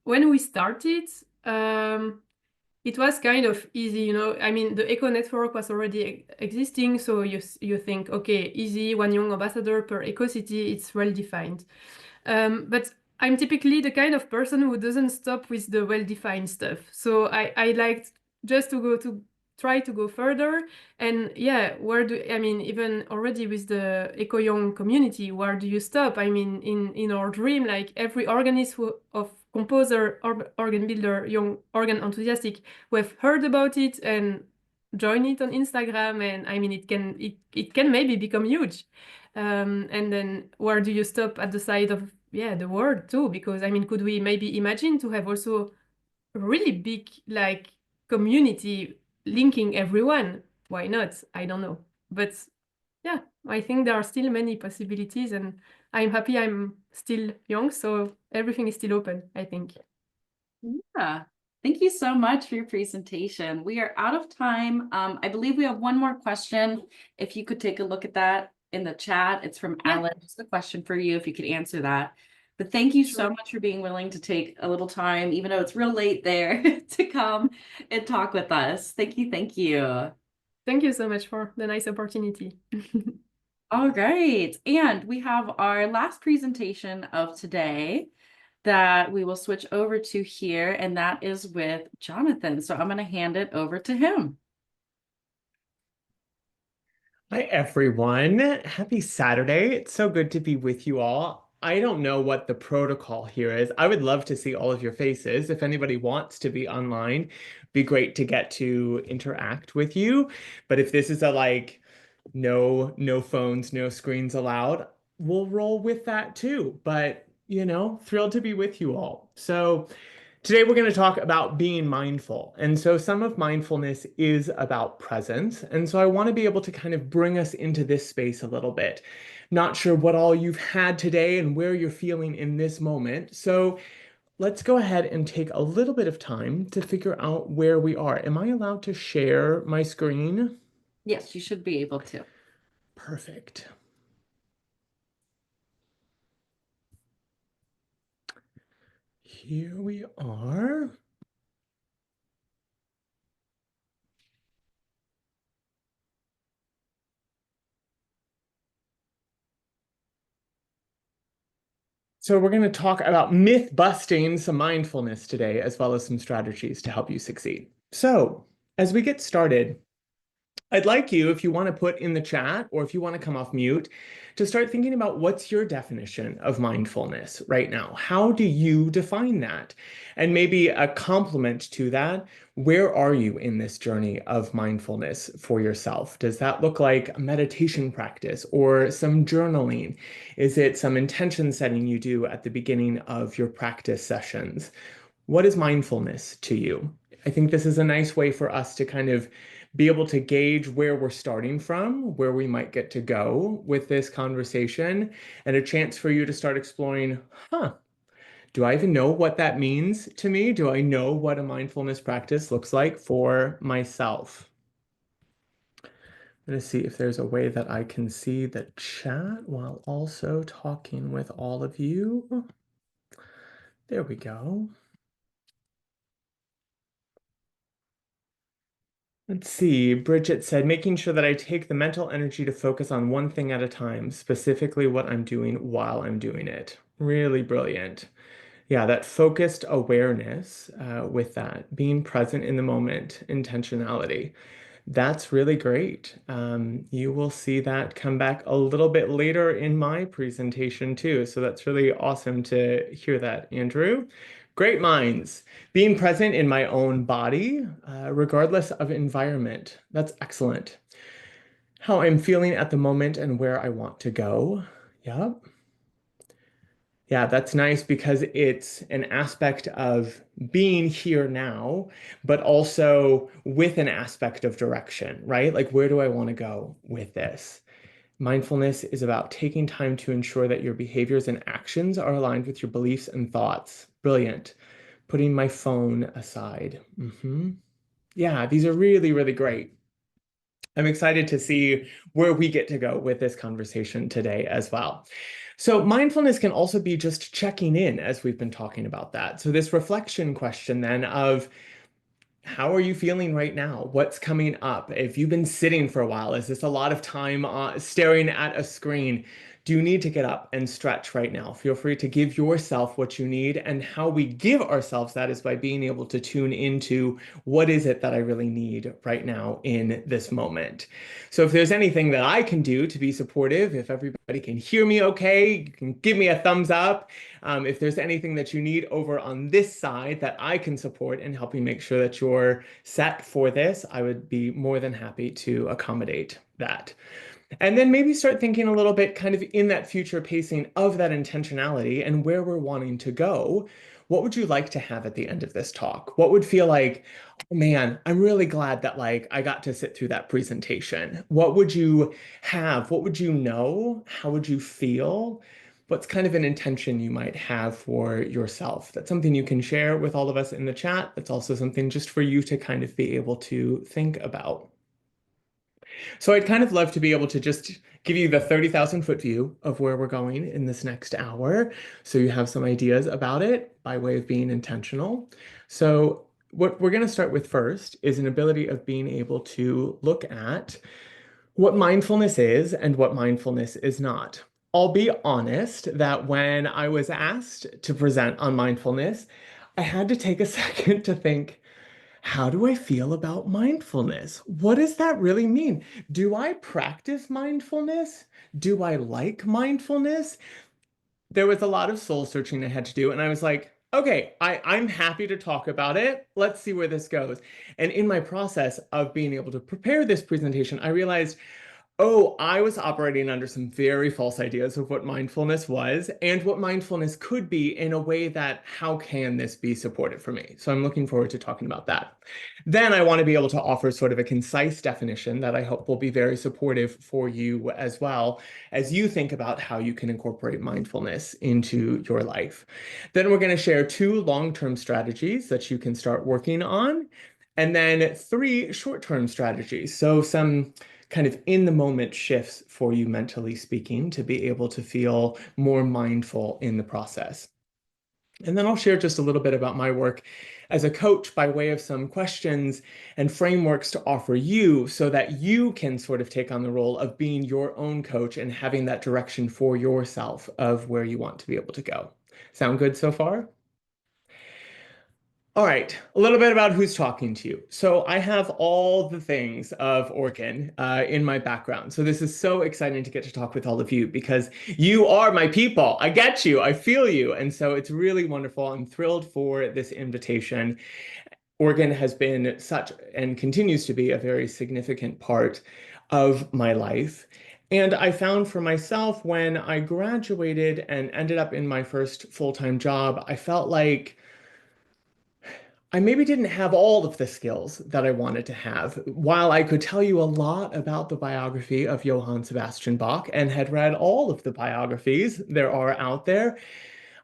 when we started, it was kind of easy, the ECHO network was already existing, so you think, okay, easy, one young ambassador per ECHO city, it's well defined. But I'm typically the kind of person who doesn't stop with the well-defined stuff. So I liked just to go to try to go further. And yeah, I mean, even already with the eco-young community, where do you stop? I mean, in our dream, like every organist of composer, organ builder, young organ enthusiastic, who have heard about it and join it on Instagram, and I mean, it can maybe become huge. And then where do you stop at the side of the world too? Because I mean, could we maybe imagine to have also a really big like community linking everyone? Why not? I don't know. But yeah, I think there are still many possibilities, and I'm happy I'm still young, so everything is still open, I think. Yeah. Thank you so much for your presentation. We are out of time. I believe we have one more question. If you could take a look at that in the chat, it's from Alan. Just a question for you, if you could answer that. But thank you so much for being willing to take a little time, even though it's real late there, to come and talk with us. Thank you. Thank you. Thank you so much for the nice opportunity. All right. And we have our last presentation of today that we will switch over to here, and that is with Jonathan. So I'm going to hand it over to him. Hi, everyone. Happy Saturday. It's so good to be with you all. I don't know what the protocol here is. I would love to see all of your faces. If anybody wants to be online, it'd be great to get to interact with you. But if this is a like, no phones, no screens allowed, we'll roll with that too. But, you know, thrilled to be with you all. So today we're going to talk about being mindful. And so some of mindfulness is about presence. And so I want to be able to kind of bring us into this space a little bit. Not sure what all you've had today and where you're feeling in this moment. So let's go ahead and take a little bit of time to figure out where we are. Am I allowed to share my screen? Yes, you should be able to. Perfect. Here we are. So we're going to talk about myth busting some mindfulness today, as well as some strategies to help you succeed. So as we get started, I'd like you, if you want to put in the chat or if you want to come off mute, to start thinking about what's your definition of mindfulness right now. How do you define that? And maybe a complement to that, where are you in this journey of mindfulness for yourself? Does that look like a meditation practice or some journaling? Is it some intention setting you do at the beginning of your practice sessions? What is mindfulness to you? I think this is a nice way for us to kind of be able to gauge where we're starting from, where we might get to go with this conversation, and a chance for you to start exploring, do I even know what that means to me? Do I know what a mindfulness practice looks like for myself? I'm going to see if there's a way that I can see the chat while also talking with all of you. There we go. Let's see, Bridget said, making sure that I take the mental energy to focus on one thing at a time, specifically what I'm doing while I'm doing it. Really brilliant. Yeah, that focused awareness with that, being present in the moment, intentionality. That's really great. You will see that come back a little bit later in my presentation too. So that's really awesome to hear that, Andrew. Great minds. Being present in my own body, regardless of environment. That's excellent. How I'm feeling at the moment and where I want to go. Yep. Yeah, that's nice because it's an aspect of being here now, but also with an aspect of direction, right? Like, where do I want to go with this? Mindfulness is about taking time to ensure that your behaviors and actions are aligned with your beliefs and thoughts. Brilliant. Putting my phone aside. Yeah, these are really, really great. I'm excited to see where we get to go with this conversation today as well. So mindfulness can also be just checking in, as we've been talking about that. So this reflection question then of, how are you feeling right now? What's coming up? If you've been sitting for a while, is this a lot of time staring at a screen? Do you need to get up and stretch right now? Feel free to give yourself what you need. And how we give ourselves that is by being able to tune into what is it that I really need right now in this moment. So if there's anything that I can do to be supportive, if everybody can hear me okay, you can give me a thumbs up. If there's anything that you need over on this side that I can support and help you make sure that you're set for this, I would be more than happy to accommodate that. And then maybe start thinking a little bit kind of in that future pacing of that intentionality and where we're wanting to go. What would you like to have at the end of this talk? What would feel like, oh man, I'm really glad that like I got to sit through that presentation. What would you have? What would you know? How would you feel? What's kind of an intention you might have for yourself? That's something you can share with all of us in the chat. It's also something just for you to kind of be able to think about. So I'd kind of love to be able to just give you the 30,000-foot view of where we're going in this next hour, so you have some ideas about it by way of being intentional. So what we're going to start with first is an ability of being able to look at what mindfulness is and what mindfulness is not. I'll be honest that when I was asked to present on mindfulness, I had to take a second to think, how do I feel about mindfulness? What does that really mean? Do I practice mindfulness? Do I like mindfulness? There was a lot of soul searching I had to do, and I was like, okay, I'm happy to talk about it. Let's see where this goes. And in my process of being able to prepare this presentation, I realized, oh, I was operating under some very false ideas of what mindfulness was and what mindfulness could be in a way that, how can this be supportive for me? So I'm looking forward to talking about that. Then I want to be able to offer sort of a concise definition that I hope will be very supportive for you as well as you think about how you can incorporate mindfulness into your life. Then we're going to share 2 long-term strategies that you can start working on, and then 3 short-term strategies. So some kind of in the moment shifts for you mentally speaking to be able to feel more mindful in the process. And then I'll share just a little bit about my work as a coach by way of some questions and frameworks to offer you so that you can sort of take on the role of being your own coach and having that direction for yourself of where you want to be able to go. Sound good so far? All right, a little bit about who's talking to you. So I have all the things of organ in my background. So this is so exciting to get to talk with all of you because you are my people. I get you, I feel you. And so it's really wonderful. I'm thrilled for this invitation. Organ has been such and continues to be a very significant part of my life. And I found for myself when I graduated and ended up in my first full-time job, I felt like I maybe didn't have all of the skills that I wanted to have. While I could tell you a lot about the biography of Johann Sebastian Bach and had read all of the biographies there are out there,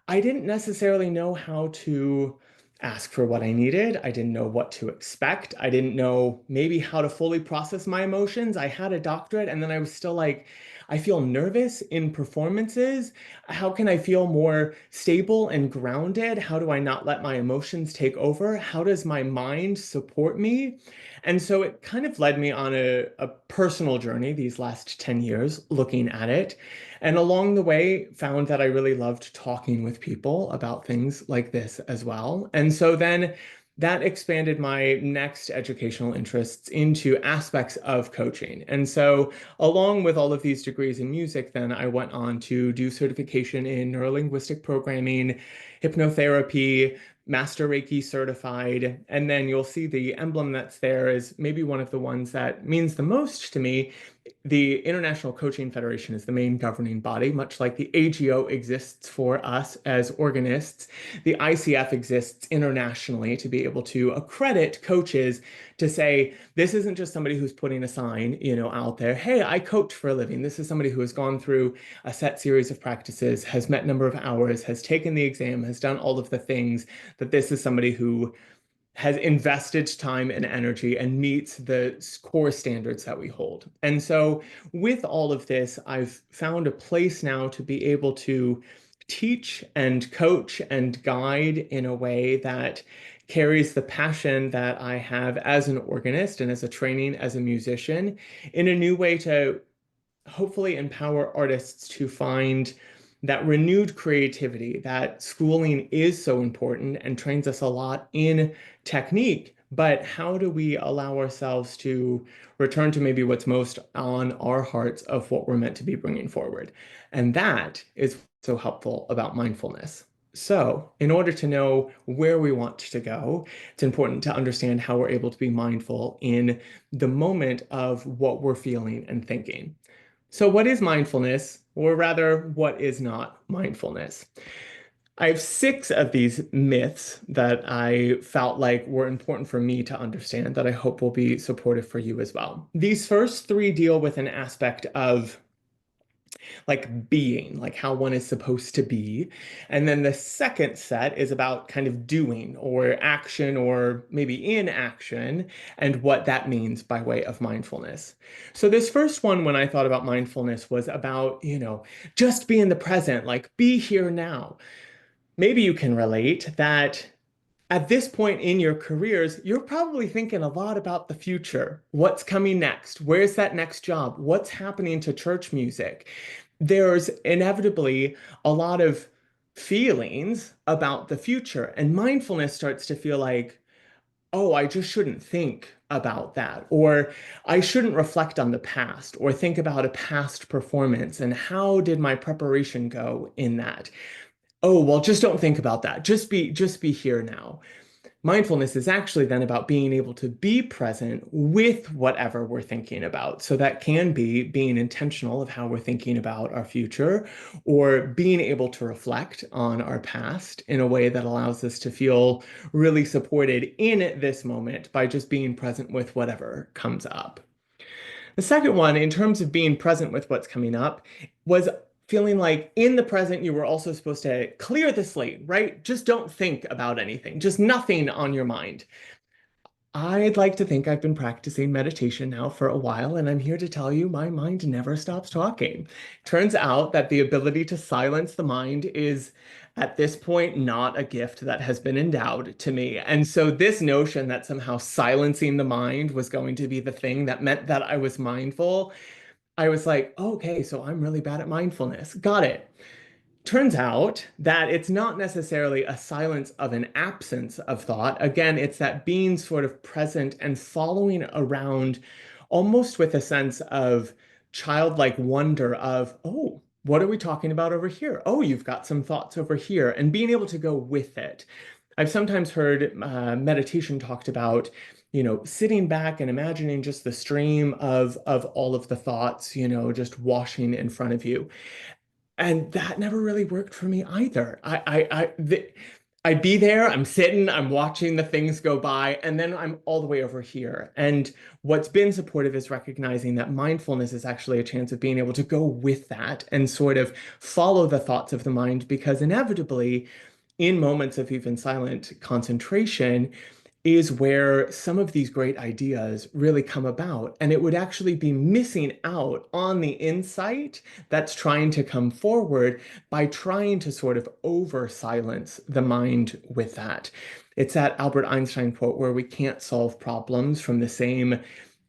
I didn't necessarily know how to ask for what I needed. I didn't know what to expect. I didn't know maybe how to fully process my emotions. I had a doctorate and then I was still like, I feel nervous in performances. How can I feel more stable and grounded? How do I not let my emotions take over? How does my mind support me? And so it kind of led me on a personal journey these last 10 years looking at it. And along the way, found that I really loved talking with people about things like this as well. And so then that expanded my next educational interests into aspects of coaching. And so along with all of these degrees in music, then I went on to do certification in neurolinguistic programming, hypnotherapy, Master Reiki certified. And then you'll see the emblem that's there is maybe one of the ones that means the most to me. The International Coaching Federation is the main governing body, much like the AGO exists for us as organists. The ICF exists internationally to be able to accredit coaches to say, this isn't just somebody who's putting a sign, out there, hey, I coach for a living. This is somebody who has gone through a set series of practices, has met number of hours, has taken the exam, has done all of the things, that this is somebody who has invested time and energy and meets the core standards that we hold. And so with all of this, I've found a place now to be able to teach and coach and guide in a way that carries the passion that I have as an organist and as a training as a musician in a new way to hopefully empower artists to find that renewed creativity, that schooling is so important and trains us a lot in technique, but how do we allow ourselves to return to maybe what's most on our hearts of what we're meant to be bringing forward? And that is so helpful about mindfulness. So in order to know where we want to go, it's important to understand how we're able to be mindful in the moment of what we're feeling and thinking. So what is mindfulness, or rather, what is not mindfulness? I have 6 of these myths that I felt like were important for me to understand that I hope will be supportive for you as well. These first 3 deal with an aspect of like being, like how one is supposed to be. And then the second set is about kind of doing or action or maybe inaction and what that means by way of mindfulness. So this first one, when I thought about mindfulness, was about, just be in the present, like be here now. Maybe you can relate that at this point in your careers, you're probably thinking a lot about the future. What's coming next? Where's that next job? What's happening to church music? There's inevitably a lot of feelings about the future, and mindfulness starts to feel like, oh, I just shouldn't think about that, or I shouldn't reflect on the past, or think about a past performance and how did my preparation go in that. Oh, well, just don't think about that. Just be here now. Mindfulness is actually then about being able to be present with whatever we're thinking about. So that can be being intentional of how we're thinking about our future, or being able to reflect on our past in a way that allows us to feel really supported in this moment by just being present with whatever comes up. The second one, in terms of being present with what's coming up, was feeling like in the present, you were also supposed to clear the slate, right? Just don't think about anything, just nothing on your mind. I'd like to think I've been practicing meditation now for a while, and I'm here to tell you my mind never stops talking. Turns out that the ability to silence the mind is, at this point, not a gift that has been endowed to me. And so this notion that somehow silencing the mind was going to be the thing that meant that I was mindful, I was like, okay, so I'm really bad at mindfulness. Got it. Turns out that it's not necessarily a silence of an absence of thought. Again, it's that being sort of present and following around almost with a sense of childlike wonder of, oh, what are we talking about over here? Oh, you've got some thoughts over here, and being able to go with it. I've sometimes heard meditation talked about, sitting back and imagining just the stream of all of the thoughts, just washing in front of you. And that never really worked for me either. I'd be there, I'm sitting, I'm watching the things go by, and then I'm all the way over here. And what's been supportive is recognizing that mindfulness is actually a chance of being able to go with that and sort of follow the thoughts of the mind, because inevitably, in moments of even silent concentration, is where some of these great ideas really come about. And it would actually be missing out on the insight that's trying to come forward by trying to sort of over silence the mind with that. It's that Albert Einstein quote where we can't solve problems from the same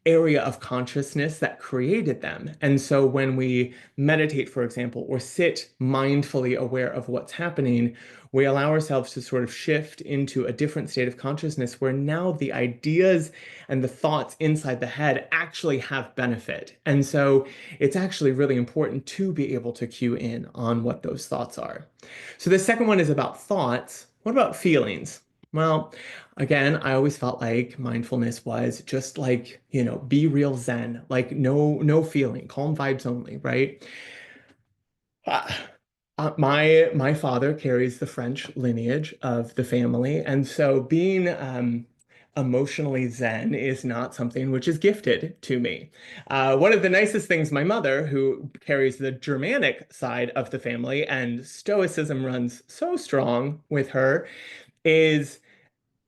area of consciousness that created them. And so when we meditate, for example, or sit mindfully aware of what's happening, we allow ourselves to sort of shift into a different state of consciousness where now the ideas and the thoughts inside the head actually have benefit. And so it's actually really important to be able to cue in on what those thoughts are. So the second one is about thoughts. What about feelings? Well, again, I always felt like mindfulness was just like, be real Zen, like no feeling, calm vibes only, right? My father carries the French lineage of the family, and so being emotionally Zen is not something which is gifted to me. One of the nicest things my mother, who carries the Germanic side of the family, and Stoicism runs so strong with her, is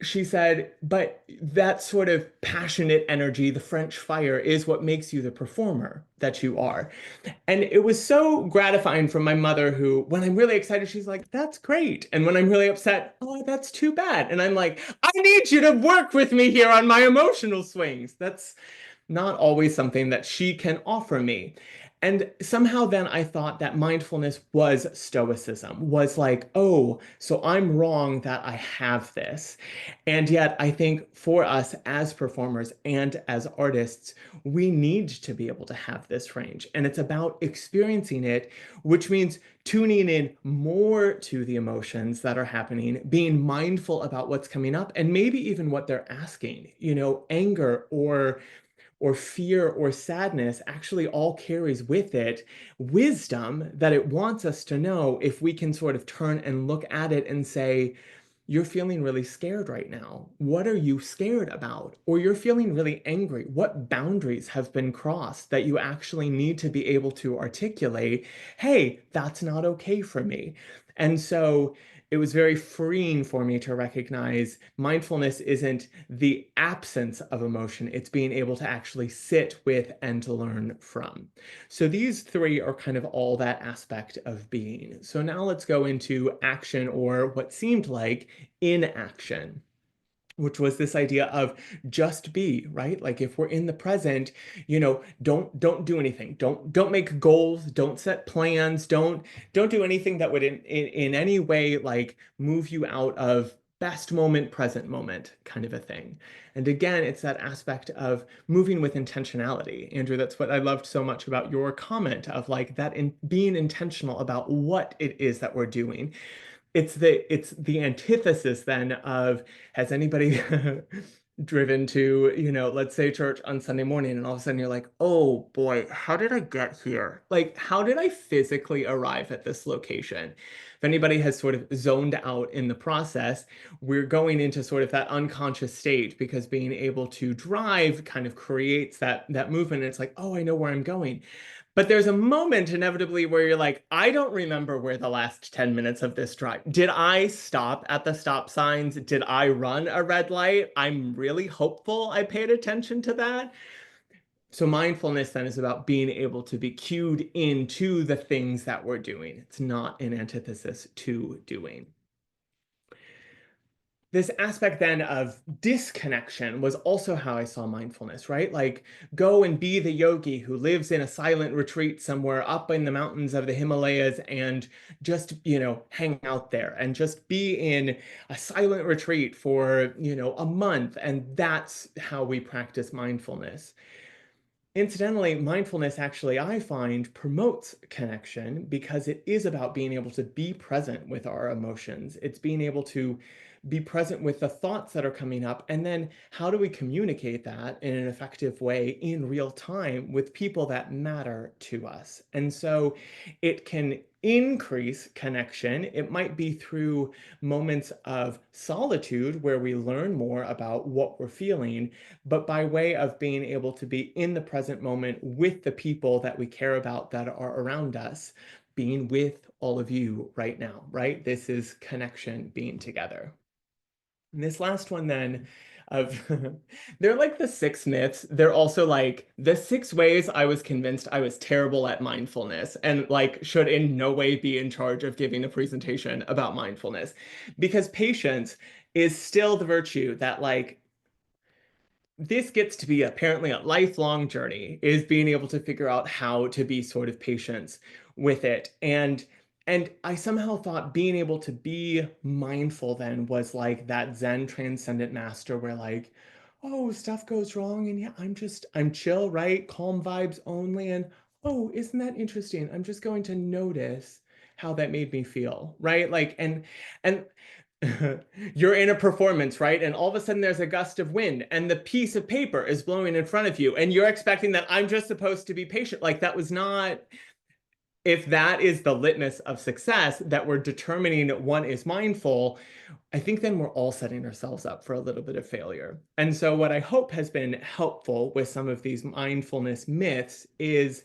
she said, but that sort of passionate energy, the French fire, is what makes you the performer that you are. And it was so gratifying from my mother, who, when I'm really excited, she's like, that's great. And when I'm really upset, oh, that's too bad. And I'm like, I need you to work with me here on my emotional swings. That's not always something that she can offer me. And somehow then I thought that mindfulness was stoicism, was like, oh, so I'm wrong that I have this. And yet I think for us as performers and as artists, we need to be able to have this range. And it's about experiencing it, which means tuning in more to the emotions that are happening, being mindful about what's coming up, and maybe even what they're asking, anger or fear or sadness actually all carries with it wisdom that it wants us to know if we can sort of turn and look at it and say, you're feeling really scared right now. What are you scared about? Or you're feeling really angry. What boundaries have been crossed that you actually need to be able to articulate, hey, that's not okay for me. And so it was very freeing for me to recognize mindfulness isn't the absence of emotion, it's being able to actually sit with and to learn from. So these three are kind of all that aspect of being. So now let's go into action, or what seemed like inaction, which was this idea of just be, right? Like if we're in the present, don't do anything. Don't make goals, don't set plans, don't do anything that would in any way like move you out of best moment, present moment kind of a thing. And again, it's that aspect of moving with intentionality. Andrew, that's what I loved so much about your comment of like that in being intentional about what it is that we're doing. It's the antithesis then of, has anybody driven to, let's say church on Sunday morning, and all of a sudden you're like, oh boy, how did I get here? Like, how did I physically arrive at this location? If anybody has sort of zoned out in the process, we're going into sort of that unconscious state, because being able to drive kind of creates that movement. And it's like, oh, I know where I'm going. But there's a moment inevitably where you're like, I don't remember where the last 10 minutes of this drive. Did I stop at the stop signs? Did I run a red light? I'm really hopeful I paid attention to that. So mindfulness then is about being able to be cued into the things that we're doing. It's not an antithesis to doing. This aspect then of disconnection was also how I saw mindfulness, right? Like, go and be the yogi who lives in a silent retreat somewhere up in the mountains of the Himalayas and just, hang out there and just be in a silent retreat for, a month. And that's how we practice mindfulness. Incidentally, mindfulness actually, I find, promotes connection, because it is about being able to be present with our emotions. It's being able to be present with the thoughts that are coming up, and then how do we communicate that in an effective way in real time with people that matter to us. And so it can increase connection. It might be through moments of solitude where we learn more about what we're feeling, but by way of being able to be in the present moment with the people that we care about that are around us, being with all of you right now, right? This is connection, being together. And this last one then of they're like the 6 myths. They're also like the 6 ways I was convinced I was terrible at mindfulness and like should in no way be in charge of giving a presentation about mindfulness, because patience is still the virtue that like this gets to be apparently a lifelong journey, is being able to figure out how to be sort of patient with it. And I somehow thought being able to be mindful then was like that Zen transcendent master where like, oh, stuff goes wrong and yeah, I'm chill, right? Calm vibes only. And oh, isn't that interesting? I'm just going to notice how that made me feel, right? Like, and you're in a performance, right? And all of a sudden there's a gust of wind and the piece of paper is blowing in front of you and you're expecting that I'm just supposed to be patient. Like that was not, if that is the litmus of success, that we're determining one is mindful, I think then we're all setting ourselves up for a little bit of failure. And so what I hope has been helpful with some of these mindfulness myths is,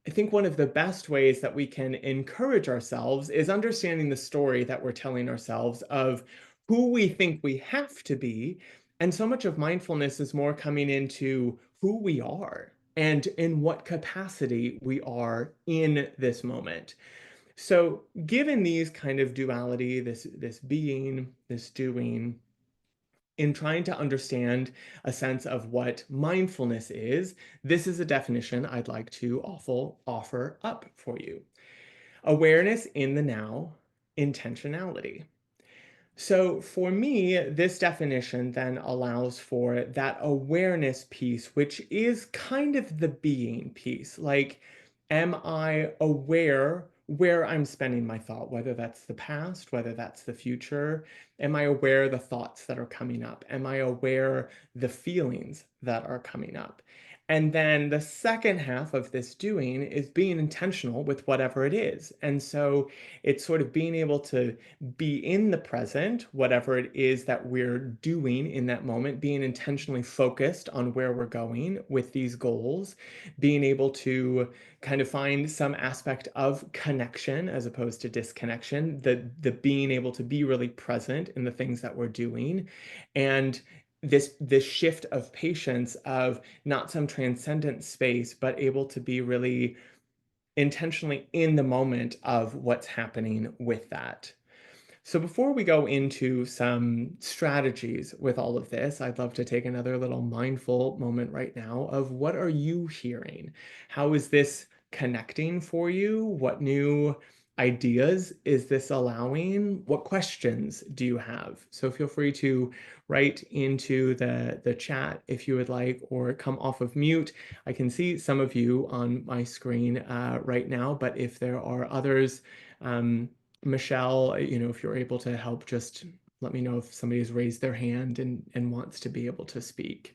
I think one of the best ways that we can encourage ourselves is understanding the story that we're telling ourselves of who we think we have to be. And so much of mindfulness is more coming into who we are and in what capacity we are in this moment. So given these kind of duality, this being, this doing, in trying to understand a sense of what mindfulness is, this is a definition I'd like to offer up for you. Awareness in the now, intentionality. So for me, this definition then allows for that awareness piece, which is kind of the being piece. Like, am I aware where I'm spending my thought, whether that's the past, whether that's the future? Am I aware the thoughts that are coming up? Am I aware the feelings that are coming up? And then the second half of this doing is being intentional with whatever it is. And so it's sort of being able to be in the present, whatever it is that we're doing in that moment, being intentionally focused on where we're going with these goals, being able to kind of find some aspect of connection as opposed to disconnection, the being able to be really present in the things that we're doing, and this shift of patience of not some transcendent space, but able to be really intentionally in the moment of what's happening with that. So before we go into some strategies with all of this, I'd love to take another little mindful moment right now of what are you hearing? How is this connecting for you? What new ideas is this allowing? What questions do you have? So feel free to write into the chat if you would like, or come off of mute. I can see some of you on my screen right now, but if there are others, Michelle, if you're able to help, just let me know if somebody's raised their hand and wants to be able to speak.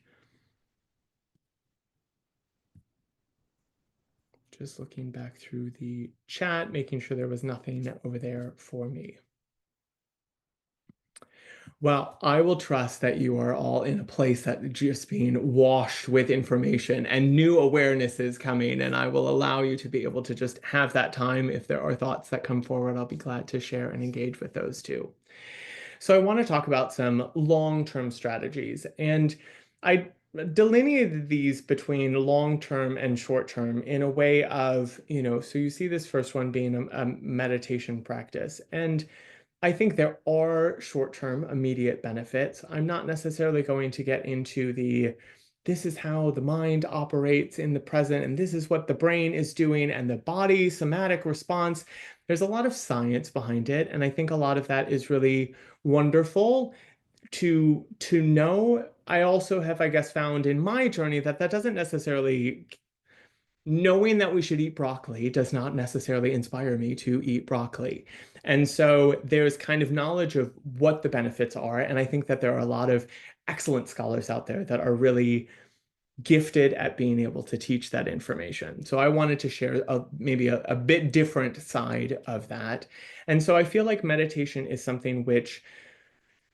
Just looking back through the chat, making sure there was nothing over there for me. Well, I will trust that you are all in a place that just being washed with information and new awareness is coming, and I will allow you to be able to just have that time. If there are thoughts that come forward, I'll be glad to share and engage with those too. So I want to talk about some long-term strategies, and I delineated these between long-term and short-term in a way of, so you see this first one being a meditation practice. And I think there are short-term immediate benefits. I'm not necessarily going to get into this is how the mind operates in the present, and this is what the brain is doing, and the body somatic response. There's a lot of science behind it, and I think a lot of that is really wonderful to know. I also have, I guess, found in my journey that doesn't necessarily, knowing that we should eat broccoli does not necessarily inspire me to eat broccoli. And so there's kind of knowledge of what the benefits are. And I think that there are a lot of excellent scholars out there that are really gifted at being able to teach that information. So I wanted to share maybe a bit different side of that. And so I feel like meditation is something which,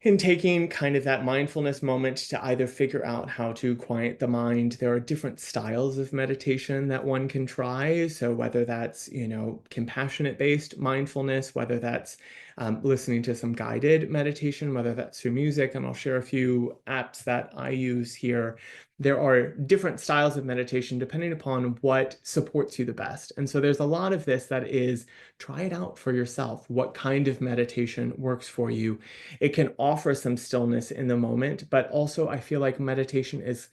in taking kind of that mindfulness moment to either figure out how to quiet the mind, there are different styles of meditation that one can try. So whether that's, compassionate-based mindfulness, whether that's listening to some guided meditation, whether that's through music, and I'll share a few apps that I use here. There are different styles of meditation depending upon what supports you the best. And so there's a lot of this that is, try it out for yourself. What kind of meditation works for you? It can offer some stillness in the moment, but also I feel like meditation it's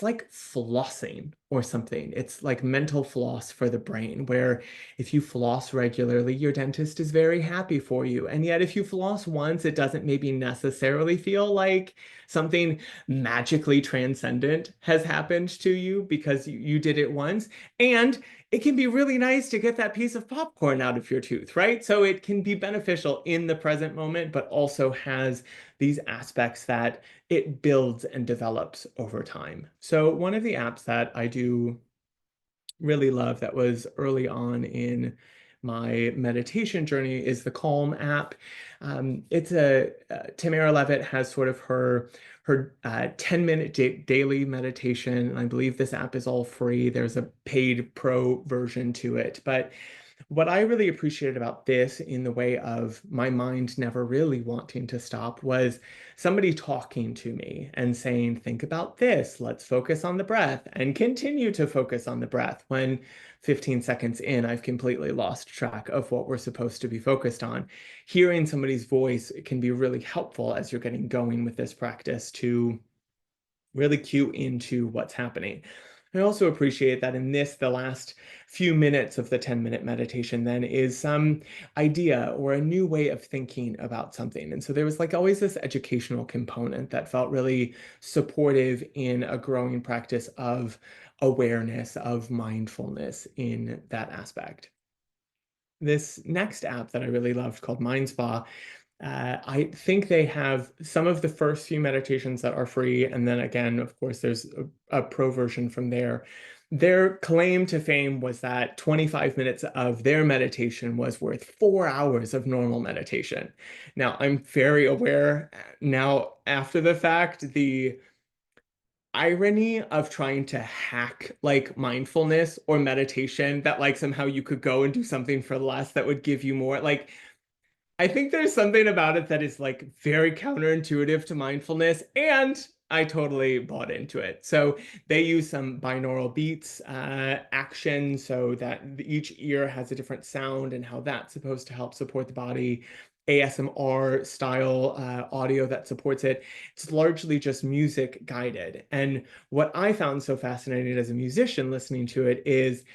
like flossing or something. It's like mental floss for the brain, where if you floss regularly, your dentist is very happy for you. And yet if you floss once, it doesn't maybe necessarily feel like something magically transcendent has happened to you because you did it once. And it can be really nice to get that piece of popcorn out of your tooth, right? So it can be beneficial in the present moment, but also has these aspects that it builds and develops over time. So one of the apps that I do really love that was early on in my meditation journey is the Calm app. It's Tamara Levitt has sort of her 10-minute daily meditation. And I believe this app is all free. There's a paid pro version to it. But What I really appreciated about this in the way of my mind never really wanting to stop was somebody talking to me and saying, think about this, let's focus on the breath, and continue to focus on the breath when 15 seconds in, I've completely lost track of what we're supposed to be focused on. Hearing somebody's voice can be really helpful as you're getting going with this practice to really cue into what's happening. I also appreciate that in this, the last few minutes of the 10-minute meditation then is some idea or a new way of thinking about something. And so there was like always this educational component that felt really supportive in a growing practice of awareness, of mindfulness in that aspect. This next app that I really loved called MindSpa, I think they have some of the first few meditations that are free. And then again, of course, there's a pro version from there. Their claim to fame was that 25 minutes of their meditation was worth 4 hours of normal meditation. Now, I'm very aware now after the fact, the irony of trying to hack like mindfulness or meditation, that like somehow you could go and do something for less that would give you more. Like, I think there's something about it that is like very counterintuitive to mindfulness, and I totally bought into it. So they use some binaural beats action so that each ear has a different sound and how that's supposed to help support the body. ASMR style audio that supports it. It's largely just music guided. And what I found so fascinating as a musician listening to it is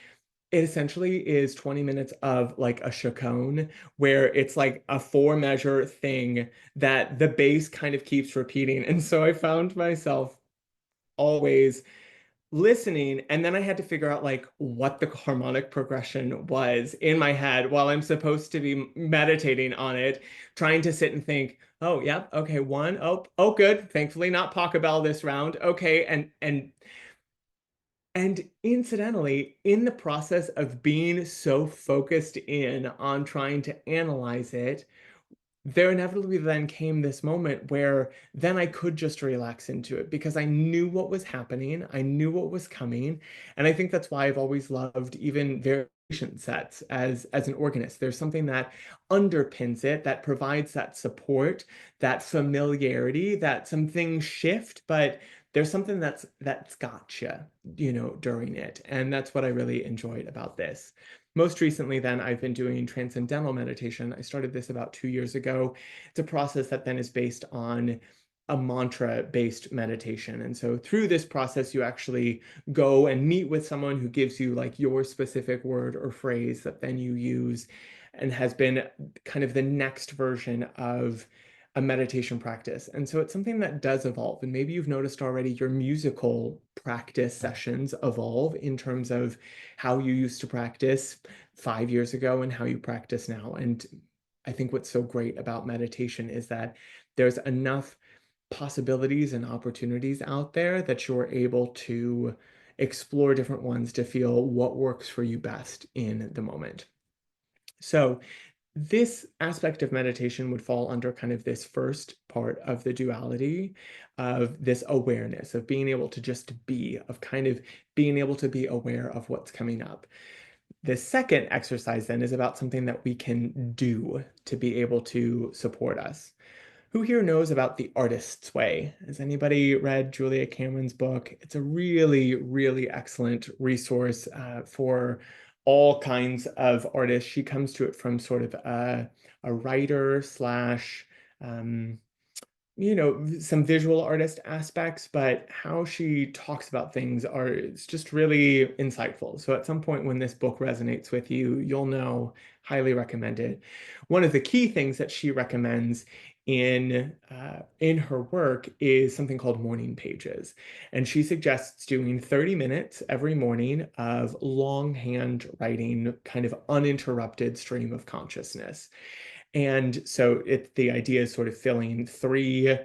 it essentially is 20 minutes of like a chaconne where it's like a 4-measure thing that the bass kind of keeps repeating. And so I found myself always listening, and then I had to figure out like what the harmonic progression was in my head while I'm supposed to be meditating on it, trying to sit and think, oh yeah, okay, 1, oh good, thankfully not Pachelbel this round, okay, and incidentally, in the process of being so focused in on trying to analyze it, there inevitably then came this moment where then I could just relax into it because I knew what was happening, I knew what was coming, and I think that's why I've always loved even variation sets as an organist. There's something that underpins it, that provides that support, that familiarity, that some things shift, but there's something that's gotcha, during it, and that's what I really enjoyed about this. Most recently, then, I've been doing transcendental meditation. I started this about 2 years ago. It's a process that then is based on a mantra-based meditation. And so through this process, you actually go and meet with someone who gives you like your specific word or phrase that then you use, and has been kind of the next version of a meditation practice. And so it's something that does evolve. And maybe you've noticed already your musical practice sessions evolve in terms of how you used to practice 5 years ago and how you practice now. And I think what's so great about meditation is that there's enough possibilities and opportunities out there that you're able to explore different ones to feel what works for you best in the moment. So this aspect of meditation would fall under kind of this first part of the duality of this awareness, of being able to just be, of kind of being able to be aware of what's coming up. The second exercise then is about something that we can do to be able to support us. Who here knows about The Artist's Way? Has anybody read Julia Cameron's book? It's a really, really excellent resource for all kinds of artists. She comes to it from sort of a writer slash some visual artist aspects, but how she talks about things it's just really insightful. So at some point when this book resonates with you, you'll know, highly recommend it. One of the key things that she recommends in her work is something called morning pages. And she suggests doing 30 minutes every morning of longhand writing, kind of uninterrupted stream of consciousness. And so the idea is sort of filling 3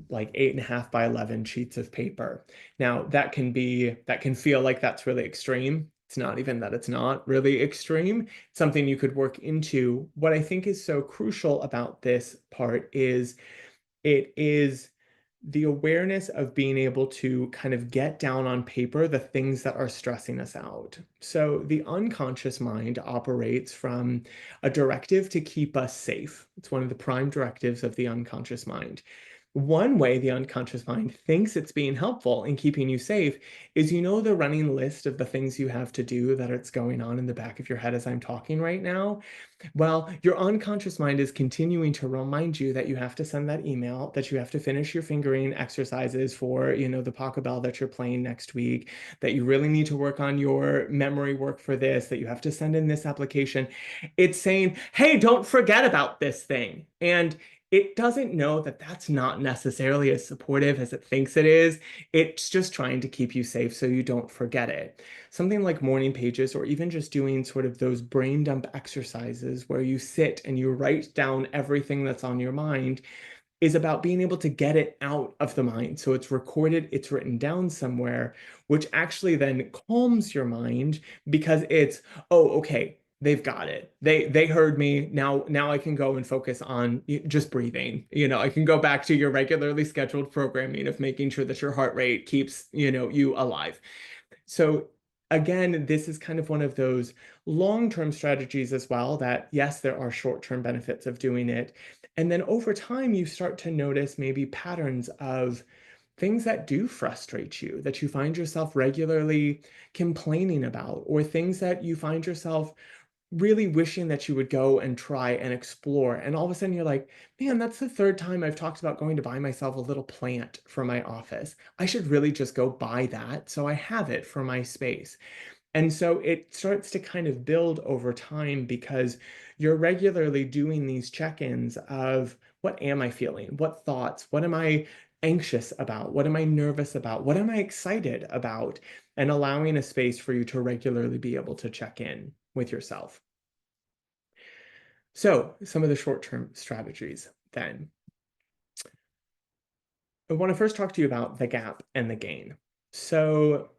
like 8.5 by 11 sheets of paper. Now that can feel like that's really extreme. It's not even that it's not really extreme. It's something you could work into. What I think is so crucial about this part is it is the awareness of being able to kind of get down on paper the things that are stressing us out. So the unconscious mind operates from a directive to keep us safe. It's one of the prime directives of the unconscious mind. One way the unconscious mind thinks it's being helpful in keeping you safe is, you know, the running list of the things you have to do that it's going on in the back of your head as I'm talking right now. Well, your unconscious mind is continuing to remind you that you have to send that email, that you have to finish your fingering exercises for, you know, the Pachelbel that you're playing next week, that you really need to work on your memory work for this, that you have to send in this application. It's saying, hey, don't forget about this thing. And it doesn't know that that's not necessarily as supportive as it thinks it is. It's just trying to keep you safe so you don't forget it. Something like morning pages, or even just doing sort of those brain dump exercises where you sit and you write down everything that's on your mind, is about being able to get it out of the mind. So it's recorded, it's written down somewhere, which actually then calms your mind, because it's, oh, okay, they've got it. They heard me. Now I can go and focus on just breathing. You know, I can go back to your regularly scheduled programming of making sure that your heart rate keeps, you know, you alive. So again, this is kind of one of those long-term strategies as well, that yes, there are short-term benefits of doing it. And then over time, you start to notice maybe patterns of things that do frustrate you, that you find yourself regularly complaining about, or things that you find yourself really wishing that you would go and try and explore. And all of a sudden you're like, man, that's the third time I've talked about going to buy myself a little plant for my office. I should really just go buy that so I have it for my space. And so it starts to kind of build over time, because you're regularly doing these check-ins of, what am I feeling? What thoughts? What am I anxious about? What am I nervous about? What am I excited about? And allowing a space for you to regularly be able to check in with yourself. So some of the short-term strategies then. I want to first talk to you about the gap and the gain. So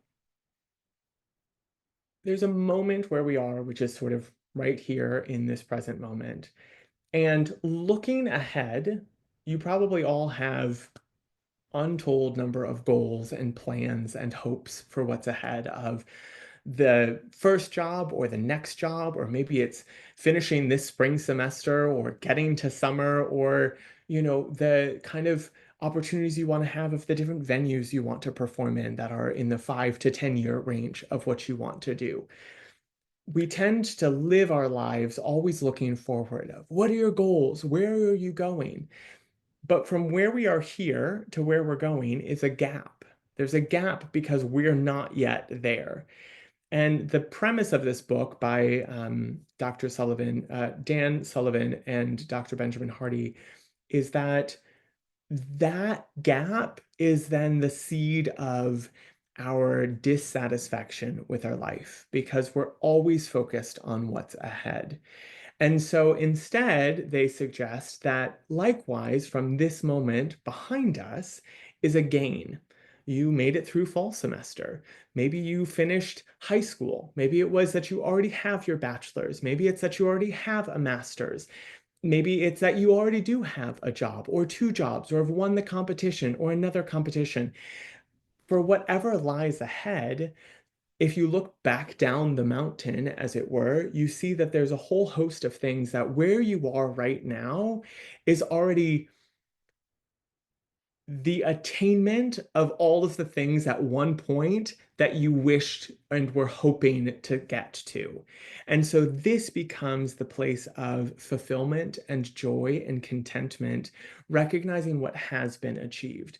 there's a moment where we are, which is sort of right here in this present moment. And looking ahead, you probably all have untold number of goals and plans and hopes for what's ahead of the first job or the next job, or maybe it's finishing this spring semester or getting to summer, or, you know, the kind of opportunities you want to have of the different venues you want to perform in that are in the 5 to 10 year range of what you want to do. We tend to live our lives always looking forward of, what are your goals? Where are you going? But from where we are here to where we're going is a gap. There's a gap because we're not yet there. And the premise of this book by Dr. Sullivan, Dan Sullivan, and Dr. Benjamin Hardy is that that gap is then the seed of our dissatisfaction with our life, because we're always focused on what's ahead. And so instead, they suggest that likewise, from this moment behind us is a gain. You made it through fall semester. Maybe you finished high school. Maybe it was that you already have your bachelor's. Maybe it's that you already have a master's. Maybe it's that you already do have a job or 2 jobs, or have won the competition or another competition. For whatever lies ahead, if you look back down the mountain, as it were, you see that there's a whole host of things that where you are right now is already the attainment of all of the things at one point that you wished and were hoping to get to. And so this becomes the place of fulfillment and joy and contentment, recognizing what has been achieved.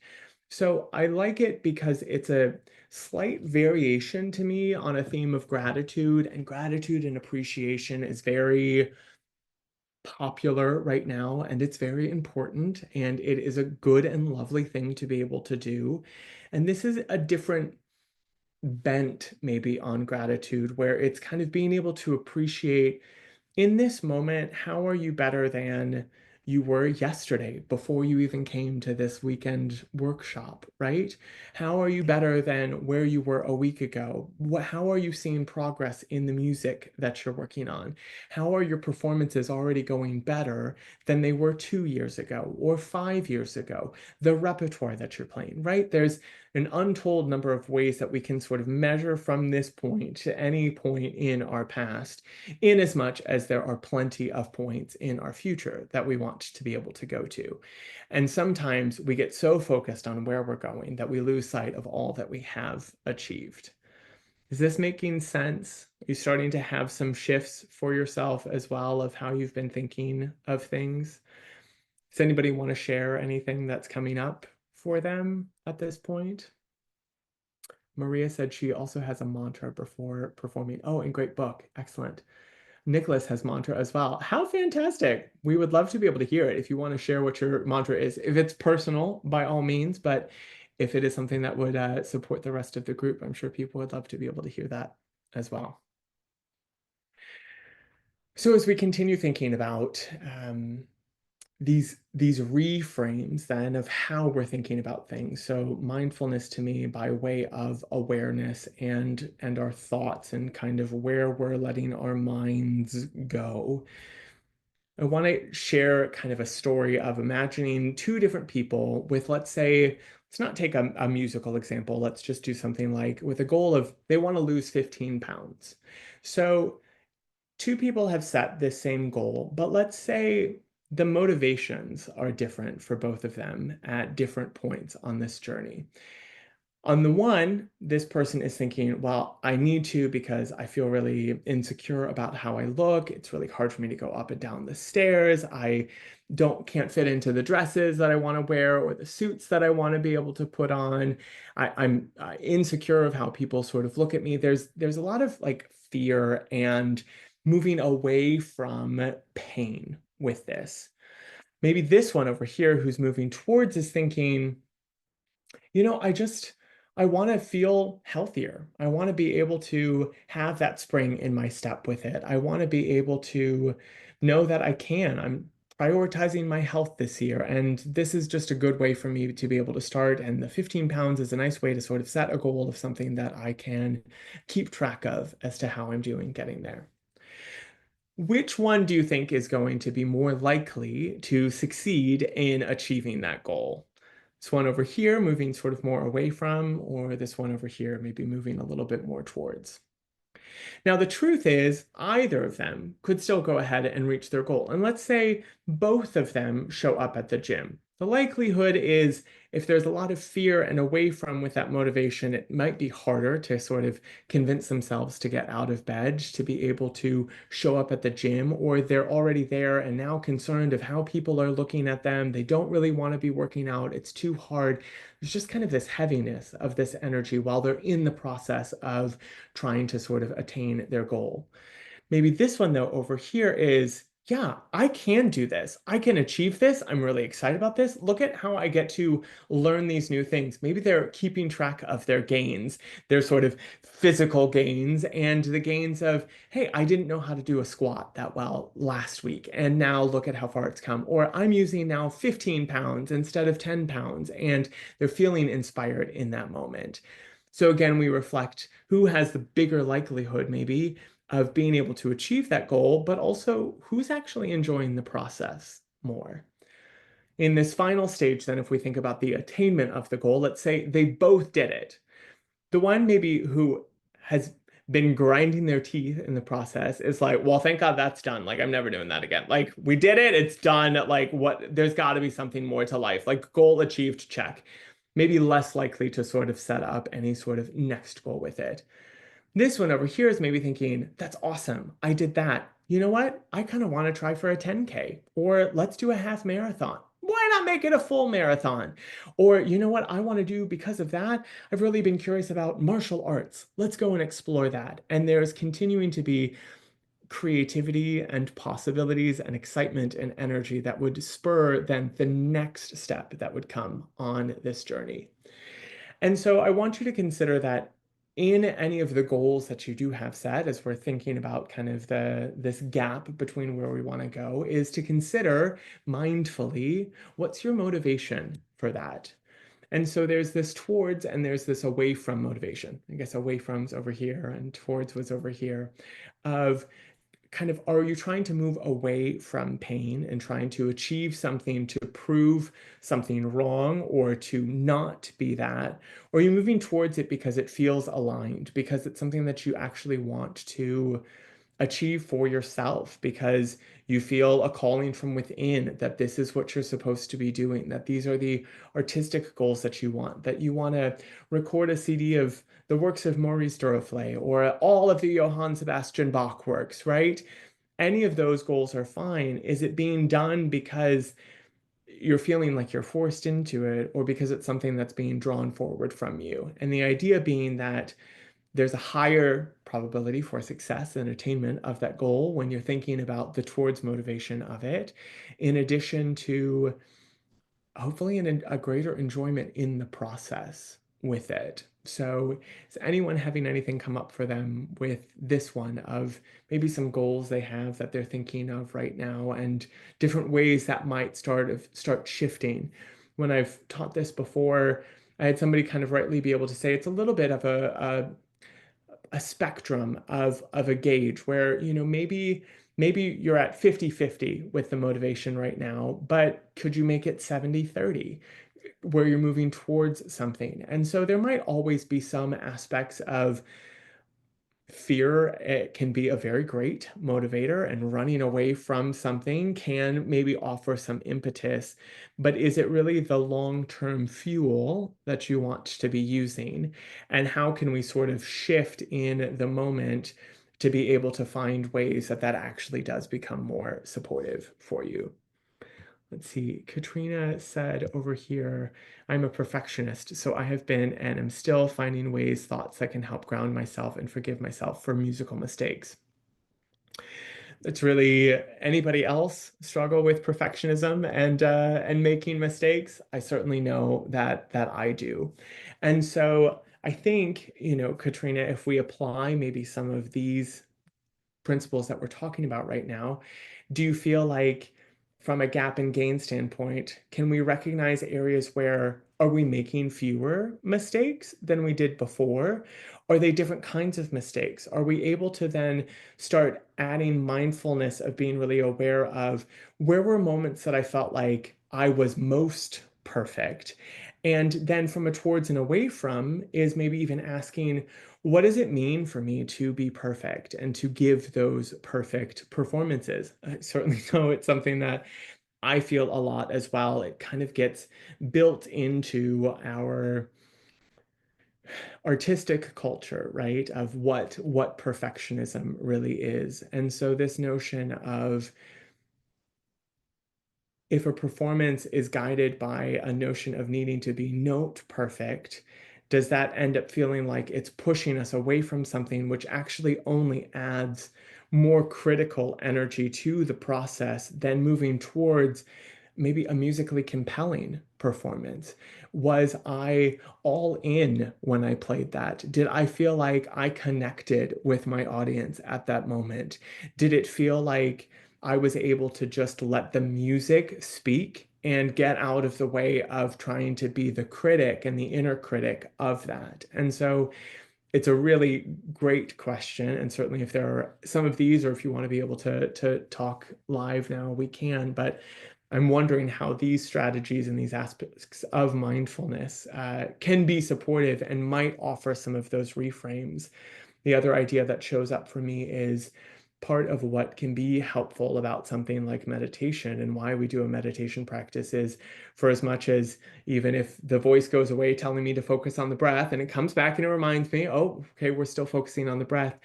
So I like it because it's a slight variation to me on a theme of gratitude, and gratitude and appreciation is very popular right now, and it's very important, and it is a good and lovely thing to be able to do. And this is a different bent maybe on gratitude, where it's kind of being able to appreciate in this moment, how are you better than you were yesterday before you even came to this weekend workshop, right? How are you better than where you were a week ago? How are you seeing progress in the music that you're working on? How are your performances already going better than they were 2 years ago or 5 years ago? The repertoire that you're playing, right? There's an untold number of ways that we can sort of measure from this point to any point in our past, in as much as there are plenty of points in our future that we want to be able to go to. And sometimes we get so focused on where we're going that we lose sight of all that we have achieved. Is this making sense? Are you starting to have some shifts for yourself as well of how you've been thinking of things? Does anybody want to share anything that's coming up for them at this point? Maria said she also has a mantra before performing. Oh, and great book. Excellent. Nicholas has mantra as well. How fantastic. We would love to be able to hear it if you want to share what your mantra is. If it's personal, by all means, but if it is something that would support the rest of the group, I'm sure people would love to be able to hear that as well. So as we continue thinking about these reframes then of how we're thinking about things. So mindfulness to me by way of awareness and our thoughts and kind of where we're letting our minds go. I want to share kind of a story of imagining two different people with, let's say, let's not take a musical example. Let's just do something like with a goal of they want to lose 15 pounds. So two people have set this same goal, but let's say the motivations are different for both of them at different points on this journey. On the one, this person is thinking, well, I need to because I feel really insecure about how I look. It's really hard for me to go up and down the stairs. I can't fit into the dresses that I want to wear or the suits that I want to be able to put on. I'm insecure of how people sort of look at me. There's a lot of like fear and moving away from pain with this. Maybe this one over here who's moving towards is thinking, you know, I want to feel healthier. I want to be able to have that spring in my step with it. I want to be able to know that I can. I'm prioritizing my health this year, and this is just a good way for me to be able to start. And the 15 pounds is a nice way to sort of set a goal of something that I can keep track of as to how I'm doing getting there. Which one do you think is going to be more likely to succeed in achieving that goal? This one over here moving sort of more away from, or this one over here maybe moving a little bit more towards. Now, the truth is either of them could still go ahead and reach their goal. And let's say both of them show up at the gym. The likelihood is if there's a lot of fear and away from with that motivation, it might be harder to sort of convince themselves to get out of bed, to be able to show up at the gym, or they're already there and now concerned of how people are looking at them. They don't really want to be working out. It's too hard. There's just kind of this heaviness of this energy while they're in the process of trying to sort of attain their goal. Maybe this one though over here is, yeah, I can do this. I can achieve this. I'm really excited about this. Look at how I get to learn these new things. Maybe they're keeping track of their gains, their sort of physical gains and the gains of, hey, I didn't know how to do a squat that well last week. And now look at how far it's come. Or I'm using now 15 pounds instead of 10 pounds. And they're feeling inspired in that moment. So again, we reflect who has the bigger likelihood maybe of being able to achieve that goal, but also who's actually enjoying the process more. In this final stage, then, if we think about the attainment of the goal, let's say they both did it. The one maybe who has been grinding their teeth in the process is like, well, thank God that's done. Like, I'm never doing that again. Like, we did it, it's done. Like, what? There's got to be something more to life. Like, goal achieved, check. Maybe less likely to sort of set up any sort of next goal with it. This one over here is maybe thinking, that's awesome. I did that. You know what? I kind of want to try for a 10K, or let's do a half marathon. Why not make it a full marathon? Or you know what I want to do because of that? I've really been curious about martial arts. Let's go and explore that. And there's continuing to be creativity and possibilities and excitement and energy that would spur then the next step that would come on this journey. And so I want you to consider that in any of the goals that you do have set, as we're thinking about kind of this gap between where we want to go, is to consider mindfully, what's your motivation for that? And so there's this towards and there's this away from motivation. I guess away from's over here and towards was over here, of kind of, are you trying to move away from pain and trying to achieve something to prove something wrong or to not be that? Or are you moving towards it because it feels aligned, because it's something that you actually want to achieve for yourself, because you feel a calling from within that this is what you're supposed to be doing, that these are the artistic goals that you want, that you want to record a CD of the works of Maurice Duruflé or all of the Johann Sebastian Bach works, right? Any of those goals are fine. Is it being done because you're feeling like you're forced into it, or because it's something that's being drawn forward from you? And the idea being that there's a higher probability for success and attainment of that goal when you're thinking about the towards motivation of it, in addition to hopefully a greater enjoyment in the process with it. So is anyone having anything come up for them with this one, of maybe some goals they have that they're thinking of right now and different ways that might start shifting? When I've taught this before, I had somebody kind of rightly be able to say it's a little bit of a spectrum of a gauge where, you know, maybe you're at 50-50 with the motivation right now, but could you make it 70-30 where you're moving towards something? And so there might always be some aspects of fear. It can be a very great motivator, and running away from something can maybe offer some impetus, but is it really the long-term fuel that you want to be using? And how can we sort of shift in the moment to be able to find ways that actually does become more supportive for you? Let's see, Katrina said over here, I'm a perfectionist, so I have been and am still finding thoughts that can help ground myself and forgive myself for musical mistakes. It's really, anybody else struggle with perfectionism and making mistakes? I certainly know that I do. And so I think, you know, Katrina, if we apply maybe some of these principles that we're talking about right now, do you feel like, from a gap and gain standpoint, can we recognize areas where are we making fewer mistakes than we did before? Are they different kinds of mistakes? Are we able to then start adding mindfulness of being really aware of where were moments that I felt like I was most perfect? And then from a towards and away from is maybe even asking, what does it mean for me to be perfect and to give those perfect performances? I certainly know it's something that I feel a lot as well. It kind of gets built into our artistic culture, right? Of what perfectionism really is. And so this notion of, if a performance is guided by a notion of needing to be note perfect, does that end up feeling like it's pushing us away from something which actually only adds more critical energy to the process than moving towards maybe a musically compelling performance? Was I all in when I played that? Did I feel like I connected with my audience at that moment? Did it feel like I was able to just let the music speak and get out of the way of trying to be the critic and the inner critic of that? And so it's a really great question. And certainly if there are some of these, or if you want to be able to talk live now, we can. But I'm wondering how these strategies and these aspects of mindfulness can be supportive and might offer some of those reframes. The other idea that shows up for me is part of what can be helpful about something like meditation, and why we do a meditation practice, is, for as much as, even if the voice goes away telling me to focus on the breath and it comes back and it reminds me, oh, okay, we're still focusing on the breath,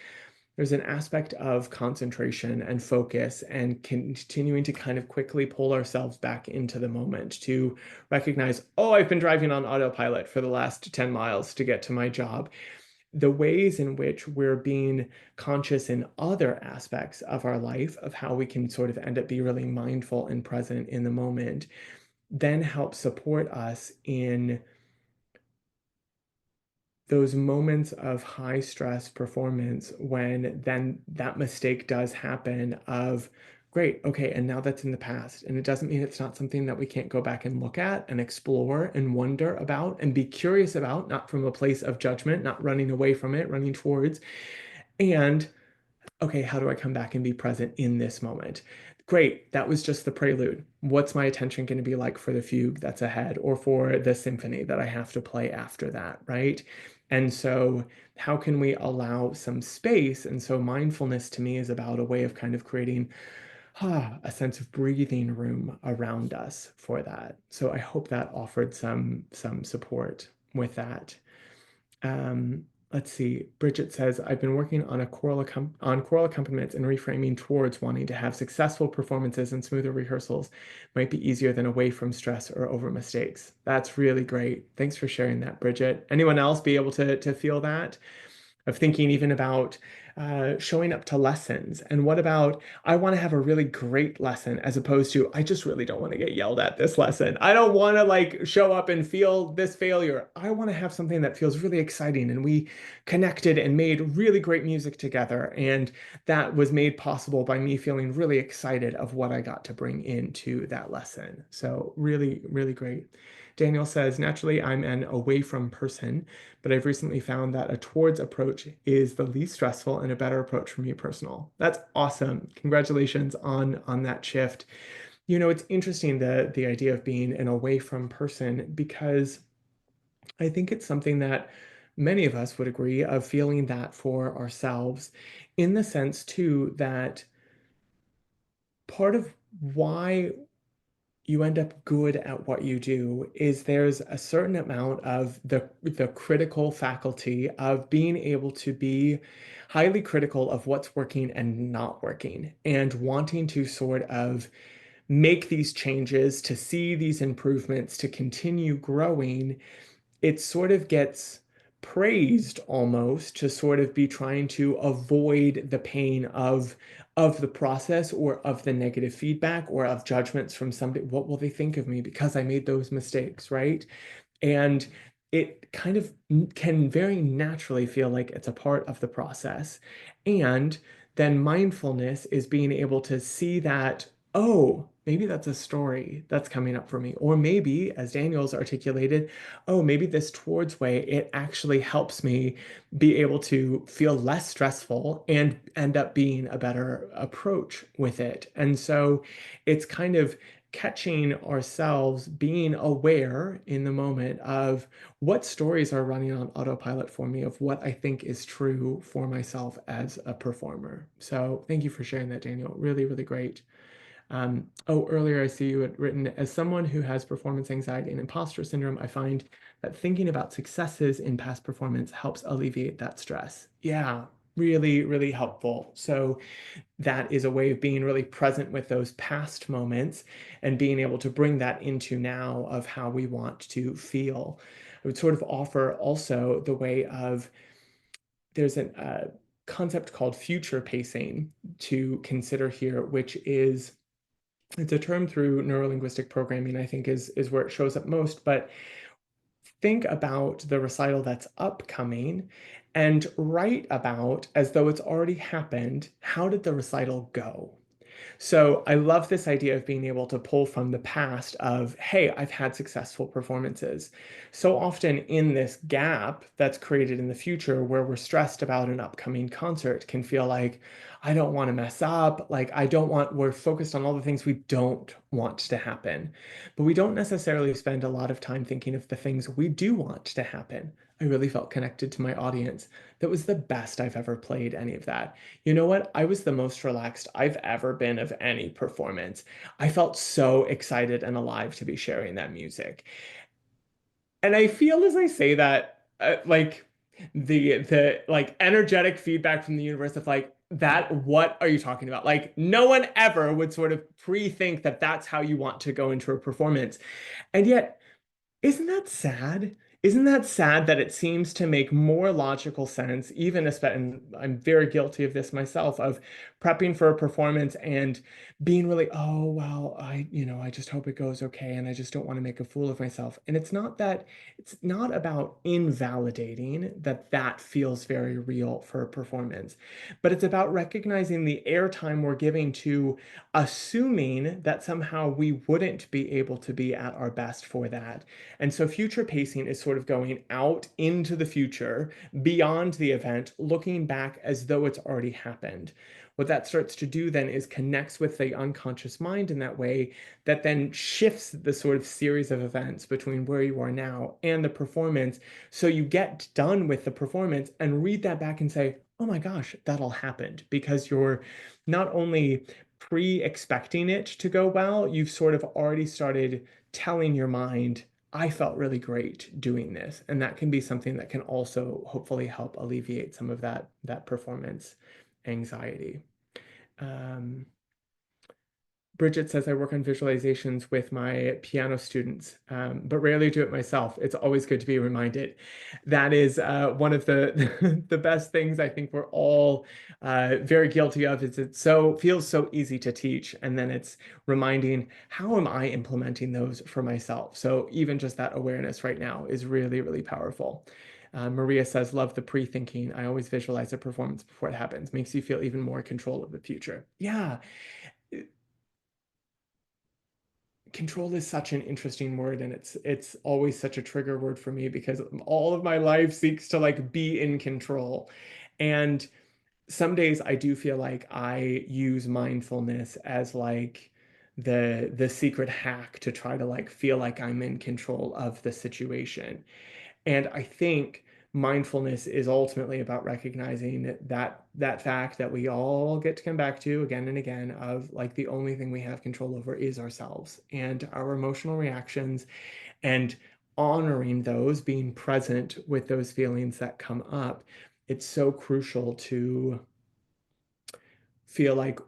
there's an aspect of concentration and focus and continuing to kind of quickly pull ourselves back into the moment to recognize, oh, I've been driving on autopilot for the last 10 miles to get to my job. The ways in which we're being conscious in other aspects of our life, of how we can sort of end up being really mindful and present in the moment, then help support us in those moments of high stress performance when then that mistake does happen of, great, okay, and now that's in the past. And it doesn't mean it's not something that we can't go back and look at and explore and wonder about and be curious about, not from a place of judgment, not running away from it, running towards. And okay, how do I come back and be present in this moment? Great, that was just the prelude. What's my attention going to be like for the fugue that's ahead or for the symphony that I have to play after that, right? And so how can we allow some space? And so mindfulness to me is about a way of kind of creating a sense of breathing room around us for that. So I hope that offered some support with that. Let's see. Bridget says, I've been working on choral accompaniments and reframing towards wanting to have successful performances and smoother rehearsals might be easier than away from stress or over mistakes. That's really great. Thanks for sharing that, Bridget. Anyone else be able to feel that? Of thinking even about showing up to lessons. And what about, I want to have a really great lesson as opposed to, I just really don't want to get yelled at this lesson. I don't want to like show up and feel this failure. I want to have something that feels really exciting. And we connected and made really great music together. And that was made possible by me feeling really excited of what I got to bring into that lesson. So really, really great. Daniel says, naturally, I'm an away from person, but I've recently found that a towards approach is the least stressful and a better approach for me personal. That's awesome. Congratulations on that shift. You know, it's interesting, the idea of being an away from person, because I think it's something that many of us would agree of feeling that for ourselves, in the sense too that part of why you end up good at what you do is there's a certain amount of the critical faculty of being able to be highly critical of what's working and not working, and wanting to sort of make these changes, to see these improvements, to continue growing. It sort of gets praised almost to sort of be trying to avoid the pain of the process or of the negative feedback or of judgments from somebody. What will they think of me because I made those mistakes, right? And it kind of can very naturally feel like it's a part of the process. And then mindfulness is being able to see that, oh, maybe that's a story that's coming up for me. Or maybe, as Daniel's articulated, oh, maybe this towards way, it actually helps me be able to feel less stressful and end up being a better approach with it. And so it's kind of catching ourselves, being aware in the moment of what stories are running on autopilot for me, of what I think is true for myself as a performer. So thank you for sharing that, Daniel. Really, really great. Earlier I see you had written, as someone who has performance anxiety and imposter syndrome, I find that thinking about successes in past performance helps alleviate that stress. Yeah, really, really helpful. So that is a way of being really present with those past moments and being able to bring that into now of how we want to feel. I would sort of offer also the way of, there's a concept called future pacing to consider here, which is, it's a term through neurolinguistic programming, I think is where it shows up most, but think about the recital that's upcoming and write about, as though it's already happened, how did the recital go? So I love this idea of being able to pull from the past of, hey, I've had successful performances. So often in this gap that's created in the future where we're stressed about an upcoming concert can feel like, I don't want to mess up. Like we're focused on all the things we don't want to happen, but we don't necessarily spend a lot of time thinking of the things we do want to happen. I really felt connected to my audience. That was the best I've ever played any of that. You know what? I was the most relaxed I've ever been of any performance. I felt so excited and alive to be sharing that music. And I feel as I say that, like the like energetic feedback from the universe of like, that, what are you talking about? Like no one ever would sort of pre-think that that's how you want to go into a performance. And yet, isn't that sad? Isn't that sad that it seems to make more logical sense, even and I'm very guilty of this myself, of prepping for a performance and being really, oh, well, I just hope it goes okay. And I just don't want to make a fool of myself. And it's not about invalidating that feels very real for a performance, but it's about recognizing the airtime we're giving to assuming that somehow we wouldn't be able to be at our best for that. And so future pacing is sort of going out into the future, beyond the event, looking back as though it's already happened. What that starts to do then is connects with the unconscious mind in that way that then shifts the sort of series of events between where you are now and the performance. So you get done with the performance and read that back and say, oh my gosh, that all happened, because you're not only pre-expecting it to go well, you've sort of already started telling your mind, I felt really great doing this. And that can be something that can also hopefully help alleviate some of that performance anxiety. Bridget says, I work on visualizations with my piano students, but rarely do it myself. It's always good to be reminded. That is one of the the best things I think we're all very guilty of, is it feels so easy to teach. And then it's reminding, how am I implementing those for myself? So even just that awareness right now is really, really powerful. Maria says, love the pre-thinking. I always visualize a performance before it happens. Makes you feel even more control of the future. Yeah. Control is such an interesting word, and it's always such a trigger word for me, because all of my life seeks to like be in control. And some days I do feel like I use mindfulness as like the secret hack to try to like feel like I'm in control of the situation. And I think mindfulness is ultimately about recognizing that fact that we all get to come back to again and again, of like the only thing we have control over is ourselves and our emotional reactions, and honoring those, being present with those feelings that come up. It's so crucial to feel like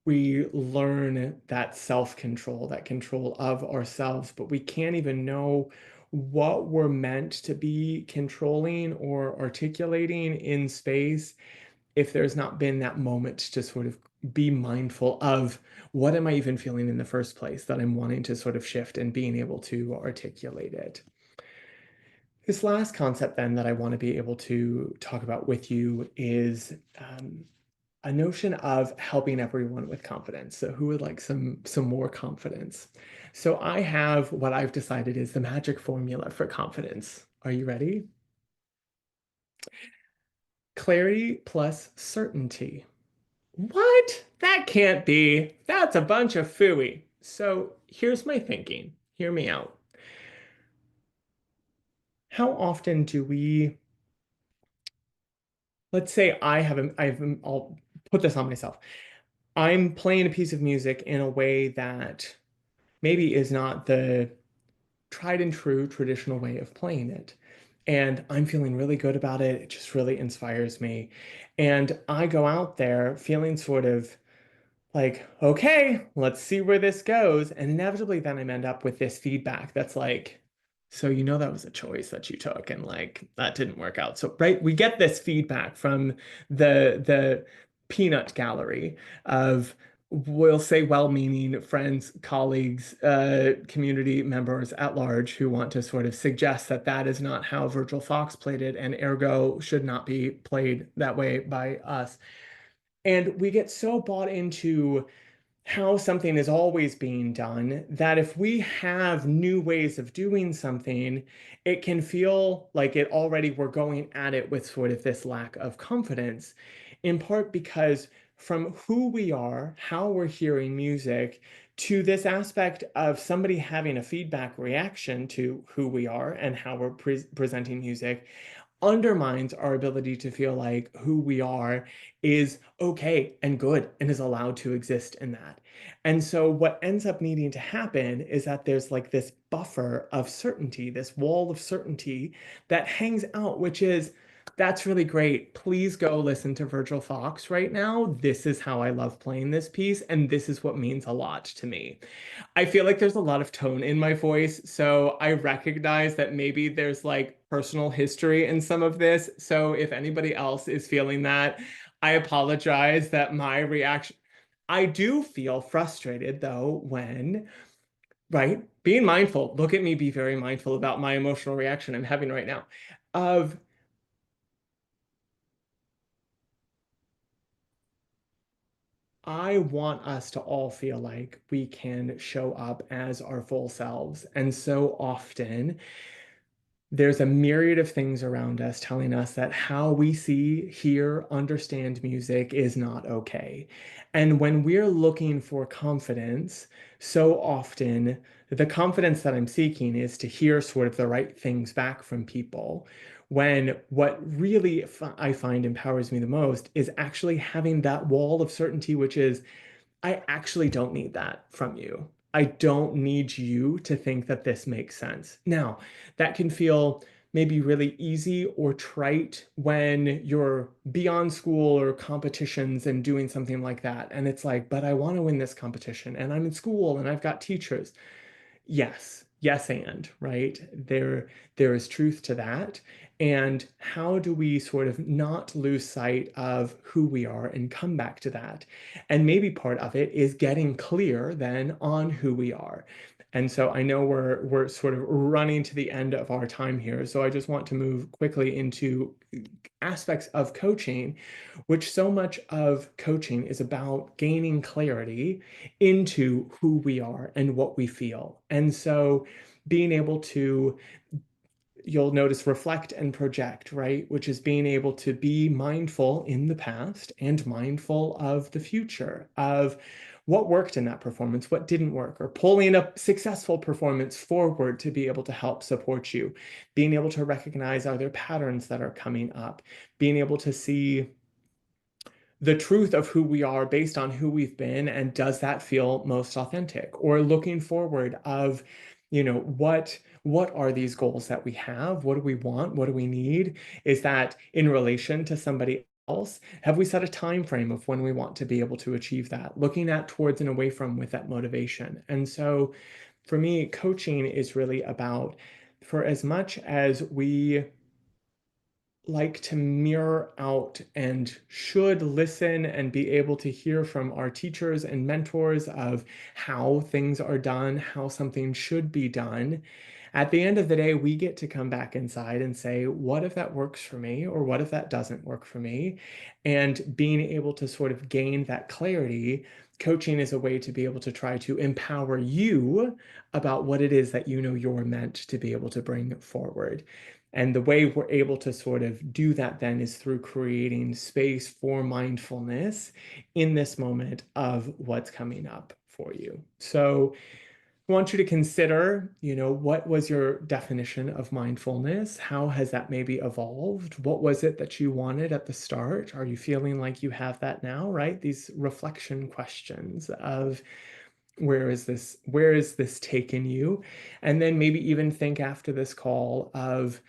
we learn that self-control, that control of ourselves, but we can't even know what we're meant to be controlling or articulating in space if there's not been that moment to sort of be mindful of, what am I even feeling in the first place that I'm wanting to sort of shift, and being able to articulate it. This last concept then that I want to be able to talk about with you is a notion of helping everyone with confidence. So who would like some more confidence? So I have what I've decided is the magic formula for confidence. Are you ready? Clarity plus certainty. What? That can't be. That's a bunch of phooey. So here's my thinking. Hear me out. How often do we, let's say I'll put this on myself. I'm playing a piece of music in a way that maybe is not the tried and true traditional way of playing it. And I'm feeling really good about it. It just really inspires me. And I go out there feeling sort of like, okay, let's see where this goes. And inevitably then I end up with this feedback that's like, so that was a choice that you took, and like that didn't work out. So right, we get this feedback from the peanut gallery of, we'll say, well-meaning friends, colleagues, community members at large who want to sort of suggest that that is not how Virgil Fox played it, and ergo should not be played that way by us. And we get so bought into how something is always being done that if we have new ways of doing something, it can feel like we're going at it with sort of this lack of confidence, in part because from who we are, how we're hearing music, to this aspect of somebody having a feedback reaction to who we are and how we're presenting music, undermines our ability to feel like who we are is okay and good and is allowed to exist in that. And so what ends up needing to happen is that there's like this buffer of certainty, this wall of certainty that hangs out, which is, that's really great. Please go listen to Virgil Fox right now. This is how I love playing this piece, and this is what means a lot to me. I feel like there's a lot of tone in my voice, so I recognize that maybe there's like personal history in some of this. So if anybody else is feeling that, I apologize that my reaction, I do feel frustrated though when, right, being mindful, look at me be very mindful about my emotional reaction I'm having right now of I want us to all feel like we can show up as our full selves. And so often there's a myriad of things around us telling us that how we see, hear, understand music is not okay. And when we're looking for confidence, so often the confidence that I'm seeking is to hear sort of the right things back from people. When what really I find empowers me the most is actually having that wall of certainty, which is, I actually don't need that from you. I don't need you to think that this makes sense. Now, that can feel maybe really easy or trite when you're beyond school or competitions and doing something like that. And it's like, but I want to win this competition and I'm in school and I've got teachers. Yes, and right there is truth to that. And how do we sort of not lose sight of who we are and come back to that? And maybe part of it is getting clear then on who we are. And so I know we're sort of running to the end of our time here. So I just want to move quickly into aspects of coaching, which so much of coaching is about gaining clarity into who we are and what we feel. And so being able to, you'll notice, reflect and project, right? Which is being able to be mindful in the past and mindful of the future, of what worked in that performance, what didn't work, or pulling a successful performance forward to be able to help support you. Being able to recognize, are there patterns that are coming up? Being able to see the truth of who we are based on who we've been, and does that feel most authentic? Or looking forward of, what are these goals that we have? What do we want? What do we need? Is that in relation to somebody else? Have we set a time frame of when we want to be able to achieve that? Looking at, towards, and away from with that motivation. And so for me, coaching is really about, for as much as we like to mirror out and should listen and be able to hear from our teachers and mentors of how things are done, how something should be done. At the end of the day, we get to come back inside and say, what if that works for me? Or what if that doesn't work for me? And being able to sort of gain that clarity, coaching is a way to be able to try to empower you about what it is that you're meant to be able to bring forward. And the way we're able to sort of do that then is through creating space for mindfulness in this moment of what's coming up for you. So I want you to consider, what was your definition of mindfulness? How has that maybe evolved? What was it that you wanted at the start? Are you feeling like you have that now, right? These reflection questions of, where is this taking you? And then maybe even think after this call of,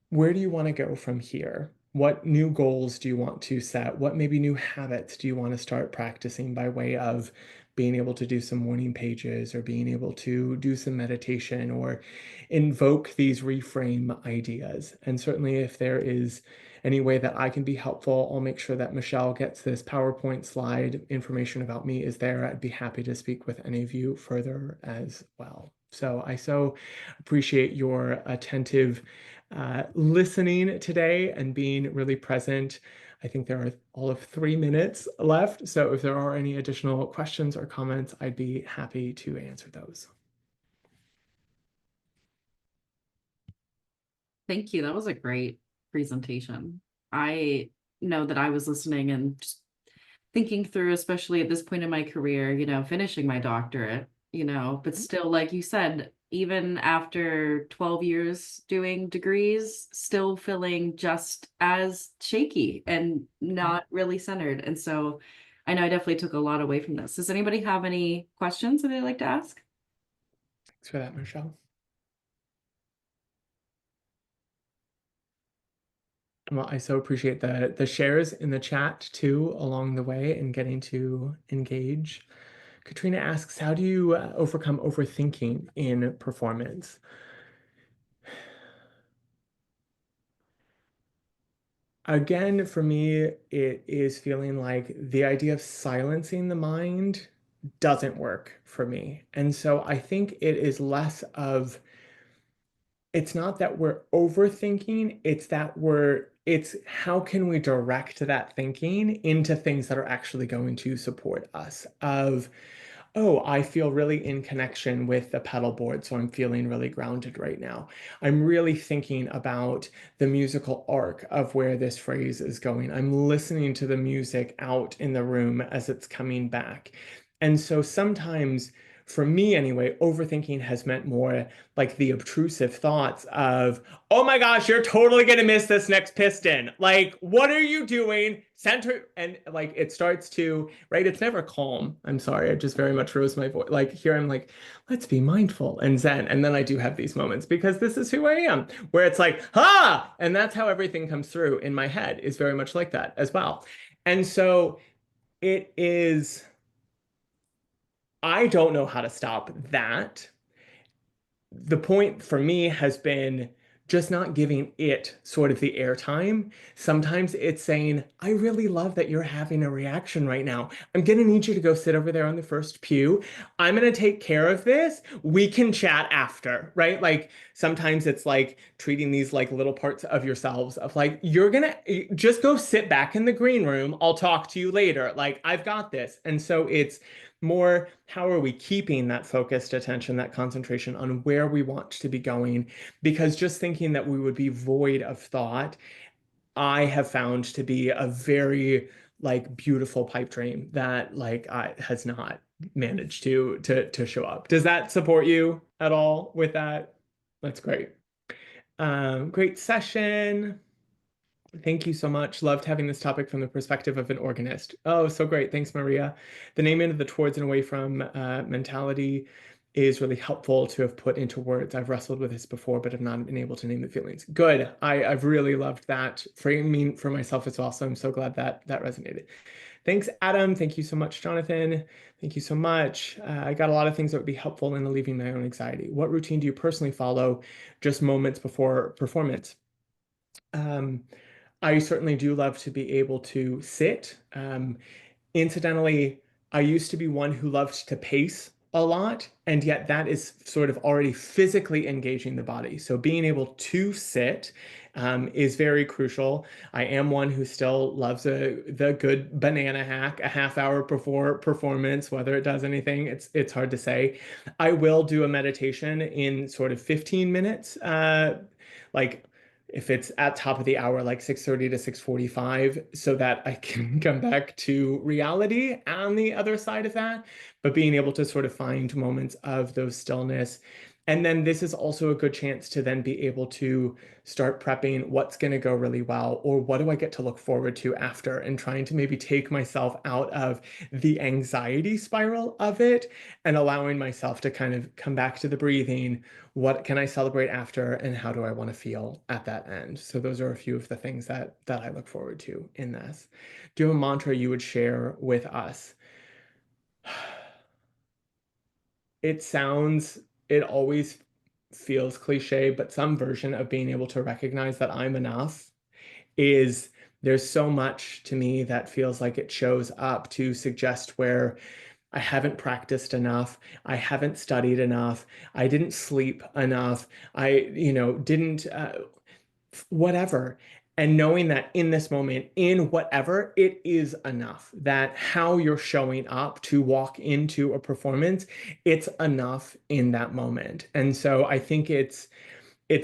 where do you want to go from here? What new goals do you want to set? What maybe new habits do you want to start practicing by way of being able to do some morning pages, or being able to do some meditation, or invoke these reframe ideas? And certainly if there is any way that I can be helpful, I'll make sure that Michelle gets this PowerPoint slide. Information about me is there. I'd be happy to speak with any of you further as well. So I so appreciate your attentive listening today and being really present. I think there are all of 3 minutes left. So if there are any additional questions or comments, I'd be happy to answer those. Thank you. That was a great presentation. I know that I was listening and just thinking through, especially at this point in my career, finishing my doctorate, but still, like you said, even after 12 years doing degrees, still feeling just as shaky and not really centered. And so I know I definitely took a lot away from this. Does anybody have any questions that they'd like to ask? Thanks for that, Michelle. Well, I so appreciate the shares in the chat too along the way and getting to engage. Katrina asks, how do you overcome overthinking in performance? again, for me, it is feeling like the idea of silencing the mind doesn't work for me. And so I think it is less of, it's not that we're overthinking, it's that it's how can we direct that thinking into things that are actually going to support us of, oh, I feel really in connection with the pedal board, so I'm feeling really grounded right now. I'm really thinking about the musical arc of where this phrase is going. I'm listening to the music out in the room as it's coming back. And so sometimes, for me anyway, overthinking has meant more like the obtrusive thoughts of, oh my gosh, you're totally gonna miss this next piston. Like, what are you doing? Center, and like it starts to, right? It's never calm. I'm sorry, I just very much rose my voice. Like here I'm like, let's be mindful and zen. And then I do have these moments because this is who I am, where it's like, ah, and that's how everything comes through in my head is very much like that as well. And so it is, I don't know how to stop that. The point for me has been just not giving it sort of the airtime. Sometimes it's saying, I really love that you're having a reaction right now. I'm going to need you to go sit over there on the first pew. I'm going to take care of this. We can chat after, right? Like sometimes it's like treating these like little parts of yourselves of like, you're going to just go sit back in the green room. I'll talk to you later. Like I've got this. And so it's more, how are we keeping that focused attention, that concentration on where we want to be going? Because just thinking that we would be void of thought, I have found to be a very like beautiful pipe dream that like has not managed to show up. Does that support you at all with that? That's great. Great session. Thank you so much. Loved having this topic from the perspective of an organist. Oh, so great. Thanks, Maria. The name into the towards and away from mentality is really helpful to have put into words. I've wrestled with this before, but have not been able to name the feelings. Good. I've really loved that framing for myself as well. So I'm so glad that resonated. Thanks, Adam. Thank you so much, Jonathan. Thank you so much. I got a lot of things that would be helpful in alleviating my own anxiety. What routine do you personally follow just moments before performance? I certainly do love to be able to sit. Incidentally, I used to be one who loved to pace a lot, and yet that is sort of already physically engaging the body. So being able to sit is very crucial. I am one who still loves the good banana hack, a half hour before performance, whether it does anything, it's hard to say. I will do a meditation in sort of 15 minutes, like if it's at top of the hour, like 6:30 to 6:45, so that I can come back to reality on the other side of that, but being able to sort of find moments of those stillness. And then this is also a good chance to then be able to start prepping what's going to go really well, or what do I get to look forward to after, and trying to maybe take myself out of the anxiety spiral of it and allowing myself to kind of come back to the breathing. What can I celebrate after, and how do I want to feel at that end? So those are a few of the things that I look forward to in this. Do you have a mantra you would share with us? It always feels cliche, but some version of being able to recognize that I'm enough is, there's so much to me that feels like it shows up to suggest where I haven't practiced enough, I haven't studied enough, I didn't sleep enough, I, didn't, whatever. And knowing that in this moment, in whatever, it is enough. That how you're showing up to walk into a performance, it's enough in that moment. And so I think it's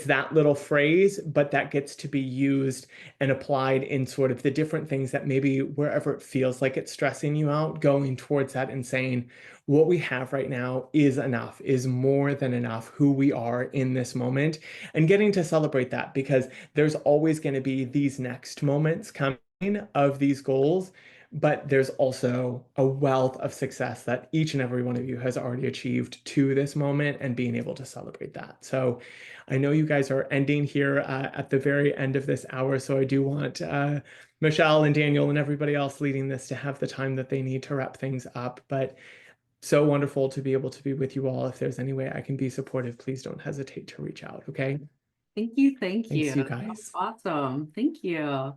that little phrase, but that gets to be used and applied in sort of the different things that maybe wherever it feels like it's stressing you out, going towards that and saying, what we have right now is enough, is more than enough, who we are in this moment, and getting to celebrate that, because there's always going to be these next moments coming of these goals. But there's also a wealth of success that each and every one of you has already achieved to this moment, and being able to celebrate that. So I know you guys are ending here at the very end of this hour, so I do want Michelle and Daniel and everybody else leading this to have the time that they need to wrap things up. But so wonderful to be able to be with you all. If there's any way I can be supportive, please don't hesitate to reach out, okay? Thank you. Thanks, you guys. Awesome. Thank you.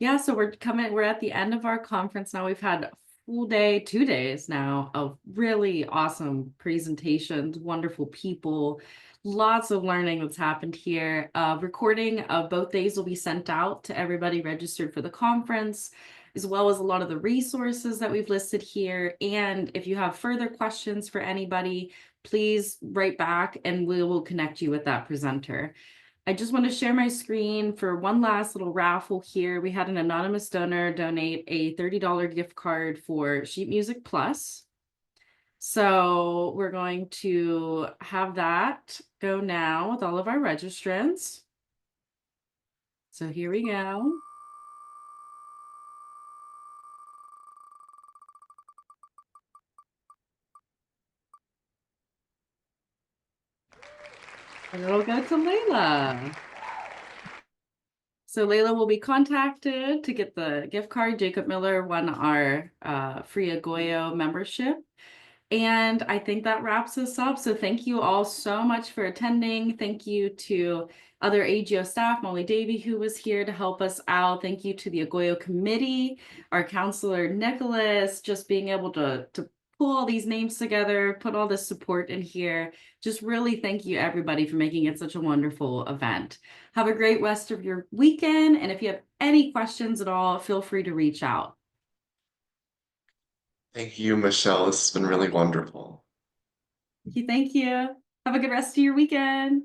Yeah, so we're at the end of our conference now. We've had a full day, 2 days now of really awesome presentations, wonderful people, lots of learning that's happened here. Recording of both days will be sent out to everybody registered for the conference, as well as a lot of the resources that we've listed here. And if you have further questions for anybody, please write back and we will connect you with that presenter. I just want to share my screen for one last little raffle here. We had an anonymous donor donate a $30 gift card for Sheet Music Plus. So we're going to have that go now with all of our registrants. So here we go. And it'll go to Layla. So Layla will be contacted to get the gift card. Jacob Miller won our free AGOYO membership. And I think that wraps us up. So thank you all so much for attending. Thank you to other AGO staff, Molly Davy, who was here to help us out. Thank you to the AGOYO committee, our counselor, Nicholas, just being able to pull all these names together, put all this support in here. Just really thank you, everybody, for making it such a wonderful event. Have a great rest of your weekend. And if you have any questions at all, feel free to reach out. Thank you, Michelle. This has been really wonderful. Thank you. Have a good rest of your weekend.